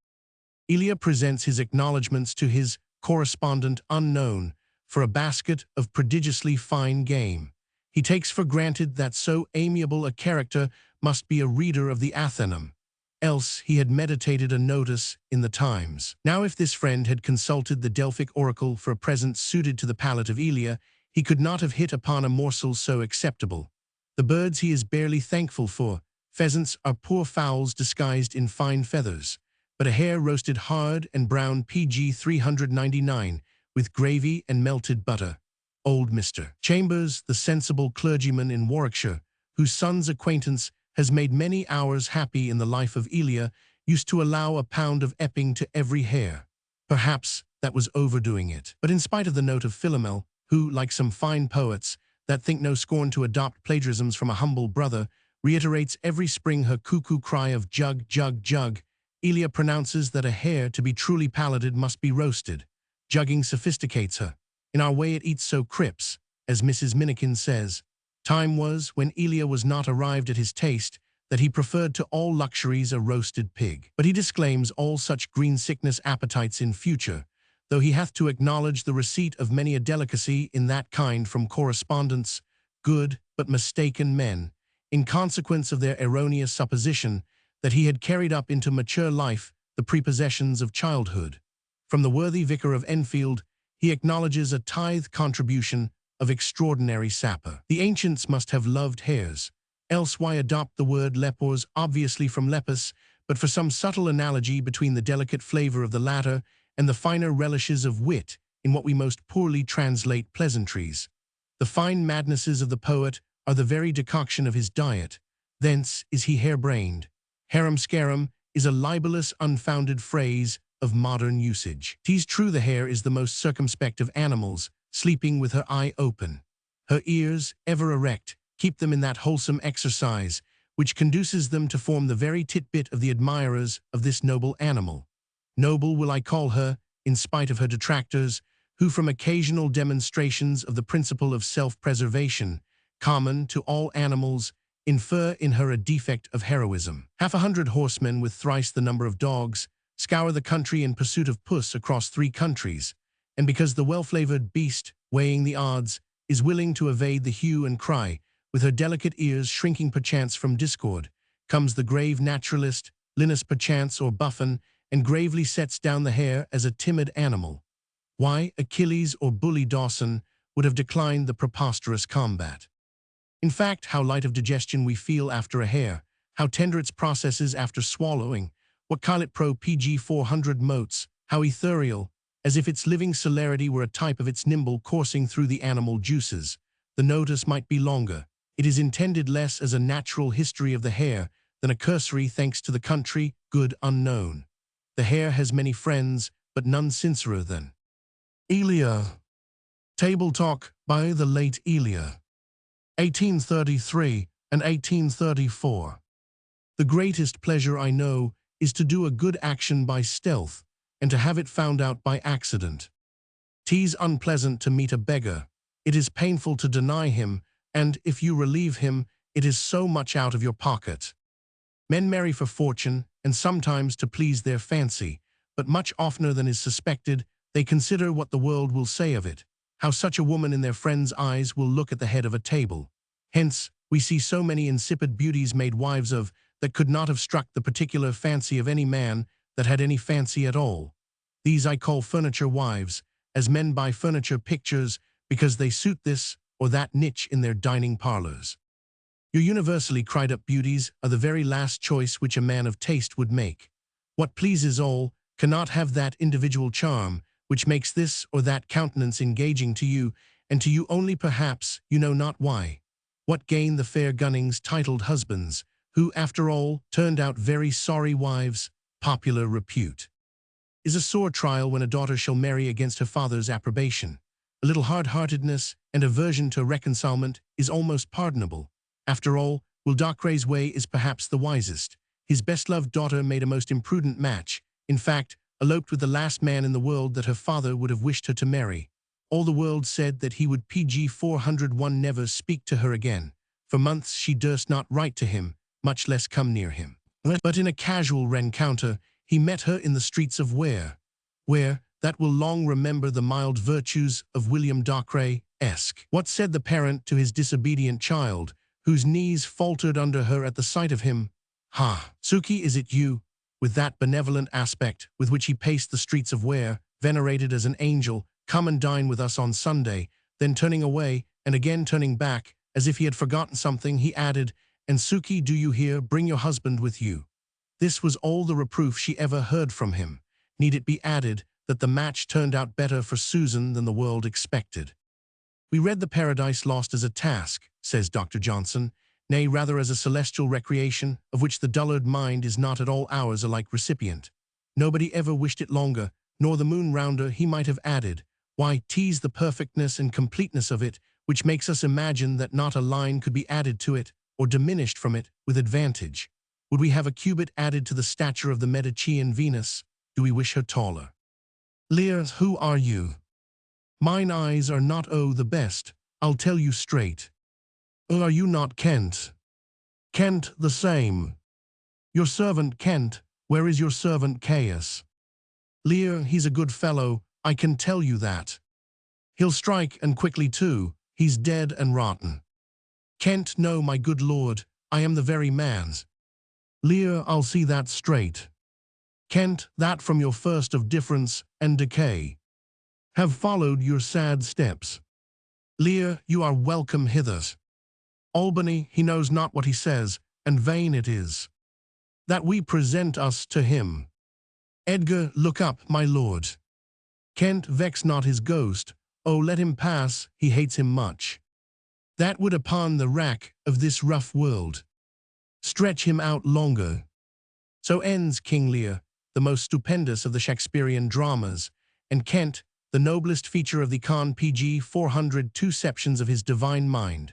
Elia presents his acknowledgments to his correspondent unknown for a basket of prodigiously fine game. He takes for granted that so amiable a character must be a reader of the Athenum, else he had meditated a notice in the Times. Now if this friend had consulted the Delphic oracle for a present suited to the palate of Elia, he could not have hit upon a morsel so acceptable. The birds he is barely thankful for. Pheasants are poor fowls disguised in fine feathers, but a hare roasted hard and brown PG 399, with gravy and melted butter. Old Mr. Chambers, the sensible clergyman in Warwickshire, whose son's acquaintance has made many hours happy in the life of Elia, used to allow a pound of Epping to every hare. Perhaps that was overdoing it. But in spite of the note of Philomel, who, like some fine poets, that think no scorn to adopt plagiarisms from a humble brother, reiterates every spring her cuckoo cry of jug, jug, jug, Elia pronounces that a hare to be truly palated must be roasted. Jugging sophisticates her. In our way it eats so crips, as Mrs. Minikin says. Time was when Elia was not arrived at his taste, that he preferred to all luxuries a roasted pig. But he disclaims all such green-sickness appetites in future, though he hath to acknowledge the receipt of many a delicacy in that kind from correspondents, good but mistaken men, in consequence of their erroneous supposition that he had carried up into mature life the prepossessions of childhood. From the worthy vicar of Enfield, he acknowledges a tithe contribution of extraordinary sapper. The ancients must have loved hares, else why adopt the word lepors obviously from lepus, but for some subtle analogy between the delicate flavor of the latter and the finer relishes of wit in what we most poorly translate pleasantries. The fine madnesses of the poet are the very decoction of his diet. Thence is he harebrained. Harum-scarum is a libelous, unfounded phrase of modern usage. 'Tis true the hare is the most circumspect of animals, sleeping with her eye open. Her ears, ever erect, keep them in that wholesome exercise, which conduces them to form the very titbit of the admirers of this noble animal. Noble will I call her, in spite of her detractors, who from occasional demonstrations of the principle of self-preservation, common to all animals, infer in her a defect of heroism. 100 horsemen with thrice the number of dogs scour the country in pursuit of puss across 3 countries, and because the well-flavored beast, weighing the odds, is willing to evade the hue and cry, with her delicate ears shrinking perchance from discord, comes the grave naturalist, Linus perchance or Buffon, and gravely sets down the hare as a timid animal. Why, Achilles or Bully Dawson would have declined the preposterous combat. In fact, how light of digestion we feel after a hare, how tender its processes after swallowing, what Calit Pro PG 400 motes, how ethereal, as if its living celerity were a type of its nimble coursing through the animal juices. The notice might be longer. It is intended less as a natural history of the hare than a cursory thanks to the country, good unknown. The hare has many friends, but none sincerer than Elia. Table Talk by the late Elia. 1833 and 1834. The greatest pleasure I know is to do a good action by stealth, and to have it found out by accident. 'Tis unpleasant to meet a beggar, it is painful to deny him, and if you relieve him, it is so much out of your pocket. Men marry for fortune, and sometimes to please their fancy, but much oftener than is suspected, they consider what the world will say of it, how such a woman in their friends' eyes will look at the head of a table. Hence, we see so many insipid beauties made wives of, that could not have struck the particular fancy of any man that had any fancy at all. These I call furniture wives, as men buy furniture pictures because they suit this or that niche in their dining parlors. Your universally cried-up beauties are the very last choice which a man of taste would make. What pleases all cannot have that individual charm which makes this or that countenance engaging to you, and to you only perhaps, you know not why. What gain the fair Gunnings titled husbands, who, after all, turned out very sorry wives? Popular repute is a sore trial when a daughter shall marry against her father's approbation. A little hard-heartedness and aversion to reconcilement is almost pardonable. After all, Will Dacre's way is perhaps the wisest. His best-loved daughter made a most imprudent match, in fact, eloped with the last man in the world that her father would have wished her to marry. All the world said that he would PG 401 never speak to her again. For months she durst not write to him, much less come near him. But in a casual rencounter, he met her in the streets of where, that will long remember the mild virtues of William Dacre-esque. What said the parent to his disobedient child, whose knees faltered under her at the sight of him? "Ha, Suki, is it you?" With that benevolent aspect with which he paced the streets of venerated as an angel, "come and dine with us on Sunday." Then turning away, and again turning back, as if he had forgotten something, he added, "And Suki, do you hear, bring your husband with you." This was all the reproof she ever heard from him. Need it be added that the match turned out better for Susan than the world expected? We read the Paradise Lost as a task, says Dr. Johnson, nay, rather as a celestial recreation, of which the dullard mind is not at all hours alike recipient. Nobody ever wished it longer, nor the moon rounder, he might have added. Why, 'tis the perfectness and completeness of it which makes us imagine that not a line could be added to it, or diminished from it, with advantage. Would we have a cubit added to the stature of the Medicean Venus? Do we wish her taller? Lear, who are you? Mine eyes are not the best, I'll tell you straight. Are you not Kent? Kent the same. Your servant Kent, where is your servant Caius? Lear, he's a good fellow, I can tell you that. He'll strike, and quickly too, he's dead and rotten. Kent, no, my good lord, I am the very man's. Lear, I'll see that straight. Kent, that from your first of difference and decay have followed your sad steps. Lear, you are welcome hither. Albany, he knows not what he says, and vain it is that we present us to him. Edgar, look up, my lord. Kent, vex not his ghost, let him pass, he hates him much. that would upon the rack of this rough world stretch him out longer. So ends King Lear, the most stupendous of the Shakespearean dramas, and Kent, the noblest feature of the Con PG 402ceptions of his divine mind.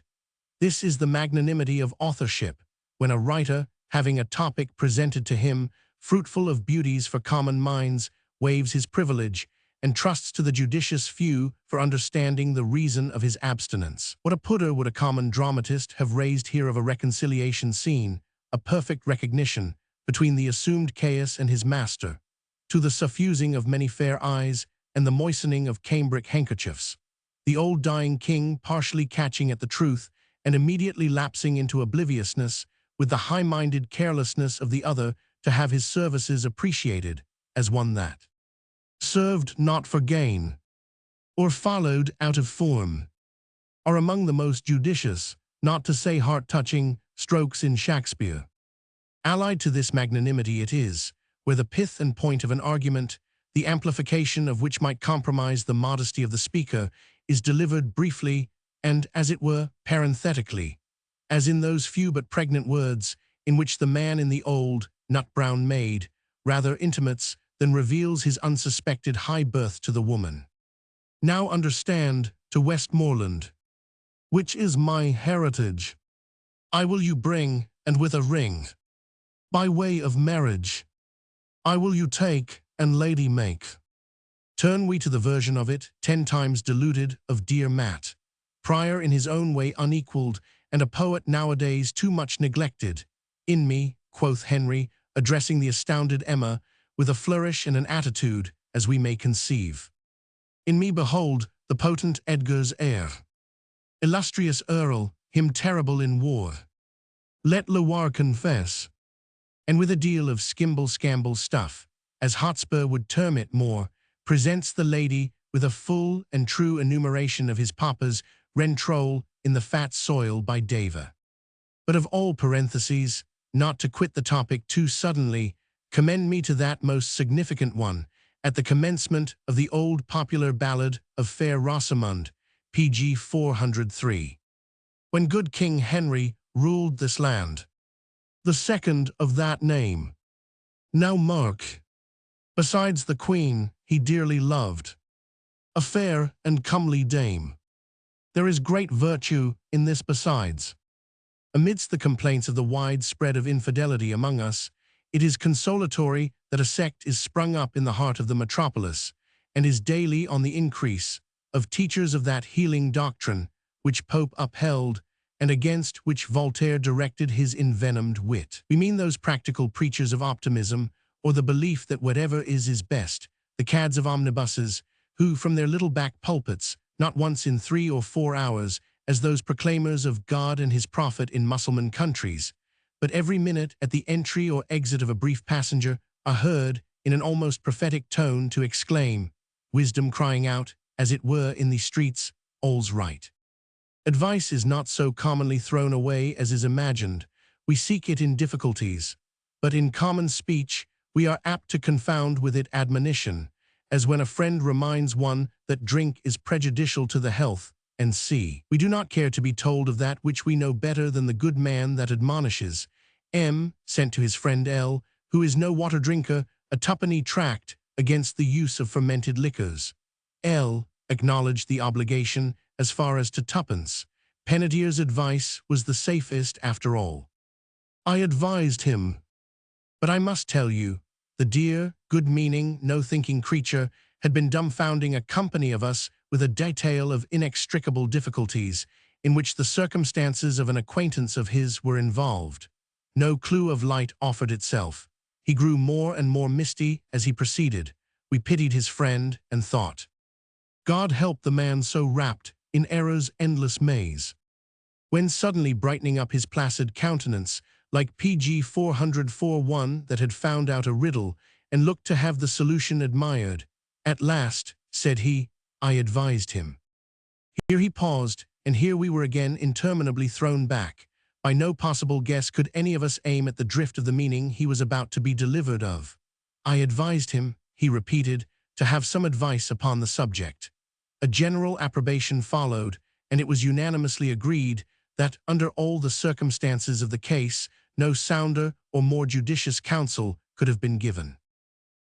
This is the magnanimity of authorship, when a writer, having a topic presented to him, fruitful of beauties for common minds, waives his privilege, and trusts to the judicious few for understanding the reason of his abstinence. What a pudder would a common dramatist have raised here of a reconciliation scene, a perfect recognition, between the assumed Caius and his master, to the suffusing of many fair eyes and the moistening of cambric handkerchiefs, the old dying king partially catching at the truth and immediately lapsing into obliviousness, with the high-minded carelessness of the other to have his services appreciated as one that served not for gain, or followed out of form, are among the most judicious, not to say heart-touching, strokes in Shakespeare. Allied to this magnanimity it is, where the pith and point of an argument, the amplification of which might compromise the modesty of the speaker, is delivered briefly and, as it were, parenthetically, as in those few but pregnant words in which the man in the old, nut-brown maid rather intimates than reveals his unsuspected high birth to the woman. Now understand, to Westmoreland, which is my heritage, I will you bring, and with a ring, by way of marriage, I will you take, and lady make. Turn we to the version of it, 10 times diluted, of dear Matt, Prior in his own way unequalled, and a poet nowadays too much neglected. In me, quoth Henry, addressing the astounded Emma, with a flourish and an attitude, as we may conceive. In me behold the potent Edgar's heir. Illustrious Earl, him terrible in war. Let Loire confess. And with a deal of skimble-scamble stuff, as Hotspur would term it more, presents the lady with a full and true enumeration of his papa's rentroll in the fat soil by Dava. But of all parentheses, not to quit the topic too suddenly, commend me to that most significant one, at the commencement of the old popular ballad of Fair Rosamund, PG 403. When good King Henry ruled this land, the second of that name. Now mark, besides the queen he dearly loved, a fair and comely dame. There is great virtue in this besides. Amidst the complaints of the wide spread of infidelity among us, it is consolatory that a sect is sprung up in the heart of the metropolis, and is daily on the increase, of teachers of that healing doctrine which Pope upheld, and against which Voltaire directed his envenomed wit. We mean those practical preachers of optimism, or the belief that whatever is best, the cads of omnibuses, who from their little back pulpits, not once in 3 or 4 hours, as those proclaimers of God and his prophet in Mussulman countries, but every minute at the entry or exit of a brief passenger, are heard, in an almost prophetic tone, to exclaim, wisdom crying out, as it were in the streets, all's right. Advice is not so commonly thrown away as is imagined. We seek it in difficulties, but in common speech we are apt to confound with it admonition, as when a friend reminds one that drink is prejudicial to the health, and see. We do not care to be told of that which we know better than the good man that admonishes. M. sent to his friend L., who is no water drinker, a twopenny tract against the use of fermented liquors. L. acknowledged the obligation as far as to twopence. Penadier's advice was the safest after all. I advised him. But I must tell you, the dear, good-meaning, no-thinking creature had been dumbfounding a company of us with a detail of inextricable difficulties, in which the circumstances of an acquaintance of his were involved. No clue of light offered itself. He grew more and more misty as he proceeded. We pitied his friend, and thought, God help the man so wrapped in error's endless maze. When suddenly brightening up his placid countenance, like PG 404 that had found out a riddle, and looked to have the solution admired, at last, said he, I advised him. Here he paused, and here we were again interminably thrown back. By no possible guess could any of us aim at the drift of the meaning he was about to be delivered of. I advised him, he repeated, to have some advice upon the subject. A general approbation followed, and it was unanimously agreed that, under all the circumstances of the case, no sounder or more judicious counsel could have been given.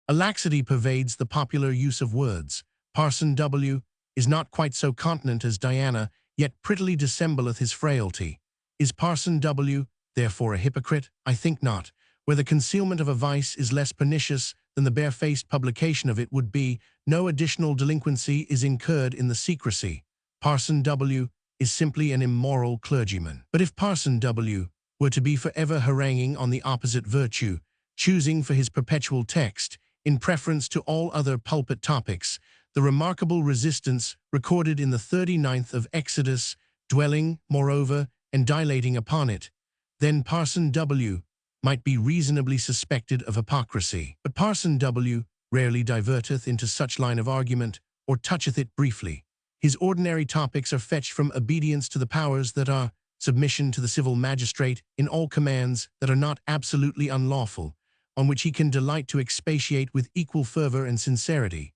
A laxity pervades the popular use of words. Parson W. is not quite so continent as Diana, yet prettily dissembleth his frailty. Is Parson W. therefore a hypocrite? I think not. Where the concealment of a vice is less pernicious than the barefaced publication of it would be, no additional delinquency is incurred in the secrecy. Parson W. is simply an immoral clergyman. But if Parson W. were to be forever haranguing on the opposite virtue, choosing for his perpetual text, in preference to all other pulpit topics, the remarkable resistance recorded in the 39th of Exodus, dwelling, moreover, and dilating upon it, then Parson W. might be reasonably suspected of hypocrisy. But Parson W. rarely diverteth into such line of argument, or toucheth it briefly. His ordinary topics are fetched from obedience to the powers that are, submission to the civil magistrate in all commands that are not absolutely unlawful, on which he can delight to expatiate with equal fervor and sincerity.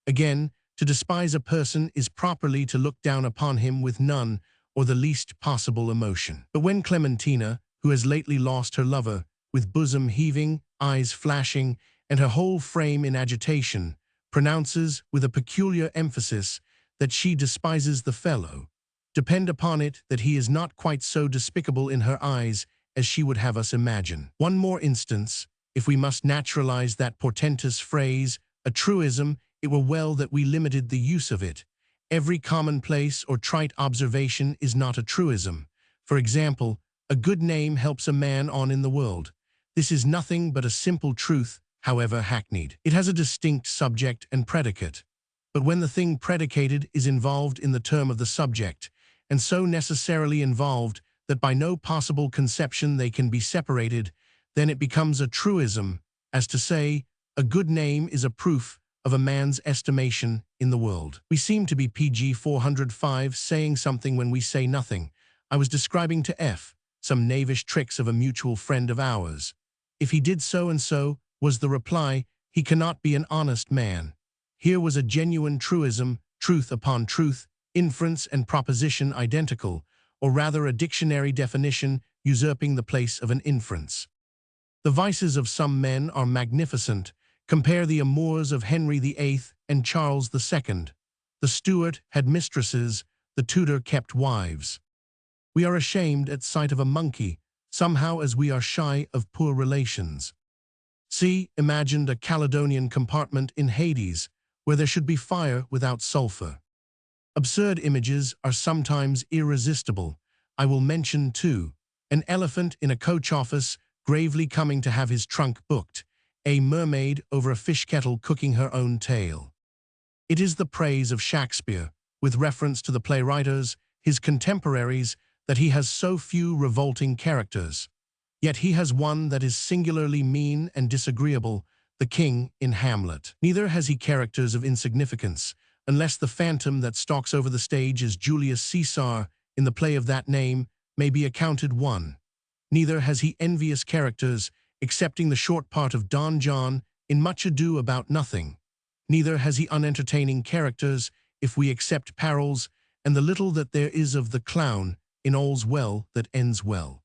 Again, to despise a person is properly to look down upon him with none or the least possible emotion. But when Clementina, who has lately lost her lover, with bosom heaving, eyes flashing, and her whole frame in agitation, pronounces with a peculiar emphasis that she despises the fellow, depend upon it that he is not quite so despicable in her eyes as she would have us imagine. One more instance. If we must naturalize that portentous phrase, a truism, it were well that we limited the use of it. Every commonplace or trite observation is not a truism. For example, a good name helps a man on in the world. This is nothing but a simple truth, however hackneyed. It has a distinct subject and predicate. But when the thing predicated is involved in the term of the subject, and so necessarily involved that by no possible conception they can be separated, then it becomes a truism, as to say, a good name is a proof of a man's estimation in the world. We seem to be PG 405 saying something when we say nothing. I was describing to F some knavish tricks of a mutual friend of ours. If he did so and so, was the reply, he cannot be an honest man. Here was a genuine truism, truth upon truth, inference and proposition identical, or rather a dictionary definition usurping the place of an inference. The vices of some men are magnificent. Compare the amours of Henry VIII and Charles II. The Stuart had mistresses, the Tudor kept wives. We are ashamed at sight of a monkey, somehow as we are shy of poor relations. C. imagined a Caledonian compartment in Hades, where there should be fire without sulfur. Absurd images are sometimes irresistible. I will mention, too, an elephant in a coach office gravely coming to have his trunk booked, a mermaid over a fish kettle cooking her own tail. It is the praise of Shakespeare, with reference to the playwriters, his contemporaries, that he has so few revolting characters. Yet he has one that is singularly mean and disagreeable, the king in Hamlet. Neither has he characters of insignificance, unless the phantom that stalks over the stage as Julius Caesar in the play of that name may be accounted one. Neither has he envious characters, excepting the short part of Don John in Much Ado About Nothing. Neither has he unentertaining characters, if we accept Parolles, and the little that there is of the clown in All's Well that ends well.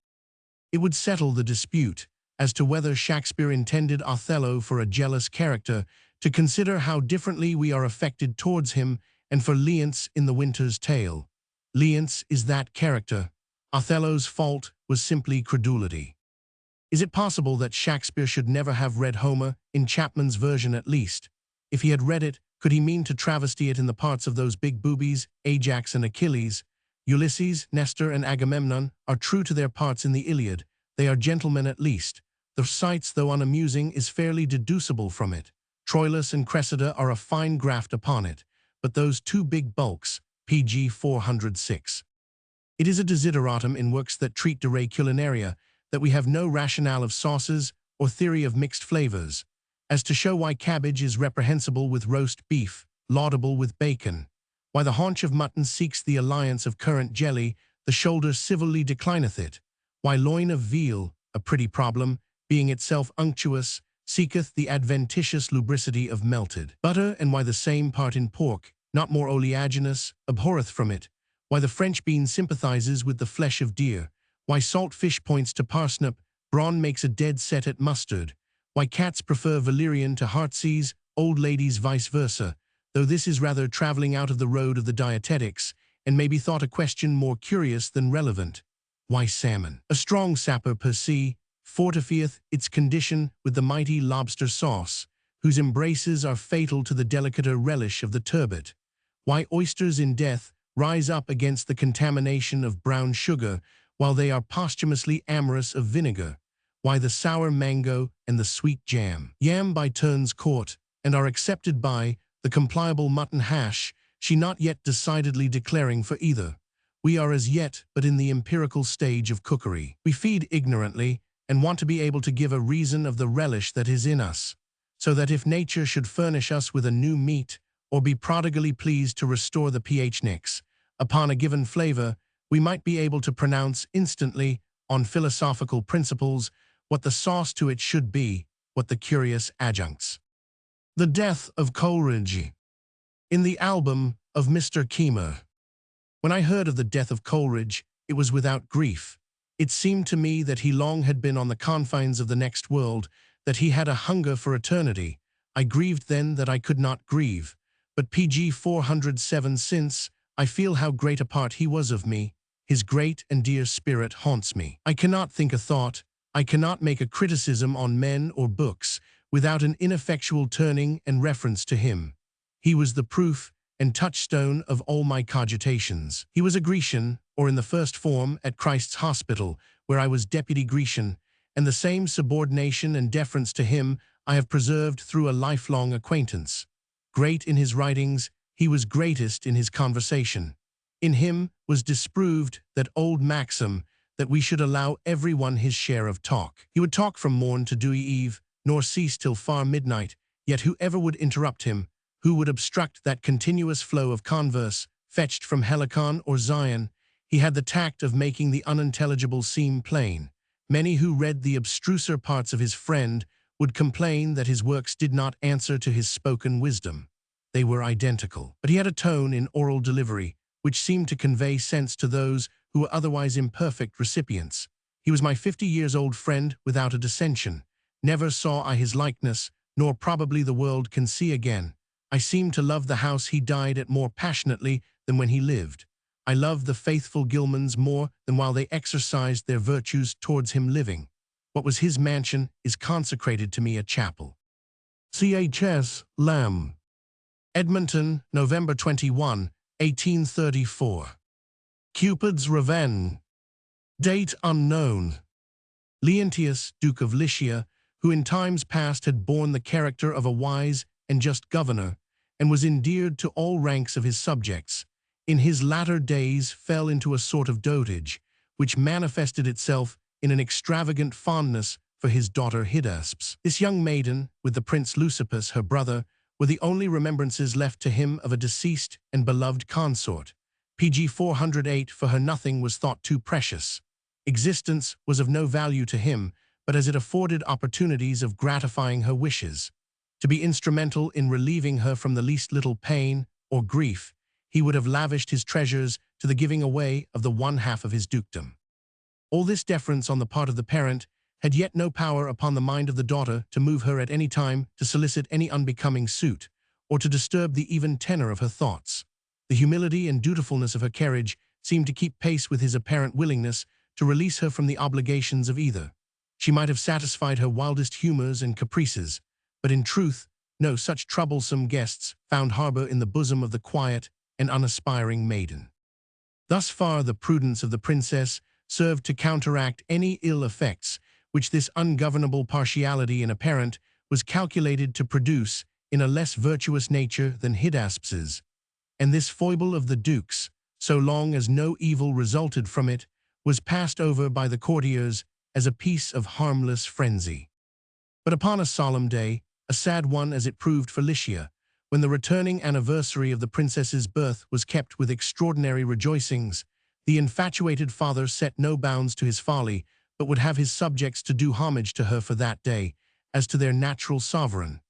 It would settle the dispute as to whether Shakespeare intended Othello for a jealous character, to consider how differently we are affected towards him, and for Leonce in The Winter's Tale. Leonce is that character. Othello's fault was simply credulity. Is it possible that Shakespeare should never have read Homer, in Chapman's version at least? If he had read it, could he mean to travesty it in the parts of those big boobies, Ajax and Achilles? Ulysses, Nestor, and Agamemnon are true to their parts in the Iliad. They are gentlemen at least. The sights, though unamusing, is fairly deducible from it. Troilus and Cressida are a fine graft upon it, but those two big bulks, PG 406. It is a desideratum in works that treat de re culinaria, that we have no rationale of sauces or theory of mixed flavors, as to show why cabbage is reprehensible with roast beef, laudable with bacon, why the haunch of mutton seeks the alliance of currant jelly, the shoulder civilly declineth it, why loin of veal, a pretty problem, being itself unctuous, seeketh the adventitious lubricity of melted butter, and why the same part in pork, not more oleaginous, abhorreth from it, why the French bean sympathizes with the flesh of deer, why salt fish points to parsnip, brawn makes a dead set at mustard, why cats prefer valerian to heartsease, old ladies vice versa, though this is rather traveling out of the road of the dietetics, and may be thought a question more curious than relevant. Why salmon? A strong sapper per se, fortifieth its condition with the mighty lobster sauce, whose embraces are fatal to the delicater relish of the turbot. Why oysters in death rise up against the contamination of brown sugar, while they are posthumously amorous of vinegar. Why the sour mango and the sweet yam by turns court, and are accepted by the compliable mutton hash, she not yet decidedly declaring for either. We are as yet but in the empirical stage of cookery. We feed ignorantly, and want to be able to give a reason of the relish that is in us, so that if nature should furnish us with a new meat, or be prodigally pleased to restore the pH nix upon a given flavor, we might be able to pronounce instantly, on philosophical principles, what the sauce to it should be, what the curious adjuncts. The Death of Coleridge. In the album of Mr. Keymer. When I heard of the death of Coleridge, it was without grief. It seemed to me that he long had been on the confines of the next world, that he had a hunger for eternity. I grieved then that I could not grieve. But pg 407 since, I feel how great a part he was of me. His great and dear spirit haunts me. I cannot think a thought, I cannot make a criticism on men or books, without an ineffectual turning and reference to him. He was the proof and touchstone of all my cogitations. He was a Grecian, or in the first form, at Christ's Hospital, where I was deputy Grecian, and the same subordination and deference to him I have preserved through a lifelong acquaintance. Great in his writings, he was greatest in his conversation. In him was disproved that old maxim that we should allow every one his share of talk. He would talk from morn to dewy eve, nor cease till far midnight, yet whoever would interrupt him, who would obstruct that continuous flow of converse, fetched from Helicon or Zion, he had the tact of making the unintelligible seem plain. Many who read the abstruser parts of his friend would complain that his works did not answer to his spoken wisdom. They were identical. But he had a tone in oral delivery which seemed to convey sense to those who were otherwise imperfect recipients. He was my 50-years-old friend without a dissension. Never saw I his likeness, nor probably the world can see again. I seem to love the house he died at more passionately than when he lived. I love the faithful Gilmans more than while they exercised their virtues towards him living. What was his mansion is consecrated to me a chapel. C.H.S. Lamb. Edmonton, November 21, 1834. Cupid's Revenge. Date unknown. Leontius, Duke of Lycia, who in times past had borne the character of a wise and just governor, and was endeared to all ranks of his subjects, in his latter days fell into a sort of dotage, which manifested itself in an extravagant fondness for his daughter Hydaspes. This young maiden, with the Prince Leucippus, her brother, were the only remembrances left to him of a deceased and beloved consort. pg 408 for her nothing was thought too precious. Existence was of no value to him, but as it afforded opportunities of gratifying her wishes. To be instrumental in relieving her from the least little pain or grief, he would have lavished his treasures to the giving away of the one half of his dukedom. All this deference on the part of the parent had yet no power upon the mind of the daughter to move her at any time to solicit any unbecoming suit, or to disturb the even tenor of her thoughts. The humility and dutifulness of her carriage seemed to keep pace with his apparent willingness to release her from the obligations of either. She might have satisfied her wildest humors and caprices, but in truth, no such troublesome guests found harbor in the bosom of the quiet and unaspiring maiden. Thus far the prudence of the princess served to counteract any ill effects which this ungovernable partiality in a parent was calculated to produce in a less virtuous nature than Hydaspes's, and this foible of the duke's, so long as no evil resulted from it, was passed over by the courtiers as a piece of harmless frenzy. But upon a solemn day, a sad one as it proved for Lycia, when the returning anniversary of the princess's birth was kept with extraordinary rejoicings, the infatuated father set no bounds to his folly, but would have his subjects to do homage to her for that day, as to their natural sovereign,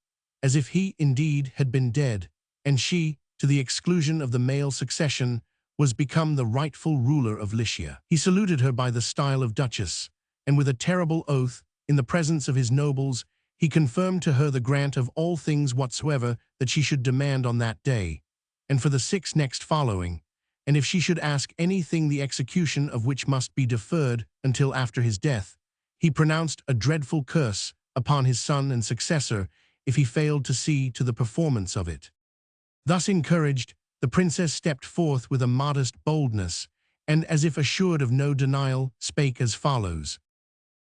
as if he, indeed, had been dead, and she, to the exclusion of the male succession, was become the rightful ruler of Lycia. He saluted her by the style of duchess, and with a terrible oath, in the presence of his nobles, he confirmed to her the grant of all things whatsoever that she should demand on that day, and for the 6 next following, and if she should ask anything the execution of which must be deferred until after his death, he pronounced a dreadful curse upon his son and successor if he failed to see to the performance of it. Thus encouraged, the princess stepped forth with a modest boldness, and as if assured of no denial, spake as follows.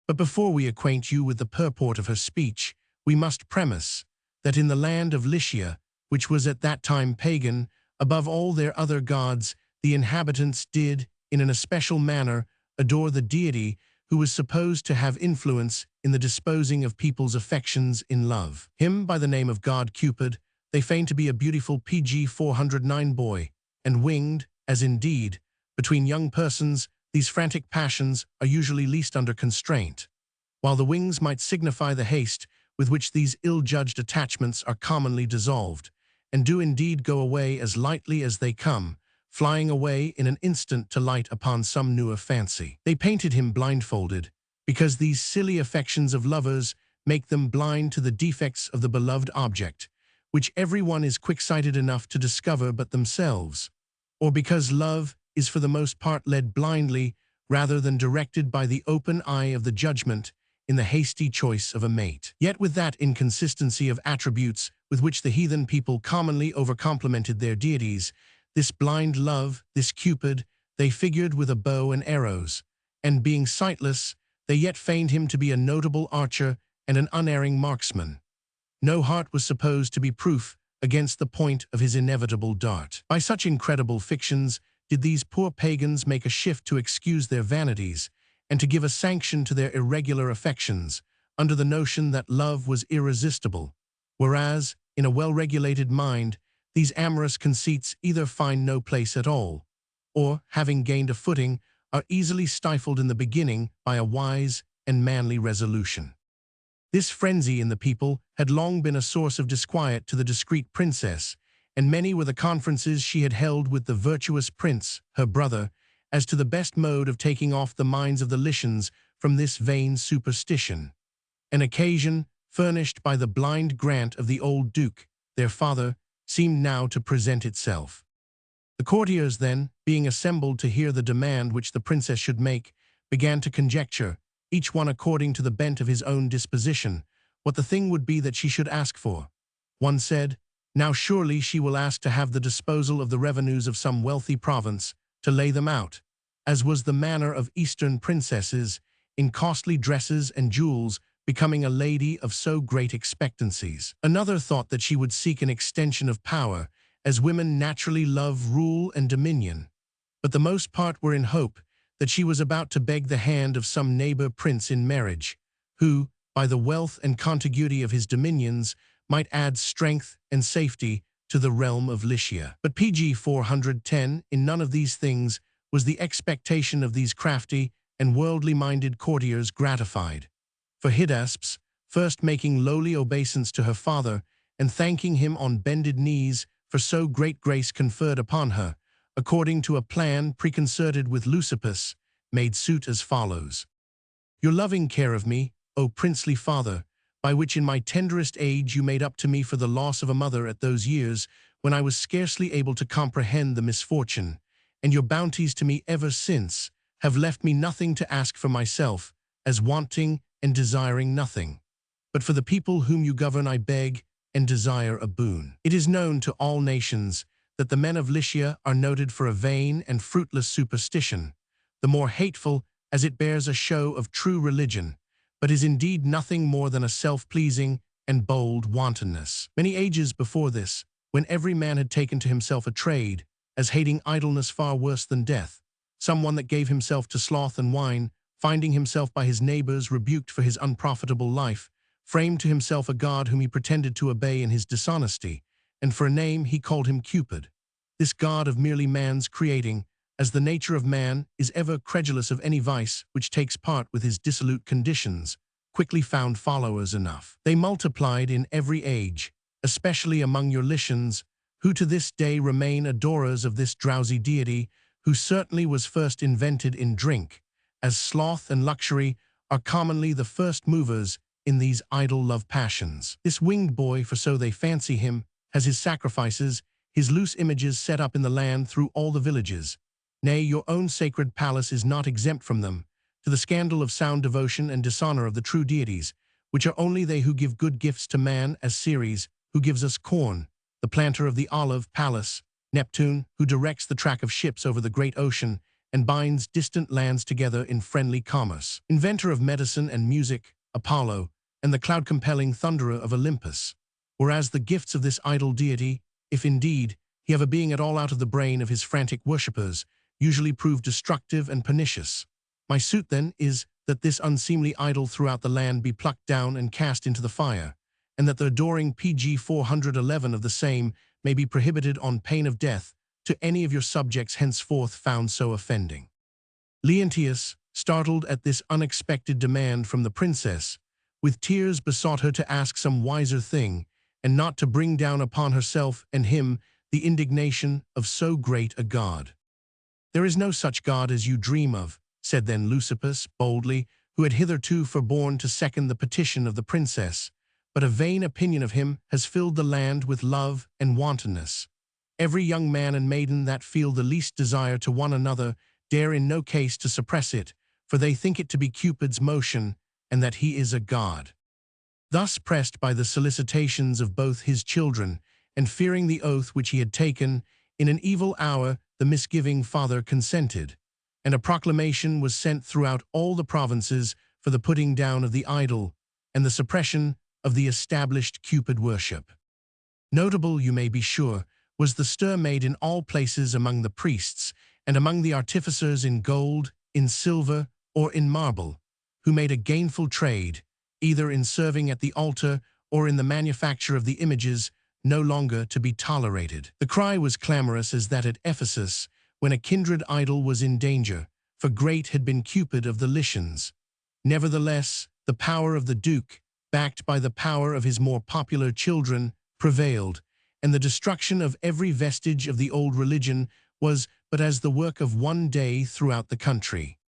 But before we acquaint you with the purport of her speech, we must premise that in the land of Lycia, which was at that time pagan, above all their other gods, the inhabitants did, in an especial manner, adore the deity who was supposed to have influence in the disposing of people's affections in love. Him by the name of god Cupid, they feigned to be a beautiful PG 409 boy, and winged, as indeed, between young persons, these frantic passions are usually least under constraint, while the wings might signify the haste with which these ill-judged attachments are commonly dissolved, and do indeed go away as lightly as they come, flying away in an instant to light upon some newer fancy. They painted him blindfolded, because these silly affections of lovers make them blind to the defects of the beloved object, which everyone is quick-sighted enough to discover but themselves, or because love is for the most part led blindly rather than directed by the open eye of the judgment in the hasty choice of a mate. Yet with that inconsistency of attributes with which the heathen people commonly overcomplimented their deities, this blind love, this Cupid, they figured with a bow and arrows, and being sightless, they yet feigned him to be a notable archer and an unerring marksman. No heart was supposed to be proof against the point of his inevitable dart. By such incredible fictions did these poor pagans make a shift to excuse their vanities and to give a sanction to their irregular affections, under the notion that love was irresistible, whereas, in a well-regulated mind, these amorous conceits either find no place at all, or, having gained a footing, are easily stifled in the beginning by a wise and manly resolution. This frenzy in the people had long been a source of disquiet to the discreet princess, and many were the conferences she had held with the virtuous prince, her brother, as to the best mode of taking off the minds of the Lycians from this vain superstition. An occasion, furnished by the blind grant of the old duke, their father, seemed now to present itself. The courtiers then, being assembled to hear the demand which the princess should make, began to conjecture, each one according to the bent of his own disposition, what the thing would be that she should ask for. One said, "Now surely she will ask to have the disposal of the revenues of some wealthy province, to lay them out, as was the manner of Eastern princesses, in costly dresses and jewels, becoming a lady of so great expectancies." Another thought that she would seek an extension of power, as women naturally love rule and dominion, but the most part were in hope that she was about to beg the hand of some neighbor prince in marriage, who, by the wealth and contiguity of his dominions, might add strength and safety to the realm of Lycia. But PG 410, in none of these things, was the expectation of these crafty and worldly-minded courtiers gratified. For Hydaspes, first making lowly obeisance to her father, and thanking him on bended knees for so great grace conferred upon her, according to a plan preconcerted with Leucippus, made suit as follows. "Your loving care of me, O princely father, by which in my tenderest age you made up to me for the loss of a mother at those years when I was scarcely able to comprehend the misfortune, and your bounties to me ever since have left me nothing to ask for myself, as wanting and desiring nothing. But for the people whom you govern I beg and desire a boon. It is known to all nations that the men of Lycia are noted for a vain and fruitless superstition, the more hateful as it bears a show of true religion, but is indeed nothing more than a self-pleasing and bold wantonness. Many ages before this, when every man had taken to himself a trade, as hating idleness far worse than death, some one that gave himself to sloth and wine, finding himself by his neighbors rebuked for his unprofitable life, framed to himself a god whom he pretended to obey in his dishonesty, and for a name he called him Cupid. This god of merely man's creating, as the nature of man is ever credulous of any vice which takes part with his dissolute conditions, quickly found followers enough. They multiplied in every age, especially among your Lycians, who to this day remain adorers of this drowsy deity, who certainly was first invented in drink, as sloth and luxury are commonly the first movers in these idle love passions. This winged boy, for so they fancy him, has his sacrifices, his loose images set up in the land through all the villages. Nay, your own sacred palace is not exempt from them, to the scandal of sound devotion and dishonor of the true deities, which are only they who give good gifts to man, as Ceres, who gives us corn, the planter of the olive, Pallas, Neptune, who directs the track of ships over the great ocean and binds distant lands together in friendly commerce, inventor of medicine and music, Apollo, and the cloud-compelling thunderer of Olympus. Whereas the gifts of this idol deity, if indeed he have a being at all out of the brain of his frantic worshippers, usually prove destructive and pernicious. My suit, then, is that this unseemly idol throughout the land be plucked down and cast into the fire, and that the adoring PG 411 of the same may be prohibited on pain of death to any of your subjects henceforth found so offending. Leontius, startled at this unexpected demand from the princess, with tears besought her to ask some wiser thing, and not to bring down upon herself and him the indignation of so great a god. "There is no such god as you dream of," said then Leucippus boldly, who had hitherto forborne to second the petition of the princess, "but a vain opinion of him has filled the land with love and wantonness. Every young man and maiden that feel the least desire to one another dare in no case to suppress it, for they think it to be Cupid's motion, and that he is a god." Thus pressed by the solicitations of both his children, and fearing the oath which he had taken, in an evil hour the misgiving father consented, and a proclamation was sent throughout all the provinces for the putting down of the idol, and the suppression of the established Cupid worship. Notable, you may be sure, was the stir made in all places among the priests, and among the artificers in gold, in silver, or in marble, who made a gainful trade, either in serving at the altar or in the manufacture of the images, no longer to be tolerated. The cry was clamorous as that at Ephesus, when a kindred idol was in danger, for great had been Cupid of the Lycians. Nevertheless, the power of the Duke, backed by the power of his more popular children, prevailed, and the destruction of every vestige of the old religion was but as the work of one day throughout the country.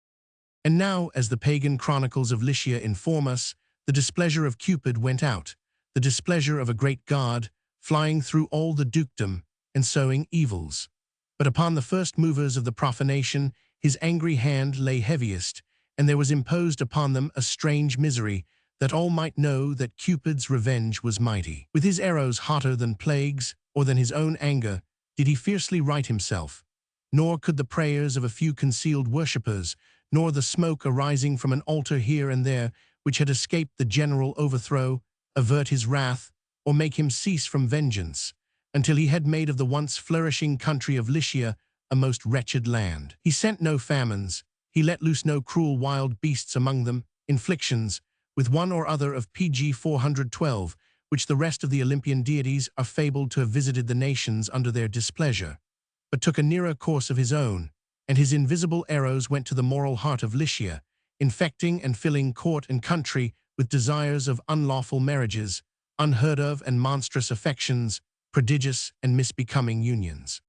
And now, as the pagan chronicles of Lycia inform us, the displeasure of Cupid went out, the displeasure of a great god, flying through all the dukedom, and sowing evils. But upon the first movers of the profanation his angry hand lay heaviest, and there was imposed upon them a strange misery, that all might know that Cupid's revenge was mighty. With his arrows hotter than plagues, or than his own anger, did he fiercely right himself. Nor could the prayers of a few concealed worshippers, nor the smoke arising from an altar here and there, which had escaped the general overthrow, avert his wrath, or make him cease from vengeance, until he had made of the once flourishing country of Lycia a most wretched land. He sent no famines, he let loose no cruel wild beasts among them, inflictions, with one or other of PG 412, which the rest of the Olympian deities are fabled to have visited the nations under their displeasure, but took a nearer course of his own, and his invisible arrows went to the moral heart of Lycia, infecting and filling court and country with desires of unlawful marriages, unheard of and monstrous affections, prodigious and misbecoming unions.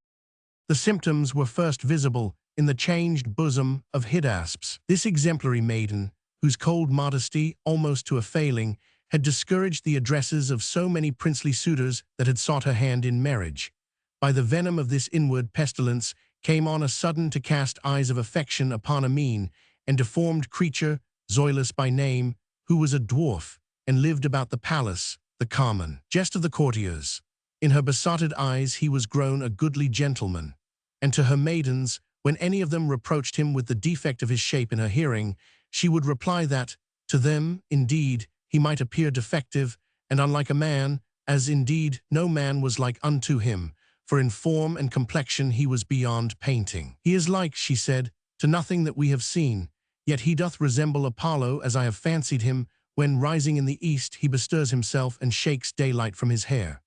The symptoms were first visible in the changed bosom of Hydaspes. This exemplary maiden, whose cold modesty, almost to a failing, had discouraged the addresses of so many princely suitors that had sought her hand in marriage, by the venom of this inward pestilence came on a sudden to cast eyes of affection upon a mean and deformed creature, Zoilus by name, who was a dwarf, and lived about the palace, the common jest of the courtiers. In her besotted eyes he was grown a goodly gentleman, and to her maidens, when any of them reproached him with the defect of his shape in her hearing, she would reply that, to them, indeed, he might appear defective, and unlike a man, as indeed no man was like unto him, for in form and complexion he was beyond painting. He is like, she said, to nothing that we have seen, yet he doth resemble Apollo as I have fancied him, when rising in the east he bestirs himself and shakes daylight from his hair.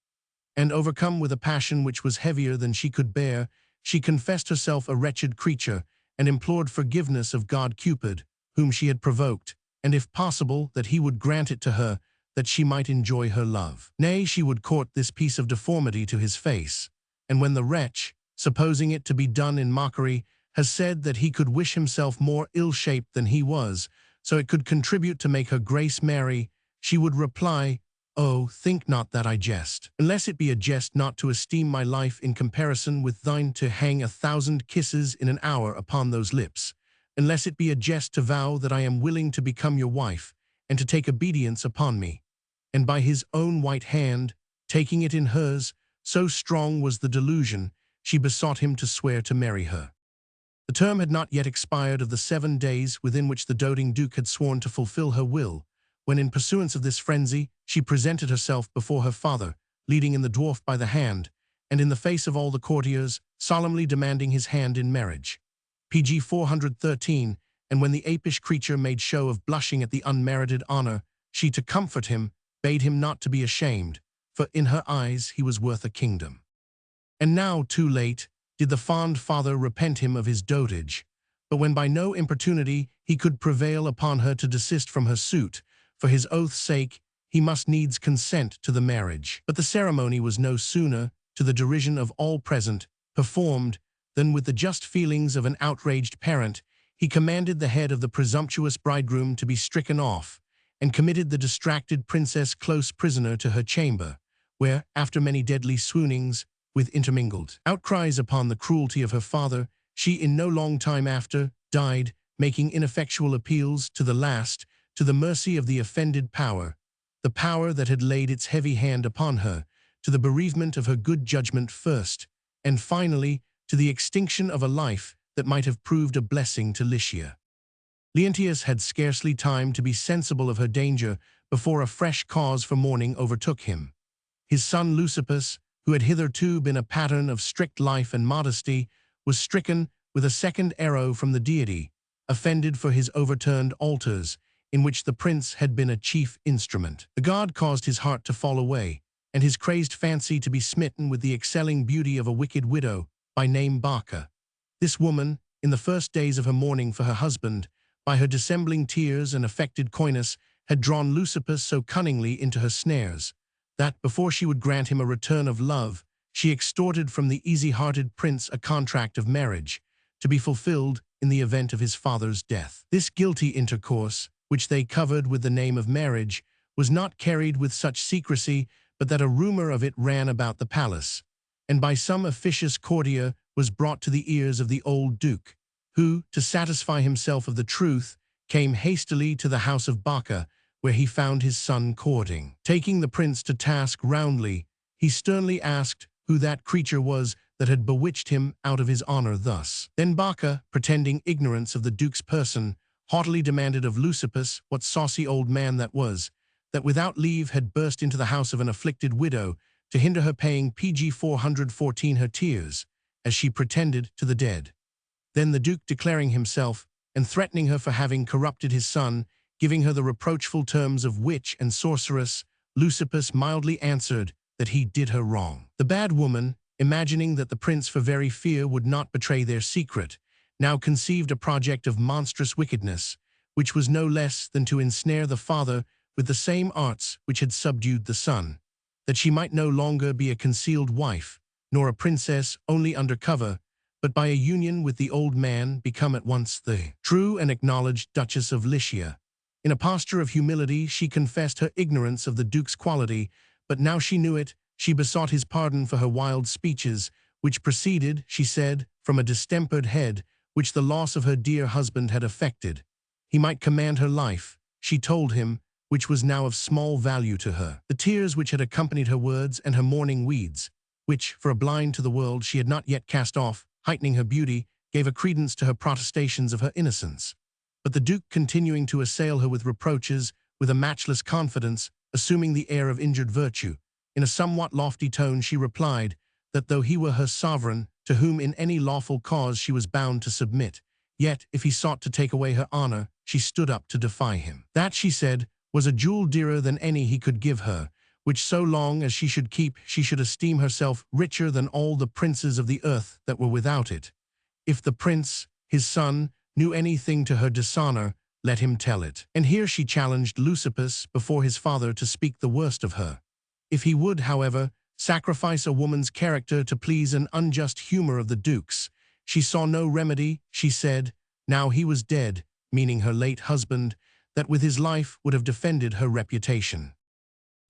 And overcome with a passion which was heavier than she could bear, she confessed herself a wretched creature, and implored forgiveness of God Cupid, whom she had provoked, and if possible that he would grant it to her, that she might enjoy her love. Nay, she would court this piece of deformity to his face, and when the wretch, supposing it to be done in mockery, has said that he could wish himself more ill-shaped than he was, so it could contribute to make her grace merry, she would reply, "Oh, think not that I jest, unless it be a jest not to esteem my life in comparison with thine to hang 1,000 kisses in an hour upon those lips, unless it be a jest to vow that I am willing to become your wife, and to take obedience upon me." And by his own white hand, taking it in hers, so strong was the delusion, she besought him to swear to marry her. The term had not yet expired of the 7 days within which the doting Duke had sworn to fulfill her will, when in pursuance of this frenzy, she presented herself before her father, leading in the dwarf by the hand, and in the face of all the courtiers, solemnly demanding his hand in marriage. PG 413, and when the apish creature made show of blushing at the unmerited honor, she, to comfort him, bade him not to be ashamed, for in her eyes he was worth a kingdom. And now, too late, did the fond father repent him of his dotage, but when by no importunity he could prevail upon her to desist from her suit, for his oath's sake, he must needs consent to the marriage. But the ceremony was no sooner, to the derision of all present, performed, than with the just feelings of an outraged parent, he commanded the head of the presumptuous bridegroom to be stricken off, and committed the distracted princess close prisoner to her chamber, where, after many deadly swoonings, with intermingled outcries upon the cruelty of her father, she in no long time after died, making ineffectual appeals to the last to the mercy of the offended power, the power that had laid its heavy hand upon her, to the bereavement of her good judgment first, and finally to the extinction of a life that might have proved a blessing to Lycia. Leontius had scarcely time to be sensible of her danger before a fresh cause for mourning overtook him. His son Leucippus, who had hitherto been a pattern of strict life and modesty, was stricken with a second arrow from the deity, offended for his overturned altars, in which the prince had been a chief instrument. The god caused his heart to fall away, and his crazed fancy to be smitten with the excelling beauty of a wicked widow, by name Barca. This woman, in the first days of her mourning for her husband, by her dissembling tears and affected coyness, had drawn Leucippus so cunningly into her snares, that, before she would grant him a return of love, she extorted from the easy-hearted prince a contract of marriage, to be fulfilled in the event of his father's death. This guilty intercourse, which they covered with the name of marriage, was not carried with such secrecy but that a rumor of it ran about the palace, and by some officious courtier was brought to the ears of the old duke, who, to satisfy himself of the truth, came hastily to the house of Barca, where he found his son courting. Taking the prince to task roundly, he sternly asked who that creature was that had bewitched him out of his honor thus. Then Barca, pretending ignorance of the duke's person, haughtily demanded of Leucippus what saucy old man that was, that without leave had burst into the house of an afflicted widow to hinder her paying PG 414 her tears, as she pretended to the dead. Then the duke declaring himself, and threatening her for having corrupted his son, giving her the reproachful terms of witch and sorceress, Leucippus mildly answered that he did her wrong. The bad woman, imagining that the prince for very fear would not betray their secret, now conceived a project of monstrous wickedness, which was no less than to ensnare the father with the same arts which had subdued the son, that she might no longer be a concealed wife, nor a princess only under cover, but by a union with the old man become at once the true and acknowledged Duchess of Lycia. In a posture of humility she confessed her ignorance of the duke's quality, but now she knew it, she besought his pardon for her wild speeches, which proceeded, she said, from a distempered head, which the loss of her dear husband had affected. He might command her life, she told him, which was now of small value to her. The tears which had accompanied her words and her mourning weeds, which, for a blind to the world, she had not yet cast off, heightening her beauty, gave a credence to her protestations of her innocence. But the duke, continuing to assail her with reproaches, with a matchless confidence, assuming the air of injured virtue, in a somewhat lofty tone she replied, that though he were her sovereign, to whom in any lawful cause she was bound to submit, yet, if he sought to take away her honor, she stood up to defy him. That, she said, was a jewel dearer than any he could give her, which so long as she should keep, she should esteem herself richer than all the princes of the earth that were without it. If the prince, his son, knew anything to her dishonor, let him tell it. And here she challenged Leucippus before his father to speak the worst of her. If he would, however, sacrifice a woman's character to please an unjust humor of the Duke's. She saw no remedy, she said, now he was dead, meaning her late husband, that with his life would have defended her reputation.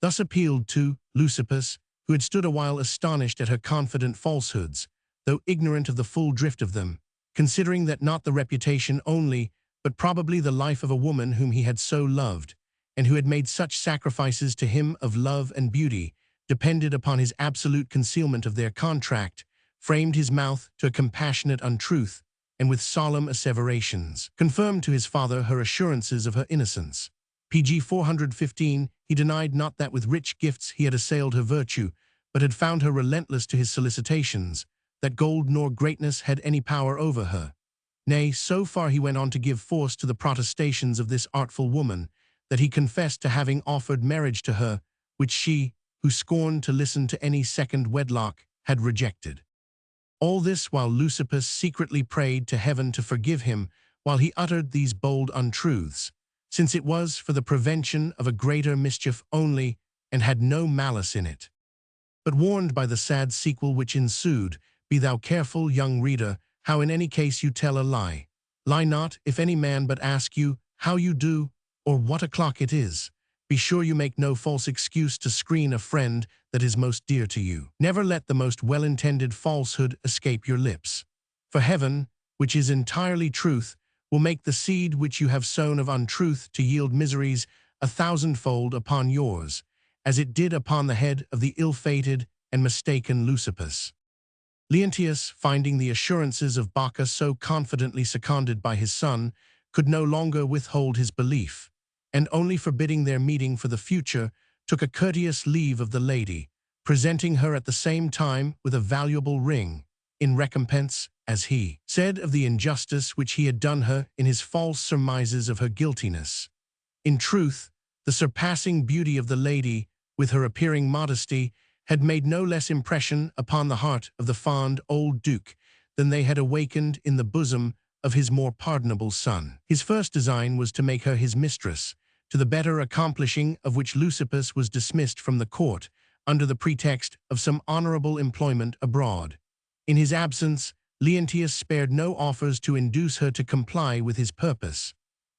Thus appealed to Leucippus, who had stood a while astonished at her confident falsehoods, though ignorant of the full drift of them, considering that not the reputation only, but probably the life of a woman whom he had so loved, and who had made such sacrifices to him of love and beauty, depended upon his absolute concealment of their contract, framed his mouth to a compassionate untruth, and with solemn asseverations, confirmed to his father her assurances of her innocence. PG 415, he denied not that with rich gifts he had assailed her virtue, but had found her relentless to his solicitations, that gold nor greatness had any power over her. Nay, so far he went on to give force to the protestations of this artful woman, that he confessed to having offered marriage to her, which she, who scorned to listen to any second wedlock, had rejected. All this while Leucippus secretly prayed to heaven to forgive him while he uttered these bold untruths, since it was for the prevention of a greater mischief only, and had no malice in it. But warned by the sad sequel which ensued, be thou careful, young reader, how in any case you tell a lie. Lie not, if any man but ask you how you do, or what o'clock it is. Be sure you make no false excuse to screen a friend that is most dear to you. Never let the most well-intended falsehood escape your lips. For heaven, which is entirely truth, will make the seed which you have sown of untruth to yield miseries 1,000-fold upon yours, as it did upon the head of the ill-fated and mistaken Leucippus. Leontius, finding the assurances of Bacchus so confidently seconded by his son, could no longer withhold his belief, and only forbidding their meeting for the future, took a courteous leave of the lady, presenting her at the same time with a valuable ring, in recompense, as he said, of the injustice which he had done her in his false surmises of her guiltiness. In truth, the surpassing beauty of the lady, with her appearing modesty, had made no less impression upon the heart of the fond old Duke than they had awakened in the bosom of his more pardonable son. His first design was to make her his mistress, to the better accomplishing of which Leucippus was dismissed from the court under the pretext of some honorable employment abroad. In his absence, Leontius spared no offers to induce her to comply with his purpose.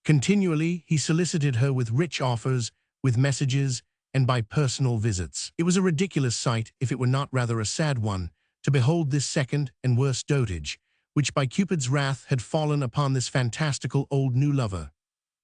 Continually he solicited her with rich offers, with messages, and by personal visits. It was a ridiculous sight, if it were not rather a sad one, to behold this second and worse dotage, which by Cupid's wrath had fallen upon this fantastical old new lover.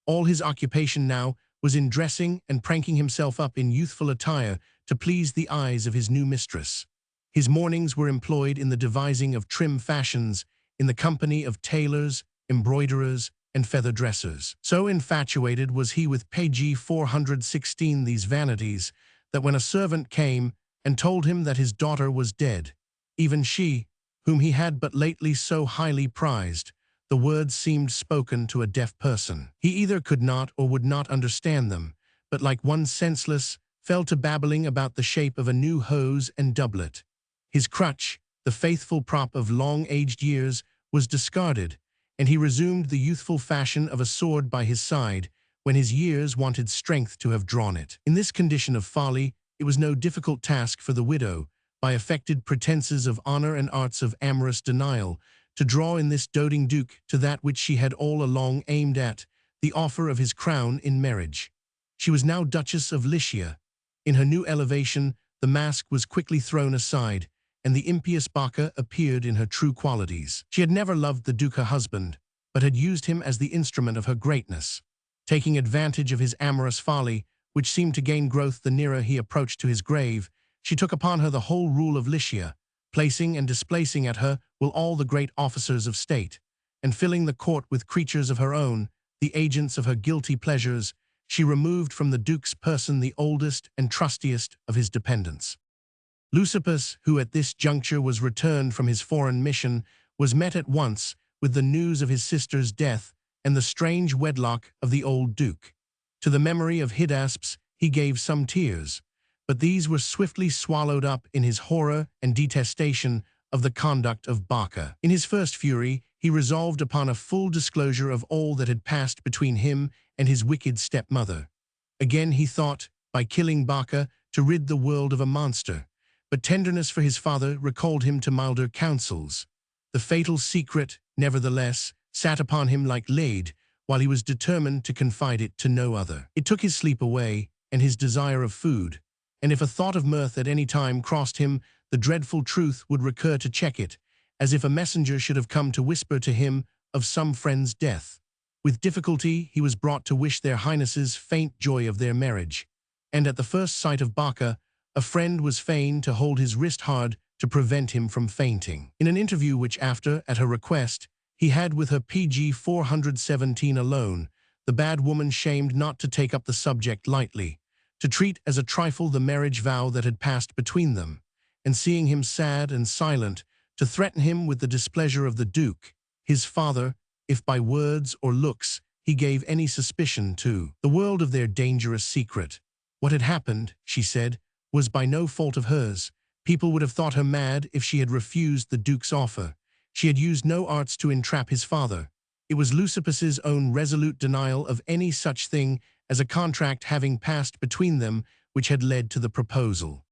All his occupation now was in dressing and pranking himself up in youthful attire to please the eyes of his new mistress. His mornings were employed in the devising of trim fashions, in the company of tailors, embroiderers, and feather dressers. So infatuated was he with PG 416 these vanities, that when a servant came and told him that his daughter was dead, even she, whom he had but lately so highly prized, the words seemed spoken to a deaf person. He either could not or would not understand them, but like one senseless, fell to babbling about the shape of a new hose and doublet. His crutch, the faithful prop of long-aged years, was discarded, and he resumed the youthful fashion of a sword by his side, when his years wanted strength to have drawn it. In this condition of folly, it was no difficult task for the widow, by affected pretenses of honor and arts of amorous denial, to draw in this doting duke to that which she had all along aimed at, the offer of his crown in marriage. She was now Duchess of Lycia. In her new elevation, the mask was quickly thrown aside, and the impious Baccha appeared in her true qualities. She had never loved the Duke her husband, but had used him as the instrument of her greatness. Taking advantage of his amorous folly, which seemed to gain growth the nearer he approached to his grave, she took upon her the whole rule of Lycia, placing and displacing at her will all the great officers of state, and filling the court with creatures of her own, the agents of her guilty pleasures. She removed from the Duke's person the oldest and trustiest of his dependents. Leucippus, who at this juncture was returned from his foreign mission, was met at once with the news of his sister's death and the strange wedlock of the old Duke. To the memory of Hydaspes he gave some tears, but these were swiftly swallowed up in his horror and detestation of the conduct of Baccha. In his first fury, he resolved upon a full disclosure of all that had passed between him and his wicked stepmother. Again he thought, by killing Baccha, to rid the world of a monster, but tenderness for his father recalled him to milder counsels. The fatal secret, nevertheless, sat upon him like lead, while he was determined to confide it to no other. It took his sleep away, and his desire of food, and if a thought of mirth at any time crossed him, the dreadful truth would recur to check it, as if a messenger should have come to whisper to him of some friend's death. With difficulty he was brought to wish their highnesses faint joy of their marriage, and at the first sight of Bacca, a friend was fain to hold his wrist hard to prevent him from fainting. In an interview which after, at her request, he had with her PG 417 alone, the bad woman shamed not to take up the subject lightly, to treat as a trifle the marriage vow that had passed between them, and seeing him sad and silent, to threaten him with the displeasure of the Duke, his father, if by words or looks he gave any suspicion to the world of their dangerous secret. What had happened, she said, was by no fault of hers. People would have thought her mad if she had refused the Duke's offer. She had used no arts to entrap his father. It was Leucippus's own resolute denial of any such thing as a contract having passed between them which had led to the proposal.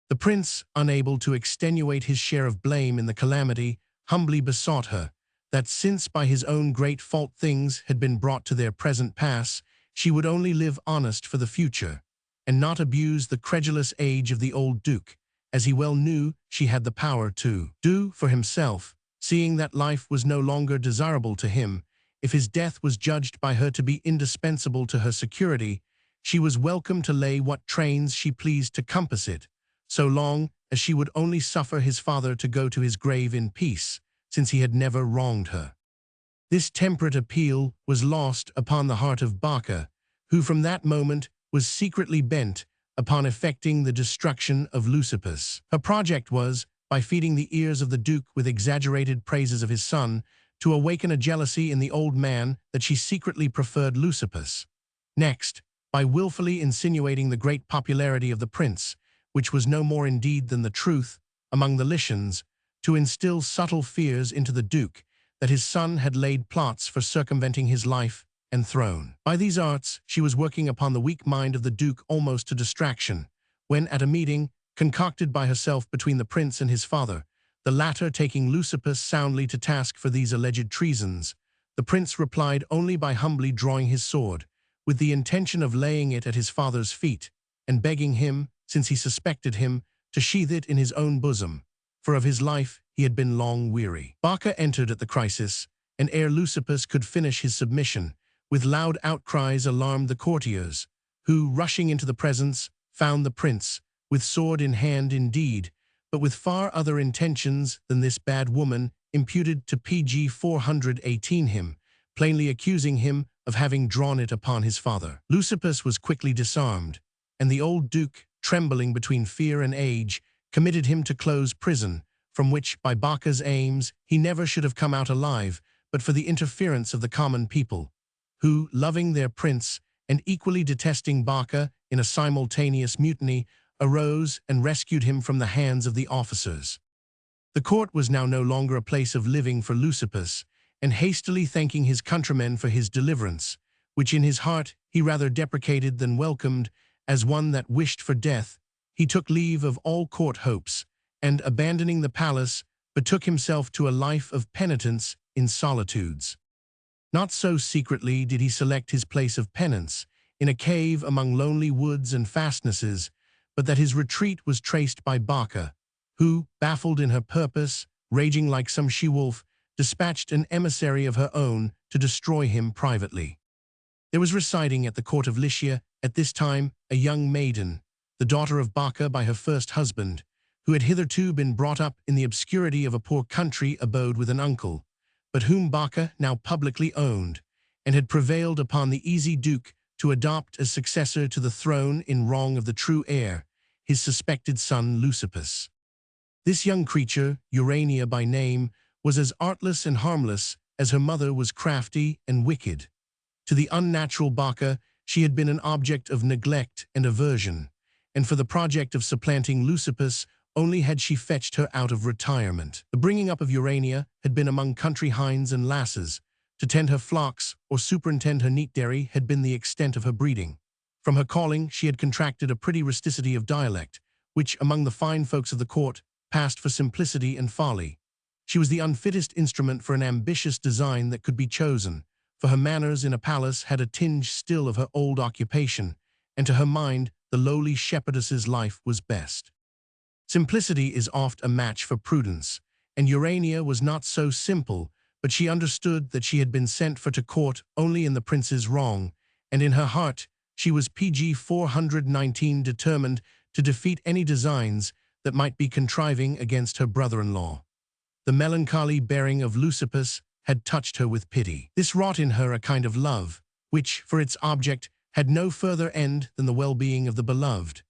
The prince, unable to extenuate his share of blame in the calamity, humbly besought her that since by his own great fault things had been brought to their present pass, she would only live honest for the future, and not abuse the credulous age of the old Duke, as he well knew she had the power to do for himself, seeing that life was no longer desirable to him. If his death was judged by her to be indispensable to her security, she was welcome to lay what trains she pleased to compass it, so long as she would only suffer his father to go to his grave in peace, since he had never wronged her. This temperate appeal was lost upon the heart of Bacca, who from that moment was secretly bent upon effecting the destruction of Leucippus. Her project was, by feeding the ears of the Duke with exaggerated praises of his son, to awaken a jealousy in the old man that she secretly preferred Leucippus. Next, by willfully insinuating the great popularity of the prince, which was no more indeed than the truth, among the Lycians, to instill subtle fears into the Duke that his son had laid plots for circumventing his life and throne. By these arts she was working upon the weak mind of the Duke almost to distraction, when at a meeting, concocted by herself between the prince and his father, the latter taking Leucippus soundly to task for these alleged treasons, the prince replied only by humbly drawing his sword, with the intention of laying it at his father's feet, and begging him, since he suspected him, to sheath it in his own bosom, for of his life he had been long weary. Bacca entered at the crisis, and ere Leucippus could finish his submission, with loud outcries alarmed the courtiers, who, rushing into the presence, found the prince, with sword in hand indeed, but with far other intentions than this bad woman imputed to PG 418 him, plainly accusing him of having drawn it upon his father. Leucippus was quickly disarmed, and the old Duke, trembling between fear and age, committed him to close prison, from which, by Bacca's aims, he never should have come out alive, but for the interference of the common people, who, loving their prince, and equally detesting Bacca in a simultaneous mutiny, arose and rescued him from the hands of the officers. The court was now no longer a place of living for Leucippus, and hastily thanking his countrymen for his deliverance, which in his heart he rather deprecated than welcomed, as one that wished for death, he took leave of all court hopes, and, abandoning the palace, betook himself to a life of penitence in solitudes. Not so secretly did he select his place of penance, in a cave among lonely woods and fastnesses, but that his retreat was traced by Bacca, who, baffled in her purpose, raging like some she-wolf, dispatched an emissary of her own to destroy him privately. There was residing at the court of Lycia, at this time, a young maiden, the daughter of Bacca by her first husband, who had hitherto been brought up in the obscurity of a poor country abode with an uncle, but whom Bacca now publicly owned, and had prevailed upon the easy Duke to adopt as successor to the throne in wrong of the true heir, his suspected son Leucippus. This young creature, Urania by name, was as artless and harmless as her mother was crafty and wicked. To the unnatural Bacca she had been an object of neglect and aversion, and for the project of supplanting Leucippus only had she fetched her out of retirement. The bringing up of Urania had been among country hinds and lasses. To tend her flocks or superintend her neat dairy had been the extent of her breeding. From her calling she had contracted a pretty rusticity of dialect, which, among the fine folks of the court, passed for simplicity and folly. She was the unfittest instrument for an ambitious design that could be chosen, for her manners in a palace had a tinge still of her old occupation, and to her mind the lowly shepherdess's life was best. Simplicity is oft a match for prudence, and Urania was not so simple, but she understood that she had been sent for to court only in the prince's wrong, and in her heart she was PG 419 determined to defeat any designs that might be contriving against her brother-in-law. The melancholy bearing of Leucippus had touched her with pity. This wrought in her a kind of love, which, for its object, had no further end than the well-being of the beloved.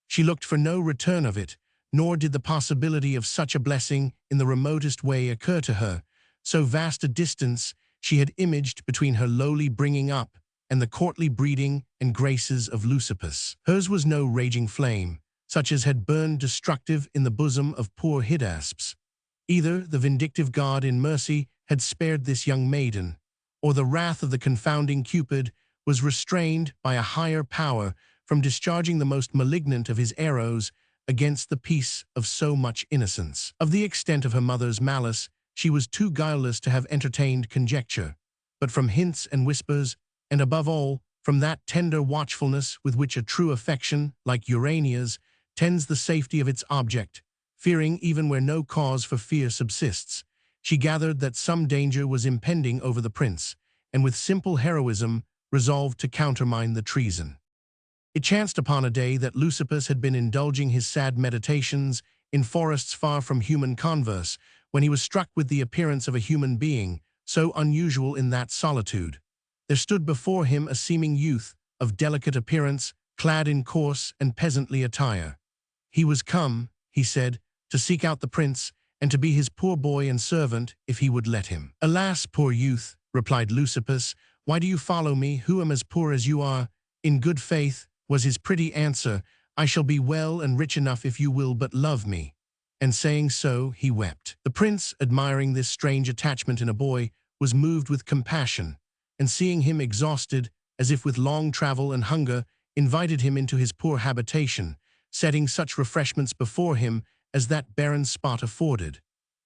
She looked for no return of it, nor did the possibility of such a blessing in the remotest way occur to her. So vast a distance she had imaged between her lowly bringing up and the courtly breeding and graces of Leucippus. Hers was no raging flame, such as had burned destructive in the bosom of poor Hydaspes. Either the vindictive god in mercy had spared this young maiden, or the wrath of the confounding Cupid was restrained by a higher power from discharging the most malignant of his arrows against the peace of so much innocence. Of the extent of her mother's malice, she was too guileless to have entertained conjecture, but from hints and whispers, and above all, from that tender watchfulness with which a true affection, like Urania's, tends the safety of its object, fearing even where no cause for fear subsists, she gathered that some danger was impending over the prince, and with simple heroism resolved to countermine the treason. It chanced upon a day that Leucippus had been indulging his sad meditations in forests far from human converse, when he was struck with the appearance of a human being, so unusual in that solitude. There stood before him a seeming youth, of delicate appearance, clad in coarse and peasantly attire. He was come, he said, to seek out the prince, and to be his poor boy and servant, if he would let him. "Alas, poor youth," replied Leucippus, "why do you follow me, who am as poor as you are?" "In good faith," was his pretty answer, "I shall be well and rich enough if you will but love me." And saying so, he wept. The prince, admiring this strange attachment in a boy, was moved with compassion, and seeing him exhausted, as if with long travel and hunger, invited him into his poor habitation, setting such refreshments before him as that barren spot afforded.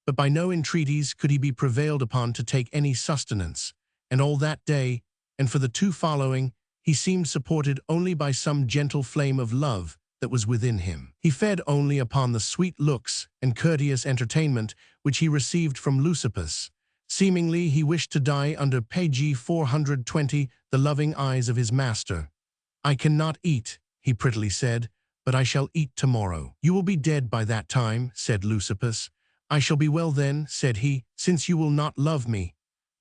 But by no entreaties could he be prevailed upon to take any sustenance, and all that day, and for the two following, he seemed supported only by some gentle flame of love that was within him. He fed only upon the sweet looks and courteous entertainment which he received from Leucippus. Seemingly he wished to die under page 420, the loving eyes of his master. "I cannot eat," he prettily said, "but I shall eat tomorrow." "You will be dead by that time," said Leucippus. "I shall be well then," said he, "since you will not love me."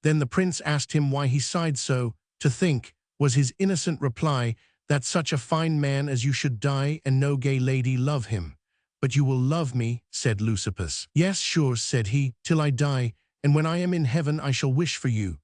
Then the prince asked him why he sighed so. "To think," was his innocent reply, "that such a fine man as you should die and no gay lady love him." "But you will love me," said Leucippus. "Yes, sure," said he, "till I die, and when I am in heaven I shall wish for you."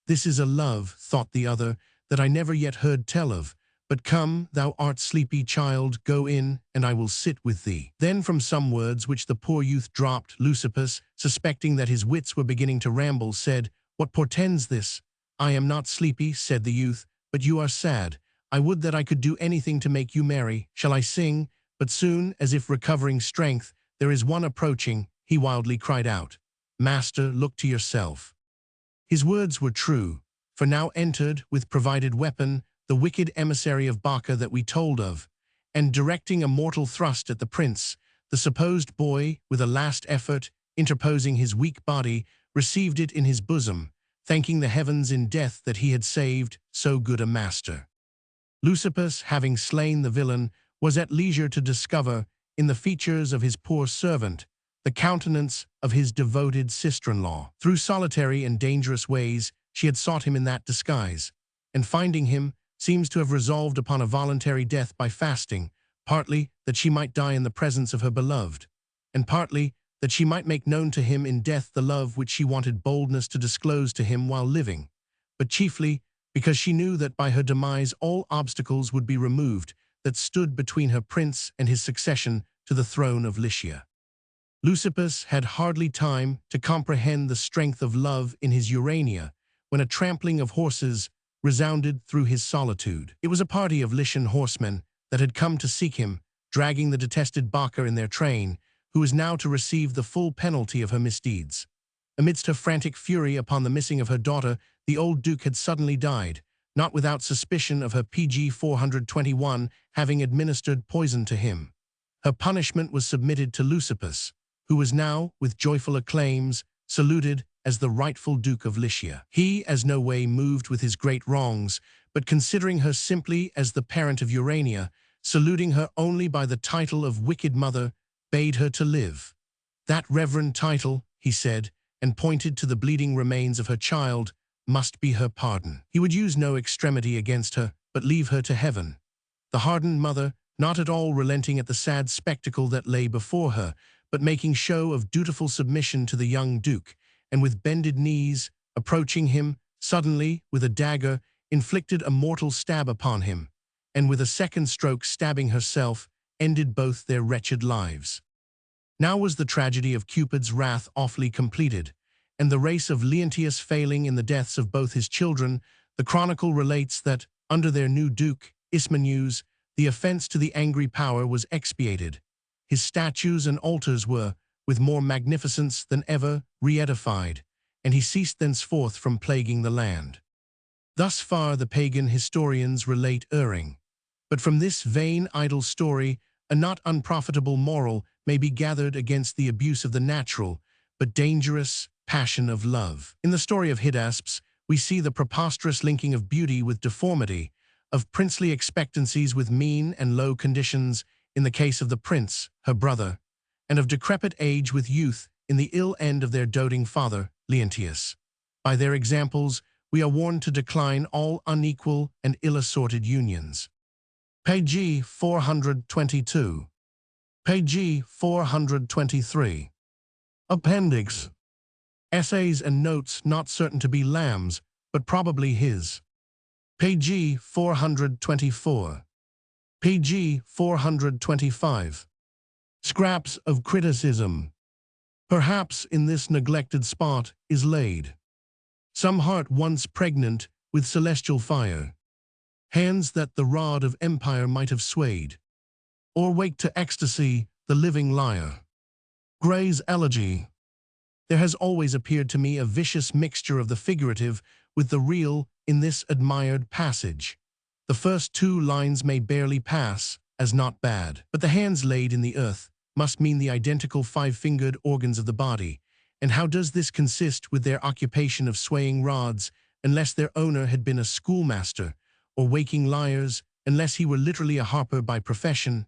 "This is a love," thought the other, "that I never yet heard tell of. But come, thou art sleepy child, go in, and I will sit with thee." Then from some words which the poor youth dropped, Leucippus, suspecting that his wits were beginning to ramble, said, "What portends this?" "I am not sleepy," said the youth, "but you are sad. I would that I could do anything to make you merry. Shall I sing?" But soon, as if recovering strength, "There is one approaching," he wildly cried out. "Master, look to yourself." His words were true, for now entered, with provided weapon, the wicked emissary of Baccha that we told of, and directing a mortal thrust at the prince, the supposed boy, with a last effort, interposing his weak body, received it in his bosom, thanking the heavens in death that he had saved so good a master. Leucippus, having slain the villain, was at leisure to discover, in the features of his poor servant, the countenance of his devoted sister-in-law. Through solitary and dangerous ways she had sought him in that disguise, and finding him, seems to have resolved upon a voluntary death by fasting, partly that she might die in the presence of her beloved, and partly that she might make known to him in death the love which she wanted boldness to disclose to him while living, but chiefly because she knew that by her demise all obstacles would be removed that stood between her prince and his succession to the throne of Lycia. Leucippus had hardly time to comprehend the strength of love in his Urania when a trampling of horses resounded through his solitude. It was a party of Lycian horsemen that had come to seek him, dragging the detested Baka in their train, who was now to receive the full penalty of her misdeeds. Amidst her frantic fury upon the missing of her daughter, the old Duke had suddenly died, not without suspicion of her PG 421 having administered poison to him. Her punishment was submitted to Leucippus, who was now, with joyful acclaims, saluted as the rightful Duke of Lycia. He, as no way moved with his great wrongs, but considering her simply as the parent of Urania, saluting her only by the title of wicked mother, bade her to live. That reverend title, he said, and pointed to the bleeding remains of her child, must be her pardon. He would use no extremity against her, but leave her to heaven. The hardened mother, not at all relenting at the sad spectacle that lay before her, but making show of dutiful submission to the young Duke, and with bended knees, approaching him, suddenly, with a dagger, inflicted a mortal stab upon him, and with a second stroke stabbing herself, ended both their wretched lives. Now was the tragedy of Cupid's wrath awfully completed, and the race of Leontius failing in the deaths of both his children, the chronicle relates that, under their new Duke, Ismenus, the offense to the angry power was expiated. His statues and altars were, with more magnificence than ever, re-edified, and he ceased thenceforth from plaguing the land. Thus far the pagan historians relate erring, but from this vain idle story a not unprofitable moral may be gathered against the abuse of the natural, but dangerous, passion of love. In the story of Hydaspes, we see the preposterous linking of beauty with deformity, of princely expectancies with mean and low conditions in the case of the prince, her brother, and of decrepit age with youth in the ill end of their doting father, Leontius. By their examples, we are warned to decline all unequal and ill-assorted unions. Page 422. Page 423. Appendix. Essays and notes not certain to be Lamb's, but probably his. Page 424. Page 425. Scraps of criticism. Perhaps in this neglected spot is laid some heart once pregnant with celestial fire, hands that the rod of empire might have swayed, or wake to ecstasy the living lyre. Gray's Elegy. There has always appeared to me a vicious mixture of the figurative with the real in this admired passage. The first two lines may barely pass as not bad, but the hands laid in the earth must mean the identical five-fingered organs of the body, and how does this consist with their occupation of swaying rods, unless their owner had been a schoolmaster, or waking lyres, unless he were literally a harper by profession?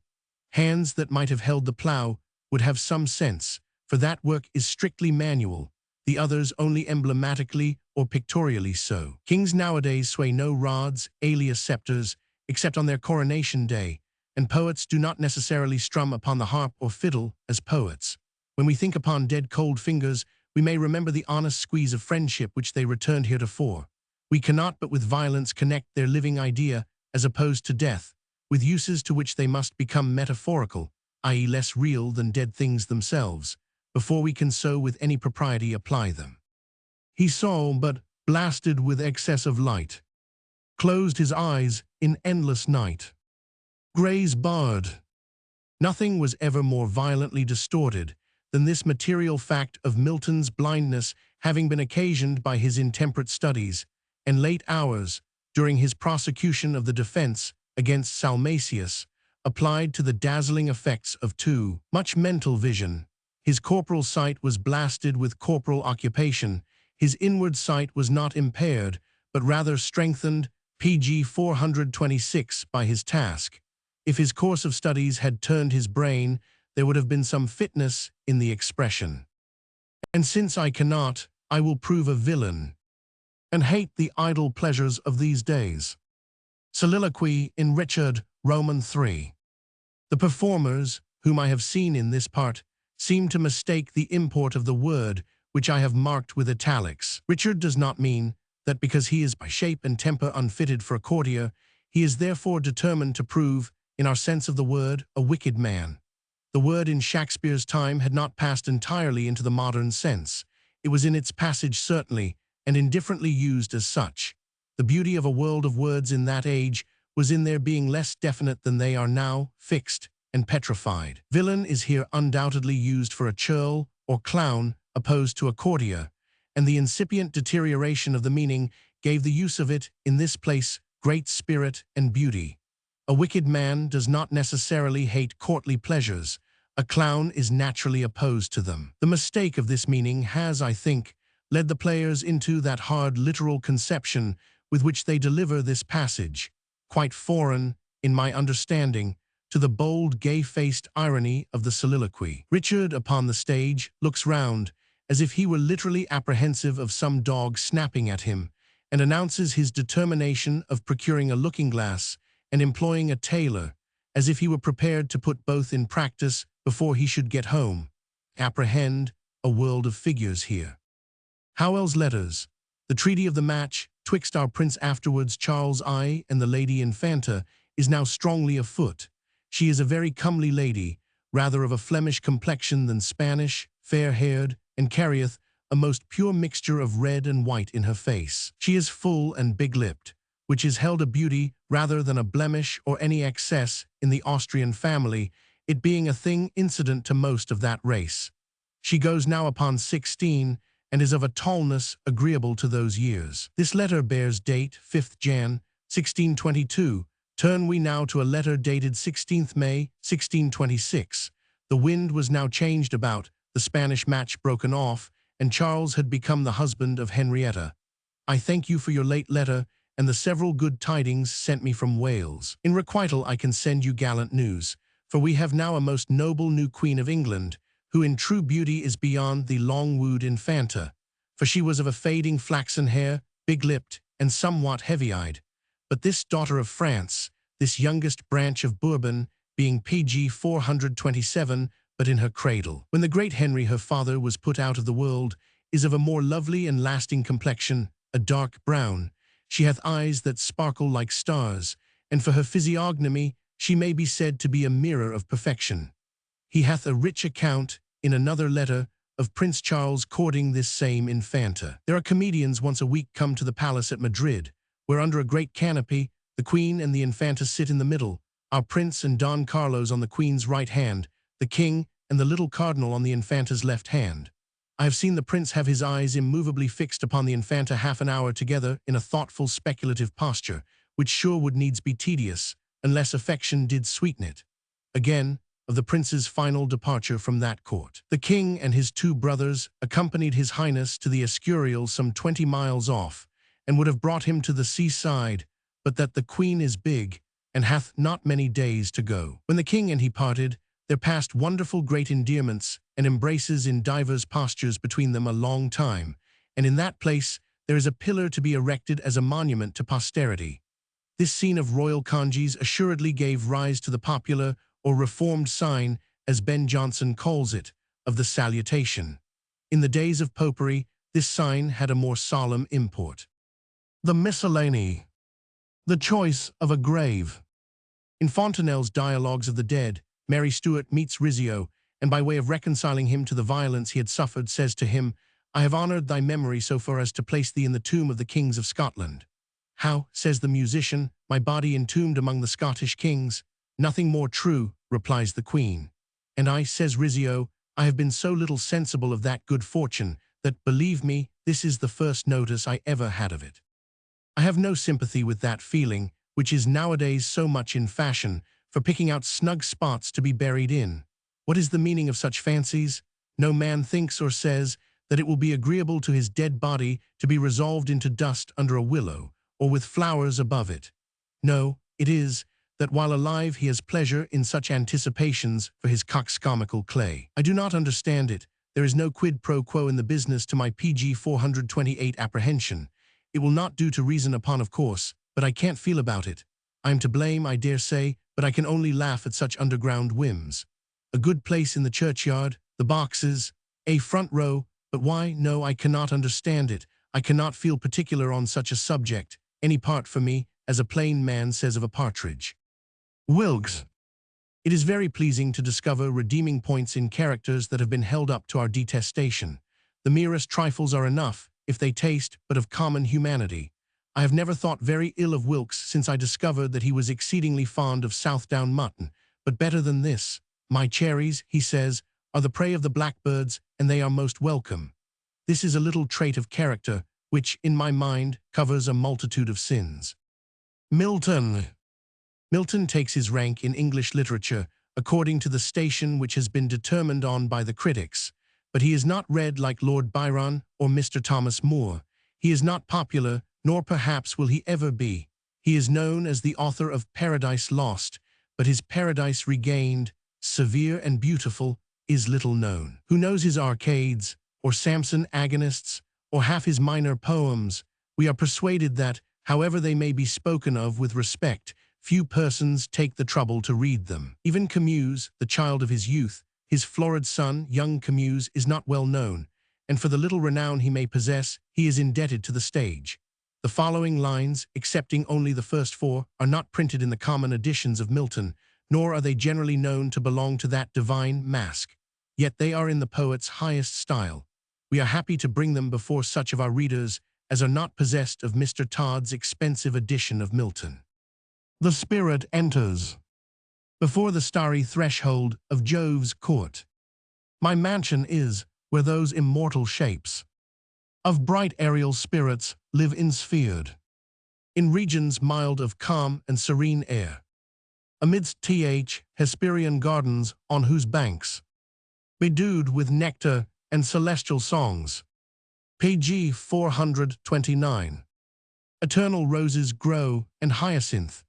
Hands that might have held the plough would have some sense, for that work is strictly manual, the others only emblematically or pictorially so. Kings nowadays sway no rods, alias scepters, except on their coronation day, and poets do not necessarily strum upon the harp or fiddle as poets. When we think upon dead cold fingers, we may remember the honest squeeze of friendship which they returned heretofore. We cannot but with violence connect their living idea, as opposed to death, with uses to which they must become metaphorical, i.e. less real than dead things themselves, before we can so with any propriety apply them. He saw, but, blasted with excess of light, closed his eyes in endless night. Gray's Bard. Nothing was ever more violently distorted than this material fact of Milton's blindness having been occasioned by his intemperate studies and late hours during his prosecution of the defense against Salmasius, applied to the dazzling effects of too much mental vision. His corporal sight was blasted with corporal occupation. His inward sight was not impaired, but rather strengthened, pg 426, by his task. If his course of studies had turned his brain, there would have been some fitness in the expression. And since I cannot, I will prove a villain, and hate the idle pleasures of these days. Soliloquy in Richard, Roman 3. The performers, whom I have seen in this part, seem to mistake the import of the word, which I have marked with italics. Richard does not mean that because he is by shape and temper unfitted for a courtier, he is therefore determined to prove, in our sense of the word, a wicked man. The word in Shakespeare's time had not passed entirely into the modern sense. It was in its passage certainly, and indifferently used as such. The beauty of a world of words in that age was in their being less definite than they are now, fixed, and petrified. Villain is here undoubtedly used for a churl or clown opposed to a courtier, and the incipient deterioration of the meaning gave the use of it in this place great spirit and beauty. A wicked man does not necessarily hate courtly pleasures. A clown is naturally opposed to them. The mistake of this meaning has, I think, led the players into that hard literal conception with which they deliver this passage, quite foreign, in my understanding, to the bold, gay-faced irony of the soliloquy. Richard, upon the stage, looks round, as if he were literally apprehensive of some dog snapping at him, and announces his determination of procuring a looking-glass and employing a tailor, as if he were prepared to put both in practice before he should get home. Apprehend a world of figures here. Howell's letters. The treaty of the match, twixt our prince afterwards Charles I and the Lady Infanta, is now strongly afoot. She is a very comely lady, rather of a Flemish complexion than Spanish, fair-haired, and carrieth a most pure mixture of red and white in her face. She is full and big-lipped, which is held a beauty rather than a blemish or any excess in the Austrian family, it being a thing incident to most of that race. She goes now upon 16, and is of a tallness agreeable to those years. This letter bears date 5th Jan. 1622. Turn we now to a letter dated 16th May, 1626. The wind was now changed about, the Spanish match broken off, and Charles had become the husband of Henrietta. I thank you for your late letter, and the several good tidings sent me from Wales. In requital I can send you gallant news, for we have now a most noble new Queen of England, who in true beauty is beyond the long-wooed Infanta, for she was of a fading flaxen hair, big-lipped, and somewhat heavy-eyed. But this daughter of France, this youngest branch of Bourbon, being PG 427, but in her cradle, when the great Henry her father was put out of the world, is of a more lovely and lasting complexion, a dark brown. She hath eyes that sparkle like stars, and for her physiognomy she may be said to be a mirror of perfection. He hath a rich account, in another letter, of Prince Charles courting this same Infanta. There are comedians once a week come to the palace at Madrid, where under a great canopy the Queen and the Infanta sit in the middle, our Prince and Don Carlos on the Queen's right hand, the King and the little Cardinal on the Infanta's left hand. I have seen the Prince have his eyes immovably fixed upon the Infanta half an hour together in a thoughtful speculative posture, which sure would needs be tedious, unless affection did sweeten it. Again, of the Prince's final departure from that court. The King and his two brothers accompanied His Highness to the Escurial some 20 miles off, and would have brought him to the seaside, but that the Queen is big, and hath not many days to go. When the King and he parted, there passed wonderful great endearments and embraces in divers postures between them a long time, and in that place there is a pillar to be erected as a monument to posterity. This scene of royal congees assuredly gave rise to the popular or reformed sign, as Ben Jonson calls it, of the salutation. In the days of popery, this sign had a more solemn import. The Miscellany. The choice of a grave. In Fontenelle's Dialogues of the Dead, Mary Stuart meets Rizzio, and by way of reconciling him to the violence he had suffered, says to him, I have honoured thy memory so far as to place thee in the tomb of the kings of Scotland. How, says the musician, my body entombed among the Scottish kings? Nothing more true, replies the Queen. And I, says Rizzio, I have been so little sensible of that good fortune, that, believe me, this is the first notice I ever had of it. I have no sympathy with that feeling, which is nowadays so much in fashion, for picking out snug spots to be buried in. What is the meaning of such fancies? No man thinks or says that it will be agreeable to his dead body to be resolved into dust under a willow, or with flowers above it. No, it is, that while alive he has pleasure in such anticipations for his coxcomical clay. I do not understand it. There is no quid pro quo in the business to my PG 428 apprehension. It will not do to reason upon, of course, but I can't feel about it. I am to blame, I dare say, but I can only laugh at such underground whims. A good place in the churchyard, the boxes, a front row, but why? No, I cannot understand it. I cannot feel particular on such a subject, any part for me, as a plain man says of a partridge. Wilkes. It is very pleasing to discover redeeming points in characters that have been held up to our detestation. The merest trifles are enough, if they taste but of common humanity. I have never thought very ill of Wilkes since I discovered that he was exceedingly fond of Southdown mutton, But better than this, my cherries, he says, are the prey of the blackbirds, and they are most welcome. This is a little trait of character, which, in my mind, covers a multitude of sins. Milton. Milton takes his rank in English literature according to the station which has been determined on by the critics, but he is not read like Lord Byron or Mr. Thomas Moore. He is not popular, nor perhaps will he ever be. He is known as the author of Paradise Lost, but his Paradise Regained, severe and beautiful, is little known. Who knows his Arcades, or Samson Agonists, or half his minor poems? We are persuaded that, however they may be spoken of with respect, few persons take the trouble to read them. Even Camus, the child of his youth, his florid son, young Camus, is not well known, and for the little renown he may possess, he is indebted to the stage. The following lines, excepting only the first four, are not printed in the common editions of Milton, nor are they generally known to belong to that divine mask. Yet they are in the poet's highest style. We are happy to bring them before such of our readers as are not possessed of Mr. Todd's expensive edition of Milton. The spirit enters before the starry threshold of Jove's court. My mansion is where those immortal shapes of bright aerial spirits live ensphered, in regions mild of calm and serene air, amidst Hesperian gardens on whose banks, bedewed with nectar and celestial songs, pg 429, eternal roses grow and hyacinth,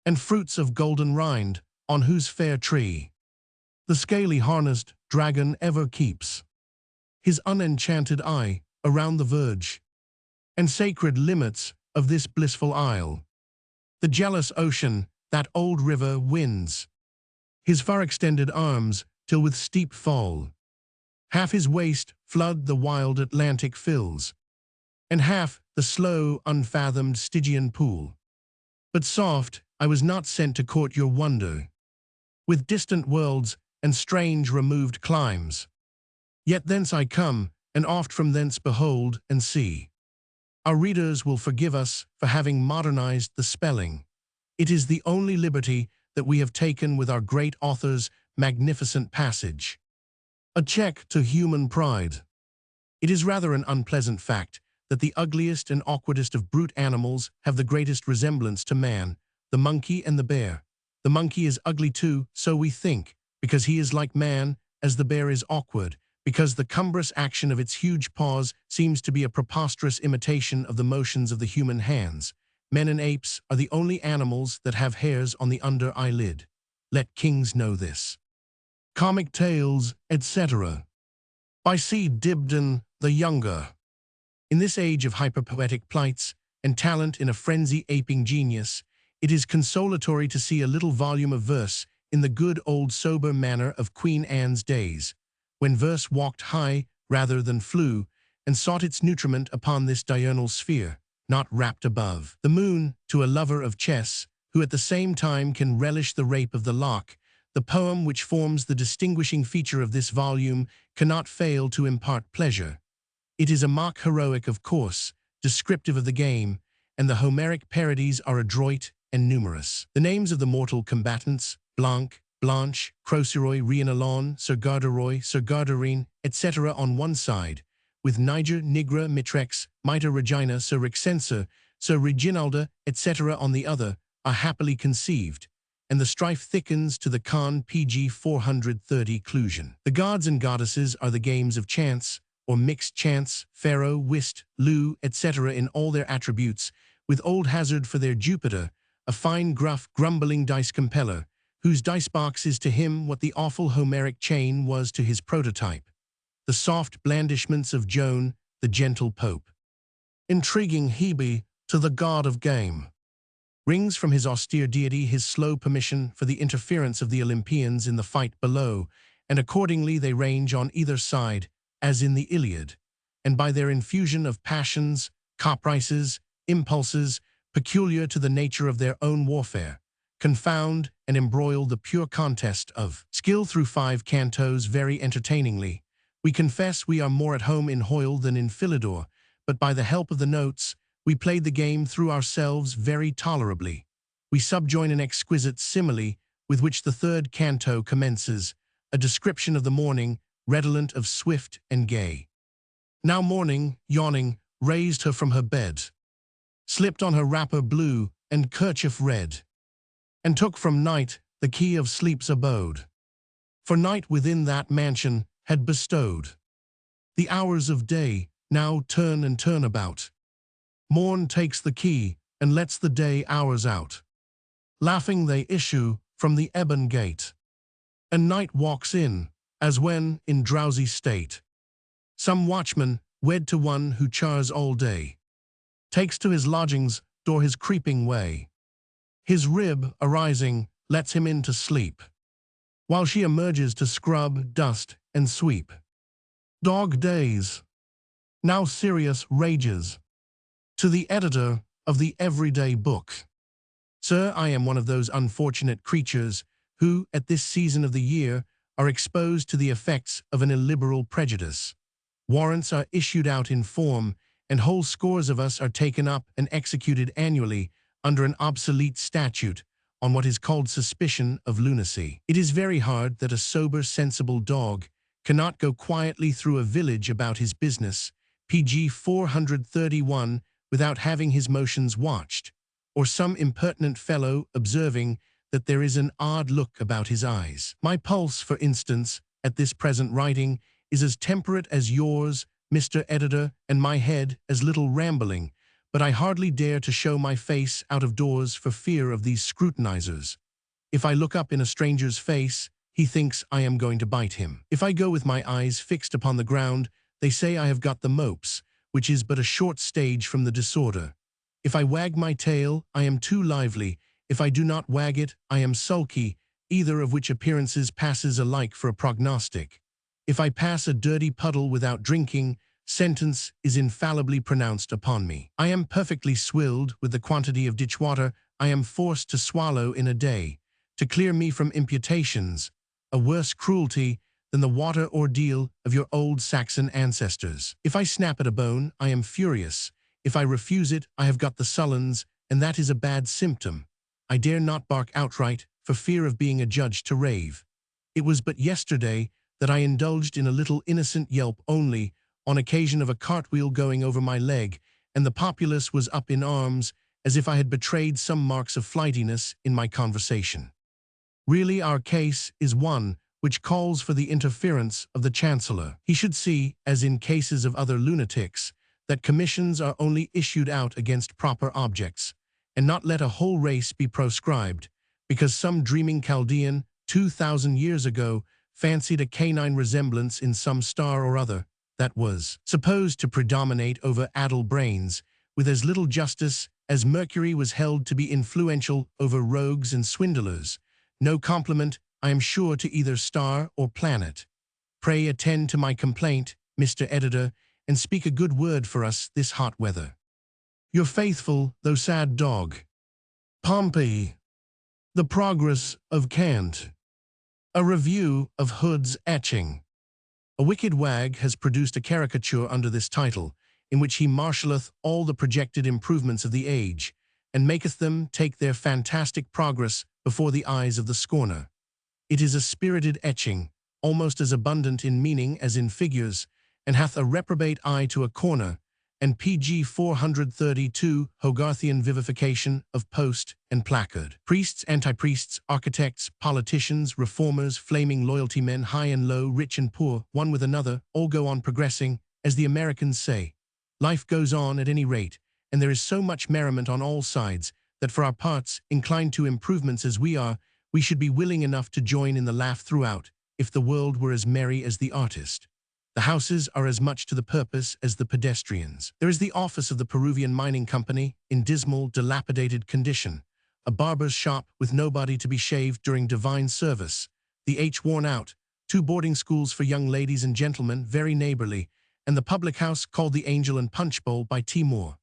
and fruits of golden rind, on whose fair tree the scaly harnessed dragon ever keeps his unenchanted eye around the verge and sacred limits of this blissful isle. The jealous ocean, that old river, winds his far-extended arms till with steep fall half his waist flood the wild Atlantic fills, and half the slow, unfathomed Stygian pool. But soft, I was not sent to court your wonder, with distant worlds and strange removed climes. Yet thence I come, and oft from thence behold and see. Our readers will forgive us for having modernized the spelling. It is the only liberty that we have taken with our great author's magnificent passage. A check to human pride. It is rather an unpleasant fact that the ugliest and awkwardest of brute animals have the greatest resemblance to man, the monkey and the bear. The monkey is ugly too, so we think, because he is like man, as the bear is awkward, because the cumbrous action of its huge paws seems to be a preposterous imitation of the motions of the human hands. Men and apes are the only animals that have hairs on the under eyelid. Let kings know this. Comic Tales, etc. By C. Dibdin the Younger. In this age of hyperpoetic plights and talent in a frenzy aping genius, it is consolatory to see a little volume of verse in the good old sober manner of Queen Anne's days, when verse walked high rather than flew, and sought its nutriment upon this diurnal sphere, not wrapped above. The moon, to a lover of chess, who at the same time can relish the rape of the lock, the poem which forms the distinguishing feature of this volume cannot fail to impart pleasure. It is a mock heroic, of course, descriptive of the game, and the Homeric parodies are adroit and numerous. The names of the mortal combatants, Blanc, Blanche, Croceroy, Rhiannon, Sir Garderoy, Sir Gardarine, etc. on one side, with Niger, Nigra, Mitrex, Mita Regina, Sir Rixensa, Sir Reginalda, etc. on the other, are happily conceived, and the strife thickens to the con pg 430 clusion. The gods and goddesses are the games of chance, or mixed chance, pharaoh, whist, loo, etc. in all their attributes, with old Hazard for their Jupiter, a fine, gruff, grumbling dice compeller, whose dice-box is to him what the awful Homeric chain was to his prototype. The soft blandishments of Joan, the gentle Pope. Intriguing Hebe to the god of game. Wrings from his austere deity his slow permission for the interference of the Olympians in the fight below, and accordingly they range on either side, as in the Iliad, and by their infusion of passions, caprices, impulses, peculiar to the nature of their own warfare, confound and embroil the pure contest of skill through 5 cantos very entertainingly. We confess we are more at home in Hoyle than in Philidor, but by the help of the notes, we played the game through ourselves very tolerably. We subjoin an exquisite simile, with which the third canto commences, a description of the morning, redolent of swift and gay. Now morning, yawning, raised her from her bed, slipped on her wrapper blue and kerchief red, and took from night the key of sleep's abode. For night within that mansion had bestowed the hours of day, now turn and turn about. Morn takes the key and lets the day hours out. Laughing they issue from the ebon gate, and night walks in, as when, in drowsy state, some watchman, wed to one who chars all day, takes to his lodgings door his creeping way. His rib, arising, lets him in to sleep, while she emerges to scrub, dust, and sweep. Dog days. Now serious rages. To the editor of the Everyday Book. Sir, I am one of those unfortunate creatures who, at this season of the year, are exposed to the effects of an illiberal prejudice. Warrants are issued out in form, and whole scores of us are taken up and executed annually under an obsolete statute on what is called suspicion of lunacy. It is very hard that a sober, sensible dog cannot go quietly through a village about his business, PG 431, without having his motions watched, or some impertinent fellow observing that there is an odd look about his eyes. My pulse, for instance, at this present writing, is as temperate as yours, Mr. Editor, and my head as little rambling, but I hardly dare to show my face out of doors for fear of these scrutinizers. If I look up in a stranger's face, he thinks I am going to bite him. If I go with my eyes fixed upon the ground, they say I have got the mopes, which is but a short stage from the disorder. If I wag my tail, I am too lively. If I do not wag it, I am sulky, either of which appearances passes alike for a prognostic. If I pass a dirty puddle without drinking, sentence is infallibly pronounced upon me. I am perfectly swilled with the quantity of ditch water I am forced to swallow in a day, to clear me from imputations, a worse cruelty than the water ordeal of your old Saxon ancestors. If I snap at a bone, I am furious. If I refuse it, I have got the sullens, and that is a bad symptom. I dare not bark outright, for fear of being adjudged to rave. It was but yesterday that I indulged in a little innocent yelp only, on occasion of a cartwheel going over my leg, and the populace was up in arms, as if I had betrayed some marks of flightiness in my conversation. Really, our case is one which calls for the interference of the Chancellor. He should see, as in cases of other lunatics, that commissions are only issued out against proper objects, and not let a whole race be proscribed, because some dreaming Chaldean, 2,000 years ago, fancied a canine resemblance in some star or other that was supposed to predominate over addle brains, with as little justice as Mercury was held to be influential over rogues and swindlers. No compliment, I am sure, to either star or planet. Pray attend to my complaint, Mr. Editor, and speak a good word for us this hot weather. Your faithful, though sad dog, Pompey. The Progress of Cant. A review of Hood's etching. A wicked wag has produced a caricature under this title, in which he marshalleth all the projected improvements of the age, and maketh them take their fantastic progress before the eyes of the scorner. It is a spirited etching, almost as abundant in meaning as in figures, and hath a reprobate eye to a corner, and PG 432 Hogarthian vivification of post and placard. Priests, anti-priests, architects, politicians, reformers, flaming loyalty men, high and low, rich and poor, one with another, all go on progressing, as the Americans say. Life goes on at any rate, and there is so much merriment on all sides, that for our parts, inclined to improvements as we are, we should be willing enough to join in the laugh throughout, if the world were as merry as the artist. The houses are as much to the purpose as the pedestrians. There is the office of the Peruvian Mining Company, in dismal, dilapidated condition, a barber's shop with nobody to be shaved during divine service, the H worn out, 2 boarding schools for young ladies and gentlemen, very neighborly, and the public house called the Angel and Punch Bowl by Timor.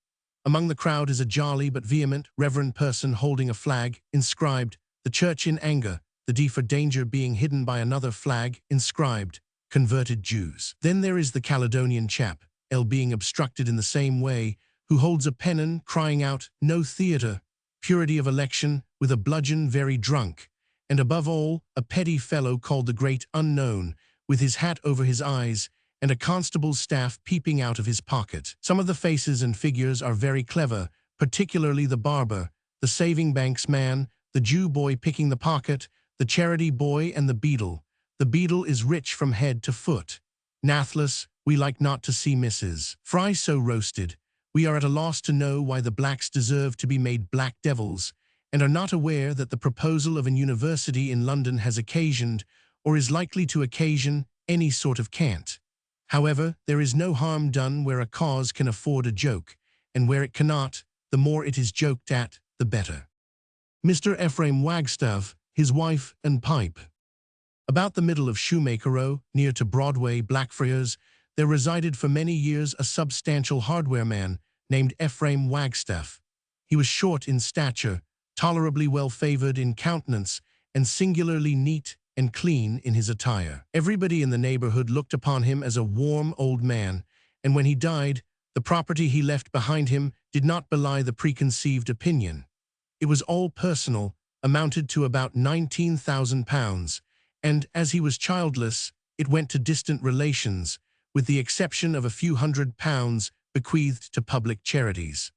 Among the crowd is a jolly but vehement, reverend person holding a flag, inscribed, "The Church in Anger," the D for danger being hidden by another flag, inscribed, "Converted Jews." Then there is the Caledonian chap, L being obstructed in the same way, who holds a pennon crying out, "No theatre, purity of election," with a bludgeon very drunk, and above all, a petty fellow called the Great Unknown, with his hat over his eyes, and a constable's staff peeping out of his pocket. Some of the faces and figures are very clever, particularly the barber, the saving banks man, the Jew boy picking the pocket, the charity boy, and the beadle. The beadle is rich from head to foot. Nathless, we like not to see Mrs. Fry so roasted. We are at a loss to know why the blacks deserve to be made black devils, and are not aware that the proposal of an university in London has occasioned, or is likely to occasion, any sort of cant. However, there is no harm done where a cause can afford a joke, and where it cannot, the more it is joked at, the better. Mr. Ephraim Wagstaff, his wife, and pipe. About the middle of Shoemaker Row, near to Broadway, Blackfriars, there resided for many years a substantial hardware man named Ephraim Wagstaff. He was short in stature, tolerably well-favored in countenance, and singularly neat and clean in his attire. Everybody in the neighborhood looked upon him as a warm old man, and when he died, the property he left behind him did not belie the preconceived opinion. It was all personal, amounted to about £19,000, and, as he was childless, it went to distant relations, with the exception of a few £100 bequeathed to public charities.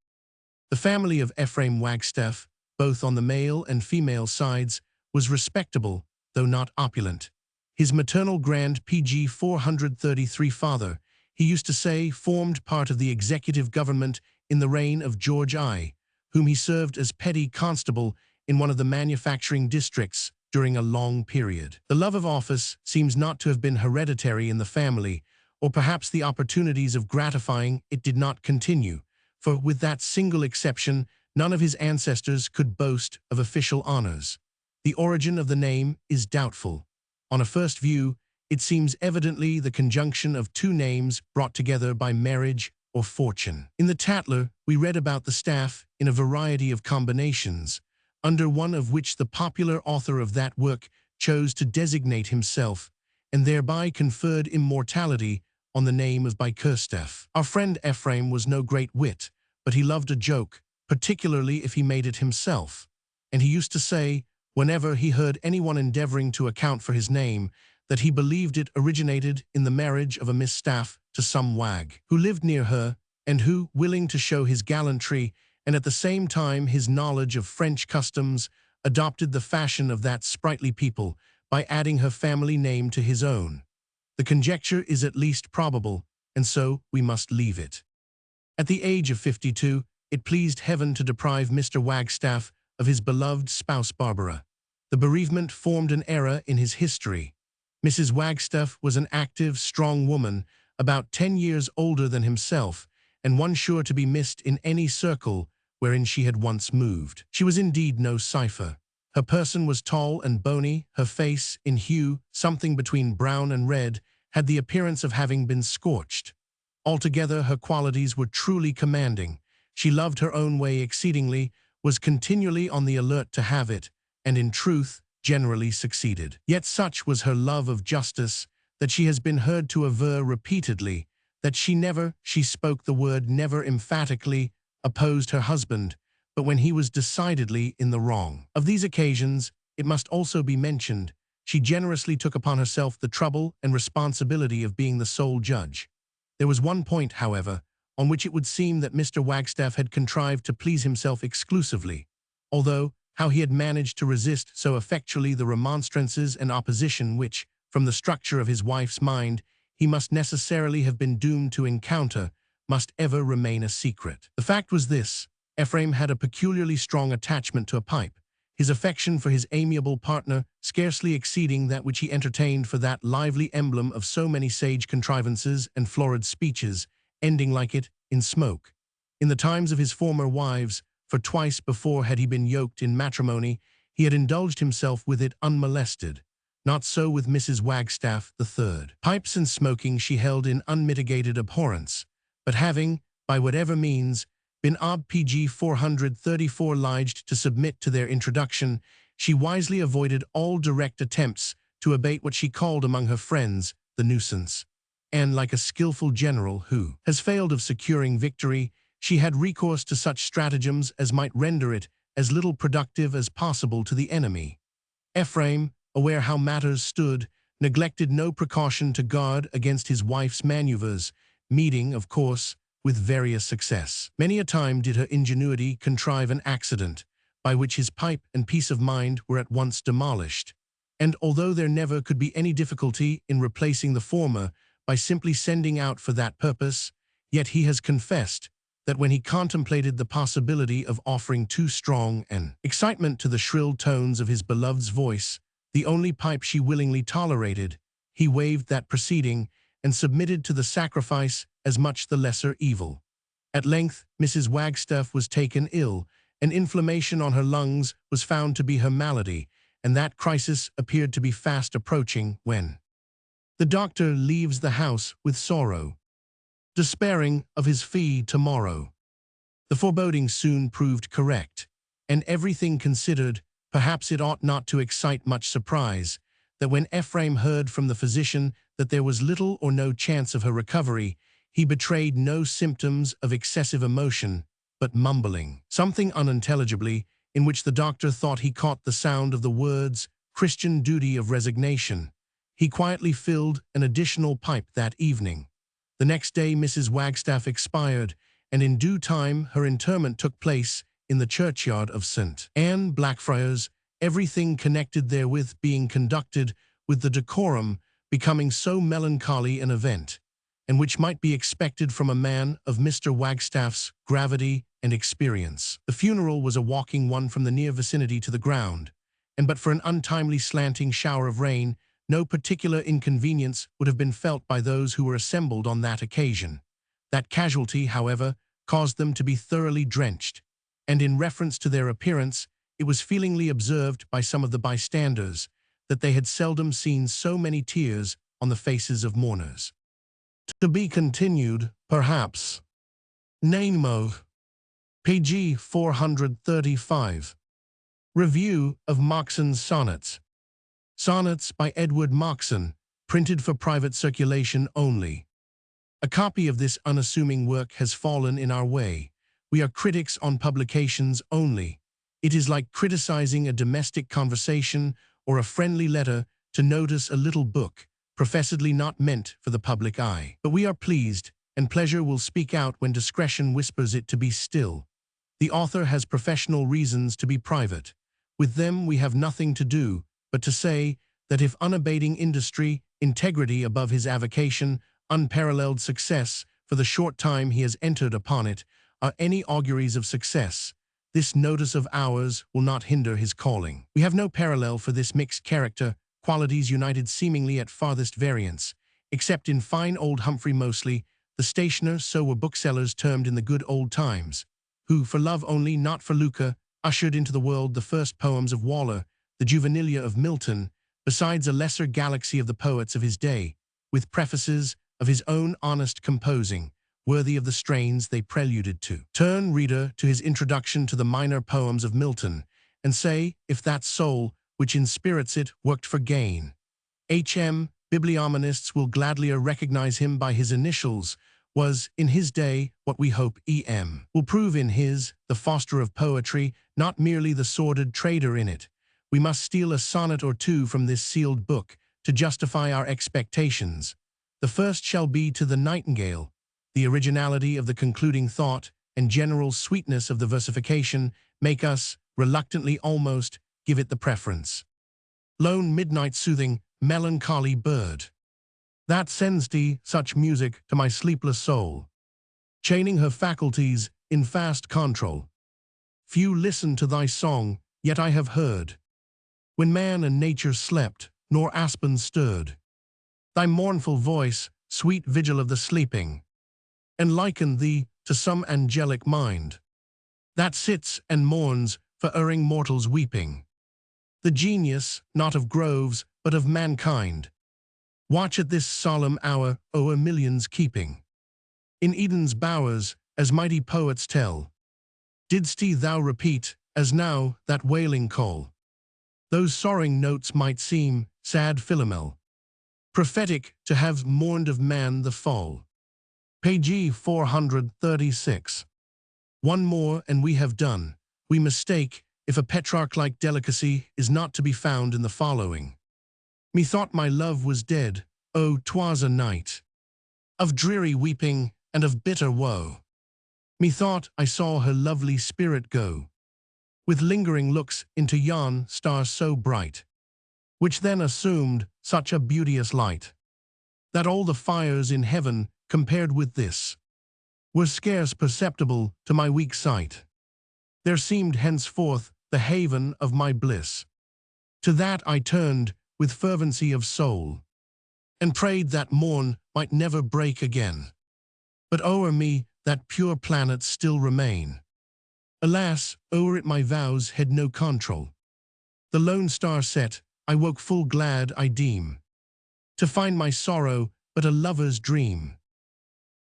The family of Ephraim Wagstaff, both on the male and female sides, was respectable, though not opulent. His maternal grand PG 433 father, he used to say, formed part of the executive government in the reign of George I, whom he served as petty constable in one of the manufacturing districts during a long period. The love of office seems not to have been hereditary in the family, or perhaps the opportunities of gratifying it did not continue, for with that single exception, none of his ancestors could boast of official honors. The origin of the name is doubtful. On a first view, it seems evidently the conjunction of two names brought together by marriage or fortune. In the Tatler, we read about the staff in a variety of combinations, under one of which the popular author of that work chose to designate himself, and thereby conferred immortality on the name of Bickerstaff. Our friend Ephraim was no great wit, but he loved a joke, particularly if he made it himself, and he used to say, whenever he heard anyone endeavoring to account for his name, that he believed it originated in the marriage of a Miss Staff to some wag, who lived near her, and who, willing to show his gallantry, and at the same time his knowledge of French customs, adopted the fashion of that sprightly people by adding her family name to his own. The conjecture is at least probable, and so we must leave it. At the age of 52, it pleased heaven to deprive Mr. Wagstaff of his beloved spouse Barbara. The bereavement formed an era in his history. Mrs. Wagstaff was an active, strong woman, about 10 years older than himself, and one sure to be missed in any circle wherein she had once moved. She was indeed no cipher. Her person was tall and bony, her face, in hue, something between brown and red, had the appearance of having been scorched. Altogether, her qualities were truly commanding. She loved her own way exceedingly, was continually on the alert to have it, and in truth, generally succeeded. Yet such was her love of justice, that she has been heard to aver repeatedly, that she spoke the word never emphatically, opposed her husband, but when he was decidedly in the wrong. Of these occasions, it must also be mentioned, she generously took upon herself the trouble and responsibility of being the sole judge. There was one point, however, on which it would seem that Mr. Wagstaff had contrived to please himself exclusively, although how he had managed to resist so effectually the remonstrances and opposition which, from the structure of his wife's mind, he must necessarily have been doomed to encounter, must ever remain a secret. The fact was this: Ephraim had a peculiarly strong attachment to a pipe, his affection for his amiable partner scarcely exceeding that which he entertained for that lively emblem of so many sage contrivances and florid speeches, ending like it in smoke. In the times of his former wives, for twice before had he been yoked in matrimony, he had indulged himself with it unmolested. Not so with Mrs. Wagstaff the third. Pipes and smoking she held in unmitigated abhorrence, but having, by whatever means, been ob PG 434 obliged to submit to their introduction, she wisely avoided all direct attempts to abate what she called among her friends the nuisance, and, like a skillful general who has failed of securing victory, she had recourse to such stratagems as might render it as little productive as possible to the enemy. Ephraim, aware how matters stood, neglected no precaution to guard against his wife's maneuvers, meeting, of course, with various success. Many a time did her ingenuity contrive an accident, by which his pipe and peace of mind were at once demolished. And although there never could be any difficulty in replacing the former by simply sending out for that purpose, yet he has confessed that when he contemplated the possibility of offering too strong an excitement to the shrill tones of his beloved's voice, the only pipe she willingly tolerated, he waived that proceeding and submitted to the sacrifice as much the lesser evil. At length, Mrs. Wagstaff was taken ill. An inflammation on her lungs was found to be her malady, and that crisis appeared to be fast approaching when the doctor leaves the house with sorrow, despairing of his fee tomorrow. The foreboding soon proved correct, and everything considered, perhaps it ought not to excite much surprise that when Ephraim heard from the physician that there was little or no chance of her recovery, he betrayed no symptoms of excessive emotion, but mumbling something unintelligibly, in which the doctor thought he caught the sound of the words Christian duty of resignation. He quietly filled an additional pipe that evening. The next day Mrs. Wagstaff expired, and in due time her interment took place in the churchyard of St. Anne Blackfriars, everything connected therewith being conducted with the decorum becoming so melancholy an event, and which might be expected from a man of Mr. Wagstaff's gravity and experience. The funeral was a walking one from the near vicinity to the ground, and but for an untimely slanting shower of rain, no particular inconvenience would have been felt by those who were assembled on that occasion. That casualty, however, caused them to be thoroughly drenched, and in reference to their appearance, it was feelingly observed by some of the bystanders that they had seldom seen so many tears on the faces of mourners. To be continued, perhaps. Nemo. pg 435. Review of Moxon's Sonnets. Sonnets by Edward Moxon, printed for private circulation only. A copy of this unassuming work has fallen in our way. We are critics on publications only. It is like criticizing a domestic conversation or a friendly letter to notice a little book, professedly not meant for the public eye. But we are pleased, and pleasure will speak out when discretion whispers it to be still. The author has professional reasons to be private. With them we have nothing to do, but to say that if unabating industry, integrity above his avocation, unparalleled success for the short time he has entered upon it, are any auguries of success, this notice of ours will not hinder his calling. We have no parallel for this mixed character, qualities united seemingly at farthest variance, except in fine old Humphrey Moseley, the stationer, so were booksellers termed in the good old times, who, for love only, not for lucre, ushered into the world the first poems of Waller, the juvenilia of Milton, besides a lesser galaxy of the poets of his day, with prefaces of his own honest composing, worthy of the strains they preluded to. Turn, reader, to his introduction to the minor poems of Milton, and say if that soul, which inspirits it, worked for gain. H.M. Bibliomanists will gladlier recognize him by his initials, was, in his day, what we hope E.M. will prove in his, the fosterer of poetry, not merely the sordid trader in it. We must steal a sonnet or two from this sealed book to justify our expectations. The first shall be to the nightingale. The originality of the concluding thought and general sweetness of the versification make us, reluctantly almost, give it the preference. Lone midnight soothing, melancholy bird, that sends thee such music to my sleepless soul, chaining her faculties in fast control. Few listen to thy song, yet I have heard, when man and nature slept, nor aspen stirred, thy mournful voice, sweet vigil of the sleeping, and liken thee to some angelic mind, that sits and mourns for erring mortals weeping. The genius, not of groves, but of mankind, watch at this solemn hour o'er millions keeping. In Eden's bowers, as mighty poets tell, didst thou repeat, as now, that wailing call. Those soaring notes might seem, sad Philomel, prophetic to have mourned of man the fall. Page 436. One more and we have done. We mistake if a Petrarch-like delicacy is not to be found in the following. Methought my love was dead, oh, 'twas a night of dreary weeping and of bitter woe. Methought I saw her lovely spirit go, with lingering looks into yon star so bright, which then assumed such a beauteous light, that all the fires in heaven, compared with this, were scarce perceptible to my weak sight. There seemed henceforth the haven of my bliss. To that I turned with fervency of soul, and prayed that morn might never break again. But o'er me that pure planet still remain. Alas, o'er it my vows had no control. The lone star set, I woke full glad, I deem, to find my sorrow but a lover's dream.